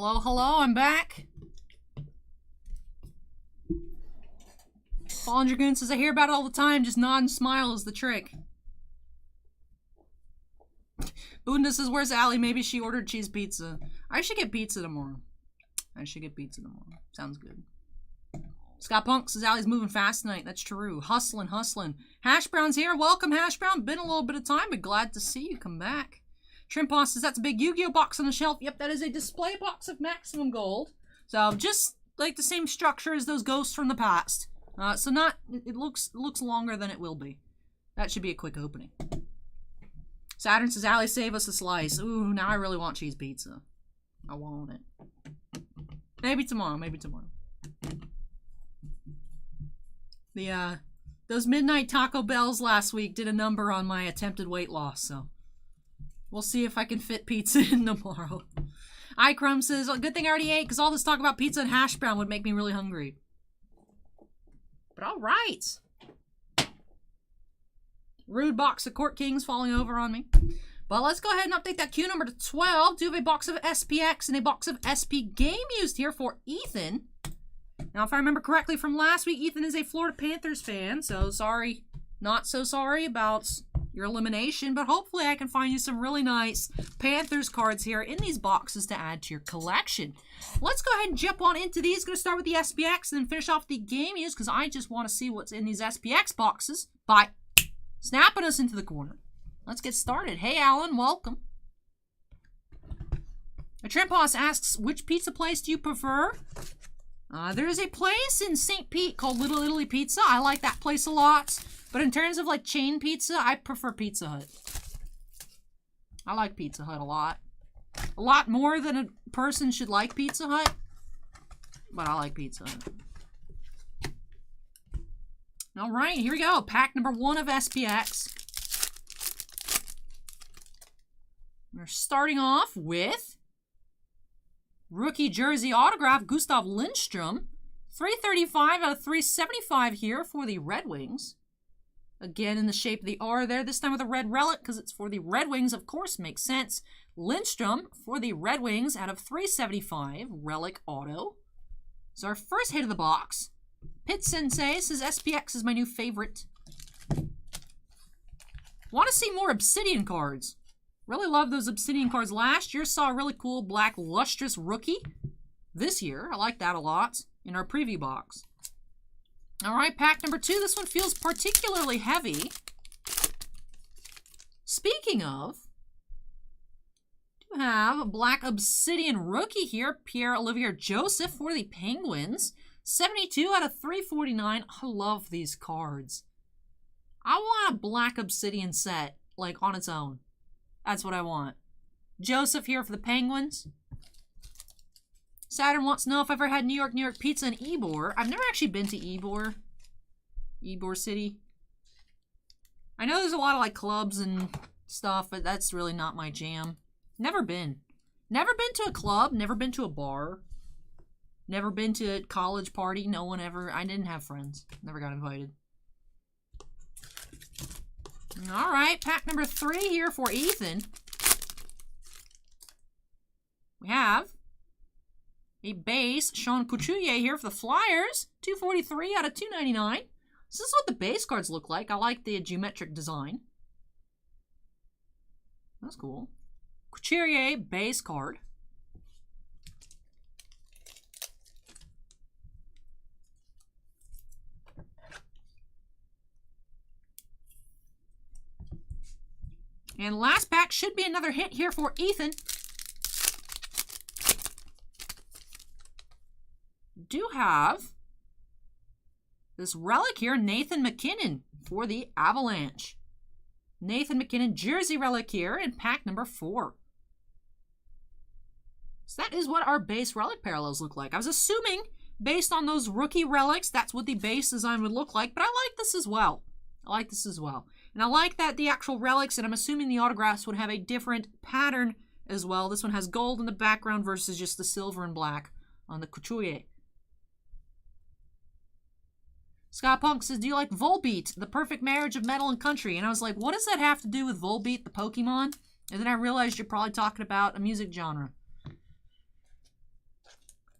Hello, hello, I'm back. Fallen Dragoon says, I hear about it all the time. Just nod and smile is the trick. Bunda says, where's Allie? Maybe she ordered cheese pizza. I should get pizza tomorrow. Sounds good. Scott Punk says, Allie's moving fast tonight. That's true. Hustling. Hash Brown's here. Welcome, Hash Brown. Been a little bit of time, but glad to see you come back. Trimposs says, that's a big Yu-Gi-Oh box on the shelf. Yep, that is a display box of Maximum Gold. So just like the same structure as those ghosts from the past. So not, it looks longer than it will be. That should be a quick opening. Saturn says, Allie, save us a slice. Ooh, now I really want cheese pizza. I want it. Maybe tomorrow. Those midnight Taco Bells last week did a number on my attempted weight loss, so we'll see if I can fit pizza in tomorrow. iCrumb says, good thing I already ate, because all this talk about pizza and hash brown would make me really hungry. But all right. Rude box of Court Kings falling over on me. But let's go ahead and update that queue number to 12. Do have a box of SPX and a box of SP Game Used here for Ethan. Now, if I remember correctly from last week, Ethan is a Florida Panthers fan. So sorry, not so sorry about your elimination. But hopefully I can find you some really nice Panthers cards here in these boxes to add to your collection. Let's go ahead and jump on into these. Going to start with the SPX and then finish off the Game Used because I just want to see what's in these SPX boxes by snapping us into the corner. Let's get started. Hey, Alan, welcome. Trimposs asks, which pizza place do you prefer? There is a place in St. Pete called Little Italy Pizza. I like that place a lot. But in terms of like chain pizza, I prefer Pizza Hut. I like Pizza Hut a lot. A lot more than a person should like Pizza Hut. But I like Pizza Hut. All right, here we go. Pack number 1 of SPX. We're starting off with rookie jersey autograph, Gustav Lindstrom. 335 out of 375 here for the Red Wings. Again, in the shape of the R there, this time with a red relic because it's for the Red Wings, of course, makes sense. Lindstrom for the Red Wings out of 375, relic auto. So our first hit of the box. Pit Sensei says SPX is my new favorite. Want to see more Obsidian cards. Really love those Obsidian cards. Last year saw a really cool black lustrous rookie. This year, I like that a lot in our preview box. All right, pack number 2. This one feels particularly heavy. Speaking of, we have a black Obsidian rookie here, Pierre-Olivier Joseph for the Penguins. 72 out of 349. I love these cards. I want a black Obsidian set, like on its own. That's what I want. Joseph here for the Penguins. Saturn wants to know if I've ever had New York pizza in Ybor. I've never actually been to Ybor. Ybor City. I know there's a lot of like clubs and stuff, but that's really not my jam. Never been. Never been to a club. Never been to a bar. Never been to a college party. No one ever. I didn't have friends. Never got invited. All right, pack number 3 here for Ethan. We have a base Sean Couturier here for the Flyers. 243 out of 299. This is what the base cards look like. I like the geometric design. That's cool. Couturier base card. And last pack should be another hit here for Ethan. Do have this relic here, Nathan MacKinnon for the Avalanche. Nathan MacKinnon jersey relic here in pack number 4. So that is what our base relic parallels look like. I was assuming based on those rookie relics, that's what the base design would look like, but I like this as well. And I like that the actual relics, and I'm assuming the autographs would have a different pattern as well. This one has gold in the background versus just the silver and black on the Couturier. Scott Punk says, do you like Volbeat, the perfect marriage of metal and country? And I was like, what does that have to do with Volbeat, the Pokemon? And then I realized you're probably talking about a music genre.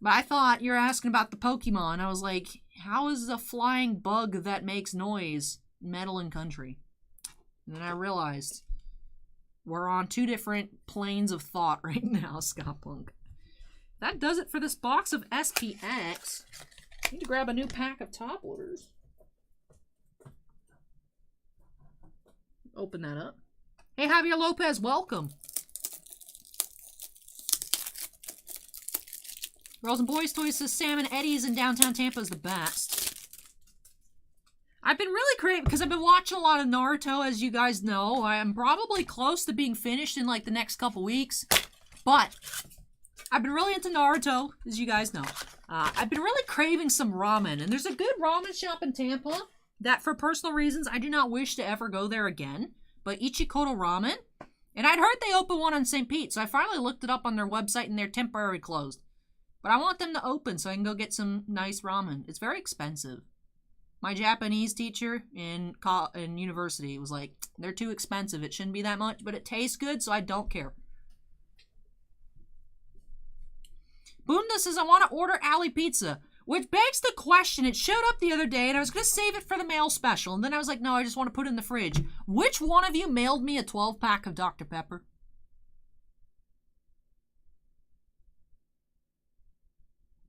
But I thought you were asking about the Pokemon. I was like, how is a flying bug that makes noise metal and country? And then I realized we're on two different planes of thought right now, Scott Punk. That does it for this box of SPX. I need to grab a new pack of top loaders. Open that up. Hey, Javier Lopez, welcome. Girls and Boys Toys says Sam and Eddie's in downtown Tampa is the best. I've been really craving, because I've been watching a lot of Naruto, as you guys know. I'm probably close to being finished in like the next couple weeks. But I've been really into Naruto, as you guys know. I've been really craving some ramen. And there's a good ramen shop in Tampa that, for personal reasons, I do not wish to ever go there again. But Ichikoto Ramen. And I'd heard they opened one on St. Pete. So I finally looked it up on their website and they're temporarily closed. But I want them to open so I can go get some nice ramen. It's very expensive. My Japanese teacher in university was like, they're too expensive. It shouldn't be that much, but it tastes good, so I don't care. Boomda says, I want to order Alley Pizza. Which begs the question, it showed up the other day, and I was going to save it for the mail special. And then I was like, no, I just want to put it in the fridge. Which one of you mailed me a 12-pack of Dr. Pepper?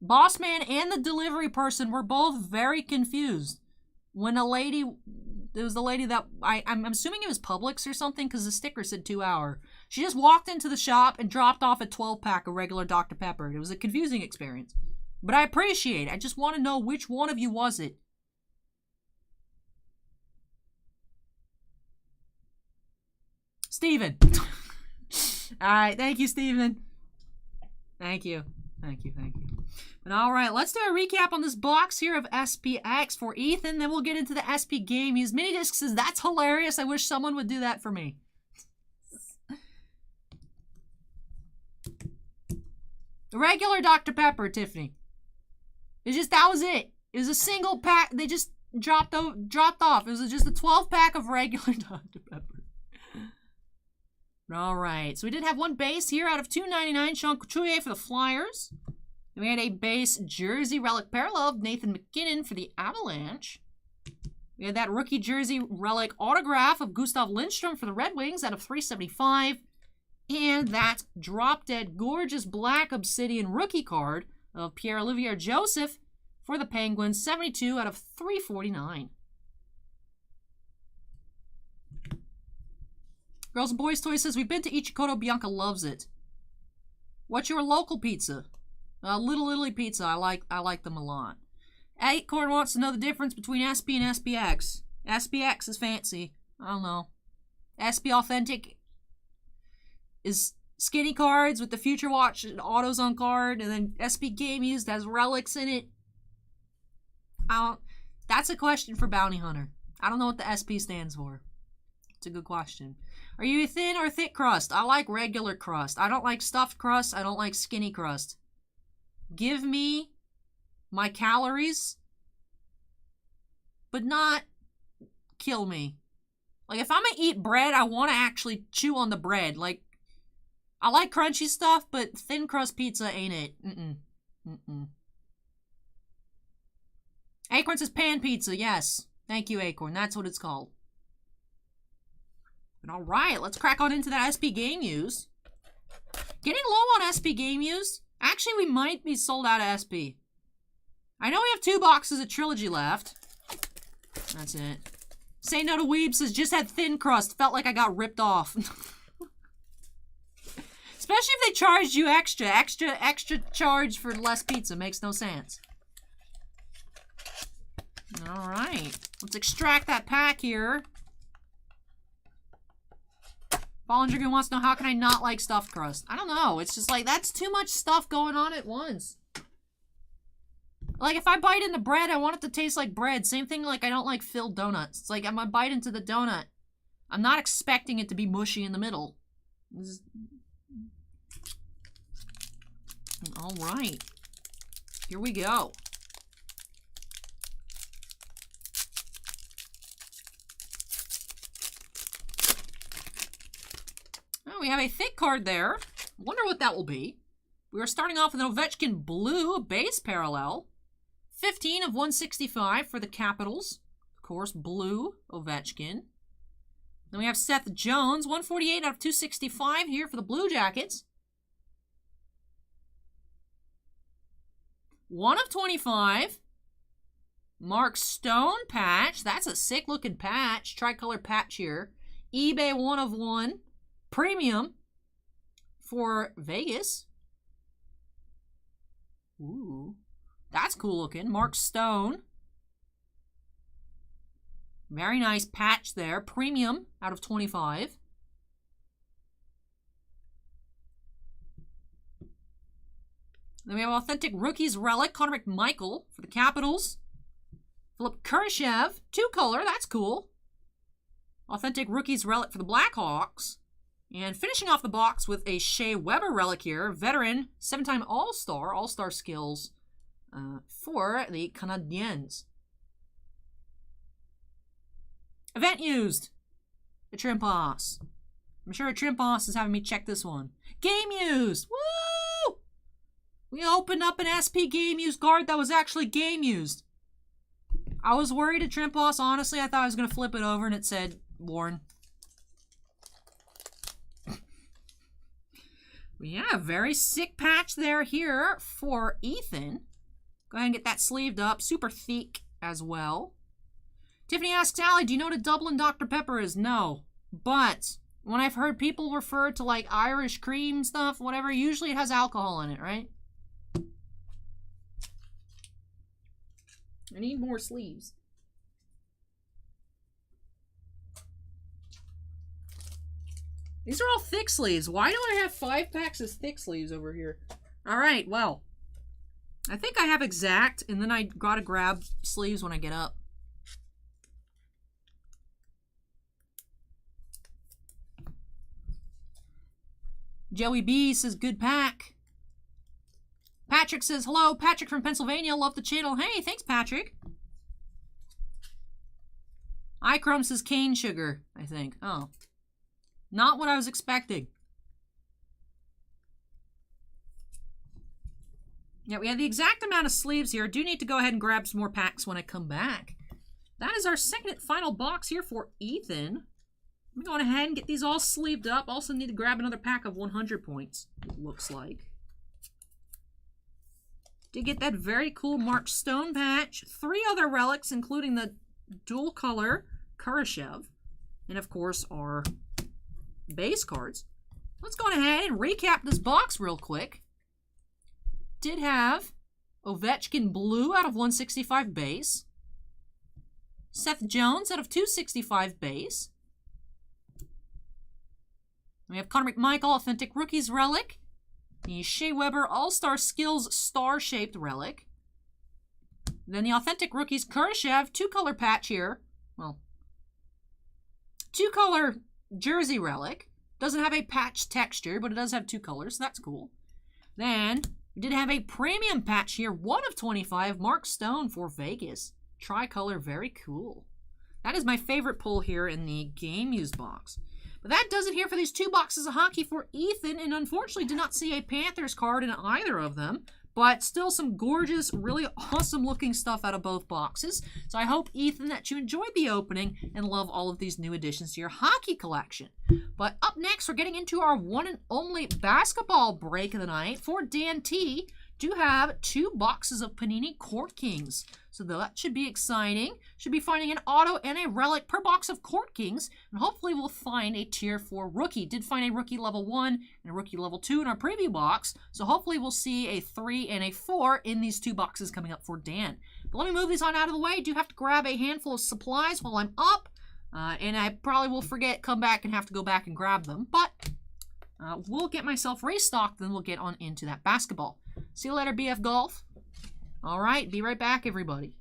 Boss man and the delivery person were both very confused when a lady, it was the lady that, I'm assuming it was Publix or something because the sticker said 2 hour. She just walked into the shop and dropped off a 12-pack of regular Dr. Pepper. It was a confusing experience. But I appreciate it. I just want to know which one of you was it. Steven. All right. Thank you, Steven. Thank you. Thank you. Thank you. But all right, let's do a recap on this box here of SPX for Ethan. Then we'll get into the SP game. His mini disc says, that's hilarious. I wish someone would do that for me. The regular Dr. Pepper, Tiffany. It's just, that was it. It was a single pack. They just dropped off. It was just a 12-pack of regular Dr. Pepper. All right, so we did have one base here out of 299, Sean Couturier for the Flyers. Then we had a base jersey relic parallel of Nathan McKinnon for the Avalanche. We had that rookie jersey relic autograph of Gustav Lindstrom for the Red Wings out of 375. And that drop-dead gorgeous black obsidian rookie card of Pierre-Olivier Joseph for the Penguins, 72 out of 349. Girls and Boys Toys says, we've been to Ichikoto. Bianca loves it. What's your local pizza? Little Italy Pizza. I like them a lot. Acorn wants to know the difference between SP and SPX. SPX is fancy. I don't know. SP Authentic is skinny cards with the Future Watch and autos on card, and then SP Game Used has relics in it. That's a question for Bounty Hunter. I don't know what the SP stands for. It's a good question. Are you a thin or thick crust? I like regular crust. I don't like stuffed crust. I don't like skinny crust. Give me my calories, but not kill me. Like, if I'm gonna eat bread, I want to actually chew on the bread. Like, I like crunchy stuff, but thin crust pizza ain't it. Acorn says pan pizza. Yes. Thank you, Acorn. That's what it's called. But all right, let's crack on into that SP Game Use. Getting low on SP Game Use. Actually, we might be sold out of SP. I know we have 2 boxes of Trilogy left. That's it. Say No to Weeb says, just had thin crust. Felt like I got ripped off. Especially if they charged you extra charge for less pizza. Makes no sense. All right. Let's extract that pack here. Fallen Dragoon wants to know, how can I not like stuffed crust? I don't know. It's just like, that's too much stuff going on at once. Like, if I bite into bread, I want it to taste like bread. Same thing, like, I don't like filled donuts. It's like, I'm gonna bite into the donut. I'm not expecting it to be mushy in the middle. All right. Here we go. Oh, we have a thick card there. Wonder what that will be. We are starting off with an Ovechkin Blue base parallel. 15 of 165 for the Capitals. Of course, blue Ovechkin. Then we have Seth Jones, 148 out of 265 here for the Blue Jackets. 1 of 25. Mark Stone patch. That's a sick looking patch. Tricolor patch here. eBay 1 of 1. Premium for Vegas. Ooh. That's cool looking. Mark Stone. Very nice patch there. Premium out of 25. Then we have Authentic Rookies Relic. Connor McMichael for the Capitals. Philip Kurashev. 2-color. That's cool. Authentic Rookies Relic for the Blackhawks. And finishing off the box with a Shea Weber relic here. Veteran. 7-time All-Star. All-Star skills for the Canadiens. Event used. A Trimpas. I'm sure a Trimpas is having me check this one. Game used. Woo! We opened up an SP game used card that was actually game used. I was worried at Trimpas. Honestly, I thought I was going to flip it over and it said worn. Yeah, very sick patch there here for Ethan. Go ahead and get that sleeved up. Super thick as well. Tiffany asks, Allie, do you know what a Dublin Dr. Pepper is? No. But when I've heard people refer to like Irish cream stuff, whatever, usually it has alcohol in it, right? I need more sleeves. These are all thick sleeves. Why do I have 5 packs of thick sleeves over here? All right, well, I think I have exact, and then I gotta grab sleeves when I get up. Joey B says, good pack. Patrick says, hello. Patrick from Pennsylvania. Love the channel. Hey, thanks, Patrick. iChrome says cane sugar, I think. Oh. Not what I was expecting. Yeah, we have the exact amount of sleeves here. I do need to go ahead and grab some more packs when I come back. That is our second and final box here for Ethan. I'm going ahead and get these all sleeved up. Also need to grab another pack of 100 points, it looks like. Did get that very cool Mark Stone patch. 3 other relics, including the dual color Kurashev. And of course, our base cards. Let's go ahead and recap this box real quick. Did have Ovechkin Blue out of 165 base. Seth Jones out of 265 base. We have Connor McMichael, Authentic Rookies Relic. The Shea Weber All-Star Skills Star-Shaped Relic. Then the Authentic Rookies Kurashev 2-color patch here. Well, 2-color jersey relic. Doesn't have a patch texture, but it does have 2 colors, so that's cool. Then we did have a premium patch here. 1 of 25, Mark Stone for Vegas. Tricolor, very cool. That is my favorite pull here in the game used box. But that does it here for these 2 boxes of hockey for Ethan, and unfortunately did not see a Panthers card in either of them. But still some gorgeous, really awesome looking stuff out of both boxes. So I hope, Ethan, that you enjoyed the opening and love all of these new additions to your hockey collection. But up next, we're getting into our one and only basketball break of the night. For Dan T, do have 2 boxes of Panini Court Kings. So that should be exciting. Should be finding an auto and a relic per box of Court Kings. And hopefully we'll find a tier 4 rookie. Did find a rookie level 1 and a rookie level 2 in our preview box. So hopefully we'll see a 3 and a 4 in these 2 boxes coming up for Dan. But let me move these on out of the way. I do have to grab a handful of supplies while I'm up. And I probably will forget, come back and have to go back and grab them. But we'll get myself restocked, then we'll get on into that basketball. See you later, BF Golf. All right, be right back, everybody.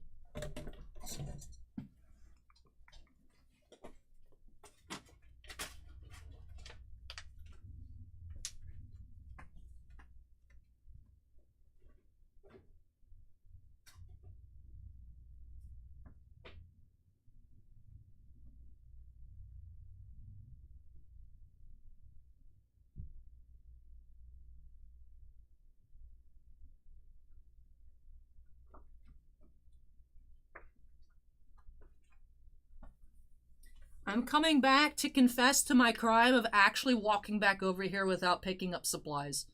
I'm coming back to confess to my crime of actually walking back over here without picking up supplies.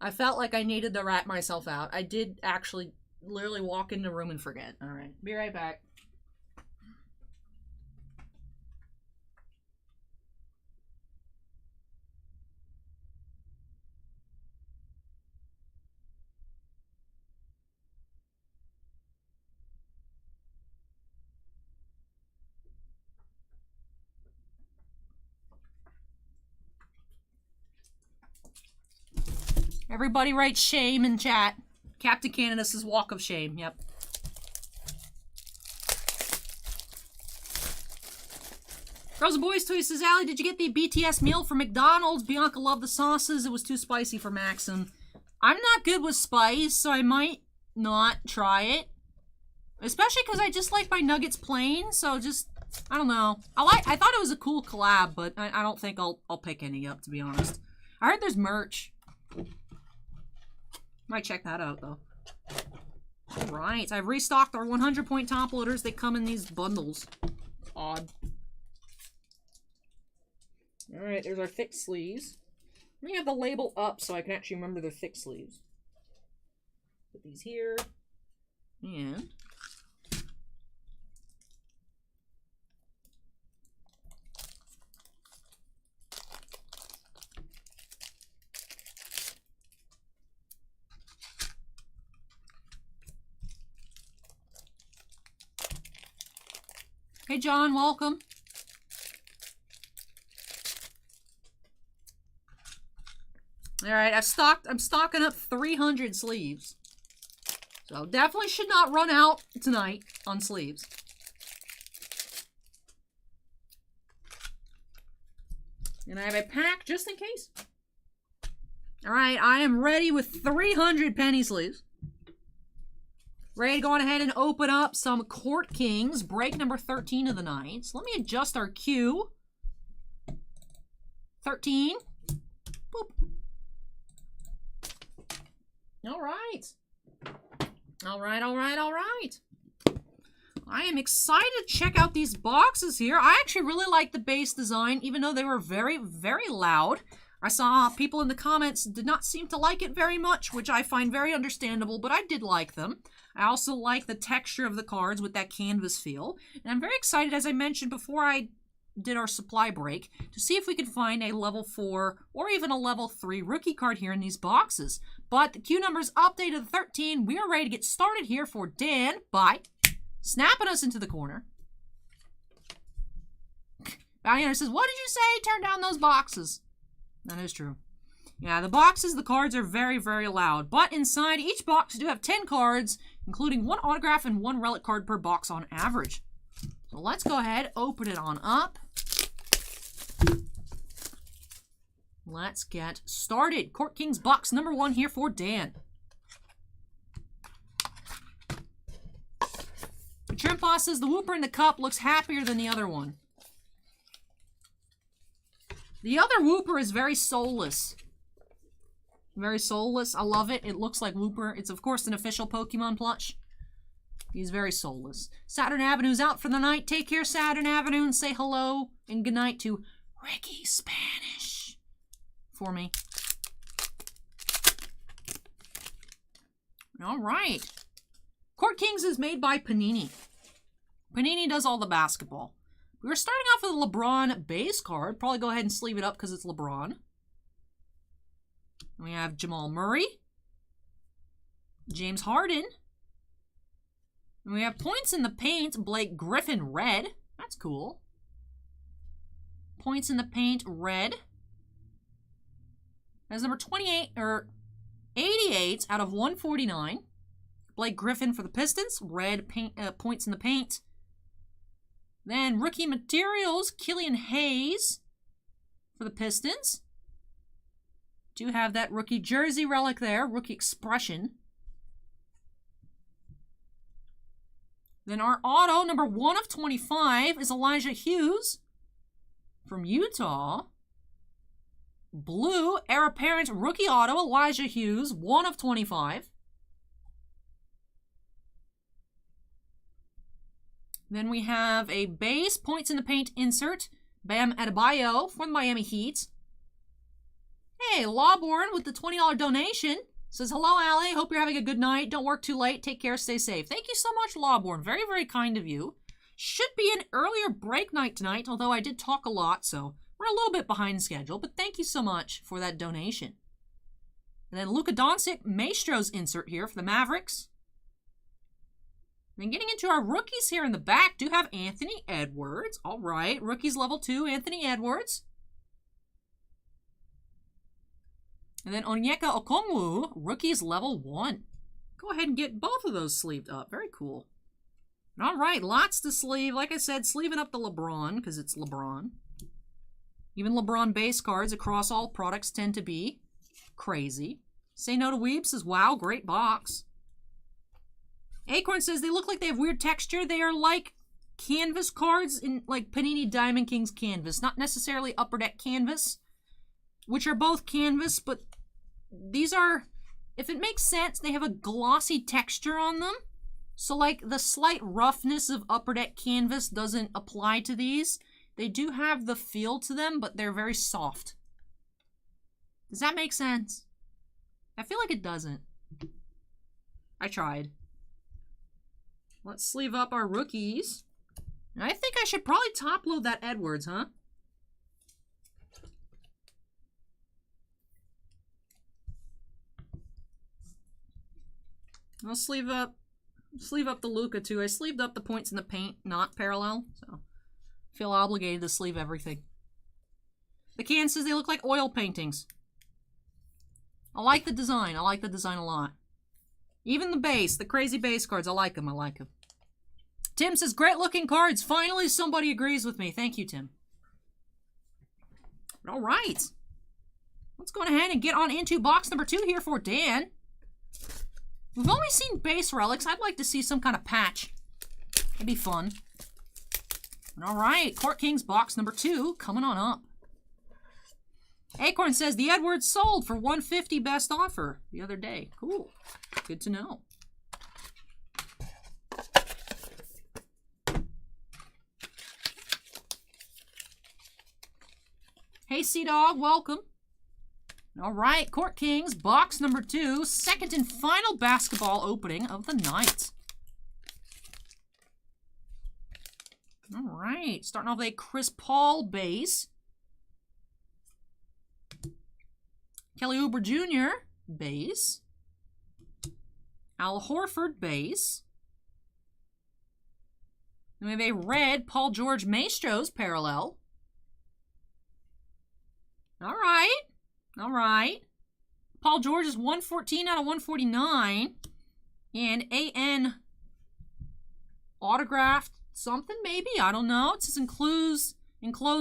I felt like I needed to rat myself out. I did actually literally walk in the room and forget. Alright, be right back. Everybody write shame in chat. Captain Canada's walk of shame. Yep. Girls and Boys Toy says, Allie, did you get the BTS meal from McDonald's? Bianca loved the sauces. It was too spicy for Maxim. I'm not good with spice, so I might not try it. Especially because I just like my nuggets plain, so just, I don't know. I thought it was a cool collab, but I don't think I'll pick any up, to be honest. I heard there's merch. Might check that out, though. Alright, I've restocked our 100-point top loaders. They come in these bundles. Odd. Alright, there's our thick sleeves. Let me have the label up so I can actually remember they're thick sleeves. Put these here. And... Hey John, welcome. Alright, I'm stocking up 300 sleeves. So definitely should not run out tonight on sleeves. And I have a pack just in case. Alright, I am ready with 300 penny sleeves. Ready to go on ahead and open up some Court Kings, break number 13 of the night. So let me adjust our queue. 13. Boop. All right. All right, all right, all right. I am excited to check out these boxes here. I actually really like the base design, even though they were very, very loud. I saw people in the comments did not seem to like it very much, which I find very understandable, but I did like them. I also like the texture of the cards with that canvas feel. And I'm very excited, as I mentioned before I did our supply break, to see if we can find a level 4 or even a level 3 rookie card here in these boxes. But the queue number's updated to 13. We are ready to get started here for Dan by snapping us into the corner. Bounty says, what did you say? Turn down those boxes. That is true. Yeah, the boxes, the cards are very, very loud. But inside each box, you do have 10 cards, including 1 autograph and 1 relic card per box on average. So let's go ahead, open it on up. Let's get started. Court Kings box number 1 here for Dan. Trimpa says the Whooper in the cup looks happier than the other one. The other Whooper is very soulless. Very soulless. I love it. It looks like Whooper. It's, of course, an official Pokemon plush. He's very soulless. Saturn Avenue's out for the night. Take care, Saturn Avenue, and say hello and goodnight to Ricky Spanish for me. All right. Court Kings is made by Panini. Panini does all the basketball. We're starting off with a LeBron base card. Probably go ahead and sleeve it up because it's LeBron. We have Jamal Murray. James Harden. And we have points in the paint. Blake Griffin red. That's cool. Points in the paint red. That's number 28 or 88 out of 149. Blake Griffin for the Pistons. Red paint, points in the paint. Then rookie materials, Killian Hayes for the Pistons. Do have that rookie jersey relic there, rookie expression. Then our auto, number 1 of 25, is Elijah Hughes from Utah. Blue, heir apparent rookie auto, Elijah Hughes, 1 of 25. Then we have a base points in the paint insert. Bam Adebayo for the Miami Heat. Hey, Lawborn with the $20 donation. Says, hello, Allie. Hope you're having a good night. Don't work too late. Take care. Stay safe. Thank you so much, Lawborn. Very, very kind of you. Should be an earlier break night tonight, although I did talk a lot, so we're a little bit behind schedule. But thank you so much for that donation. And then Luka Doncic, Maestro's insert here for the Mavericks. Then getting into our rookies here in the back, do have Anthony Edwards. All right, rookies level 2, Anthony Edwards. And then Onyeka Okongwu, rookies level 1. Go ahead and get both of those sleeved up. Very cool. All right, lots to sleeve. Like I said, sleeving up the LeBron, because it's LeBron. Even LeBron base cards across all products tend to be crazy. Say No to Weeb says, wow, great box. Acorn says, they look like they have weird texture. They are like canvas cards in like Panini Diamond Kings canvas. Not necessarily Upper Deck canvas, which are both canvas, but these are, if it makes sense, they have a glossy texture on them. So like the slight roughness of Upper Deck canvas doesn't apply to these. They do have the feel to them, but they're very soft. Does that make sense? I feel like it doesn't. I tried. Let's sleeve up our rookies. And I think I should probably top load that Edwards, huh? I'll sleeve up the Luka too. I sleeved up the points in the paint, not parallel, so I feel obligated to sleeve everything. The can says they look like oil paintings. I like the design. I like the design a lot. Even the base, the crazy base cards, I like them. I like them. Tim says, great looking cards. Finally, somebody agrees with me. Thank you, Tim. All right. Let's go ahead and get on into box number 2 here for Dan. We've only seen base relics. I'd like to see some kind of patch. That'd be fun. All right. Court Kings box number 2 coming on up. Acorn says, the Edwards sold for $150 best offer the other day. Cool. Good to know. Hey, Sea-Dog, welcome. All right, Court Kings, box number 2, second and final basketball opening of the night. All right, starting off with a Chris Paul base. Kelly Oubre Jr. base. Al Horford base. Then we have a red Paul George Maestros parallel. All right. All right. Paul George is 114 out of 149. And AN autographed something, maybe? I don't know. It says enclosed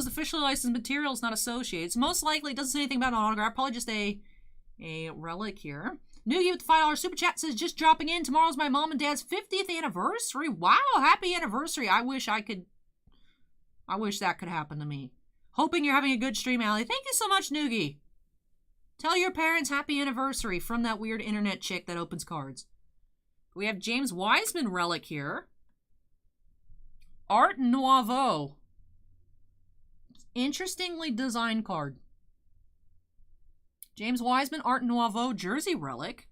officially licensed materials not associated. It's most likely, it doesn't say anything about an autograph. Probably just a relic here. Noogie with the $5 super chat says, just dropping in. Tomorrow's my mom and dad's 50th anniversary. Wow, happy anniversary. I wish that could happen to me. Hoping you're having a good stream, Allie. Thank you so much, Noogie. Tell your parents happy anniversary from that weird internet chick that opens cards. We have James Wiseman relic here. Art Nouveau. Interestingly designed card. James Wiseman Art Nouveau jersey relic.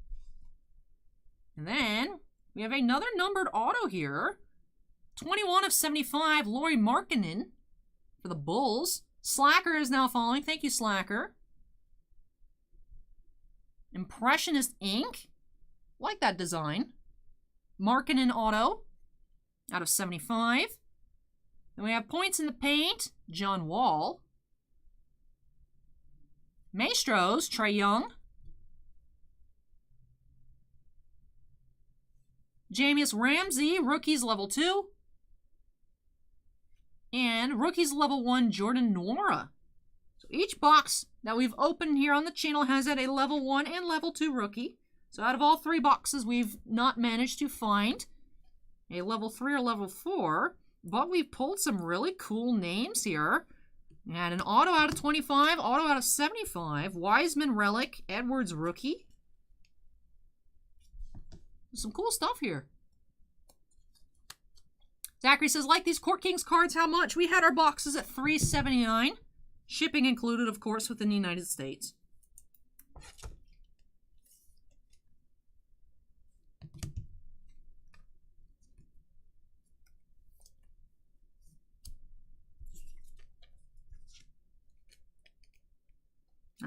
And then we have another numbered auto here. 21 of 75, Lauri Markkanen for the Bulls. Slacker is now following. Thank you, Slacker. Impressionist ink. Like that design. Markkanen auto out of 75. Then we have points in the paint. John Wall. Maestros, Trae Young. Jamius Ramsey, rookies level 2. And rookies level 1, Jordan Nwora. So each box that we've opened here on the channel has at a level 1 and level 2 rookie. So out of all 3 boxes, we've not managed to find a level 3 or level 4. But we've pulled some really cool names here. And an auto out of 25, auto out of 75, Wiseman relic, Edwards rookie. Some cool stuff here. Zachary says, like these Court Kings cards, how much? We had our boxes at $3.79. Shipping included, of course, within the United States.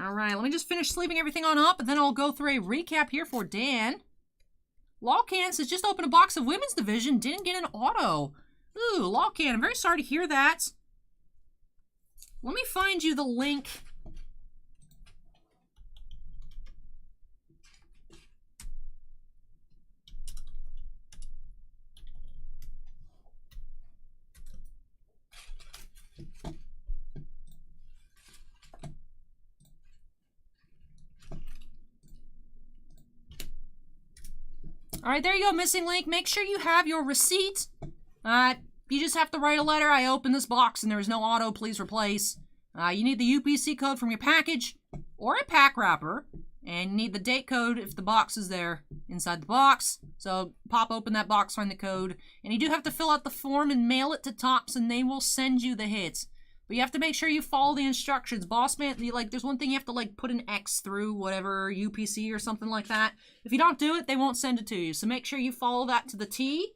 All right, let me just finish sleeving everything on up, and then I'll go through a recap here for Dan. Lawcan says, just opened a box of women's division, didn't get an auto. Ooh, Lawcan, I'm very sorry to hear that. Let me find you the link. All right, there you go, missing link. Make sure you have your receipt. You just have to write a letter. I opened this box and there is no auto. Please replace. You need the UPC code from your package or a pack wrapper. And you need the date code if the box is there inside the box. So pop open that box, find the code. And you do have to fill out the form and mail it to Topps and they will send you the hits. But you have to make sure you follow the instructions. Boss man, there's one thing you have to put an X through whatever UPC or something like that. If you don't do it, they won't send it to you. So make sure you follow that to the T.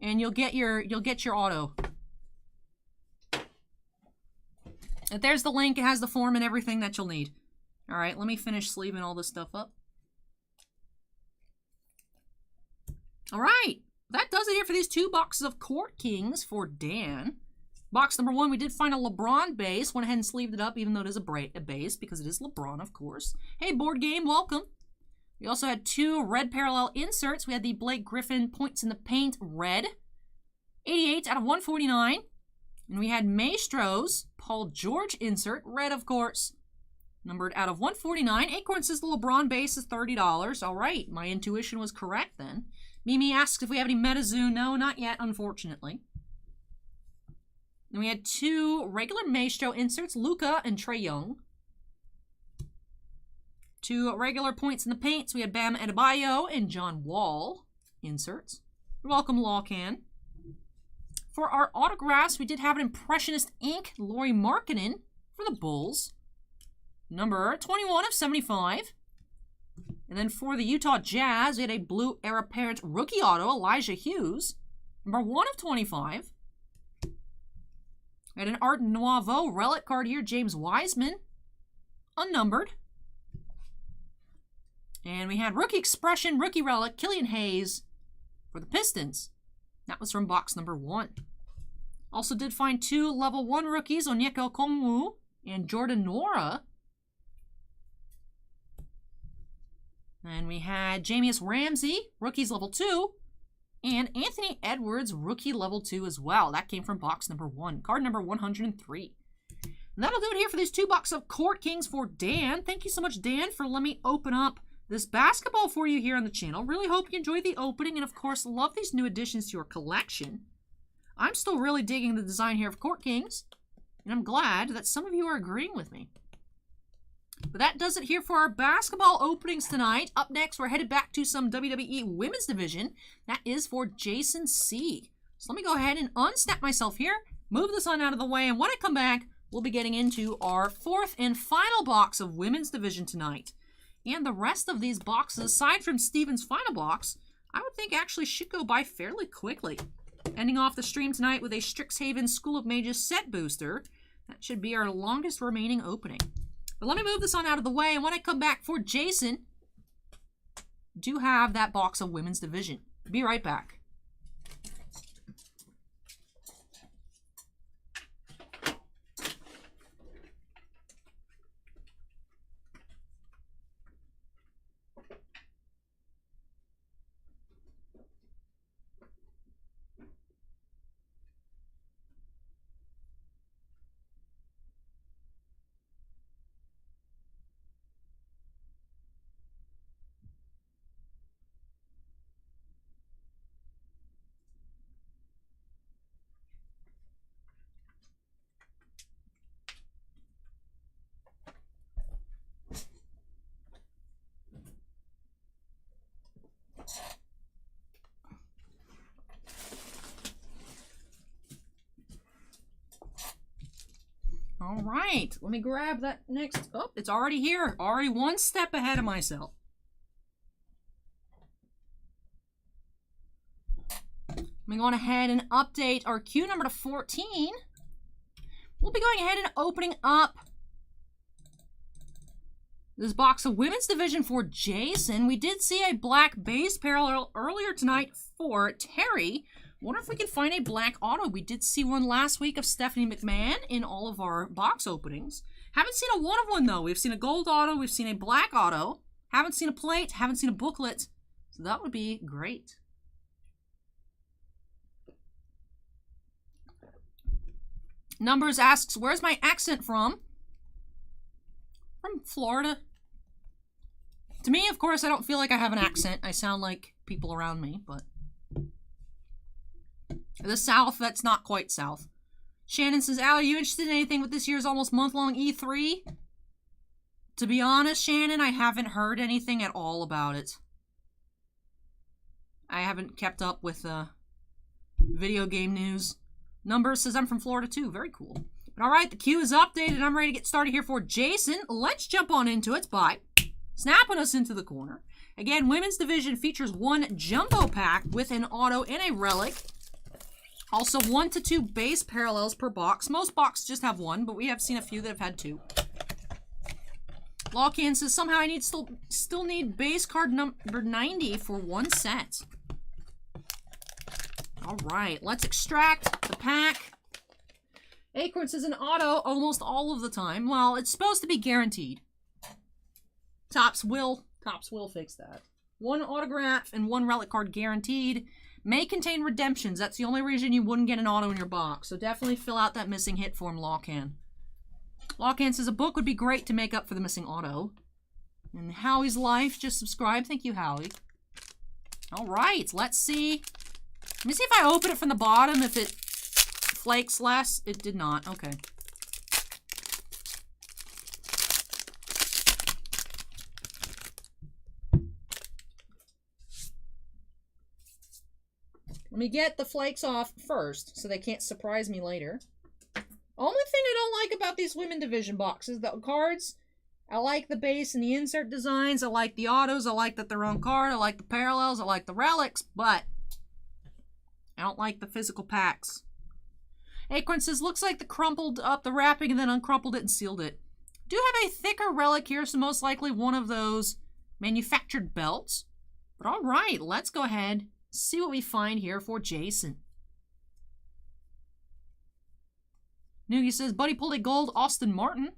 And you'll get your auto. And there's the link. It has the form and everything that you'll need. All right, let me finish sleeving all this stuff up. All right, that does it here for these 2 boxes of Court Kings for Dan. Box number 1, we did find a LeBron base. Went ahead and sleeved it up, even though it is a base, because it is LeBron, of course. Hey, board game, welcome. We also had 2 red parallel inserts. We had the Blake Griffin Points in the Paint red, 88 out of 149. And we had Maestro's Paul George insert, red, of course, numbered out of 149. Acorn says the LeBron base is $30. All right, my intuition was correct then. Mimi asks if we have any MetaZoo. No, not yet, unfortunately. Then we had 2 regular Maestro inserts, Luka and Trae Young. 2 regular Points in the Paints. We had Bam Adebayo and John Wall inserts. You're welcome, Lawcan. For our autographs, we did have an Impressionist ink, Lauri Markkanen for the Bulls. Number 21 of 75. And then for the Utah Jazz, we had a blue heir apparent rookie auto, Elijah Hughes. Number 1 of 25. We had an Art Nouveau relic card here, James Wiseman, unnumbered. And we had Rookie Expression, rookie relic, Killian Hayes for the Pistons. That was from box number 1. Also did find 2 level 1 rookies, Onyeka Okongwu and Jordan Nora. And we had Jamius Ramsey, rookies level 2. And Anthony Edwards, rookie level 2 as well. That came from box number 1. Card number 103. And that'll do it here for these 2 boxes of Court Kings for Dan. Thank you so much, Dan, for letting me open up this basketball for you here on the channel. Really hope you enjoyed the opening. And, of course, love these new additions to your collection. I'm still really digging the design here of Court Kings. And I'm glad that some of you are agreeing with me. But that does it here for our basketball openings tonight. Up next, we're headed back to some WWE Women's Division. That is for Jason C. So let me go ahead and unsnap myself here, move this on out of the way, and when I come back, we'll be getting into our 4th and final box of Women's Division tonight. And the rest of these boxes, aside from Steven's final box, I would think actually should go by fairly quickly. Ending off the stream tonight with a Strixhaven School of Mages set booster. That should be our longest remaining opening. But let me move this on out of the way, and when I come back for Jason, do have that box of Women's Division. Be right back. All right, let me grab that next. Oh, it's already here. Already one step ahead of myself. Let me go on ahead and update our queue number to 14. We'll be going ahead and opening up this box of Women's Division for Jason. We did see a black base parallel earlier tonight for Terry. Wonder if we can find a black auto. We did see one last week of Stephanie McMahon in all of our box openings. Haven't seen a one of one though. We've seen a gold auto. We've seen a black auto. Haven't seen a plate. Haven't seen a booklet. So that would be great. Numbers asks, where's my accent from? From Florida. To me, of course, I don't feel like I have an accent. I sound like people around me, but... The South, that's not quite South. Shannon says, Al, are you interested in anything with this year's almost month-long E3? To be honest, Shannon, I haven't heard anything at all about it. I haven't kept up with video game news. Numbers says, I'm from Florida too. Very cool. But all right, the queue is updated. I'm ready to get started here for Jason. Let's jump on into it by snapping us into the corner. Again, Women's Division features one jumbo pack with an auto and a relic. Also, 1 to 2 base parallels per box. Most boxes just have one, but we have seen a few that have had two. Lawcan says, somehow I still need base card number 90 for one set. All right, let's extract the pack. Acorn says an auto almost all of the time. Well, it's supposed to be guaranteed. Tops will fix that. One autograph and one relic card guaranteed. May contain redemptions. That's the only reason you wouldn't get an auto in your box. So definitely fill out that missing hit form, Lawcan. Lawcan says a book would be great to make up for the missing auto. And Howie's Life, just subscribe. Thank you, Howie. All right, let's see. Let me see if I open it from the bottom, if it flakes less. It did not. Okay. Let me get the flakes off first, so they can't surprise me later. Only thing I don't like about these Women Division boxes, the cards, I like the base and the insert designs. I like the autos. I like that they're on card. I like the parallels. I like the relics, but I don't like the physical packs. Acorn says, looks like they crumpled up the wrapping and then uncrumpled it and sealed it. Do have a thicker relic here, so most likely one of those manufactured belts. But all right, let's go ahead. See what we find here for Jason. Noogie says, Buddy pulled a gold Austin Martin.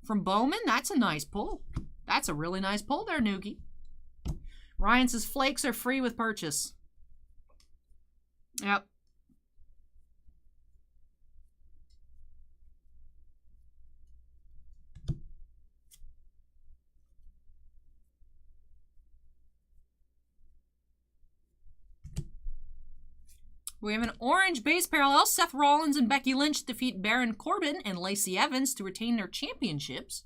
From Bowman, that's a nice pull. That's a really nice pull there, Noogie. Ryan says, flakes are free with purchase. Yep. We have an orange base parallel. Seth Rollins and Becky Lynch defeat Baron Corbin and Lacey Evans to retain their championships.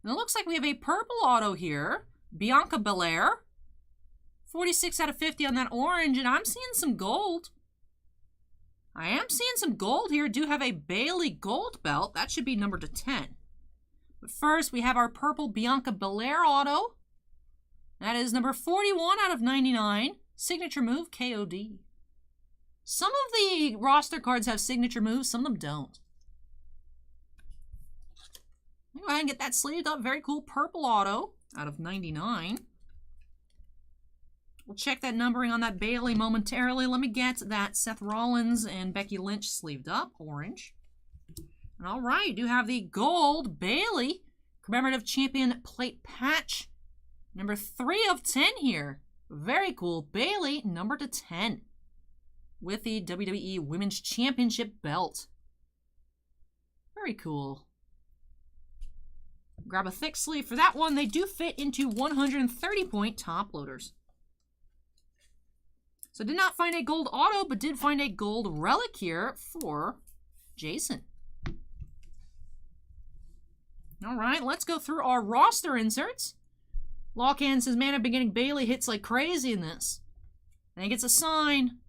And it looks like we have a purple auto here. Bianca Belair. 46 out of 50 on that orange, and I'm seeing some gold. I am seeing some gold here. Do have a Bailey gold belt. That should be numbered to 10. But first, we have our purple Bianca Belair auto. That is number 41 out of 99. Signature move, KOD. Some of the roster cards have signature moves, some of them don't. Go ahead and get that sleeved up. Very cool purple auto out of 99. We'll check that numbering on that Bailey momentarily. Let me get that Seth Rollins and Becky Lynch sleeved up, orange. And all right, you do have the gold Bailey commemorative champion plate patch. Number 3 of 10 here. Very cool. Bailey, number to 10. With the WWE Women's Championship belt. Very cool. Grab a thick sleeve for that one. They do fit into 130-point top loaders. So did not find a gold auto, but did find a gold relic here for Jason. All right, let's go through our roster inserts. Lawcan says, man, I've been getting Bailey hits like crazy in this. Then he gets a sign.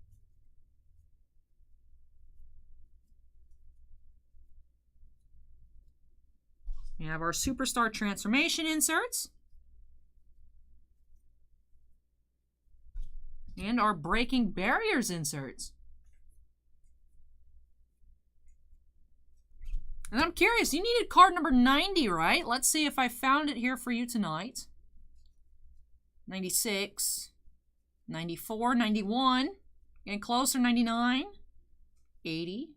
We have our Superstar Transformation inserts. And our Breaking Barriers inserts. And I'm curious, you needed card number 90, right? Let's see if I found it here for you tonight. 96, 94, 91, getting closer, 99, 80,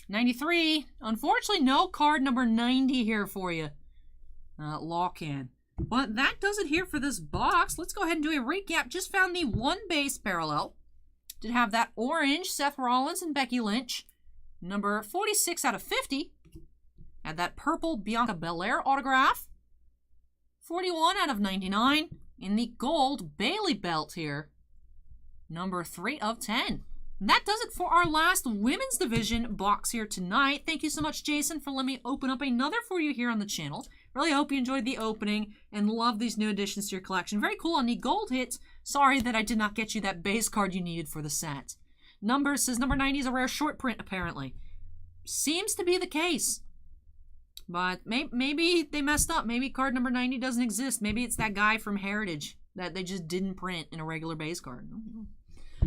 93. Unfortunately, no card number 90 here for you. Lock-in. But that does it here for this box. Let's go ahead and do a recap. Just found the one base parallel. Did have that orange Seth Rollins and Becky Lynch. Number 46 out of 50. Had that purple Bianca Belair autograph. 41 out of 99. In the gold Bailey belt here. Number 3 of 10. And that does it for our last women's division box here tonight. Thank you so much, Jason, for letting me open up another for you here on the channel. Really hope you enjoyed the opening and love these new additions to your collection. Very cool on the gold hits. Sorry that I did not get you that base card you needed for the set. Number says number 90 is a rare short print, apparently. Seems to be the case. But maybe they messed up. Maybe card number 90 doesn't exist. Maybe it's that guy from Heritage that they just didn't print in a regular base card.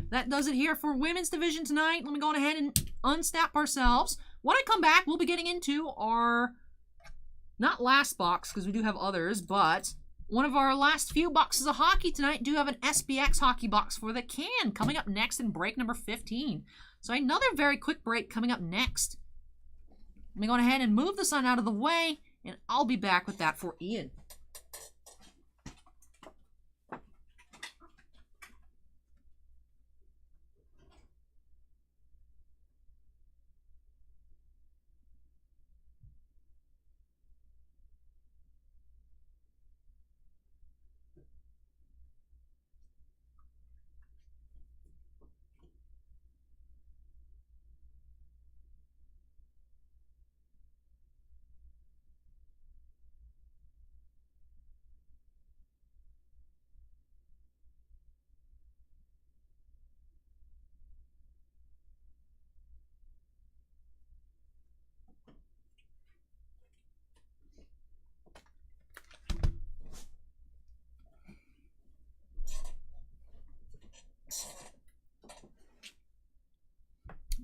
That does it here for women's division tonight. Let me go on ahead and unsnap ourselves. When I come back, we'll be getting into our, not last box, because we do have others, but one of our last few boxes of hockey tonight. Do have an SPx Hockey box for the can coming up next in break number 15. So another very quick break coming up next. Let me go ahead and move the sun out of the way, and I'll be back with that for Ian.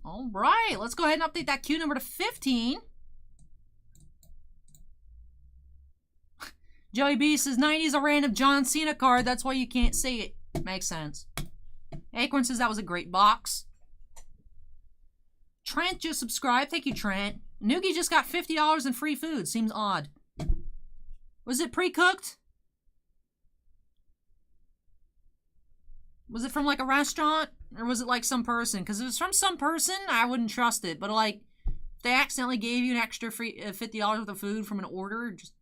All right, let's go ahead and update that queue number to 15. Joey B says 90 is a random John Cena card. That's why you can't see it. Makes sense. Acorn says that was a great box. Trent just subscribed. Thank you, Trent. Noogie just got $50 in free food. Seems odd. Was it pre-cooked? Was it from like a restaurant? Or was it like some person? Because if it's from some person, I wouldn't trust it. But like, if they accidentally gave you an extra free $50 worth of food from an order, just,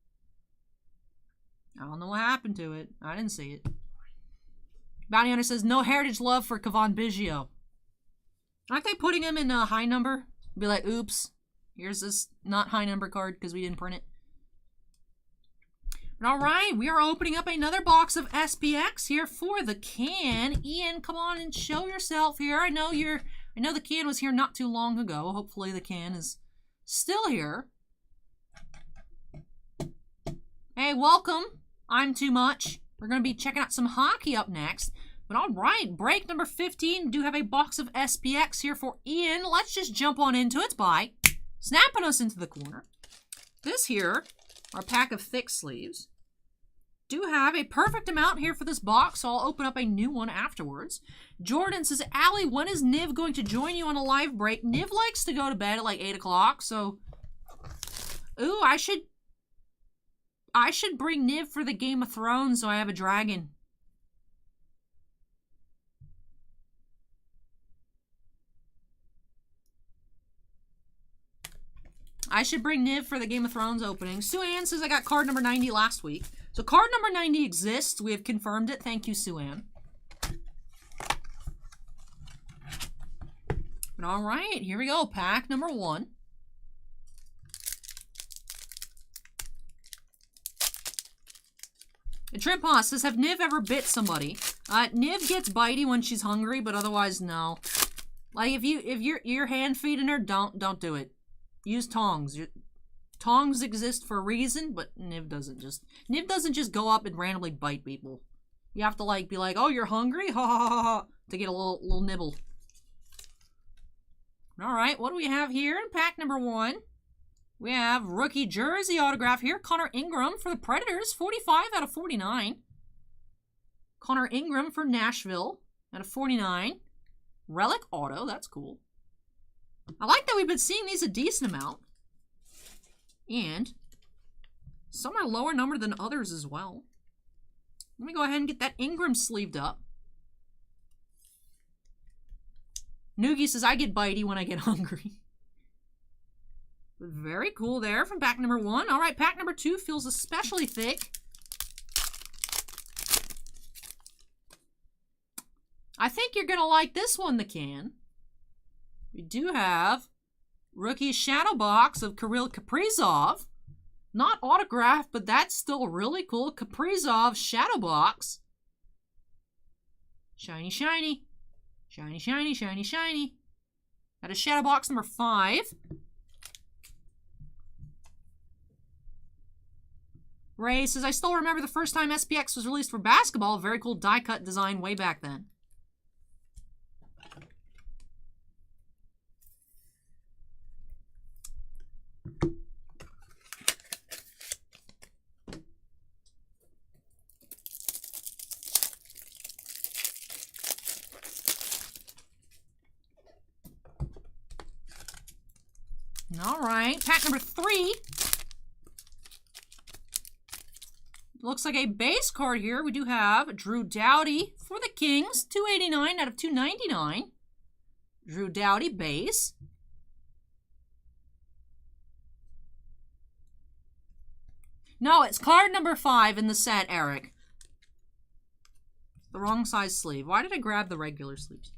I don't know what happened to it. I didn't see it. Bounty Hunter says, no heritage love for Kevon Biggio. Aren't they putting him in a high number? Be like, oops, here's this not high number card because we didn't print it. All right, we are opening up another box of SPx here for the can. Ian, come on and show yourself here. I know the can was here not too long ago. Hopefully the can is still here. Hey, welcome. I'm Too Much. We're going to be checking out some hockey up next. But all right, break number 15. Do have a box of SPx here for Ian. Let's just jump on into it by snapping us into the corner. This here, our pack of thick sleeves, do have a perfect amount here for this box, so I'll open up a new one afterwards. Jordan says, Allie, when is Niv going to join you on a live break? Niv likes to go to bed at like 8 o'clock, so... Ooh, I should bring Niv for the Game of Thrones so I have a dragon. I should bring Niv for the Game of Thrones opening. Sue Ann says I got card number 90 last week. So card number 90 exists. We have confirmed it. Thank you, Sue Ann. But all right, here we go. Pack number 1. And Trimpa says, have Niv ever bit somebody? Niv gets bitey when she's hungry, but otherwise, no. Like, if you're hand feeding her, don't do it. use tongs. Tongs exist for a reason, but Niv doesn't just go up and randomly bite people. You have to like be like, oh, you're hungry? Ha ha ha ha, to get a little nibble. Alright, what do we have here in pack number 1? We have rookie jersey autograph here. Connor Ingram for the Predators, 45 out of 49. Connor Ingram for Nashville out of 49. Relic auto, that's cool. I like that we've been seeing these a decent amount. And some are lower numbered than others as well. Let me go ahead and get that Ingram sleeved up. Noogie says, I get bitey when I get hungry. Very cool there from pack number 1. All right, pack number 2 feels especially thick. I think you're going to like this one, the can. We do have rookie shadow box of Kirill Kaprizov. Not autographed, but that's still really cool. Kaprizov shadow box. Shiny, shiny. Shiny, shiny, shiny, shiny. That is shadow box number 5. Ray says, I still remember the first time SPX was released for basketball. Very cool die-cut design way back then. All right, pack number 3. Looks like a base card here. We do have Drew Doughty for the Kings, 289 out of 299. Drew Doughty base. No, it's card number 5 in the set, Eric. The wrong size sleeve. Why did I grab the regular sleeves?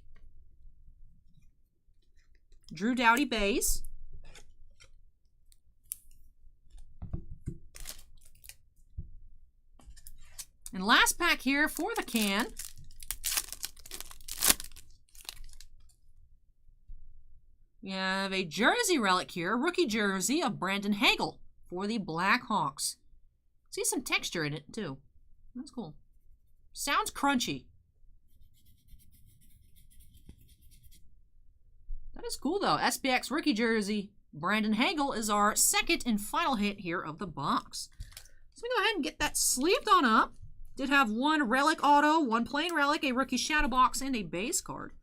Drew Doughty base. And last pack here for the can. We have a jersey relic here, rookie jersey of Brandon Hagel for the Blackhawks. See some texture in it too. That's cool. Sounds crunchy. That is cool though. SPX rookie jersey, Brandon Hagel is our second and final hit here of the box. So we go ahead and get that sleeved on up. Did have one relic auto, one plain relic, a rookie shadow box, and a base card.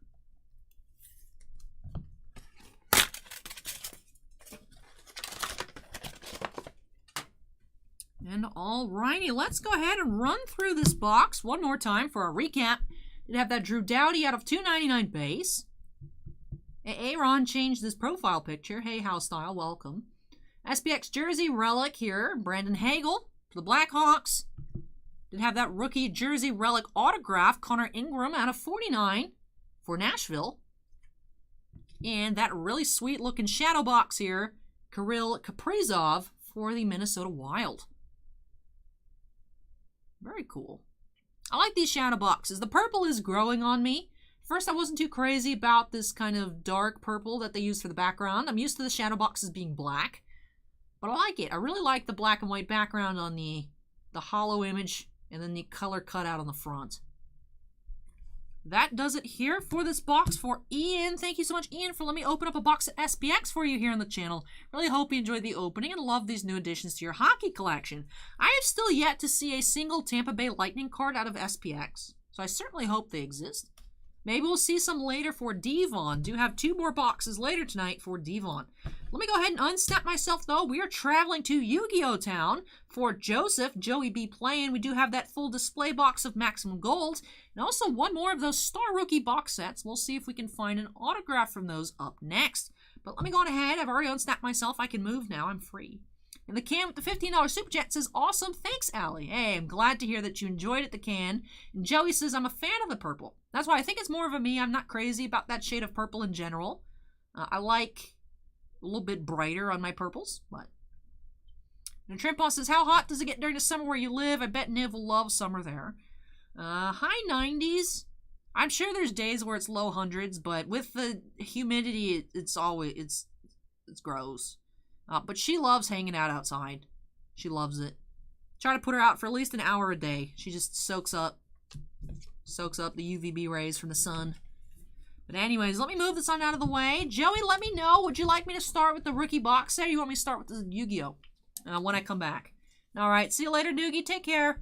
And alrighty, let's go ahead and run through this box one more time for a recap. Did have that Drew Doughty out of 299 base. Aaron changed his profile picture. Hey, House Style, welcome. SPX jersey relic here, Brandon Hagel for the Blackhawks. Did have that rookie jersey relic autograph, Connor Ingram out of 49 for Nashville. And that really sweet looking shadow box here, Kirill Kaprizov for the Minnesota Wild. Very cool. I like these shadow boxes. The purple is growing on me. First, I wasn't too crazy about this kind of dark purple that they use for the background. I'm used to the shadow boxes being black. But I like it. I really like the black and white background on the hollow image. And then the color cutout on the front. That does it here for this box for Ian. Thank you so much, Ian, for letting me open up a box of SPX for you here on the channel. Really hope you enjoyed the opening and love these new additions to your hockey collection. I have still yet to see a single Tampa Bay Lightning card out of SPX, so I certainly hope they exist. Maybe we'll see some later for Devon. Do have 2 more boxes later tonight for Devon. Let me go ahead and unsnap myself, though. We are traveling to Yu-Gi-Oh! Town for Joseph, Joey B. playing. We do have that full display box of Maximum Gold, and also one more of those Star Rookie box sets. We'll see if we can find an autograph from those up next. But let me go on ahead. I've already unsnapped myself. I can move now. I'm free. And the can with the $15 Super Chat says, awesome. Thanks, Allie. Hey, I'm glad to hear that you enjoyed it, the can. And Joey says, I'm a fan of the purple. That's why I think it's more of a me. I'm not crazy about that shade of purple in general. I like a little bit brighter on my purples, but. And Trimpa says, how hot does it get during the summer where you live? I bet Niv will love summer there. High 90s. I'm sure there's days where it's low hundreds, but with the humidity, it's gross. But she loves hanging out outside. She loves it. Try to put her out for at least an hour a day. She just soaks up the UVB rays from the sun. But anyways, let me move this on out of the way. Joey, let me know. Would you like me to start with the rookie box set, or you want me to start with the Yu-Gi-Oh when I come back? All right. See you later, Doogie. Take care.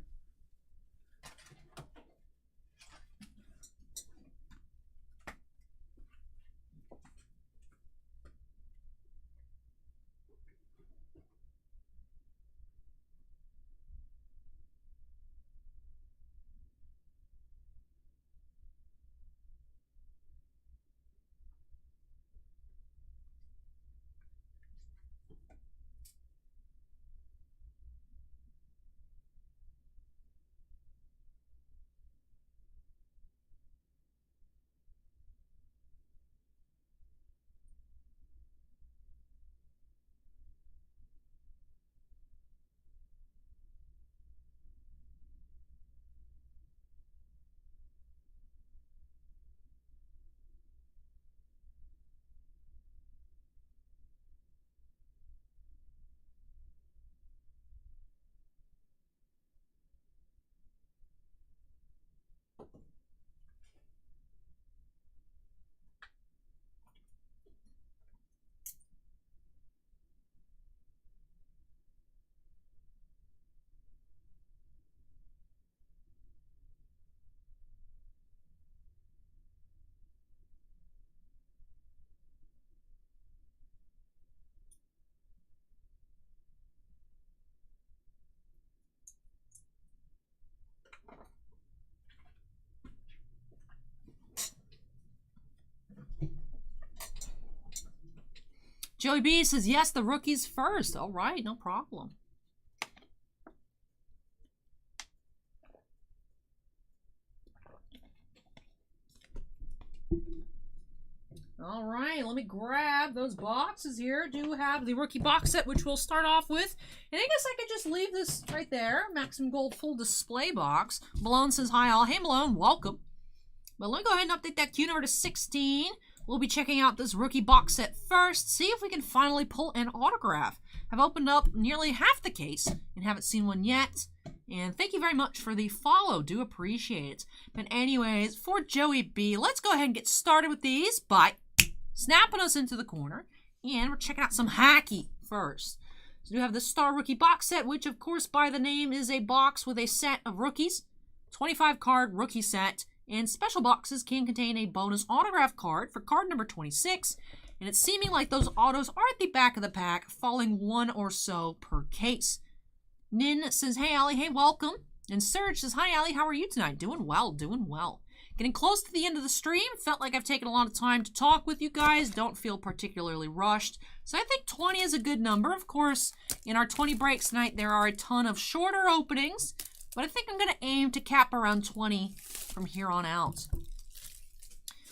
Joey B says, yes, the rookies first. All right, no problem. All right, let me grab those boxes here. Do have the rookie box set, which we'll start off with. And I guess I could just leave this right there. Maximum Gold full display box. Malone says, hi all. Hey, Malone, welcome. But let me go ahead and update that queue number to 16. We'll be checking out this rookie box set first. See if we can finally pull an autograph. I've opened up nearly half the case and haven't seen one yet. And thank you very much for the follow. Do appreciate it. But anyways, for Joey B, let's go ahead and get started with these by snapping us into the corner. And we're checking out some hockey first. So we have the Star Rookie box set, which of course by the name is a box with a set of rookies. 25 card rookie set. And special boxes can contain a bonus autograph card for card number 26. And it's seeming like those autos are at the back of the pack, falling one or so per case. Nin says, hey, Allie, hey, welcome. And Serge says, hi, Allie, how are you tonight? Doing well, doing well. Getting close to the end of the stream. Felt like I've taken a lot of time to talk with you guys. Don't feel particularly rushed. So I think 20 is a good number. Of course, in our 20 breaks tonight, there are a ton of shorter openings. But I think I'm going to aim to cap around 20 from here on out.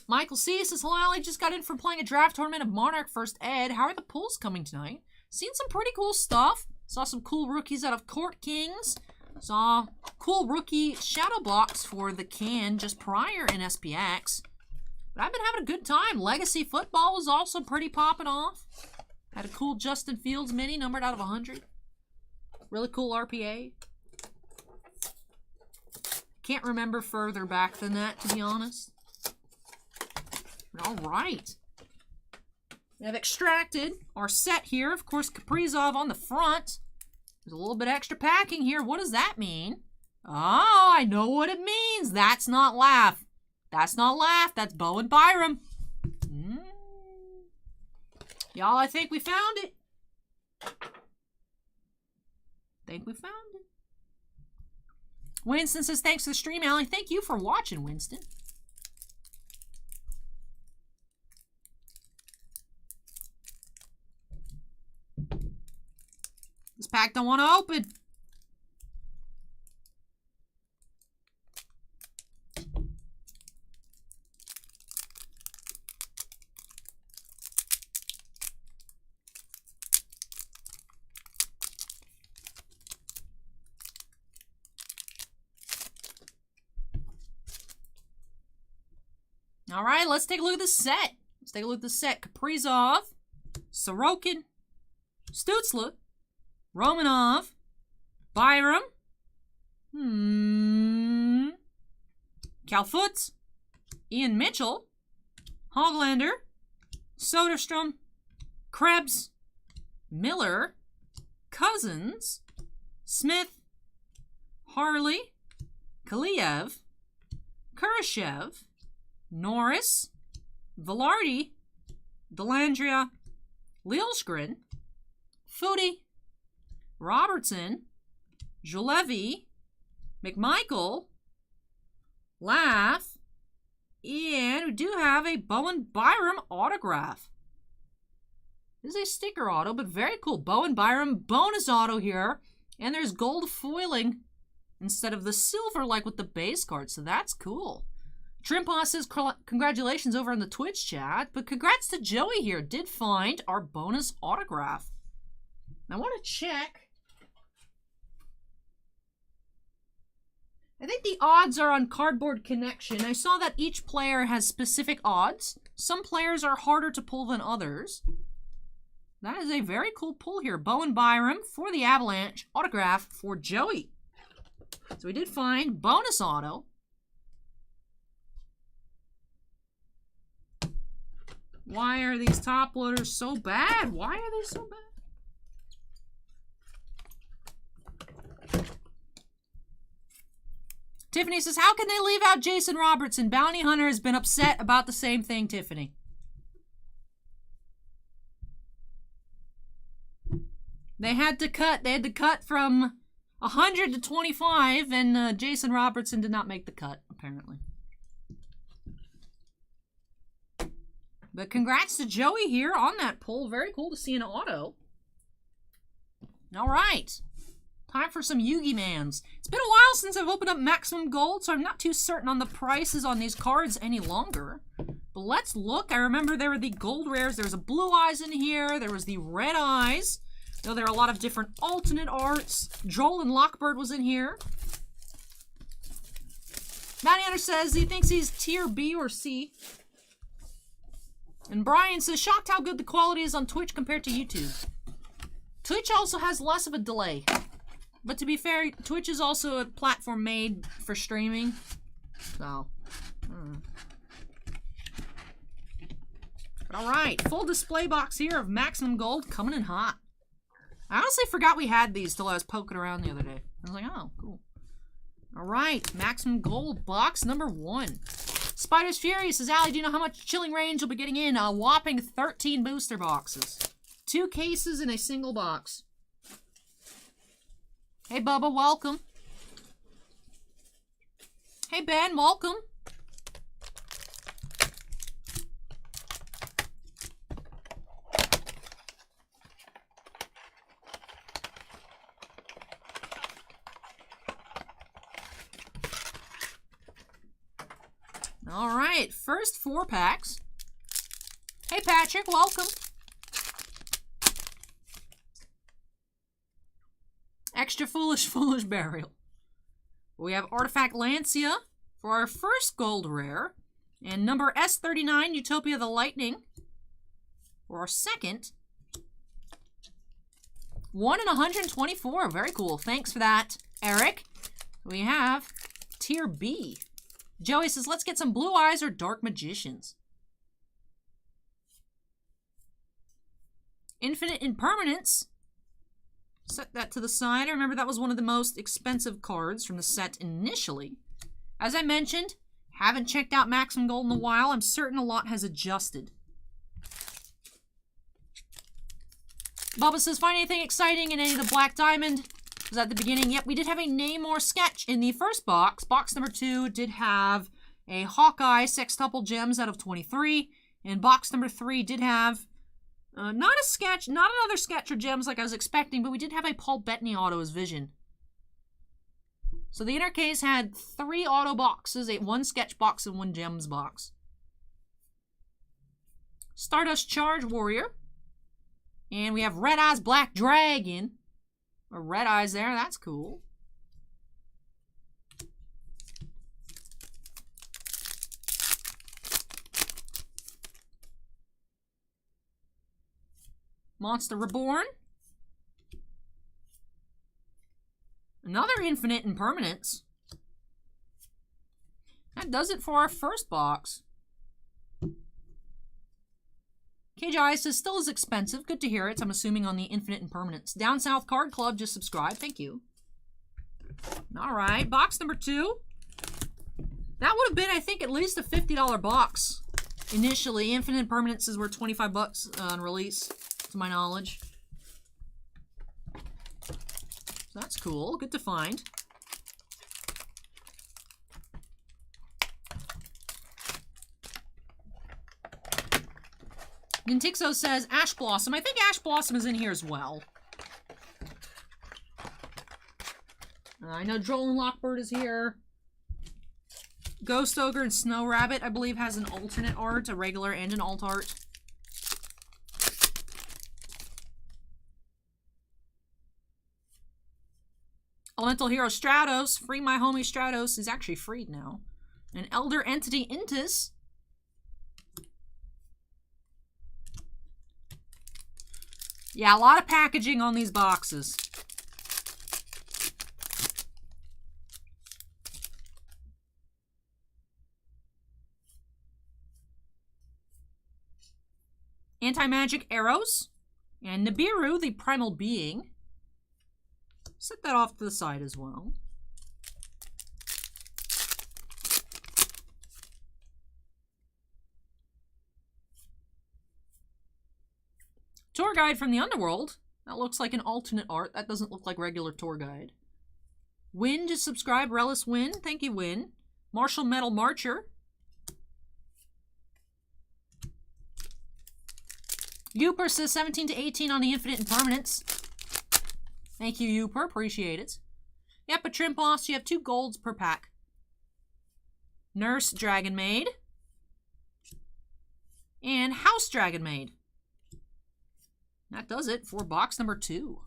Michael C says, hello, Allie. Just got in from playing a draft tournament of Monarch First Ed. How are the pulls coming tonight? Seen some pretty cool stuff. Saw some cool rookies out of Court Kings. Saw cool rookie shadow blocks for the can just prior in SPX. But I've been having a good time. Legacy football was also pretty popping off. Had a cool Justin Fields mini numbered out of 100. Really cool RPA. Can't remember further back than that, to be honest. All right. We have extracted our set here. Of course, Kaprizov on the front. There's a little bit extra packing here. What does that mean? Oh, I know what it means. That's not Laugh. That's not Laugh. That's Bo and Byram. Y'all, I think we found it. Winston says, thanks for the stream, Allie. Thank you for watching, Winston. This pack don't want to open. All right, let's take a look at the set. Kaprizov, Sorokin, Stutzla, Romanov, Byram, Calfoot, Ian Mitchell, Hoglander, Soderstrom, Krebs, Miller, Cousins, Smith, Harley, Kaliev, Kurashev, Norris, Velarde, Delandria, Liljegren, Footy, Robertson, Julevi, McMichael, Laugh, and we do have a Bowen Byram autograph. This is a sticker auto, but very cool. Bowen Byram bonus auto here. And there's gold foiling instead of the silver like with the base card, so that's cool. Trimpa says congratulations over in the Twitch chat, but congrats to Joey here. Did find our bonus autograph. I want to check. I think the odds are on Cardboard Connection. I saw that each player has specific odds. Some players are harder to pull than others. That is a very cool pull here. Bowen Byram for the Avalanche. Autograph for Joey. So we did find bonus auto. Why are these top loaders so bad? Why are they so bad? Tiffany says, how can they leave out Jason Robertson? Bounty Hunter has been upset about the same thing, Tiffany. They had to cut. They had to cut from 100 to 25, and Jason Robertson did not make the cut, apparently. But congrats to Joey here on that pull. Very cool to see an auto. All right. Time for some Yugi Mans. It's been a while since I've opened up Maximum Gold, so I'm not too certain on the prices on these cards any longer. But let's look. I remember there were the gold rares. There was a Blue Eyes in here. There was the Red Eyes. Though there are a lot of different alternate arts. Joel and Lockbird was in here. Bounty Hunter says he thinks he's tier B or C. And Brian says, shocked how good the quality is on Twitch compared to YouTube. Twitch also has less of a delay. But to be fair, Twitch is also a platform made for streaming. So, But all right, full display box here of Maximum Gold coming in hot. I honestly forgot we had these till I was poking around the other day. I was like, oh, cool. All right, Maximum Gold box number 1. Spider's Fury says, Allie, do you know how much Chilling Range you'll be getting in? A whopping 13 booster boxes. 2 cases in a single box. Hey, Bubba, welcome. Hey, Ben, welcome. All right, first 4 packs. Hey, Patrick, welcome. Extra Foolish Burial. We have Artifact Lancia for our first gold rare. And number S39, Utopia the Lightning, for our second. 1 in 124. Very cool. Thanks for that, Eric. We have Tier B. Joey says, let's get some Blue Eyes or Dark Magicians. Infinite Impermanence. Set that to the side. I remember that was one of the most expensive cards from the set initially. As I mentioned, haven't checked out Maximum Gold in a while. I'm certain a lot has adjusted. Bubba says, find anything exciting in any of the Black Diamond? Was at the beginning. Yep, we did have a Namor sketch in the first box. Box number 2 did have a Hawkeye sextuple gems out of 23. And box number 3 did have not a sketch, not another sketch or gems like I was expecting, but we did have a Paul Bettany auto as Vision. So the inner case had 3 auto boxes, 1 sketch box and 1 gems box. Stardust Charge Warrior. And we have Red Eyes Black Dragon. Or Red Eyes there, that's cool. Monster Reborn. Another Infinite Impermanence. That does it for our first box. Cage Ice is still as expensive. Good to hear it. I'm assuming on the Infinite Impermanence. Down South Card Club just subscribed. Thank you. All right. Box number 2. That would have been, I think, at least a $50 box. Initially, Infinite Impermanences were 25 bucks on release, to my knowledge. So that's cool. Good to find. Nintixo says Ash Blossom. I think Ash Blossom is in here as well. I know Droll and Lockbird is here. Ghost Ogre and Snow Rabbit, I believe, has an alternate art, a regular and an alt art. Elemental Hero Stratos. Free my homie Stratos. Is actually freed now. An Elder Entity Intis. Yeah, a lot of packaging on these boxes. Anti-Magic Arrows. And Nibiru, the Primal Being. Set that off to the side as well. Tour Guide from the Underworld. That looks like an alternate art. That doesn't look like regular Tour Guide. Win, just subscribe. Relis Win. Thank you, Win. Martial Metal Marcher. Uper says 17 to 18 on the Infinite Impermanence. Thank you, Uper. Appreciate it. Yep, a Trim Boss. You have 2 golds per pack. Nurse Dragon Maid. And House Dragon Maid. That does it for box number 2.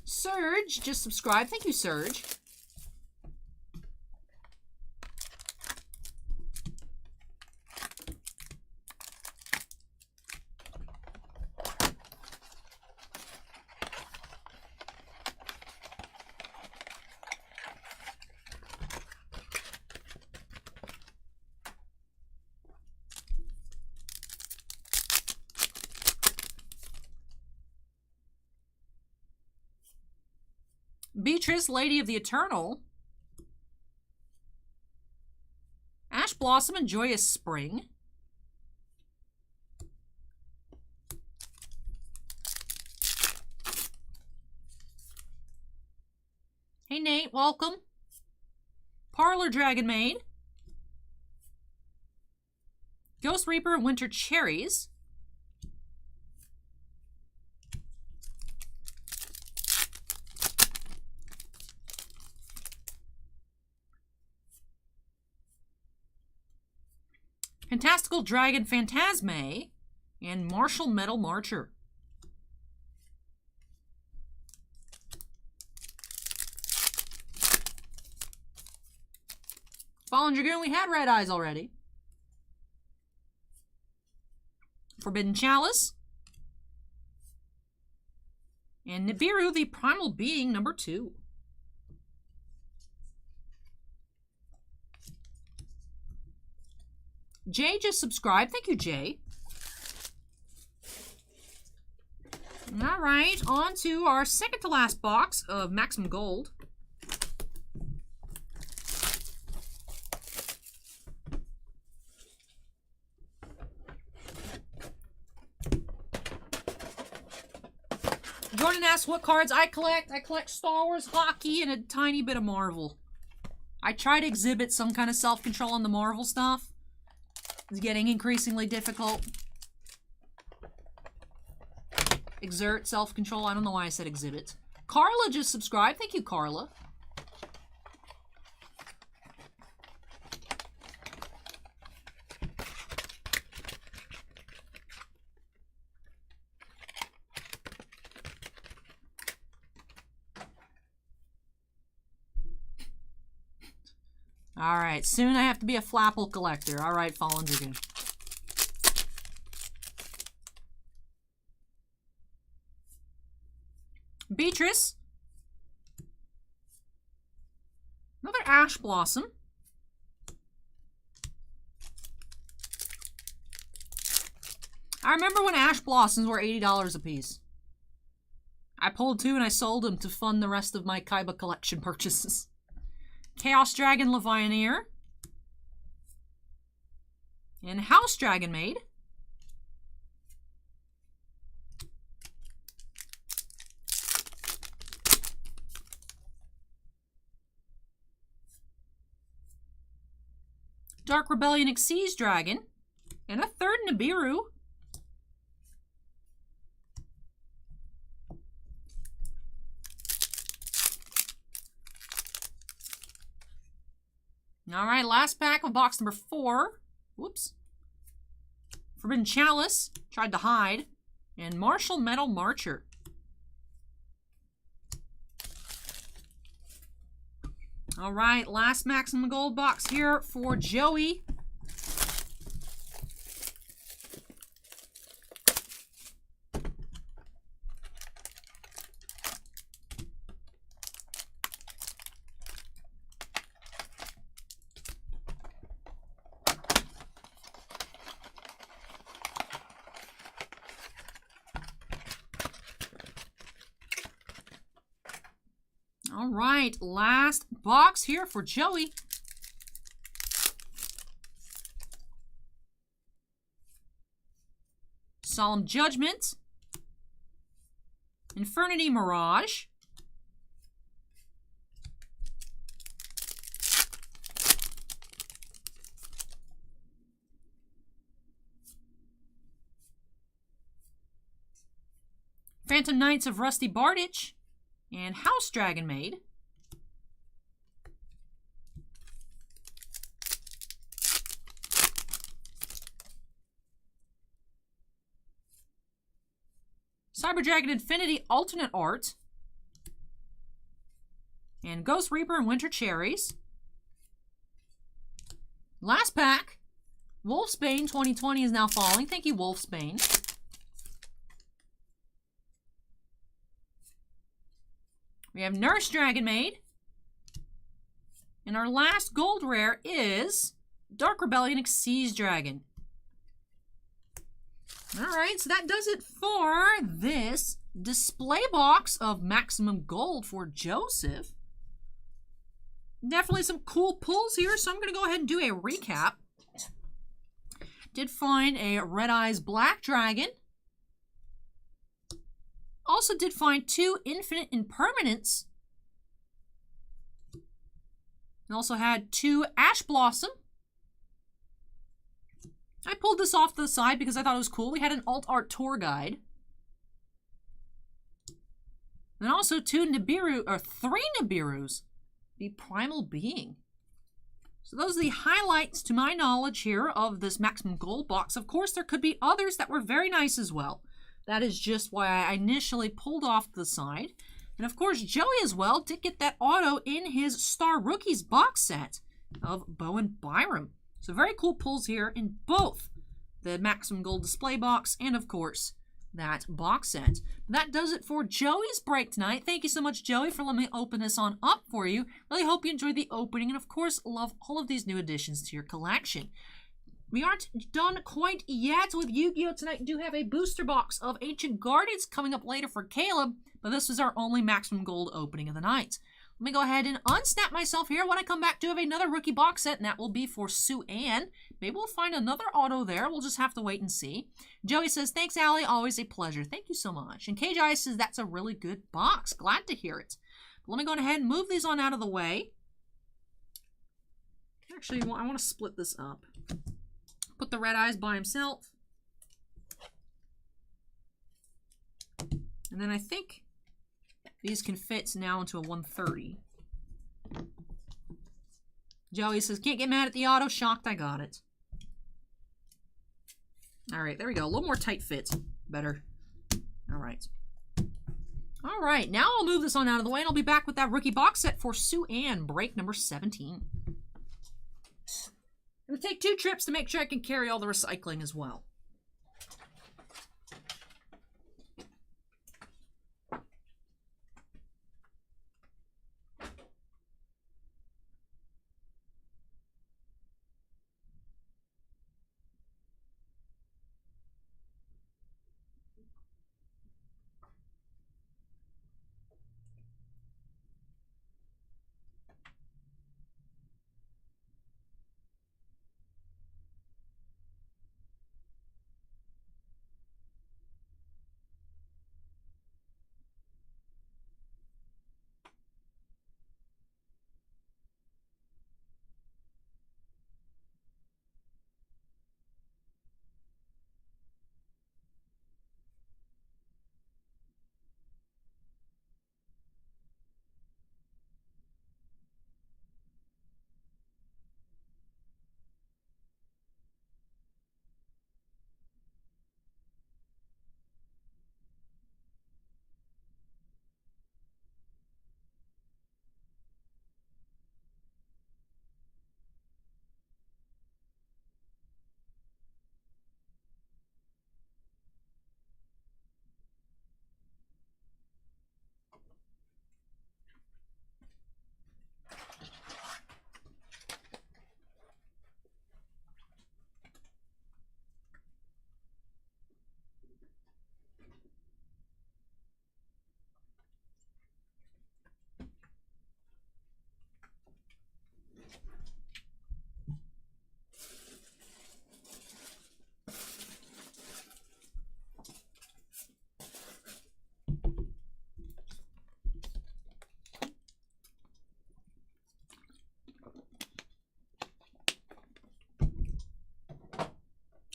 Surge, just subscribe. Thank you, Surge. Beatrice, Lady of the Eternal. Ash Blossom and Joyous Spring. Hey Nate, welcome. Parlor Dragon Maid. Ghost Reaper and Winter Cherries. Fantastical Dragon Phantasme, and Martial Metal Marcher. Fallen Dragoon, we had Red Eyes already. Forbidden Chalice. And Nibiru, the Primal Being, number 2. Jay just subscribed. Thank you, Jay. All right, on to our second to last box of Maximum Gold. Jordan asks what cards I collect. I collect Star Wars, hockey, and a tiny bit of Marvel. I try to exhibit some kind of self-control on the Marvel stuff. It's getting increasingly difficult. Exert self-control. I don't know why I said exhibit. Carla just subscribed. Thank you, Carla. All right, soon I have to be a Flapple collector. All right, Fallen Dragoon. Beatrice. Another Ash Blossom. I remember when Ash Blossoms were $80 a piece. I pulled 2 and I sold them to fund the rest of my Kaiba collection purchases. Chaos Dragon Levianeer. And House Dragon Maid. Dark Rebellion Xyz Dragon. And a third Nibiru. Alright, last pack of box number 4. Whoops. Forbidden Chalice. Tried to hide. And Martial Metal Marcher. Alright, last maximum gold box here for Joey. All right, last box here for Joey. Solemn Judgment. Infernity Mirage. Phantom Knights of Rusty Bardich. And House Dragon Maid. Cyber Dragon Infinity Alternate Art. And Ghost Reaper and Winter Cherries. Last pack. Wolfsbane 2020 is now falling. Thank you, Wolfsbane. We have Nurse Dragon Maid. And our last gold rare is Dark Rebellion Xyz Dragon. Alright, so that does it for this display box of maximum gold for Joseph. Definitely some cool pulls here, so I'm going to go ahead and do a recap. Did find a Red Eyes Black Dragon. Also did find 2 Infinite Impermanents. And also had 2 Ash Blossom. I pulled this off to the side because I thought it was cool. We had an alt art tour guide. And also 2 Nibiru, or 3 Nibirus. The Primal Being. So those are the highlights to my knowledge here of this maximum gold box. Of course, there could be others that were very nice as well. That is just why I initially pulled off to the side. And of course, Joey as well did get that auto in his Star Rookies box set of Bowen Byram. So very cool pulls here in both the maximum gold display box and of course that box set. That does it for Joey's break tonight. Thank you so much, Joey, for letting me open this on up for you. Really hope you enjoyed the opening and of course love all of these new additions to your collection. We aren't done quite yet with Yu-Gi-Oh! Tonight. We do have a booster box of Ancient Guardians coming up later for Caleb, but this is our only maximum gold opening of the night. Let me go ahead and unsnap myself here. When I come back, do have another rookie box set, and that will be for Sue Ann. Maybe we'll find another auto there. We'll just have to wait and see. Joey says, thanks, Allie. Always a pleasure. Thank you so much. And KJ says, that's a really good box. Glad to hear it. But let me go ahead and move these on out of the way. Actually, I want to split this up. Put the Red Eyes by himself. And then I think these can fit now into a 130. Joey says, can't get mad at the auto. Shocked I got it. All right, there we go. A little more tight fit. Better. All right. All right, now I'll move this on out of the way, and I'll be back with that rookie box set for Sue Ann, break number 17. I'm going to take 2 trips to make sure I can carry all the recycling as well.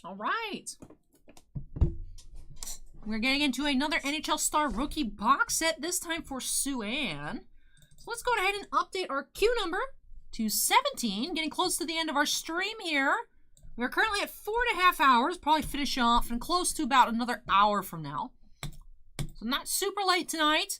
All right. We're getting into another NHL Star Rookie box set, this time for Sue-Ann. So let's go ahead and update our queue number to 17. Getting close to the end of our stream here. We're currently at 4.5 hours. Probably finish off and close to about another hour from now. So not super late tonight.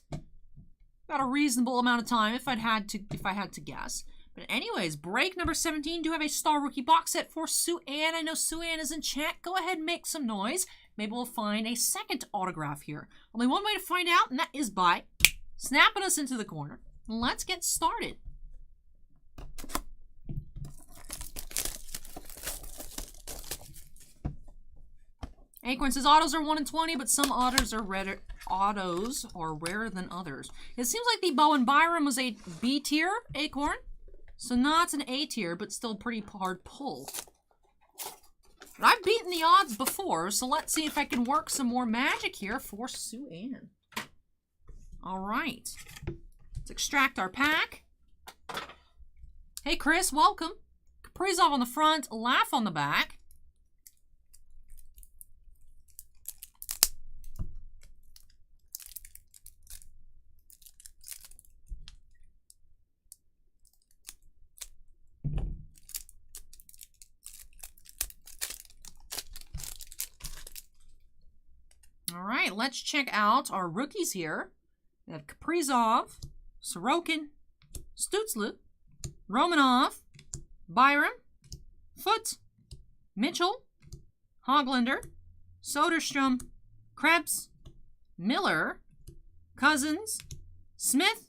About a reasonable amount of time if I had to guess. But anyways, break number 17. Do have a Star Rookie box set for Sue-Ann. I know Sue-Ann is in chat. Go ahead and make some noise. Maybe we'll find a second autograph here. Only one way to find out, and that is by snapping us into the corner. Let's get started. Acorn says autos are 1 in 20, but some autos are rarer than others. It seems like the Bowen Byram was a B tier, Acorn. So not an A tier, but still pretty hard pull. But I've beaten the odds before, so let's see if I can work some more magic here for Sue-Ann. All right. Let's extract our pack. Hey, Chris, welcome. Kaprizov on the front, Laugh on the back. All right, let's check out our rookies here. We have Kaprizov, Sorokin, Stützle, Romanov, Byram, Foote, Mitchell, Hoglander, Soderstrom, Krebs, Miller, Cousins, Smith,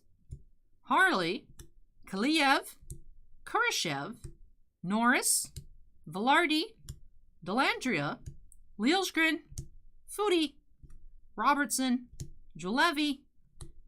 Harley, Kaliev, Kurashev, Norris, Velarde, Delandria, Liljegren, Footy, Robertson, Julevi,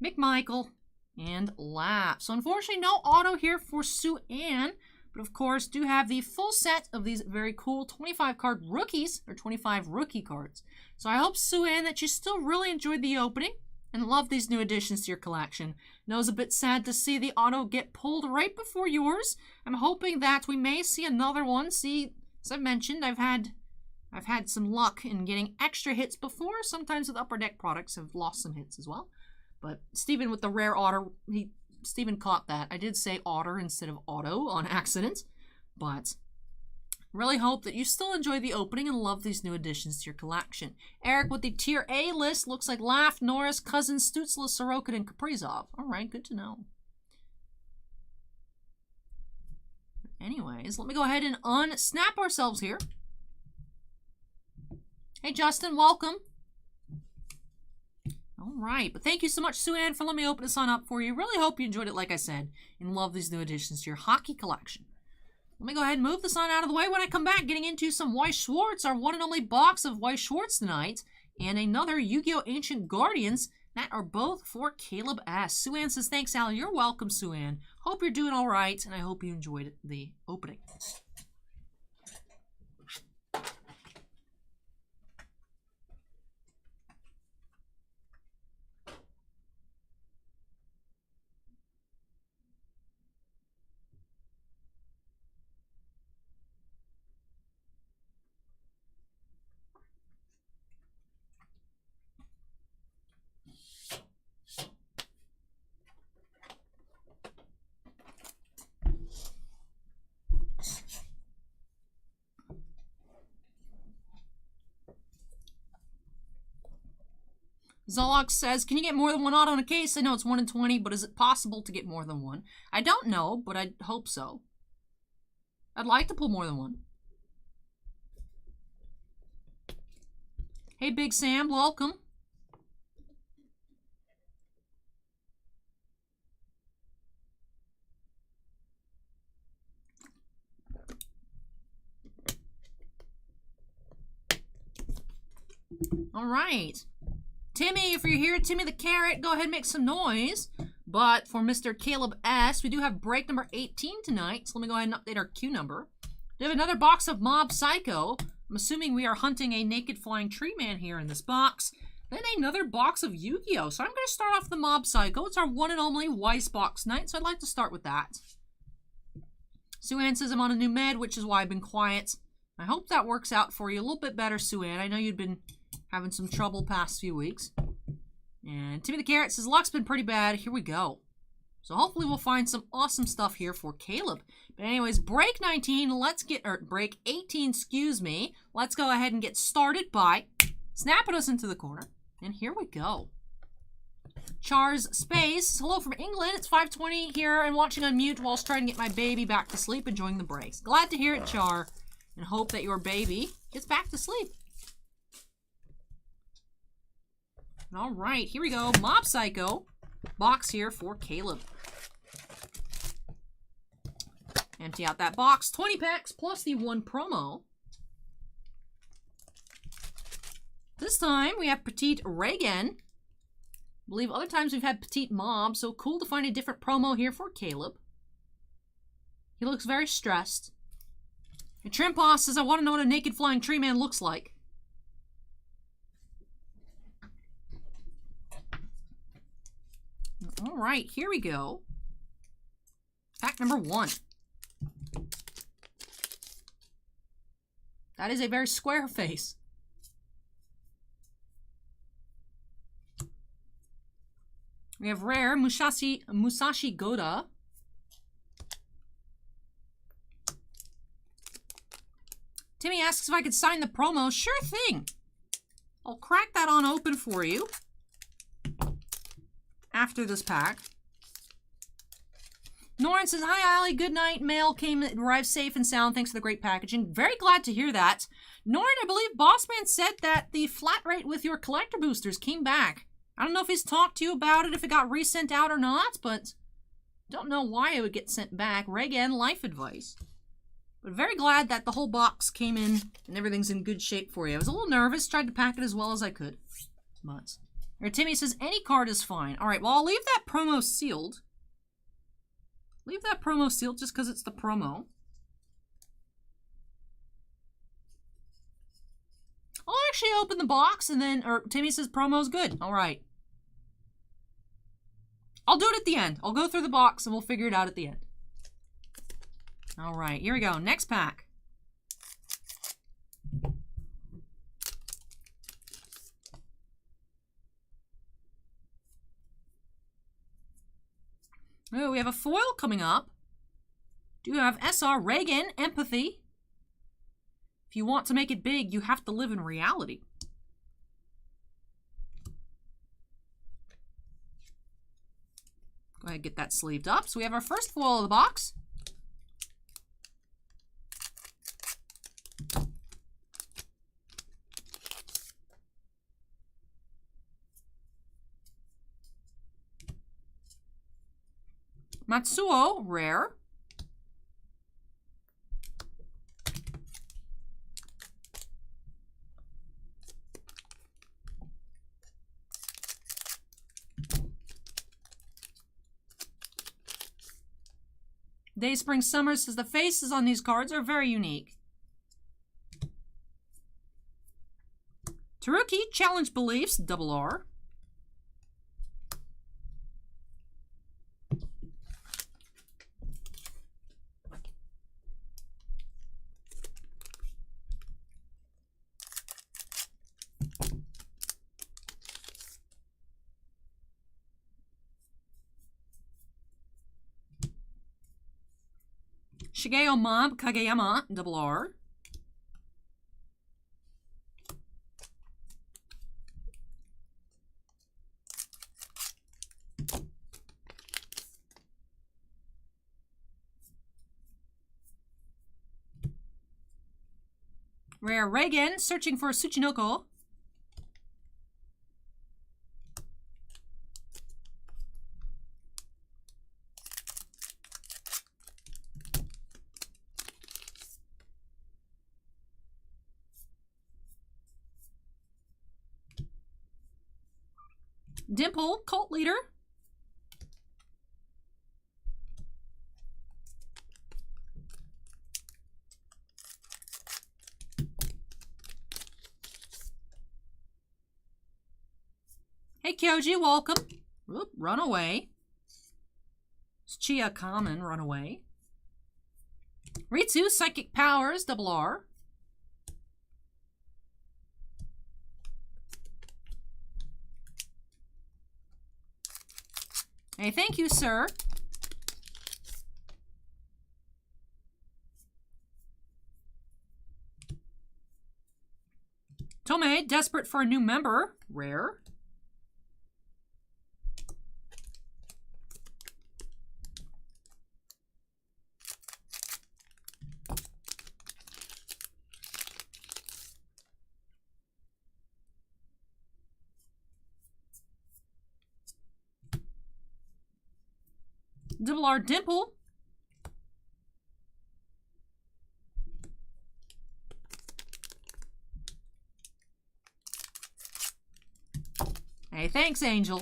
McMichael, and Lapp. So unfortunately, no auto here for Sue-Ann, but of course do have the full set of these very cool 25 card rookies, or 25 rookie cards. So I hope, Sue-Ann, that you still really enjoyed the opening and love these new additions to your collection. I know it's a bit sad to see the auto get pulled right before yours. I'm hoping that we may see another one. See, as I mentioned, I've had some luck in getting extra hits before. Sometimes with Upper Deck products have lost some hits as well. But Steven with the rare otter, Steven caught that. I did say otter instead of auto on accident. But really hope that you still enjoy the opening and love these new additions to your collection. Eric with the Tier A list looks like Laugh, Norris, Cousins, Stützle, Sorokin, and Kaprizov. All right, good to know. anyways, let me go ahead and unsnap ourselves here. Hey, Justin, welcome. All right, but thank you so much, Sue Ann, for letting me open this on up for you. Really hope you enjoyed it, like I said, and love these new additions to your hockey collection. Let me go ahead and move this on out of the way. When I come back, getting into some Y Schwartz, our one and only box of Y Schwartz tonight, and another YGO Ancient Guardians that are both for Caleb S. Sue Ann says, thanks, Al. You're welcome, Sue Ann. Hope you're doing all right, and I hope you enjoyed the opening. Zolox says, can you get more than one auto in a case? I know it's 1 in 20, but is it possible to get more than one? I don't know, but I hope so. I'd like to pull more than one. Hey, Big Sam, welcome. All right. Timmy, if you're here, Timmy the Carrot, go ahead and make some noise. But for Mr. Caleb S., we do have break number 18 tonight. So let me go ahead and update our queue number. We have another box of Mob Psycho. I'm assuming we are hunting a naked flying tree man here in this box. Then another box of Yu-Gi-Oh! So I'm going to start off the Mob Psycho. It's our one and only Weiss box night, so I'd like to start with that. Sue Ann says I'm on a new med, which is why I've been quiet. I hope that works out for you a little bit better, Sue Ann. I know you'd been having some trouble past few weeks. And Timmy the Carrot says, luck's been pretty bad. Here we go. So hopefully we'll find some awesome stuff here for Caleb. But anyways, break 19, break 18, excuse me. Let's go ahead and get started by snapping us into the corner. And here we go. Char's Space, hello from England. It's 5:20 here and watching on mute whilst trying to get my baby back to sleep, enjoying the breaks. Glad to hear it, Char, and hope that your baby gets back to sleep. All right, here we go. Mob Psycho box here for Caleb. Empty out that box. 20 packs plus the 1 promo. This time we have Petite Reagan. I believe other times we've had Petite Mob, so cool to find a different promo here for Caleb. He looks very stressed. And Trimposs says, I want to know what a naked flying tree man looks like. All right, here we go. Pack number 1. That is a very square face. We have rare Musashi Goda. Timmy asks if I could sign the promo. Sure thing. I'll crack that on open for you after this pack. Norin says, hi, Allie. Good night. Mail arrived safe and sound. Thanks for the great packaging. Very glad to hear that. Norin, I believe Bossman said that the flat rate with your collector boosters came back. I don't know if he's talked to you about it, if it got resent out or not, but don't know why it would get sent back. Reagan, life advice. But very glad that the whole box came in and everything's in good shape for you. I was a little nervous, tried to pack it as well as I could. But Timmy says, any card is fine. All right, well, I'll leave that promo sealed. Leave that promo sealed just because it's the promo. I'll actually open the box and then, Timmy says promo's good. All right. I'll do it at the end. I'll go through the box and we'll figure it out at the end. All right, here we go. Next pack. Oh, we have a foil coming up. Do have SR Reagan, Empathy. If you want to make it big, you have to live in reality. Go ahead and get that sleeved up. So we have our first foil of the box. Matsuo, rare. Day Spring Summer says the faces on these cards are very unique. Taruki, Challenge Beliefs, double R. Shigeo Mob, Kageyama, double R. Rare Reagan, searching for Tsuchinoko. Dimple, Cult Leader. Hey Kyoji, welcome. Oop, Runaway. It's Chia Common, Runaway. Ritsu, Psychic Powers, double R. Hey, thank you, sir. Tomei, Desperate for a New Member, rare. Double R Dimple. Hey, thanks, Angel.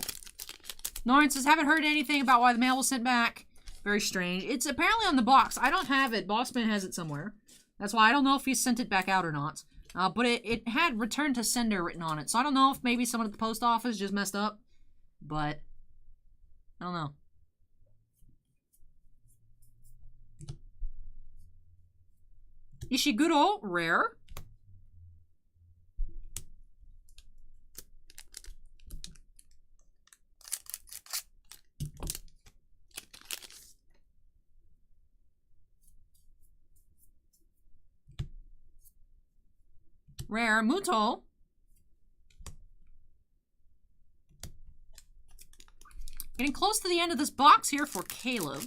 Norrin says, haven't heard anything about why the mail was sent back. Very strange. It's apparently on the box. I don't have it. Bossman has it somewhere. That's why I don't know if he sent it back out or not. But it had return to sender written on it. So I don't know if maybe someone at the post office just messed up. But I don't know. Ishiguro, rare. Rare, Muto. Getting close to the end of this box here for Caleb.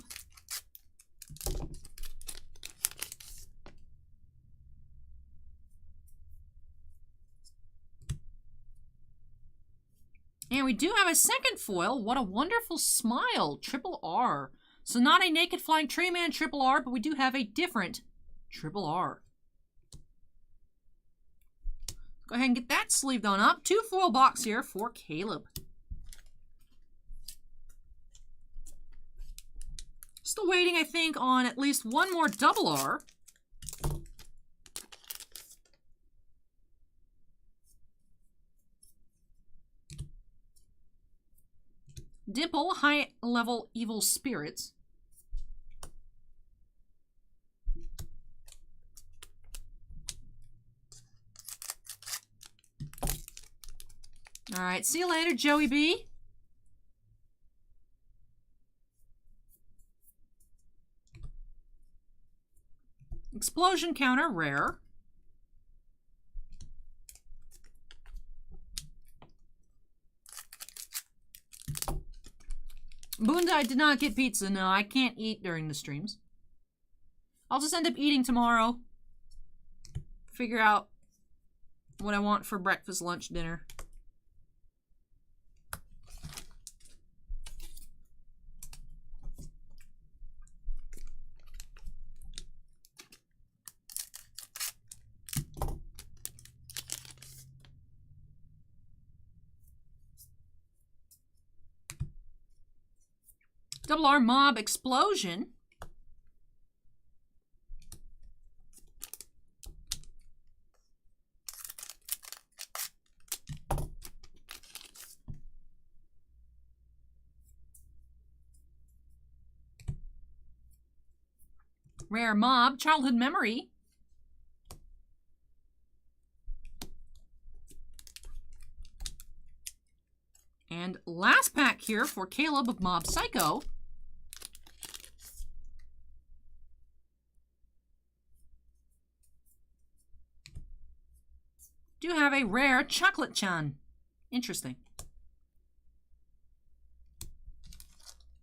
And we do have a second foil. What a Wonderful Smile, triple R. So not a Naked Flying Tree Man triple R, but we do have a different triple R. Go ahead and get that sleeved on up. Two foil box here for Caleb. Still waiting, I think, on at least one more double R. Dimple, High Level Evil Spirits. All right, see you later, Joey B. Explosion Counter, rare. Boonda, I did not get pizza. No, I can't eat during the streams. I'll just end up eating tomorrow. Figure out what I want for breakfast, lunch, dinner. Double R Mob Explosion. Rare Mob Childhood Memory. And last pack here for Caleb of Mob Psycho. Do have a rare Chocolate Chan. Interesting.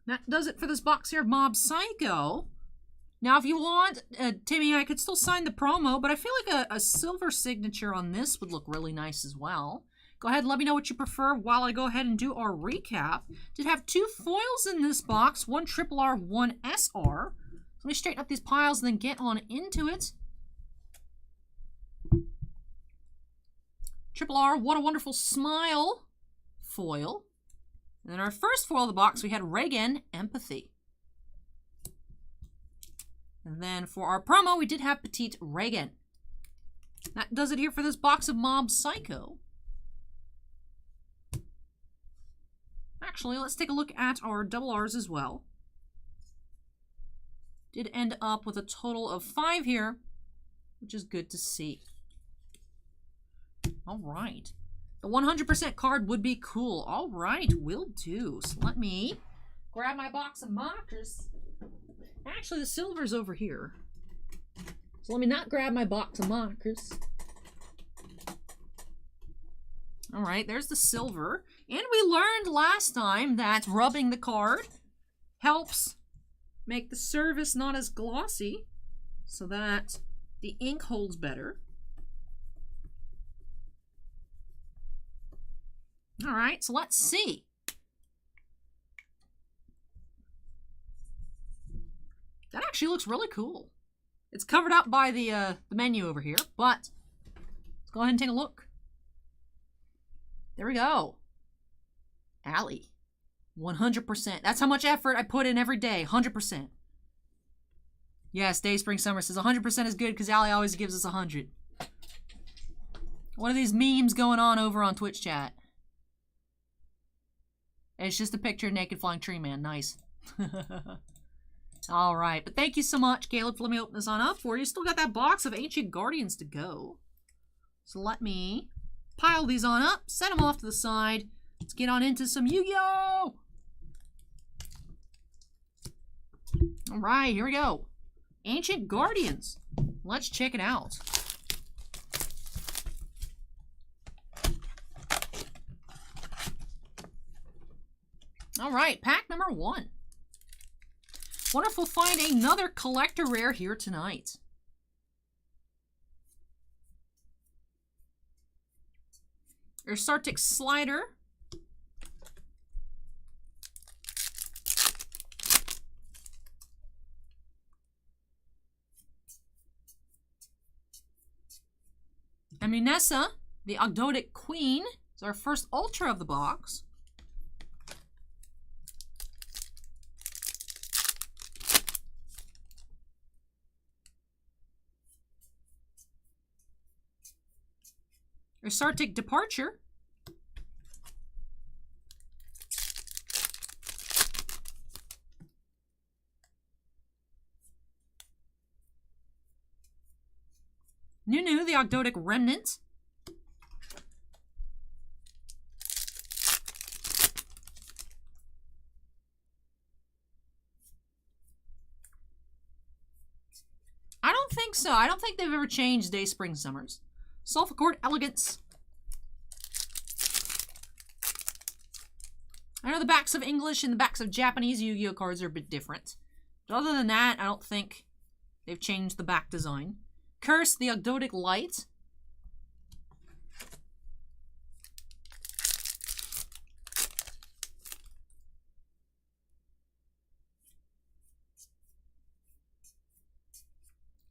That does it for this box here of Mob Psycho. Now, if you want, Timmy, I could still sign the promo, but I feel like a silver signature on this would look really nice as well. Go ahead and let me know what you prefer while I go ahead and do our recap. Did have 2 foils in this box, 1 Triple R, 1 SR. Let me straighten up these piles and then get on into it. Triple R, What a Wonderful Smile foil. And then our first foil of the box, we had Reagan, Empathy. And then for our promo, we did have Petite Reagan. That does it here for this box of Mob Psycho. Actually, let's take a look at our double R's as well. Did end up with a total of 5 here, which is good to see. All right. The 100% card would be cool. All right, will do. So let me grab my box of markers. Actually, the silver's over here. So let me not grab my box of markers. All right, there's the silver. And we learned last time that rubbing the card helps make the surface not as glossy so that the ink holds better. All right, so let's see. That actually looks really cool. It's covered up by the menu over here, but let's go ahead and take a look. There we go. Allie. 100%. That's how much effort I put in every day. 100%. Yes, Day Spring Summer says 100% is good because Allie always gives us 100. What are these memes going on over on Twitch chat? It's just a picture of Naked Flying Tree Man. Nice. All right. But thank you so much, Caleb, for letting me open this on up for you. Still got that box of Ancient Guardians to go. So let me pile these on up, set them off to the side. Let's get on into some Yu-Gi-Oh! All right, here we go. Ancient Guardians. Let's check it out. All right, pack number 1. Wonder if we'll find another collector rare here tonight. There's Sartic Slider. And Munessa, the Ogdoadic Queen, is our first Ultra of the box. There's Sartic Departure. Nunu, the Ogdoadic Remnant. I don't think so. I don't think they've ever changed Day, Spring, Summers. Sulfur Elegance. I know the backs of English and the backs of Japanese Yu-Gi-Oh cards are a bit different. But other than that, I don't think they've changed the back design. Curse, the Ogdoadic Light.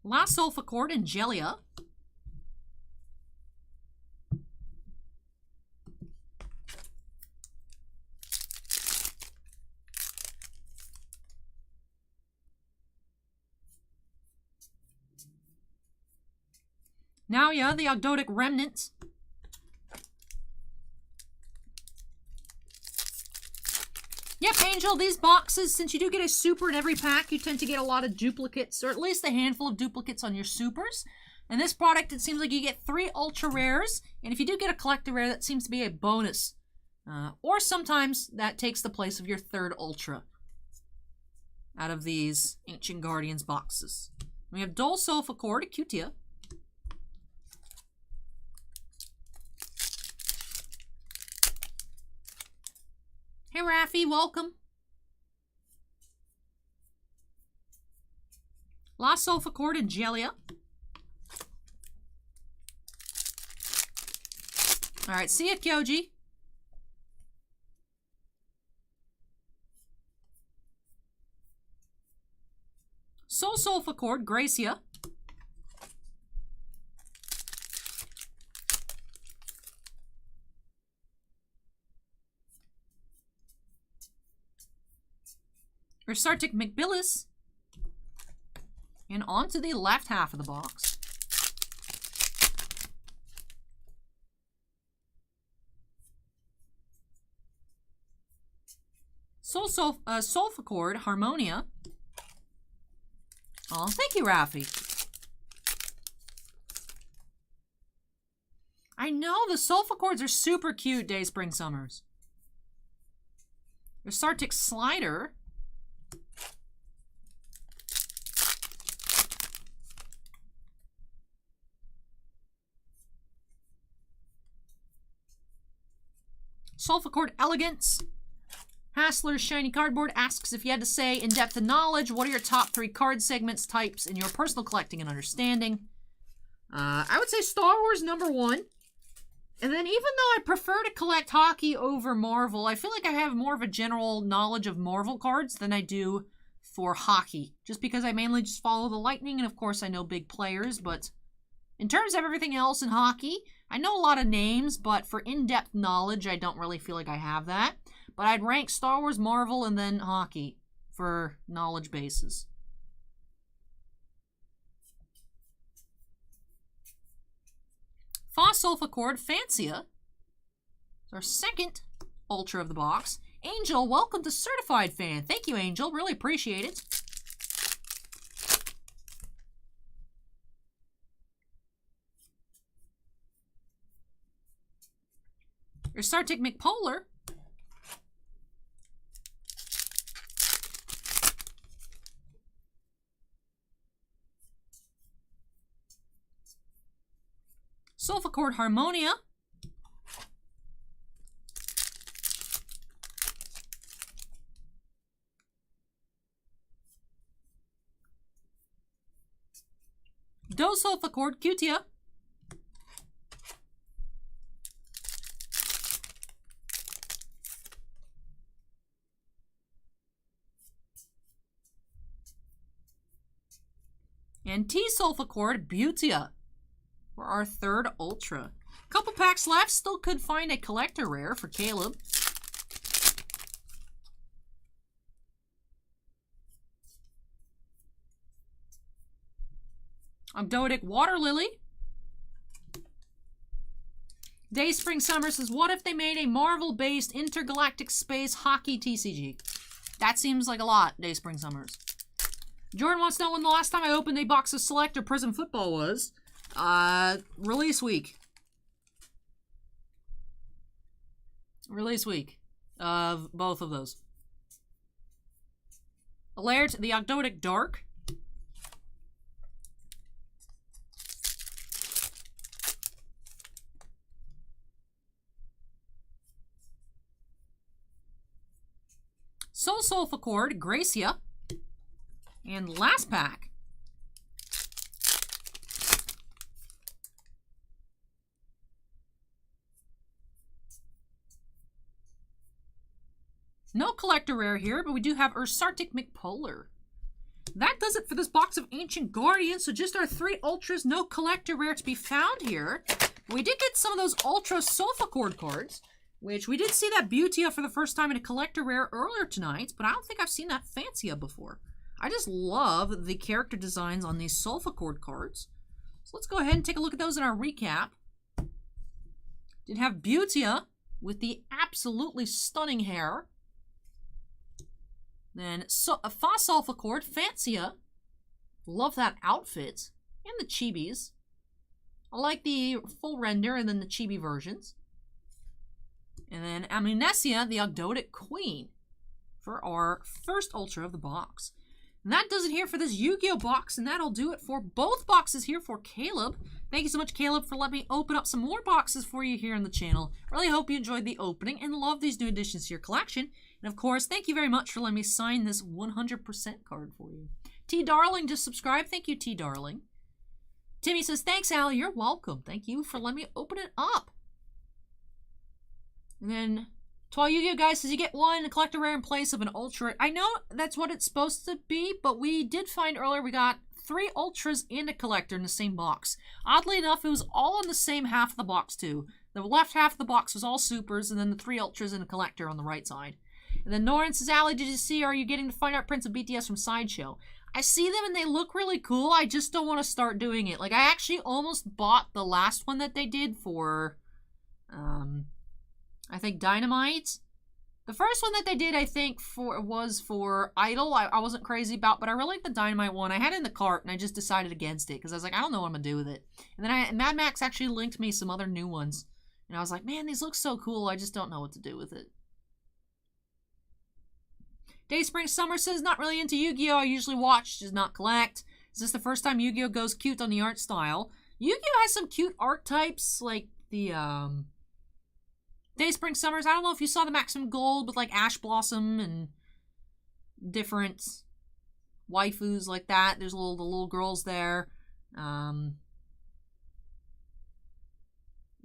Last Sulfur Angelia. Now, yeah, the Ogdoadic Remnants. Yep, Angel, these boxes, since you do get a super in every pack, you tend to get a lot of duplicates, or at least a handful of duplicates on your supers. And this product, it seems like you get 3 ultra rares, and if you do get a collector rare, that seems to be a bonus. Or sometimes that takes the place of your 3rd ultra out of these Ancient Guardians boxes. We have Dual Sulfur Cutia. Hey, Rafi, welcome. La Sulfur and Gelia. All right, see ya, Kyoji. Soul Sulfur Gracia. Ursartic McBillis. And on to the left half of the box. Sulfur Harmonia. Oh, thank you, Rafi. I know, the Sulfur are super cute, Day, Spring, Summers. Ursartic Slider. Sulfur Elegance. Hassler's Shiny Cardboard asks if you had to say in-depth knowledge, what are your top 3 card segments types in your personal collecting and understanding? I would say Star Wars #1. And then even though I prefer to collect hockey over Marvel, I feel like I have more of a general knowledge of Marvel cards than I do for hockey. Just because I mainly just follow the Lightning, and of course I know big players, but in terms of everything else in hockey, I know a lot of names, but for in-depth knowledge, I don't really feel like I have that. But I'd rank Star Wars, Marvel, and then hockey for knowledge bases. Sulfur Fancia. It's our 2nd Ultra of the box. Angel, welcome to Certified Fan. Thank you, Angel. Really appreciate it. Ursartic McPolar. Sulfur Harmonia. Do Sulfur Cutia. And T Sulfur Butia for our 3rd Ultra. Couple packs left. Still could find a collector rare for Caleb. Ogdoadic Water Lily. Day Spring Summer says, what if they made a Marvel-based intergalactic space hockey TCG? That seems like a lot, Day Spring Summers. Jordan wants to know when the last time I opened a box of Select or Prism Football was. Release week. Release week of both of those. Alert, the Ogdoadic Dark. Soul Sulfur Gracia. And last pack. No collector rare here, but we do have Ursartic McPolar. That does it for this box of Ancient Guardians. So just our 3 Ultras, no collector rare to be found here. We did get some of those Ultra Sulfur cards, which we did see that Butia for the first time in a collector rare earlier tonight, but I don't think I've seen that Fancia before. I just love the character designs on these Sulfur cards. So let's go ahead and take a look at those in our recap. Did have Butia with the absolutely stunning hair. Then a Fossalpha Court, Fancia. Love that outfit. And the chibis. I like the full render and then the chibi versions. And then Amnesia, the Ogdoadic Queen, for our first Ultra of the box. And that does it here for this Yu-Gi-Oh! Box, and that'll do it for both boxes here for Caleb. Thank you so much, Caleb, for letting me open up some more boxes for you here on the channel. Really hope you enjoyed the opening and love these new additions to your collection. And of course, thank you very much for letting me sign this 100% card for you. T. Darling just subscribed. Thank you, T. Darling. Timmy says, thanks, Allie. You're welcome. Thank you for letting me open it up. And then, to all Yu-Gi-Oh! Guys, says you get one, collect a rare in place of an Ultra. I know that's what it's supposed to be, but we did find earlier we got 3 Ultras and a collector in the same box. Oddly enough, it was all on the same half of the box, too. The left half of the box was all Supers, and then the 3 Ultras and a collector on the right side. And then Norin says, Allie, did you see, are you getting the fine art prints of BTS from Sideshow? I see them and they look really cool. I just don't want to start doing it. Like, I actually almost bought the last one that they did for, I think Dynamite. The first one that they did, I think, was for Idol. I wasn't crazy about, but I really like the Dynamite one. I had it in the cart and I just decided against it because I was like, I don't know what I'm going to do with it. And then Mad Max actually linked me some other new ones. And I was like, man, these look so cool. I just don't know what to do with it. Day Spring Summer says, not really into Yu-Gi-Oh! I usually watch, does not collect. Is this the first time Yu-Gi-Oh! Goes cute on the art style? Yu-Gi-Oh! Has some cute art types, like the, Day Spring Summers. I don't know if you saw the Maximum Gold with, like, Ash Blossom and different waifus like that. There's the little girls there. The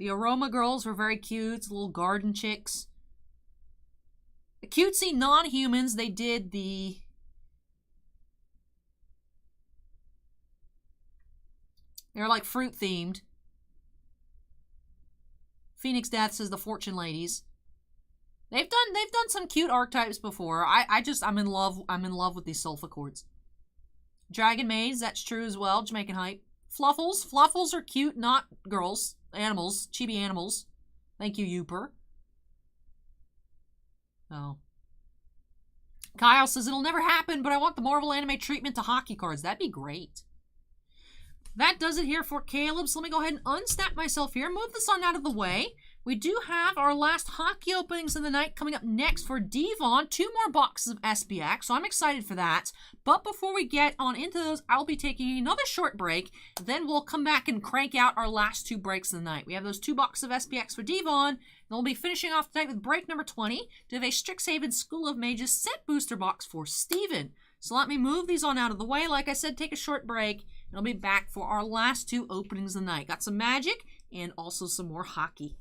Aroma girls were very cute. The little garden chicks. The cutesy non-humans, they did the... They're like fruit-themed. Phoenix Death says the Fortune Ladies. They've done some cute archetypes before. I'm in love with these Sulfa Chords. Dragon Maids, that's true as well. Jamaican Hype. Fluffles. Fluffles are cute, not girls. Animals. Chibi animals. Thank you, Youper. Oh. Kyle says, it'll never happen, but I want the Marvel anime treatment to hockey cards. That'd be great. That does it here for Caleb. So let me go ahead and unsnap myself here. Move this on out of the way. We do have our last hockey openings of the night coming up next for Devon. 2 more boxes of SPx, so I'm excited for that. But before we get on into those, I'll be taking another short break. Then we'll come back and crank out our last 2 breaks of the night. We have those 2 boxes of SPx for Devon. And we'll be finishing off tonight with break number 20 to have a Strixhaven School of Mages set booster box for Steven. So let me move these on out of the way. Like I said, take a short break. And I'll be back for our last 2 openings of the night. Got some Magic and also some more hockey.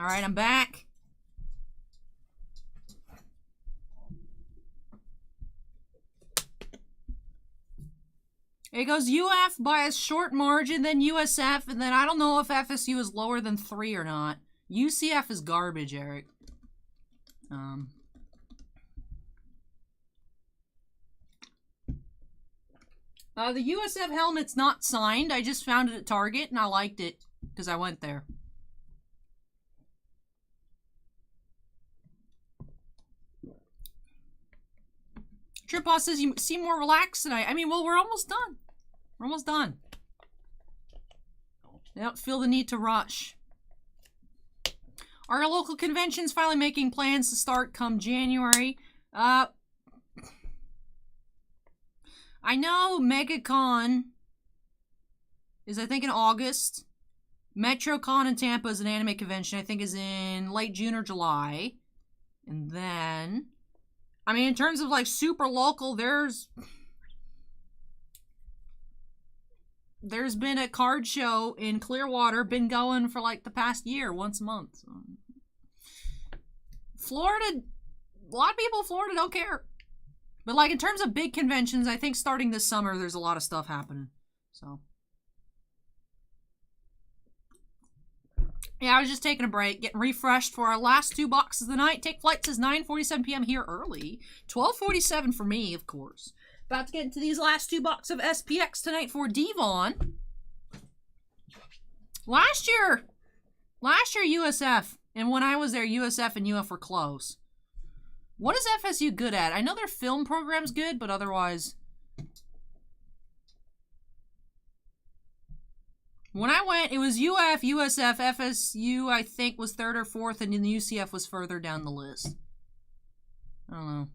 All right, I'm back. It goes UF by a short margin, then USF, and then I don't know if FSU is lower than 3 or not. UCF is garbage, Eric. The USF helmet's not signed. I just found it at Target, and I liked it because I went there. Trip Boss says you seem more relaxed tonight. I mean, well, we're almost done. We're almost done. I don't feel the need to rush. Our local convention's finally making plans to start come January. I know MegaCon is, I think, in August. MetroCon in Tampa is an anime convention, I think, is in late June or July. And then, I mean, in terms of, like, super local, there's been a card show in Clearwater, been going for, like, the past year, once a month. So. Florida, a lot of people in Florida don't care. But, like, in terms of big conventions, I think starting this summer, there's a lot of stuff happening. So. Yeah, I was just taking a break, getting refreshed for our last 2 boxes of the night. Take Flight says 9:47 p.m. here early. 12:47 for me, of course. About to get into these last 2 boxes of SPX tonight for Devon. Last year USF. And when I was there, USF and UF were close. What is FSU good at? I know their film program's good, but otherwise... When I went, it was UF, USF, FSU, I think, was 3rd or 4th, and then the UCF was further down the list. I don't know.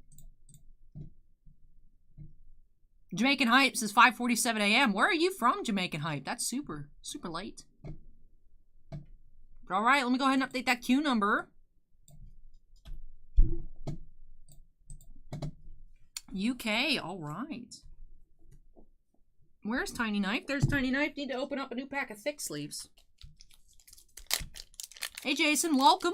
Jamaican Hype says 5:47 a.m. Where are you from, Jamaican Hype? That's super, super late. But alright, let me go ahead and update that queue number. UK, alright. Where's Tiny Knife? There's Tiny Knife. Need to open up a new pack of thick sleeves. Hey, Jason, welcome.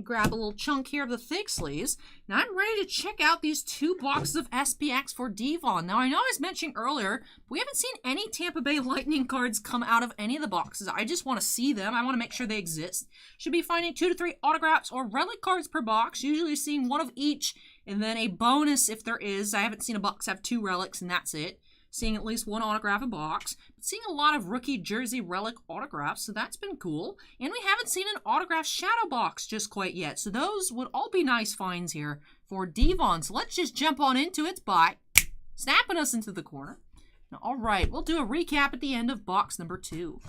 Grab a little chunk here of the thick sleeves. Now I'm ready to check out these 2 boxes of SPX for Devon. Now I know I was mentioning earlier, we haven't seen any Tampa Bay Lightning cards come out of any of the boxes. I just want to see them. I want to make sure they exist. Should be finding 2 to 3 autographs or relic cards per box, usually seeing 1 of each, and then a bonus if there is. I haven't seen a box have 2 relics, and that's it. Seeing at least 1 autograph a box. But seeing a lot of rookie jersey relic autographs, so that's been cool. And we haven't seen an autograph shadow box just quite yet. So those would all be nice finds here for Devon. So let's just jump on into it by snapping us into the corner. Now, all right, we'll do a recap at the end of box number 2.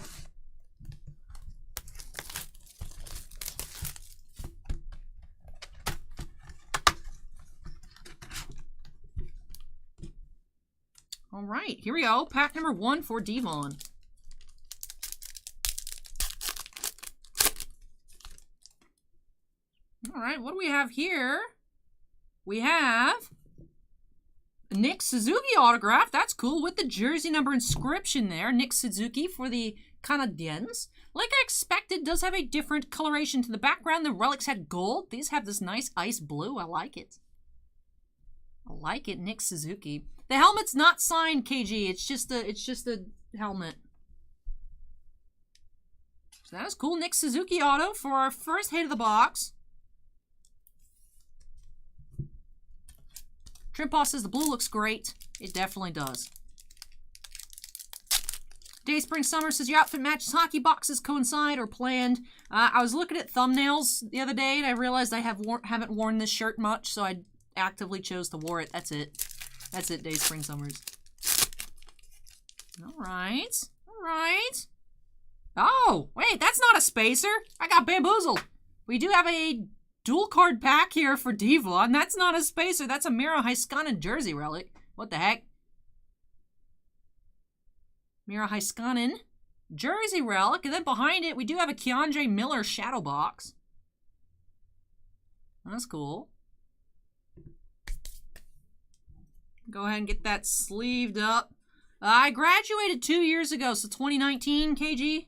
All right, here we go. Pack number 1 for Devon. All right, what do we have here? We have Nick Suzuki autograph. That's cool with the jersey number inscription there. Nick Suzuki for the Canadiens. Like I expected, does have a different coloration to the background. The relics had gold. These have this nice ice blue. I like it. I like it, Nick Suzuki. The helmet's not signed, KG. It's just a helmet. So that was cool. Nick Suzuki auto for our first hit of the box. Trimpaw says the blue looks great. It definitely does. Day Spring Summer says your outfit matches hockey boxes coincide or planned. I was looking at thumbnails the other day and I realized I haven't worn this shirt much, so I actively chose to wear it. That's it. That's it, Day Spring Summers. Alright. Alright. Oh, wait, that's not a spacer. I got bamboozled. We do have a dual card pack here for Devon. That's not a spacer. That's a Miro Heiskanen jersey relic. What the heck? Miro Heiskanen jersey relic. And then behind it, we do have a Keandre Miller shadow box. That's cool. Go ahead and get that sleeved up. I graduated 2 years ago, so 2019, KG.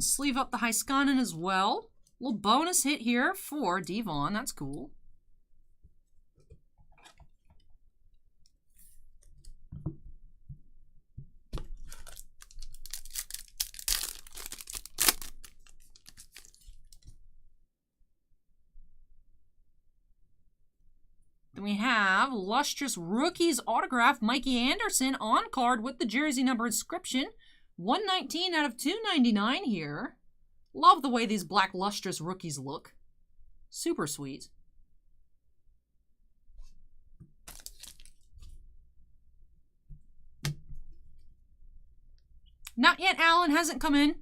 Sleeve up the Heiskanen as well. Little bonus hit here for Devon. That's cool. Then we have Lustrous Rookies autograph, Mikey Anderson on card with the jersey number inscription. 119 out of 299 here. Love the way these black lustrous rookies look. Super sweet. Not yet, Alan hasn't come in.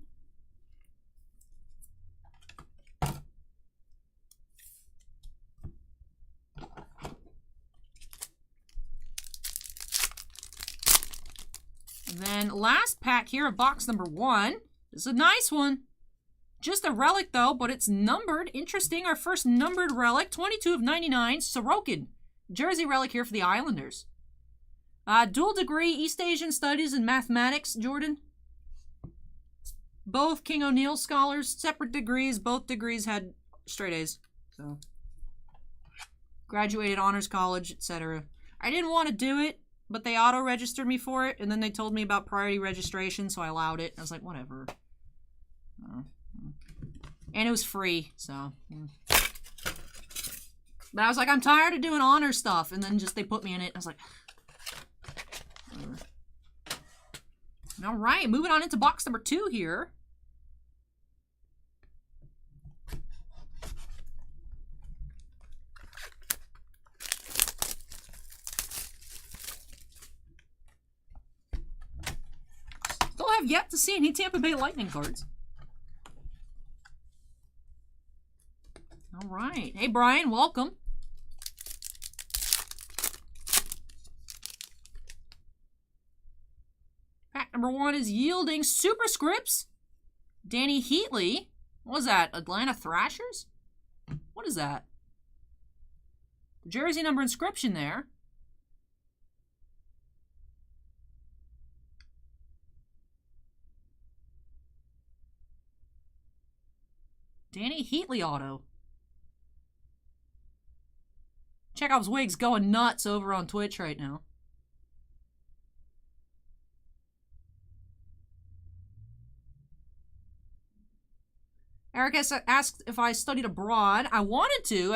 And then last pack here of box number 1. This is a nice one. Just a relic though, but it's numbered. Interesting. Our first numbered relic, 22 of 99, Sorokin. Jersey relic here for the Islanders. Dual degree East Asian Studies and Mathematics, Jordan. Both King O'Neill scholars, separate degrees. Both degrees had straight A's. So graduated honors college, etc. I didn't want to do it, but they auto-registered me for it, and then they told me about priority registration, so I allowed it. I was like, whatever. And it was free, so. But I was like, I'm tired of doing honor stuff, and then just they put me in it. I was like, whatever. All right, moving on into box number 2 here. Still have yet to see any Tampa Bay Lightning cards. All right. Hey, Brian, welcome. Pack number 1 is yielding superscripts. Danny Heatley. What was that? Atlanta Thrashers? What is that? The jersey number inscription there. Danny Heatley auto. Chekhov's Wig's going nuts over on Twitch right now. Eric asked if I studied abroad. I wanted to.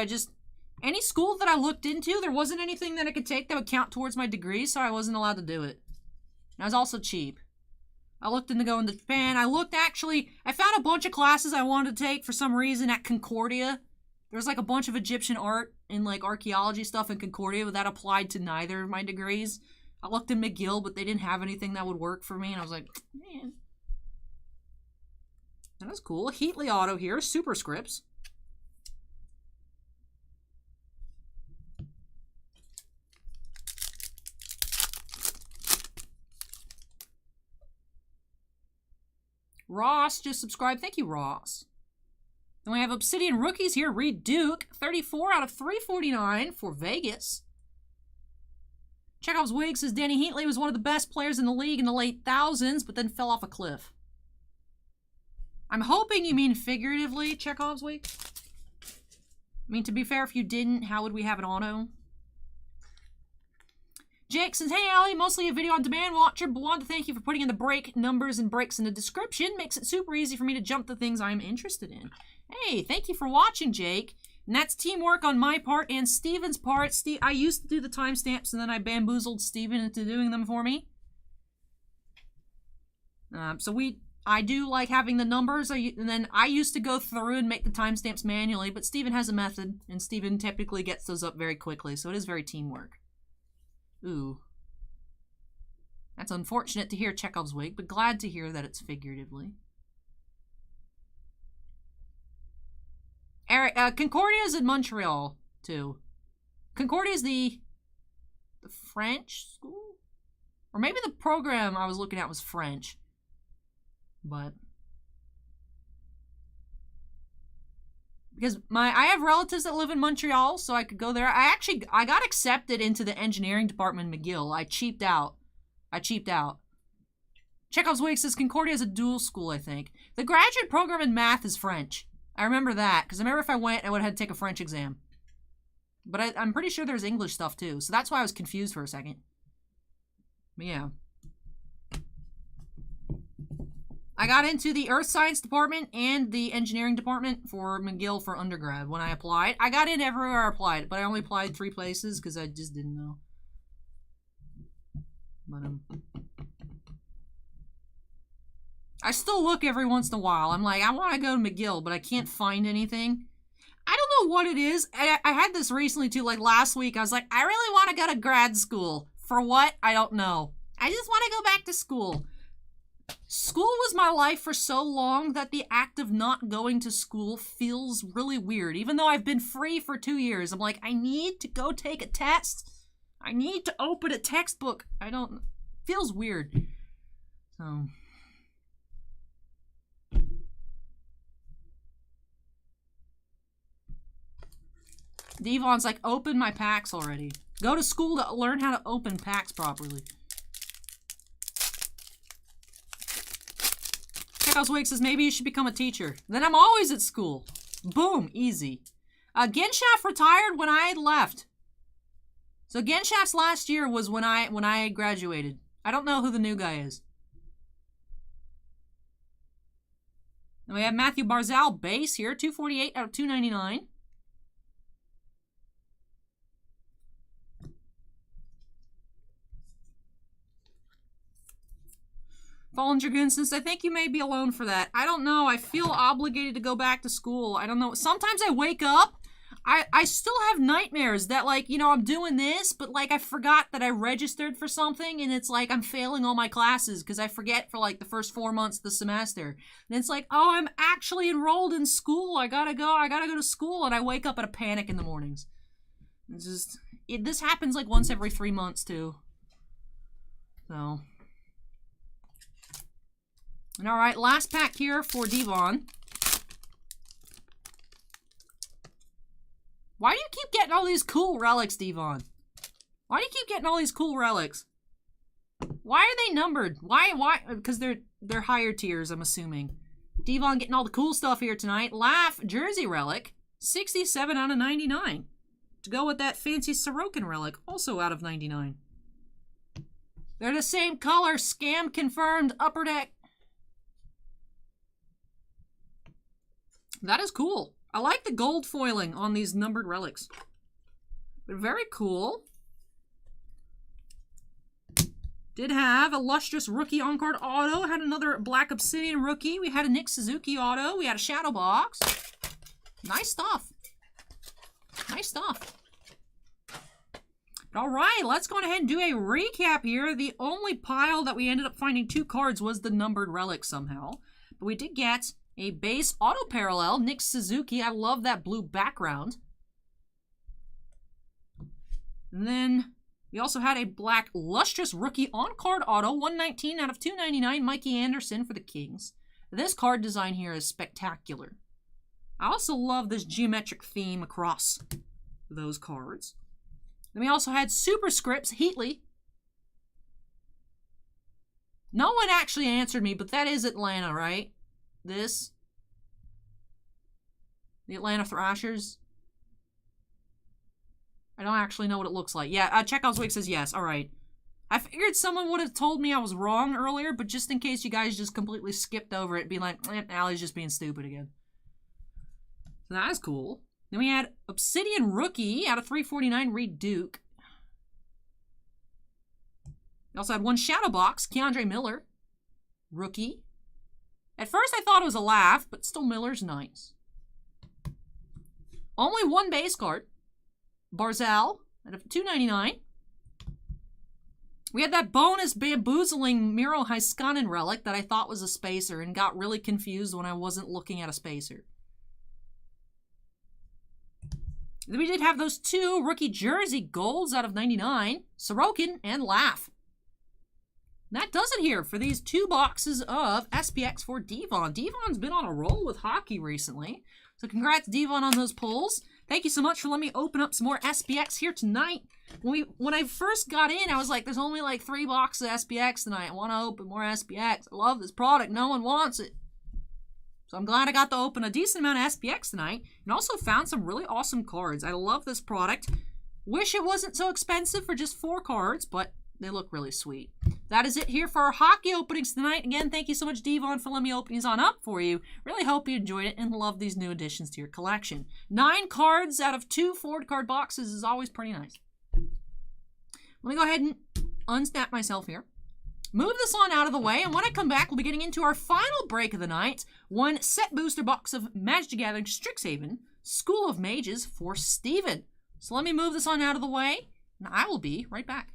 Any school that I looked into, there wasn't anything that I could take that would count towards my degree, so I wasn't allowed to do it. And I was also cheap. I looked into going to Japan. I found a bunch of classes I wanted to take for some reason at Concordia. There's like a bunch of Egyptian art and like archaeology stuff in Concordia, but that applied to neither of my degrees. I looked in McGill, but they didn't have anything that would work for me, and I was like, man. That was cool. Heatley auto here, superscripts. Ross just subscribed. Thank you, Ross. Then we have Obsidian rookies here. Reed Duke, 34 out of 349 for Vegas. Chekhov's Wig says Danny Heatley was one of the best players in the league in the late thousands, but then fell off a cliff. I'm hoping you mean figuratively, Chekhov's Wig. I mean, to be fair, if you didn't, how would we have an auto? Jake says, hey, Allie, mostly a video on demand watcher, but wanted to thank you for putting in the break numbers and breaks in the description. Makes it super easy for me to jump to things I'm interested in. Hey, thank you for watching, Jake. And that's teamwork on my part and Steven's part. I used to do the timestamps, and then I bamboozled Steven into doing them for me. I do like having the numbers, and then I used to go through and make the timestamps manually, but Steven has a method, and Steven typically gets those up very quickly, so it is very teamwork. Ooh. That's unfortunate to hear Chekhov's Wig, but glad to hear that it's figuratively. Eric, Concordia is in Montreal, too. Concordia is the French school? Or maybe the program I was looking at was French. But because I have relatives that live in Montreal, so I could go there. I got accepted into the engineering department in McGill. I cheaped out. Chekhov's Wake says Concordia is a dual school, I think. The graduate program in math is French. I remember that, because I remember if I went, I would have had to take a French exam. But I'm pretty sure there's English stuff, too. So that's why I was confused for a second. But yeah. I got into the Earth Science department and the Engineering department for McGill for undergrad when I applied. I got in everywhere I applied, but I only applied 3 places because I just didn't know. But, I still look every once in a while. I'm like, I want to go to McGill, but I can't find anything. I don't know what it is. I had this recently, too. Like, last week, I was like, I really want to go to grad school. For what? I don't know. I just want to go back to school. School was my life for so long that the act of not going to school feels really weird. Even though I've been free for 2 years, I'm like, I need to go take a test. I need to open a textbook. Feels weird. So... Devon's like, open my packs already. Go to school to learn how to open packs properly. Chekhov's Wake says, maybe you should become a teacher. Then I'm always at school. Boom, easy. Genshaft retired when I left. So Genshaft's last year was when I graduated. I don't know who the new guy is. And we have Matthew Barzal base here, 248 out of 299. Fallen Dragoon says, I think you may be alone for that. I don't know. I feel obligated to go back to school. I don't know. Sometimes I wake up. I still have nightmares that, like, you know, I'm doing this, but, like, I forgot that I registered for something, and it's like I'm failing all my classes because I forget for, like, the first 4 months of the semester. And it's like, oh, I'm actually enrolled in school. I gotta go to school, and I wake up in a panic in the mornings. It's just, this happens, like, once every 3 months, too. So... And all right, last pack here for Devon. Why do you keep getting all these cool relics, Devon? Why do you keep getting all these cool relics? Why are they numbered? Why? Because they're higher tiers, I'm assuming. Devon getting all the cool stuff here tonight. Laugh Jersey relic, 67 out of 99. To go with that fancy Sorokin relic, also out of 99. They're the same color. Scam confirmed. Upper Deck. That is cool. I like the gold foiling on these numbered relics. But very cool. Did have a lustrous rookie on-card auto. Had another black obsidian rookie. We had a Nick Suzuki auto. We had a shadow box. Nice stuff. Nice stuff. All right, let's go ahead and do a recap here. The only pile that we ended up finding 2 cards was the numbered relic somehow. But we did get a base auto parallel, Nick Suzuki. I love that blue background. And then we also had a black lustrous rookie on-card auto, 119 out of 299, Mikey Anderson for the Kings. This card design here is spectacular. I also love this geometric theme across those cards. Then we also had Superscripts, Heatley. No one actually answered me, but that is Atlanta, right? This. The Atlanta Thrashers. I don't actually know what it looks like. Yeah, Chekhov's Wake says yes. All right. I figured someone would have told me I was wrong earlier, but just in case you guys just completely skipped over it, being like, Allie's just being stupid again. So that is cool. Then we had Obsidian Rookie out of 349, Reed Duke. We also had one Shadow Box, Keandre Miller. Rookie. At first I thought it was a laugh, but still Miller's nice. Only one base card. Barzal out of 299. We had that bonus bamboozling Miro Heiskanen relic that I thought was a spacer and got really confused when I wasn't looking at a spacer. Then we did have those 2 rookie jersey golds out of 99. Sorokin and Laugh. That does it here for these 2 boxes of SPX for Devon. Devon's been on a roll with hockey recently. So congrats, Devon, on those pulls. Thank you so much for letting me open up some more SPX here tonight. When I first got in, I was like, there's only like 3 boxes of SPX tonight. I want to open more SPX. I love this product. No one wants it. So I'm glad I got to open a decent amount of SPX tonight. And also found some really awesome cards. I love this product. Wish it wasn't so expensive for just 4 cards, but they look really sweet. That is it here for our hockey openings tonight. Again, thank you so much, Devon, for letting me open these on up for you. Really hope you enjoyed it and love these new additions to your collection. 9 cards out of 2 forward card boxes is always pretty nice. Let me go ahead and unsnap myself here. Move this on out of the way, and when I come back, we'll be getting into our final break of the night. 1 set booster box of Magic the Gathering Strixhaven, School of Mages for Steven. So let me move this on out of the way, and I will be right back.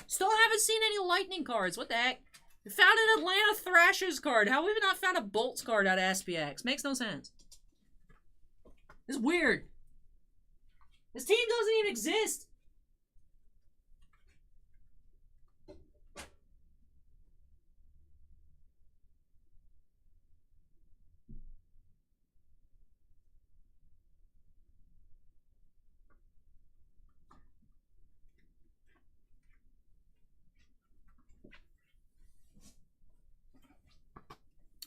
Still haven't seen any Lightning cards. What the heck? We found an Atlanta Thrashers card. How have we not found a Bolts card out of SPX? Makes no sense. It's weird. This team doesn't even exist.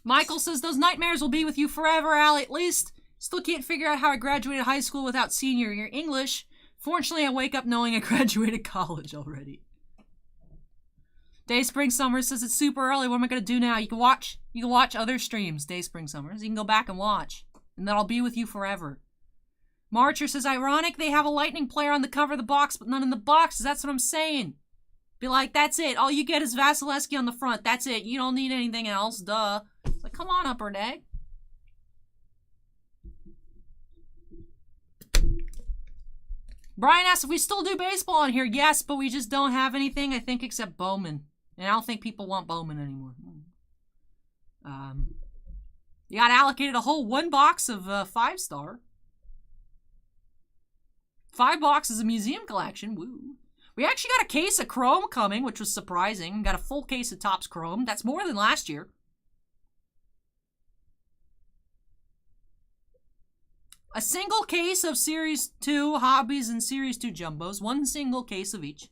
Michael says, those nightmares will be with you forever, Allie. At least, still can't figure out how I graduated high school without senior year English. Fortunately, I wake up knowing I graduated college already. Day Spring Summer says it's super early. What am I going to do now? You can watch other streams, Day Spring Summers. You can go back and watch. And then I'll be with you forever. Marcher says, ironic, they have a Lightning player on the cover of the box, but none in the boxes. That's what I'm saying. Be like, that's it. All you get is Vasilevsky on the front. That's it. You don't need anything else. Duh. It's like, come on, Upper Deck. Brian asks if we still do baseball on here. Yes, but we just don't have anything, I think, except Bowman. And I don't think people want Bowman anymore. You got allocated a whole 1 box of 5-star. 5 boxes of museum collection. Woo. We actually got a case of Chrome coming, which was surprising. Got a full case of Topps Chrome. That's more than last year. A single case of Series 2 Hobbies and Series 2 Jumbos. 1 single case of each.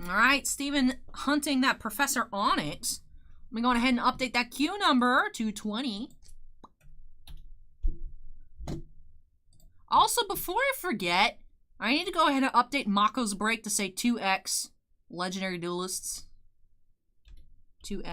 All right, Steven hunting that Professor Onyx. Let me go ahead and update that queue number to 20. Also, before I forget, I need to go ahead and update Mako's break to say 2X Legendary Duelists. 2X.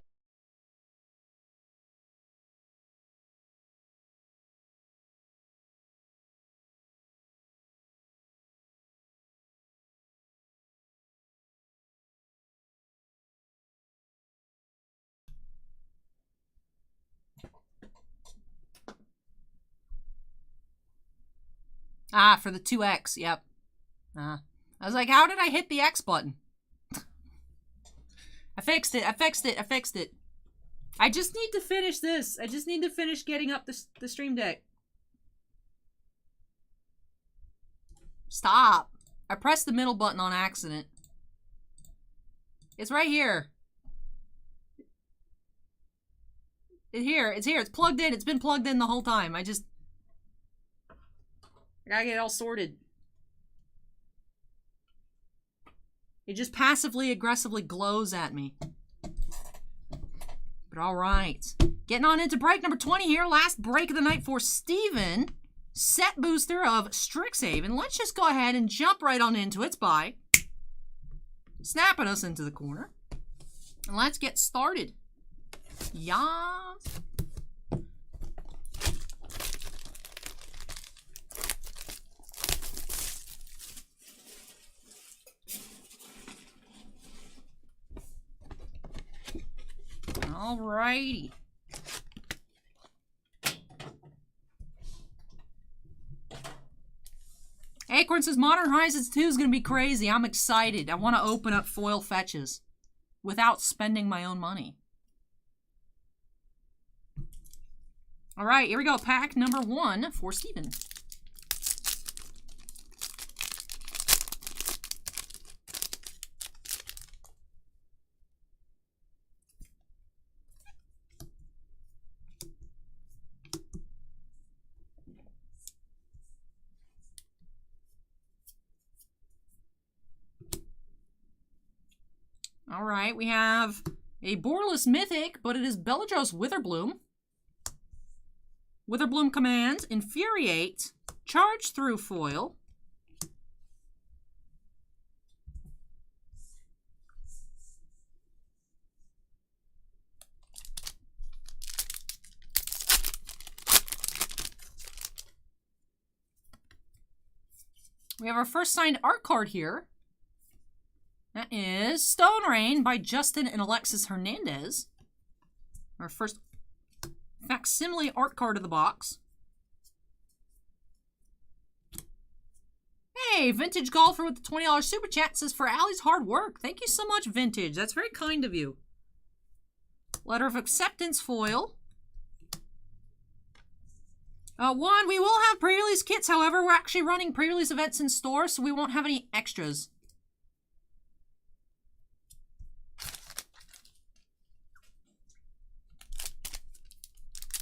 Ah, for the 2X, yep. I was like, how did I hit the X button? I fixed it. I just need to finish this. I just need to finish getting up the stream deck. Stop. I pressed the middle button on accident. It's right here. It's here. It's plugged in. It's been plugged in the whole time. I gotta get it all sorted. It just passively, aggressively glows at me. But alright. Getting on into break number 20 here. Last break of the night for Steven. Set booster of Strixhaven. Let's just go ahead and jump right on into it by snapping us into the corner. And let's get started. Yas. Alrighty. Acorn says Modern Horizons 2 is going to be crazy. I'm excited. I want to open up foil fetches without spending my own money. All right, here we go. Pack number 1 for Steven. All right, we have a borderless mythic, but it is Beledros Witherbloom. Witherbloom command, Infuriate, Charge Through foil. We have our first signed art card here. That is Stone Rain by Justin and Alexis Hernandez. Our first facsimile art card of the box. Hey, Vintage Golfer with the $20 super chat says, for Allie's hard work. Thank you so much, Vintage. That's very kind of you. Letter of Acceptance foil. We will have pre-release kits. However, we're actually running pre-release events in store, so we won't have any extras.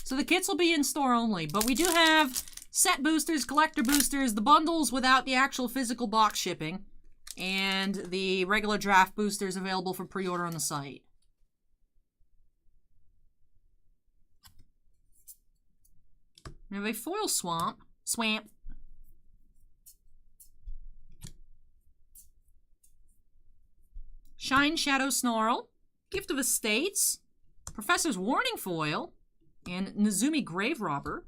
So the kits will be in store only, but we do have set boosters, collector boosters, the bundles without the actual physical box shipping, and the regular draft boosters available for pre-order on the site. We have a foil swamp. Shine Shadow Snarl, Gift of Estates, Professor's Warning foil, and Nezumi Grave Robber.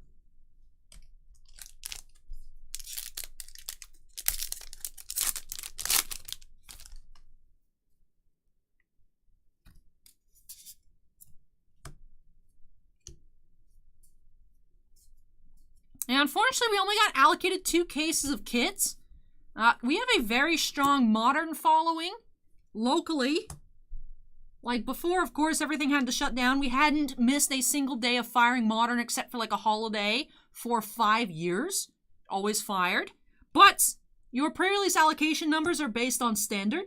And unfortunately, we only got allocated 2 cases of kits. We have a very strong Modern following locally. Like before, of course, everything had to shut down. We hadn't missed a single day of firing Modern except for like a holiday for 5 years. Always fired. But your pre-release allocation numbers are based on standard.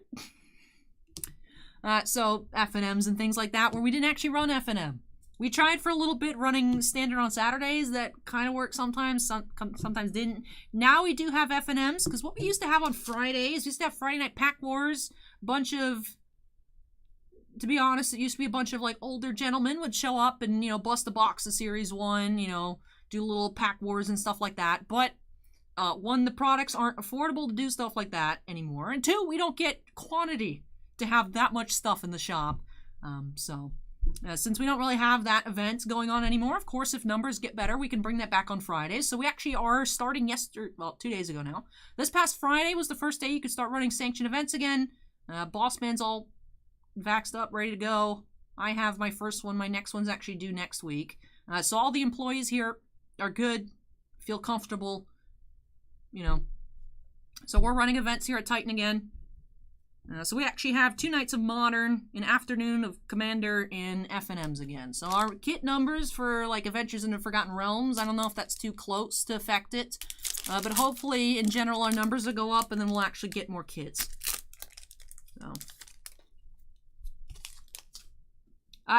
So FNMs and things like that, where we didn't actually run FNM. We tried for a little bit running standard on Saturdays. That kind of worked sometimes, sometimes didn't. Now we do have FNMs, because what we used to have on Fridays, we used to have Friday Night Pack Wars, bunch of, to be honest, it used to be a bunch of like older gentlemen would show up and, you know, bust a box of Series 1, you know, do little pack wars and stuff like that. But, 1, the products aren't affordable to do stuff like that anymore. And 2, we don't get quantity to have that much stuff in the shop. Since we don't really have that event going on anymore, of course, if numbers get better, we can bring that back on Fridays. So we actually are starting 2 days ago now. This past Friday was the first day you could start running sanctioned events again. Boss Man's all vaxxed up, ready to go. I have my first one. My next one's actually due next week. So all the employees here are good, feel comfortable, you know. So we're running events here at Titan again. So we actually have 2 nights of Modern, an afternoon of Commander, and FNMs again. So our kit numbers for like Adventures in the Forgotten Realms, I don't know if that's too close to affect it. But hopefully, in general, our numbers will go up and then we'll actually get more kits. So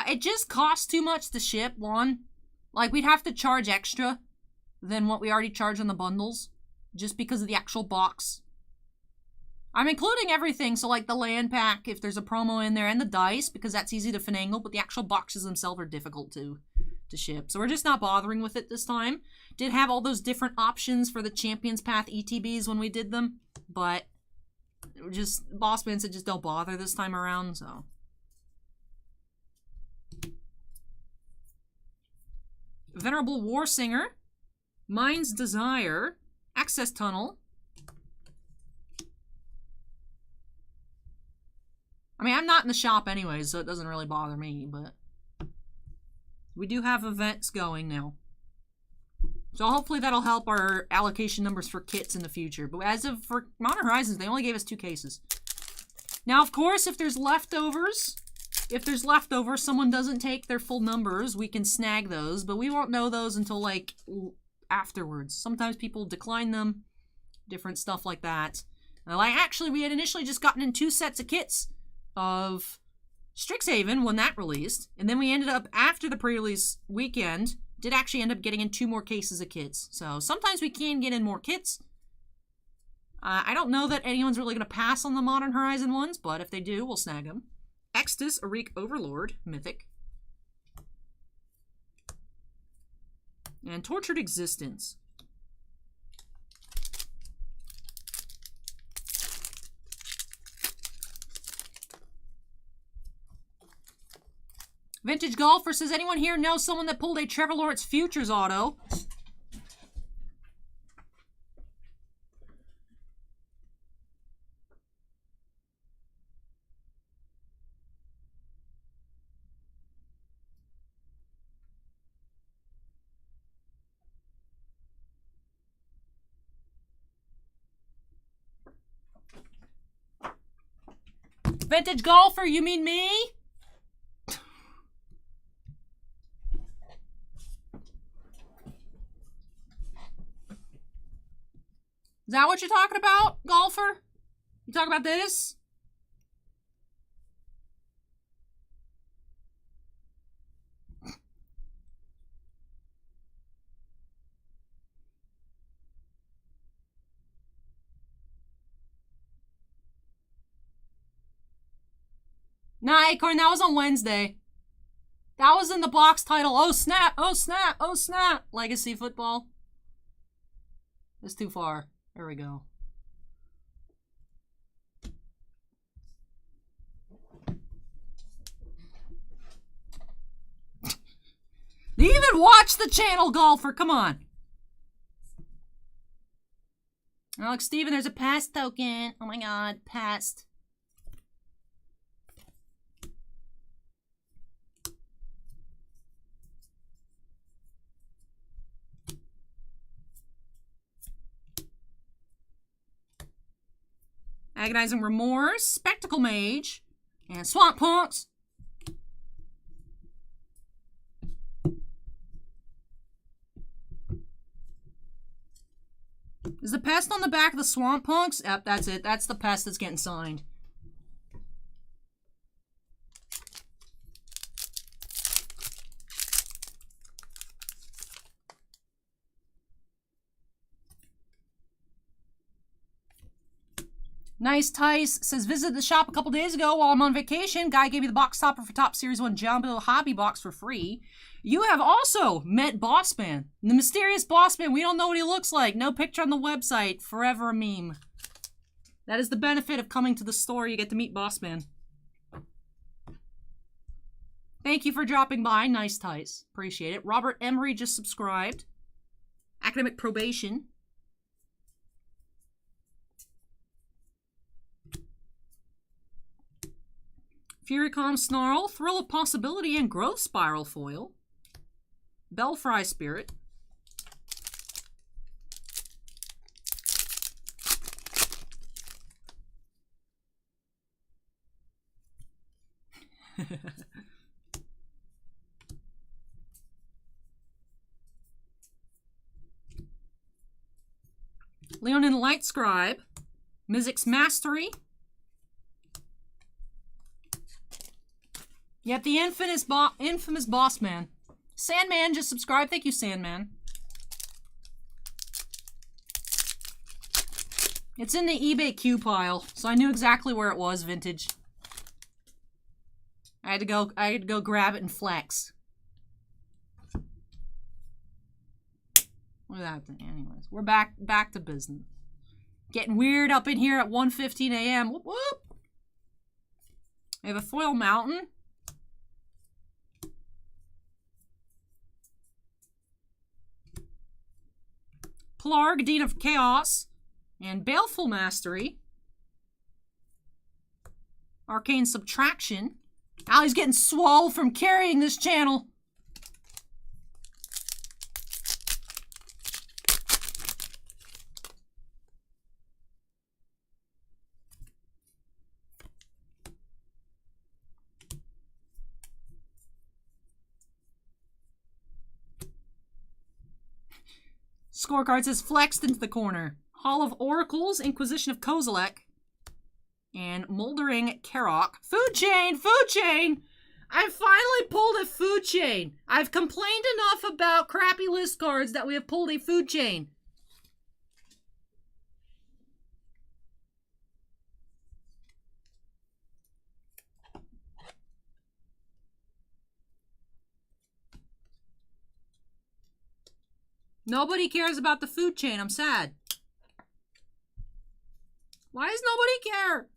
it just costs too much to ship, one. Like, we'd have to charge extra than what we already charge on the bundles, just because of the actual box. I'm including everything, so like the land pack, if there's a promo in there, and the dice, because that's easy to finagle, but the actual boxes themselves are difficult to ship. So we're just not bothering with it this time. Did have all those different options for the Champions Path ETBs when we did them, but just Boss Man said just don't bother this time around, so. Venerable Warsinger, Mind's Desire, Access Tunnel. I mean, I'm not in the shop anyways, so it doesn't really bother me, but we do have events going now. So hopefully that'll help our allocation numbers for kits in the future. But as of for Modern Horizons, they only gave us 2 cases. Now, of course, if there's leftovers if there's leftovers, someone doesn't take their full numbers, we can snag those, but we won't know those until, like, afterwards. Sometimes people decline them, different stuff like that. Like, actually, we had initially just gotten in 2 sets of kits of Strixhaven when that released, and then we ended up, after the pre-release weekend, did actually end up getting in 2 more cases of kits. So sometimes we can get in more kits. I don't know that anyone's really going to pass on the Modern Horizon ones, but if they do, we'll snag them. Extus, Arik Overlord, Mythic. And Tortured Existence. Vintage Golfer says, anyone here know someone that pulled a Trevor Lawrence Futures auto? Vintage Golfer, you mean me? Is that what you're talking about, Golfer? You talking about this? Nah, Acorn, that was on Wednesday. That was in the box title. Oh, snap! Oh, snap! Oh, snap! Legacy football. It's too far. There we go. You even watch the channel, Golfer. Come on. Alex Steven, there's a past token. Oh my god, past. Agonizing Remorse, Spectacle Mage, and Swamp Punks. Is the pest on the back of the Swamp Punks? Yep, that's it. That's the pest that's getting signed. Nice Tice says, visited the shop a couple days ago while I'm on vacation. Guy gave me the box topper for Top Series 1 Jumbo Hobby Box for free. You have also met Bossman. The mysterious Bossman. We don't know what he looks like. No picture on the website. Forever a meme. That is the benefit of coming to the store. You get to meet Bossman. Thank you for dropping by. Nice Tice. Appreciate it. Robert Emery just subscribed. Academic Probation. Furycom Snarl, Thrill of Possibility, and Growth Spiral foil. Belfry Spirit. Leonin Light Scribe. Mizzix Mastery. Yep, the infamous Bossman. Sandman just subscribed. Thank you, Sandman. It's in the eBay queue pile, so I knew exactly where it was, Vintage. I had to go grab it and flex. Look at that thing. Anyways, we're back to business. Getting weird up in here at 1:15 a.m. Whoop whoop. I have a foil mountain. Plarg, Dean of Chaos, and Baleful Mastery. Arcane Subtraction. Allie's getting swole from carrying this channel. scorecards is flexed into the corner. Hall of Oracles, Inquisition of Kozilek, and Moldering Karok. Food Chain! Food Chain! I finally pulled a Food Chain. I've complained enough about crappy list cards that we have pulled a Food Chain. Nobody cares about the Food Chain. I'm sad. Why does nobody care?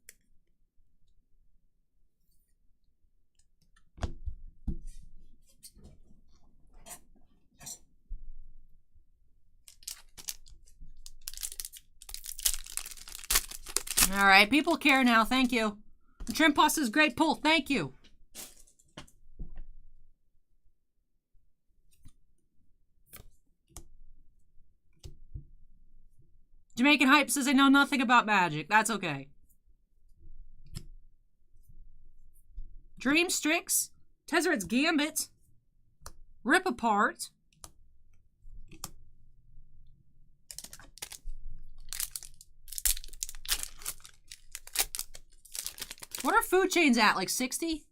All right, people care now. Thank you. The Trim Pasta's great pull. Thank you. Jamaican Hype says I know nothing about Magic. That's okay. Dream Strix, Tezzeret's Gambit, Rip Apart, what are Food Chains at? Like 60?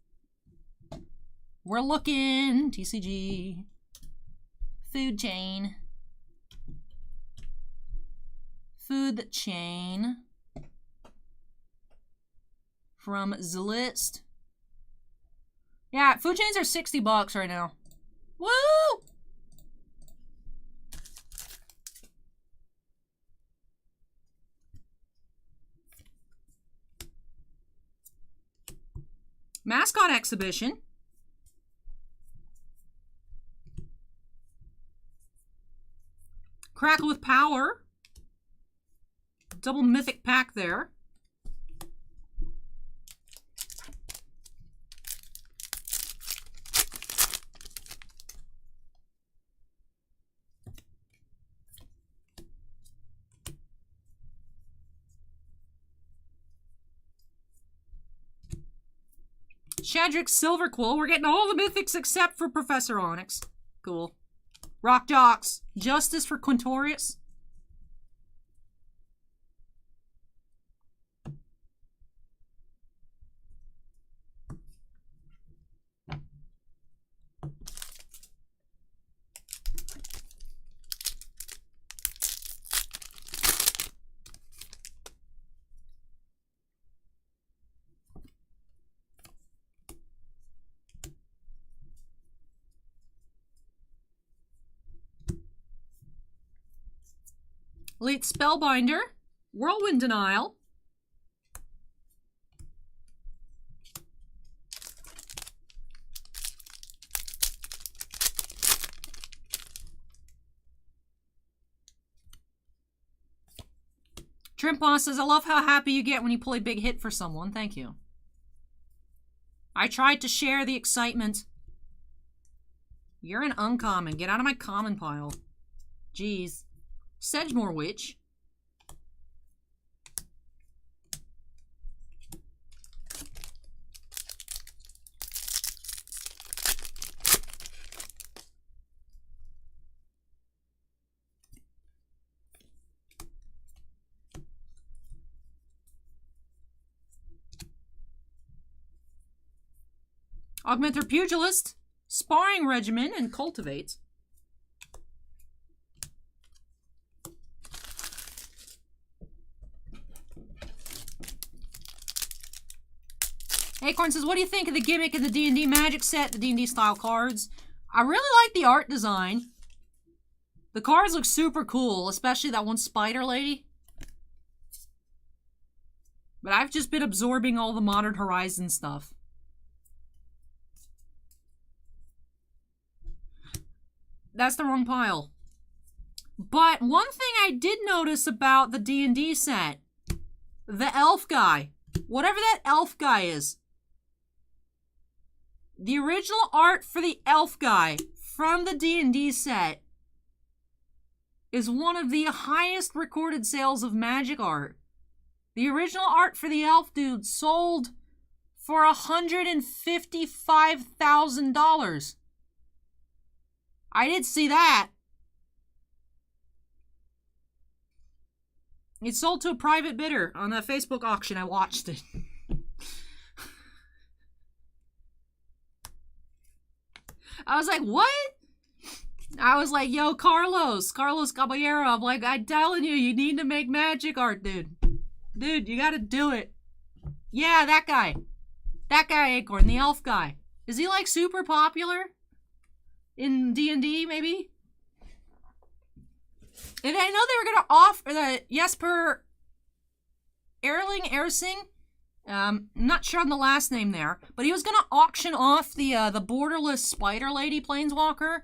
We're looking. TCG. Food Chain. Food Chain. From the list. Yeah, Food Chains are $60 right now. Woo! Mascot Exhibition. Crackle with Power. Double Mythic pack there. Shadrick's Silver Quill. We're getting all the mythics except for Professor Onyx. Cool. Rock Jocks. Justice for Quintorius. Elite Spellbinder, Whirlwind Denial, Trimpa says, I love how happy you get when you pull a big hit for someone. Thank you. I tried to share the excitement. You're an uncommon. Get out of my common pile. Jeez. Sedgemoor Witch. Augmenter Pugilist, Sparring Regimen, and Cultivate. Acorn says, what do you think of the gimmick in the D&D Magic set, the D&D style cards? I really like the art design. The cards look super cool, especially that one spider lady. But I've just been absorbing all the Modern Horizon stuff. That's the wrong pile. But one thing I did notice about the D&D set, the elf guy, whatever that elf guy is, the original art for the elf guy from the D&D set is one of the highest recorded sales of Magic art. The original art for the elf dude sold for $155,000. I did see that. It sold to a private bidder on a Facebook auction. I watched it. I was like, what? I was like, yo, Carlos Caballero. I'm like, I'm telling you, you need to make magic art, dude. Dude, you gotta do it. Yeah, that guy. That guy, Acorn, the elf guy. Is he, like, super popular? In D&D, maybe? And I know they were gonna offer the Jesper Ersing. I'm not sure on the last name there, but he was gonna auction off the borderless spider lady planeswalker,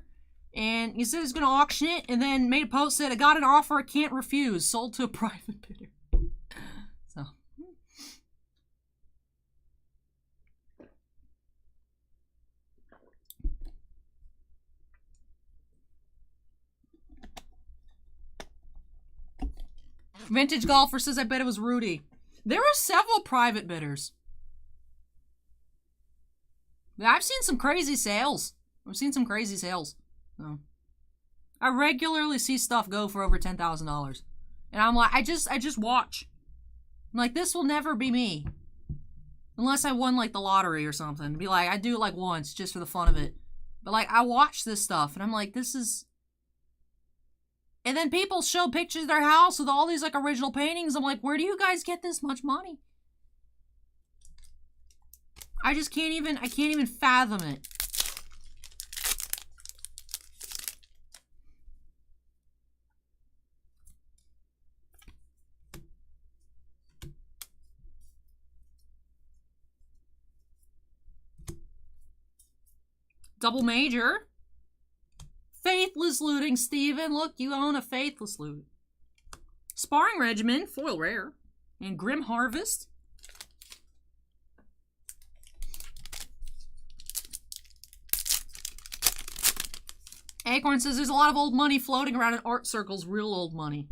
and he said he was gonna auction it, and then made a post that I got an offer I can't refuse, sold to a private bidder. So. Vintage Golfer says, I bet it was Rudy. There were several private bidders. I've seen some crazy sales. So. I regularly see stuff go for over $10,000. And I'm like, I just watch. I'm like, this will never be me. Unless I won, like, the lottery or something. Be like, I do it, like, once, just for the fun of it. But, like, I watch this stuff, and I'm like, this is... And then people show pictures of their house with all these, like, original paintings. I'm like, where do you guys get this much money? I can't even fathom it. Double major. Faithless Looting, Steven. Look, you own a Faithless Loot. Sparring Regimen, foil rare. And Grim Harvest. Acorn says there's a lot of old money floating around in art circles, real old money.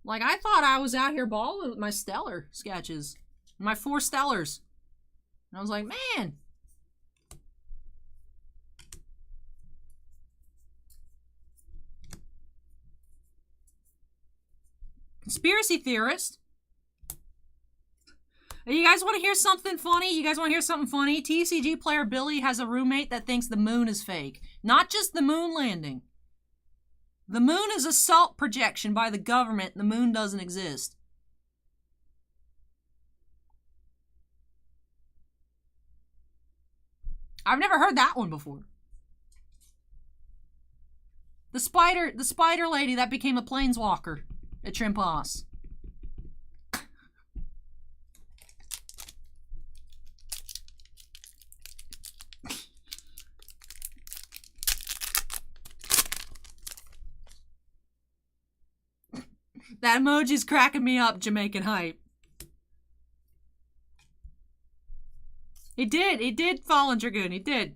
Like, I thought I was out here balling with my stellar sketches. My 4 stellars. And I was like, man... Conspiracy theorist. You guys want to hear something funny? TCG player Billy has a roommate that thinks the moon is fake. Not just the moon landing. The moon is a salt projection by the government. The moon doesn't exist. I've never heard that one before. The spider lady that became a planeswalker at Trimpas. That emoji's cracking me up, Jamaican hype. He did Fallen Dragoon, he did.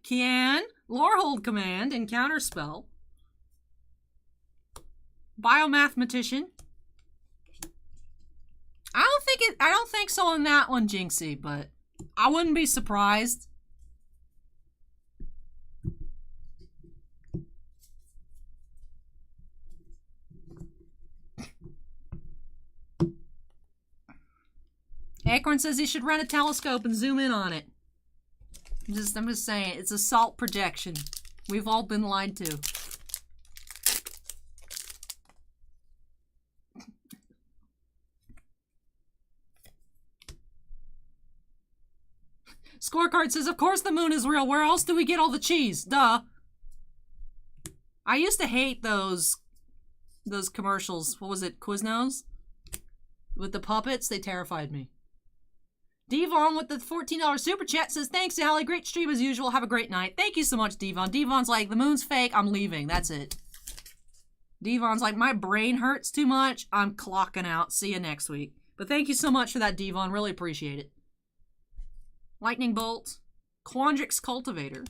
Kian, Lorehold Command, and Counterspell. Biomathematician. I don't think so on that one, Jinxie, but I wouldn't be surprised. Acorn says he should rent a telescope and zoom in on it. I'm just saying, it's a salt projection. We've all been lied to. Scorecard says, of course the moon is real. Where else do we get all the cheese? Duh. I used to hate those commercials. What was it? Quiznos? With the puppets? They terrified me. Devon with the $14 super chat says, thanks, Allie. Great stream as usual. Have a great night. Thank you so much, Devon. Devon's like, the moon's fake. I'm leaving. That's it. Devon's like, my brain hurts too much. I'm clocking out. See you next week. But thank you so much for that, Devon. Really appreciate it. Lightning Bolt. Quandrix Cultivator.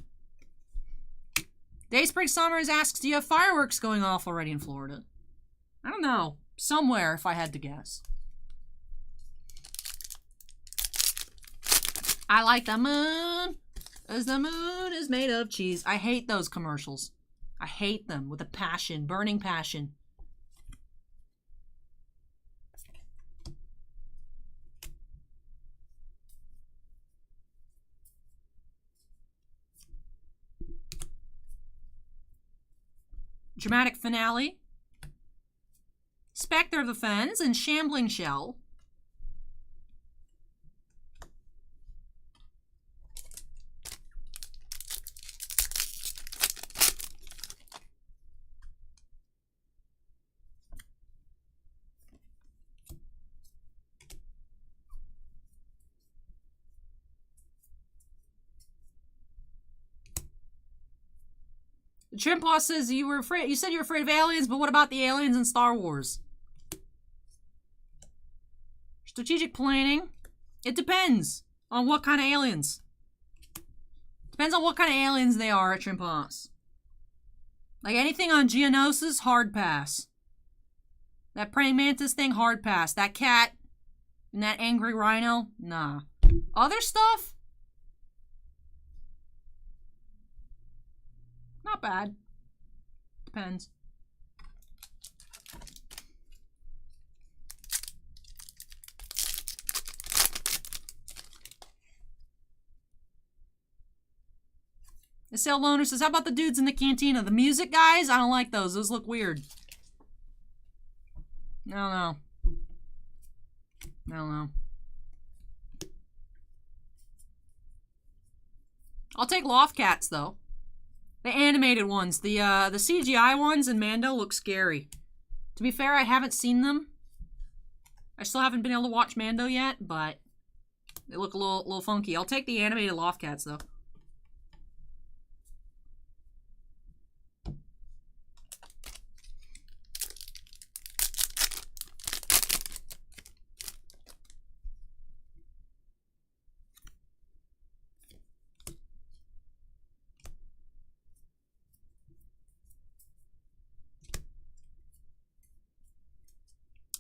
Dayspring Summers asks, do you have fireworks going off already in Florida? I don't know. Somewhere, if I had to guess. I like the moon. As the moon is made of cheese. I hate those commercials. I hate them with a passion, burning passion. Dramatic Finale. Spectre of the Fens and Shambling Shell. Trimpaw says you said you were afraid of aliens, but what about the aliens in Star Wars? Strategic planning. It depends on what kind of aliens. Depends on what kind of aliens they are at Trimpaws. Like anything on Geonosis, hard pass. That praying mantis thing, hard pass. That cat and that angry rhino, nah. Other stuff? Not bad. Depends. The Sale Loner says, how about the dudes in the cantina? The music guys? I don't like those. Those look weird. No. I'll take Loft Cats, though. The animated ones. The CGI ones in Mando look scary. To be fair, I haven't seen them. I still haven't been able to watch Mando yet, but they look a little funky. I'll take the animated Loft Cats, though.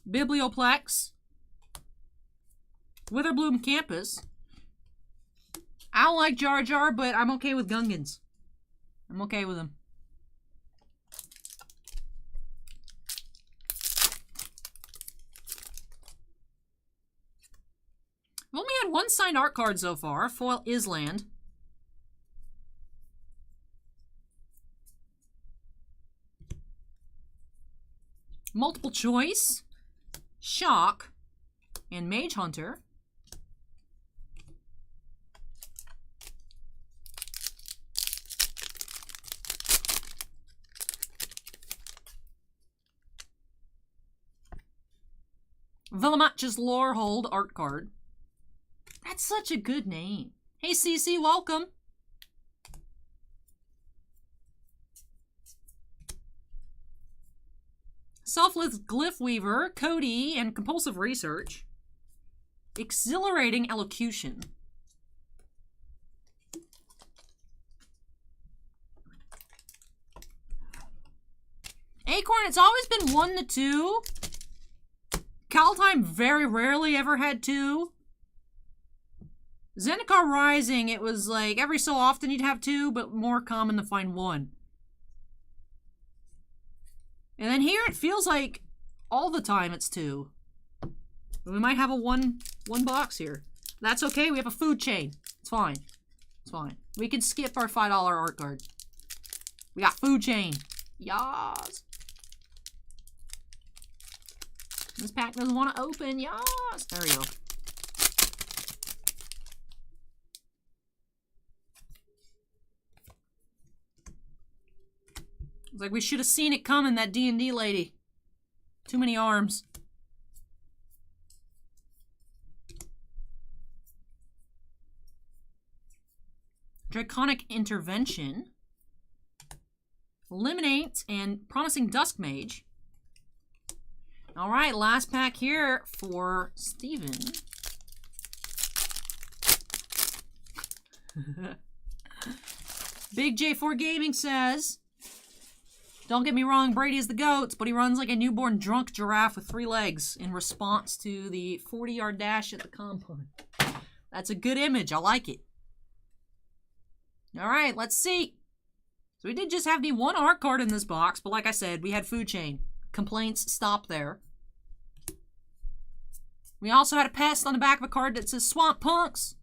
Biblioplex. Witherbloom Campus. I don't like Jar Jar, but I'm okay with Gungans. I'm okay with them. I've only had one signed art card so far. Foil Island. Multiple choice. Shock, and Mage Hunter. Villamatch's Lorehold art card. That's such a good name. Hey CC, welcome. Selfless Glyph Weaver, Cody, and Compulsive Research. Exhilarating Elocution. Acorn, it's always been 1 to 2. Kaldheim very rarely ever had 2. Zendikar Rising, it was like every so often you'd have 2, but more common to find 1. And then here it feels like all the time it's 2. We might have a one box here. That's okay. We have a food chain. It's fine. It's fine. We can skip our $5 art card. We got food chain. Yas. This pack doesn't want to open. Yas. There we go. It's like we should have seen it coming, that D&D lady. Too many arms. Draconic Intervention. Eliminate and Promising Dusk Mage. Alright, last pack here for Steven. Big J4 Gaming says, don't get me wrong, Brady is the GOAT, but he runs like a newborn drunk giraffe with 3 legs in response to the 40-yard dash at the combine. That's a good image. I like it. All right, let's see. So we did just have the one art card in this box, but like I said, we had Food Chain. Complaints stop there. We also had a pest on the back of a card that says Swamp Punks.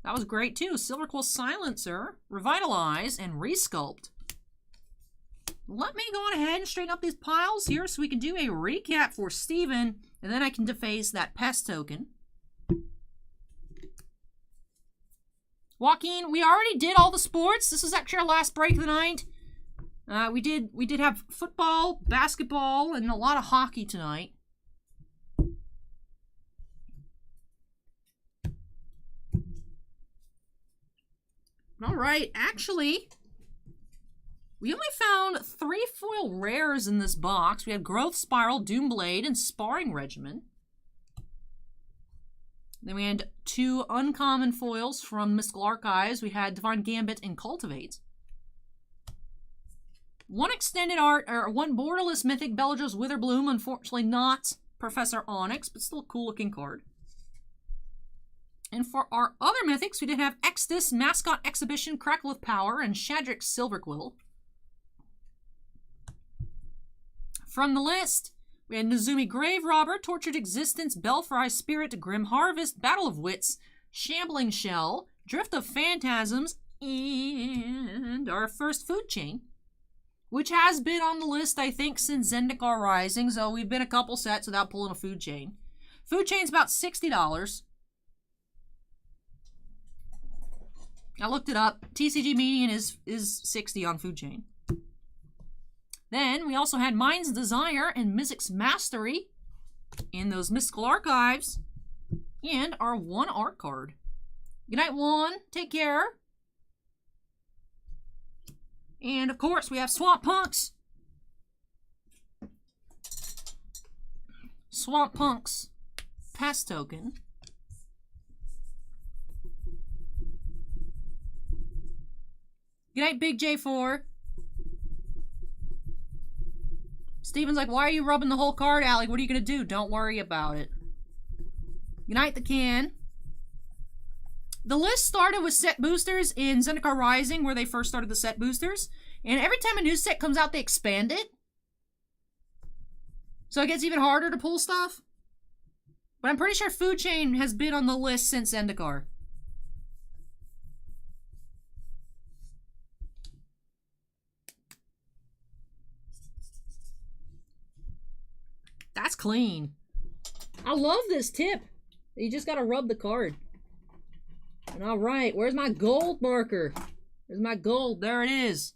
That was great too. Silver Quill Silencer, Revitalize, and Resculpt. Let me go on ahead and straighten up these piles here so we can do a recap for Steven, and then I can deface that pest token. Joaquin, we already did all the sports. This is actually our last break of the night. We did have football, basketball, and a lot of hockey tonight. All right, actually, we only found 3 foil rares in this box. We had Growth Spiral, Doomblade, and Sparring Regimen. Then we had 2 uncommon foils from Mystical Archives. We had Divine Gambit and Cultivate. 1 extended art, or 1 borderless mythic, Bellageo's Witherbloom. Unfortunately not Professor Onyx, but still a cool looking card. And for our other mythics, we did have Exodus, Mascot Exhibition, Crackle with Power, and Shadrick's Silverquill. From the list, we had Nezumi Grave Robber, Tortured Existence, Belfry Spirit, Grim Harvest, Battle of Wits, Shambling Shell, Drift of Phantasms, and our first Food Chain, which has been on the list, I think, since Zendikar Rising, so we've been a couple sets without pulling a Food Chain. Food Chain's about $60. I looked it up. TCG median is 60 on Food Chain. Then we also had Mind's Desire and Mizzix's Mastery in those Mystical Archives, and our 1 art card. Good night, Juan. Take care. And of course, we have Swamp Punks. Swamp Punks pass token. Good night, Big J4. Steven's like, why are you rubbing the whole card, Allie? What are you going to do? Don't worry about it. Good night, the can. The list started with set boosters in Zendikar Rising, where they first started the set boosters. And every time a new set comes out, they expand it. So it gets even harder to pull stuff. But I'm pretty sure Food Chain has been on the list since Zendikar. That's clean. I love this tip. You just gotta rub the card. And all right, where's my gold marker? Where's my gold? There it is.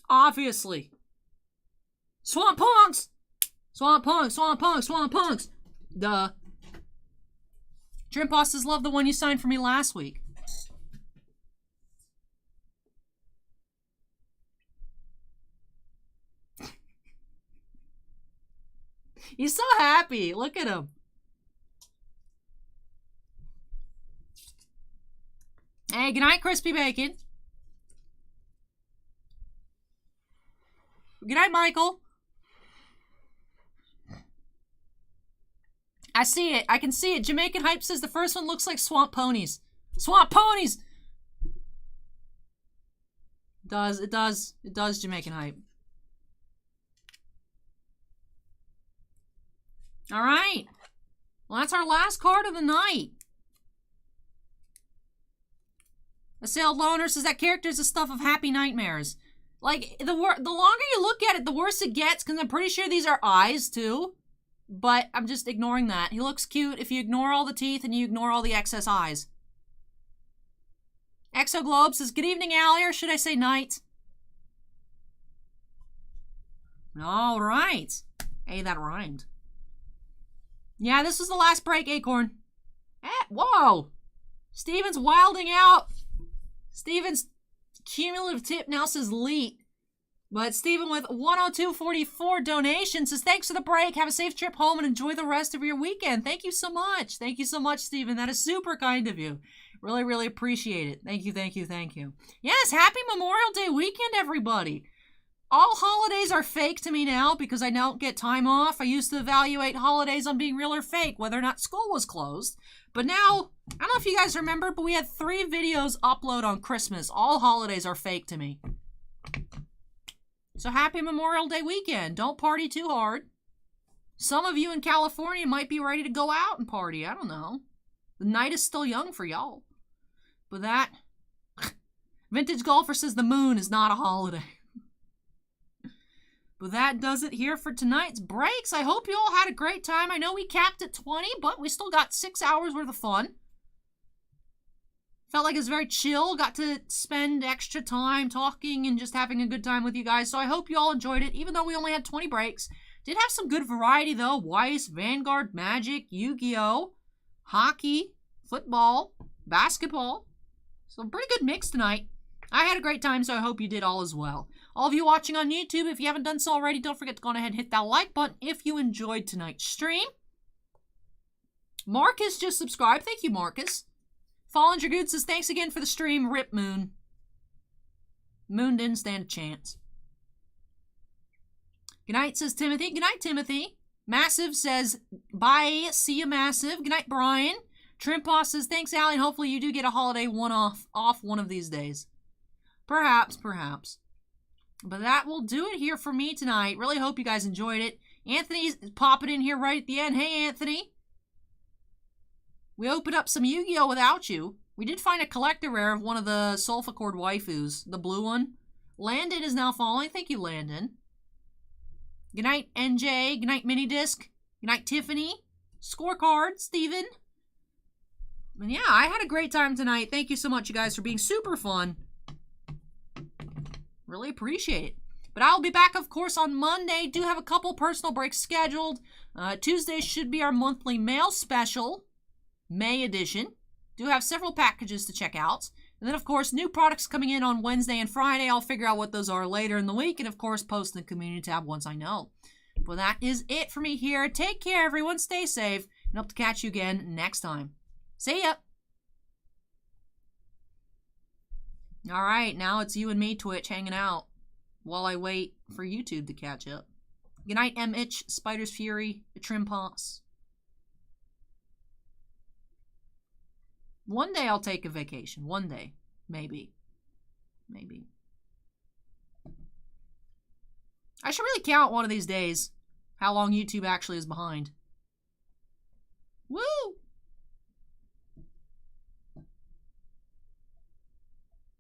Obviously. Swamp Punks! Swamp Punks, Swamp Punks, Swamp Punks! Duh. Dream Bosses love the one you signed for me last week. He's so happy. Look at him. Hey, good night, Crispy Bacon. Good night, Michael. I see it. I can see it. Jamaican Hype says the first one looks like Swamp Ponies. Swamp Ponies! It does, Jamaican Hype. Alright. Well, that's our last card of the night. Assailed Loner says that character is the stuff of happy nightmares. Like, the longer you look at it, the worse it gets, because I'm pretty sure these are eyes, too. But I'm just ignoring that. He looks cute if you ignore all the teeth and you ignore all the excess eyes. Exoglobe says, good evening, Allie, or should I say night? All right. Hey, that rhymed. Yeah, this was the last break, Acorn. Whoa! Steven's wilding out. Steven's cumulative tip now says leet. But Stephen with 102.44 donations says, thanks for the break. Have a safe trip home and enjoy the rest of your weekend. Thank you so much. Thank you so much, Stephen. That is super kind of you. Really, really appreciate it. Thank you, thank you, thank you. Yes, happy Memorial Day weekend, everybody. All holidays are fake to me now because I don't get time off. I used to evaluate holidays on being real or fake, whether or not school was closed. But now, I don't know if you guys remember, but we had 3 videos upload on Christmas. All holidays are fake to me. So happy Memorial Day weekend. Don't party too hard. Some of you in California might be ready to go out and party. I don't know. The night is still young for y'all. But that... Vintage Golfer says the moon is not a holiday. But that does it here for tonight's breaks. I hope you all had a great time. I know we capped at 20, but we still got 6 hours worth of fun. Felt like it was very chill. Got to spend extra time talking and just having a good time with you guys. So I hope you all enjoyed it, even though we only had 20 breaks. Did have some good variety, though. Weiss, Vanguard, Magic, Yu-Gi-Oh! Hockey, football, basketball. So a pretty good mix tonight. I had a great time, so I hope you did all as well. All of you watching on YouTube, if you haven't done so already, don't forget to go ahead and hit that like button if you enjoyed tonight's stream. Marcus just subscribed. Thank you, Marcus. Fallen Dragoon says, thanks again for the stream. Rip Moon. Moon didn't stand a chance. Good night, says Timothy. Good night, Timothy. Massive says, bye. See you, Massive. Good night, Brian. Trimposs says, thanks, Allie. Hopefully you do get a holiday off one of these days. Perhaps, perhaps. But that will do it here for me tonight. Really hope you guys enjoyed it. Anthony's popping in here right at the end. Hey, Anthony. We opened up some Yu-Gi-Oh! Without you. We did find a collector rare of one of the Sulfacord waifus. The blue one. Landon is now following. Thank you, Landon. Good night, NJ. Good night, Minidisc. Good night, Tiffany. Scorecard, Steven. And yeah, I had a great time tonight. Thank you so much, you guys, for being super fun. Really appreciate it. But I'll be back, of course, on Monday. Do have a couple personal breaks scheduled. Tuesday should be our monthly mail special. May edition. Do have several packages to check out. And then, of course, new products coming in on Wednesday and Friday. I'll figure out what those are later in the week. And, of course, post in the community tab once I know. Well, that is it for me here. Take care, everyone. Stay safe. And hope to catch you again next time. See ya. All right, now it's you and me, Twitch, hanging out while I wait for YouTube to catch up. Good night, MH, Spider's Fury, Trimposs. One day I'll take a vacation. One day. Maybe. Maybe. I should really count one of these days how long YouTube actually is behind. Woo!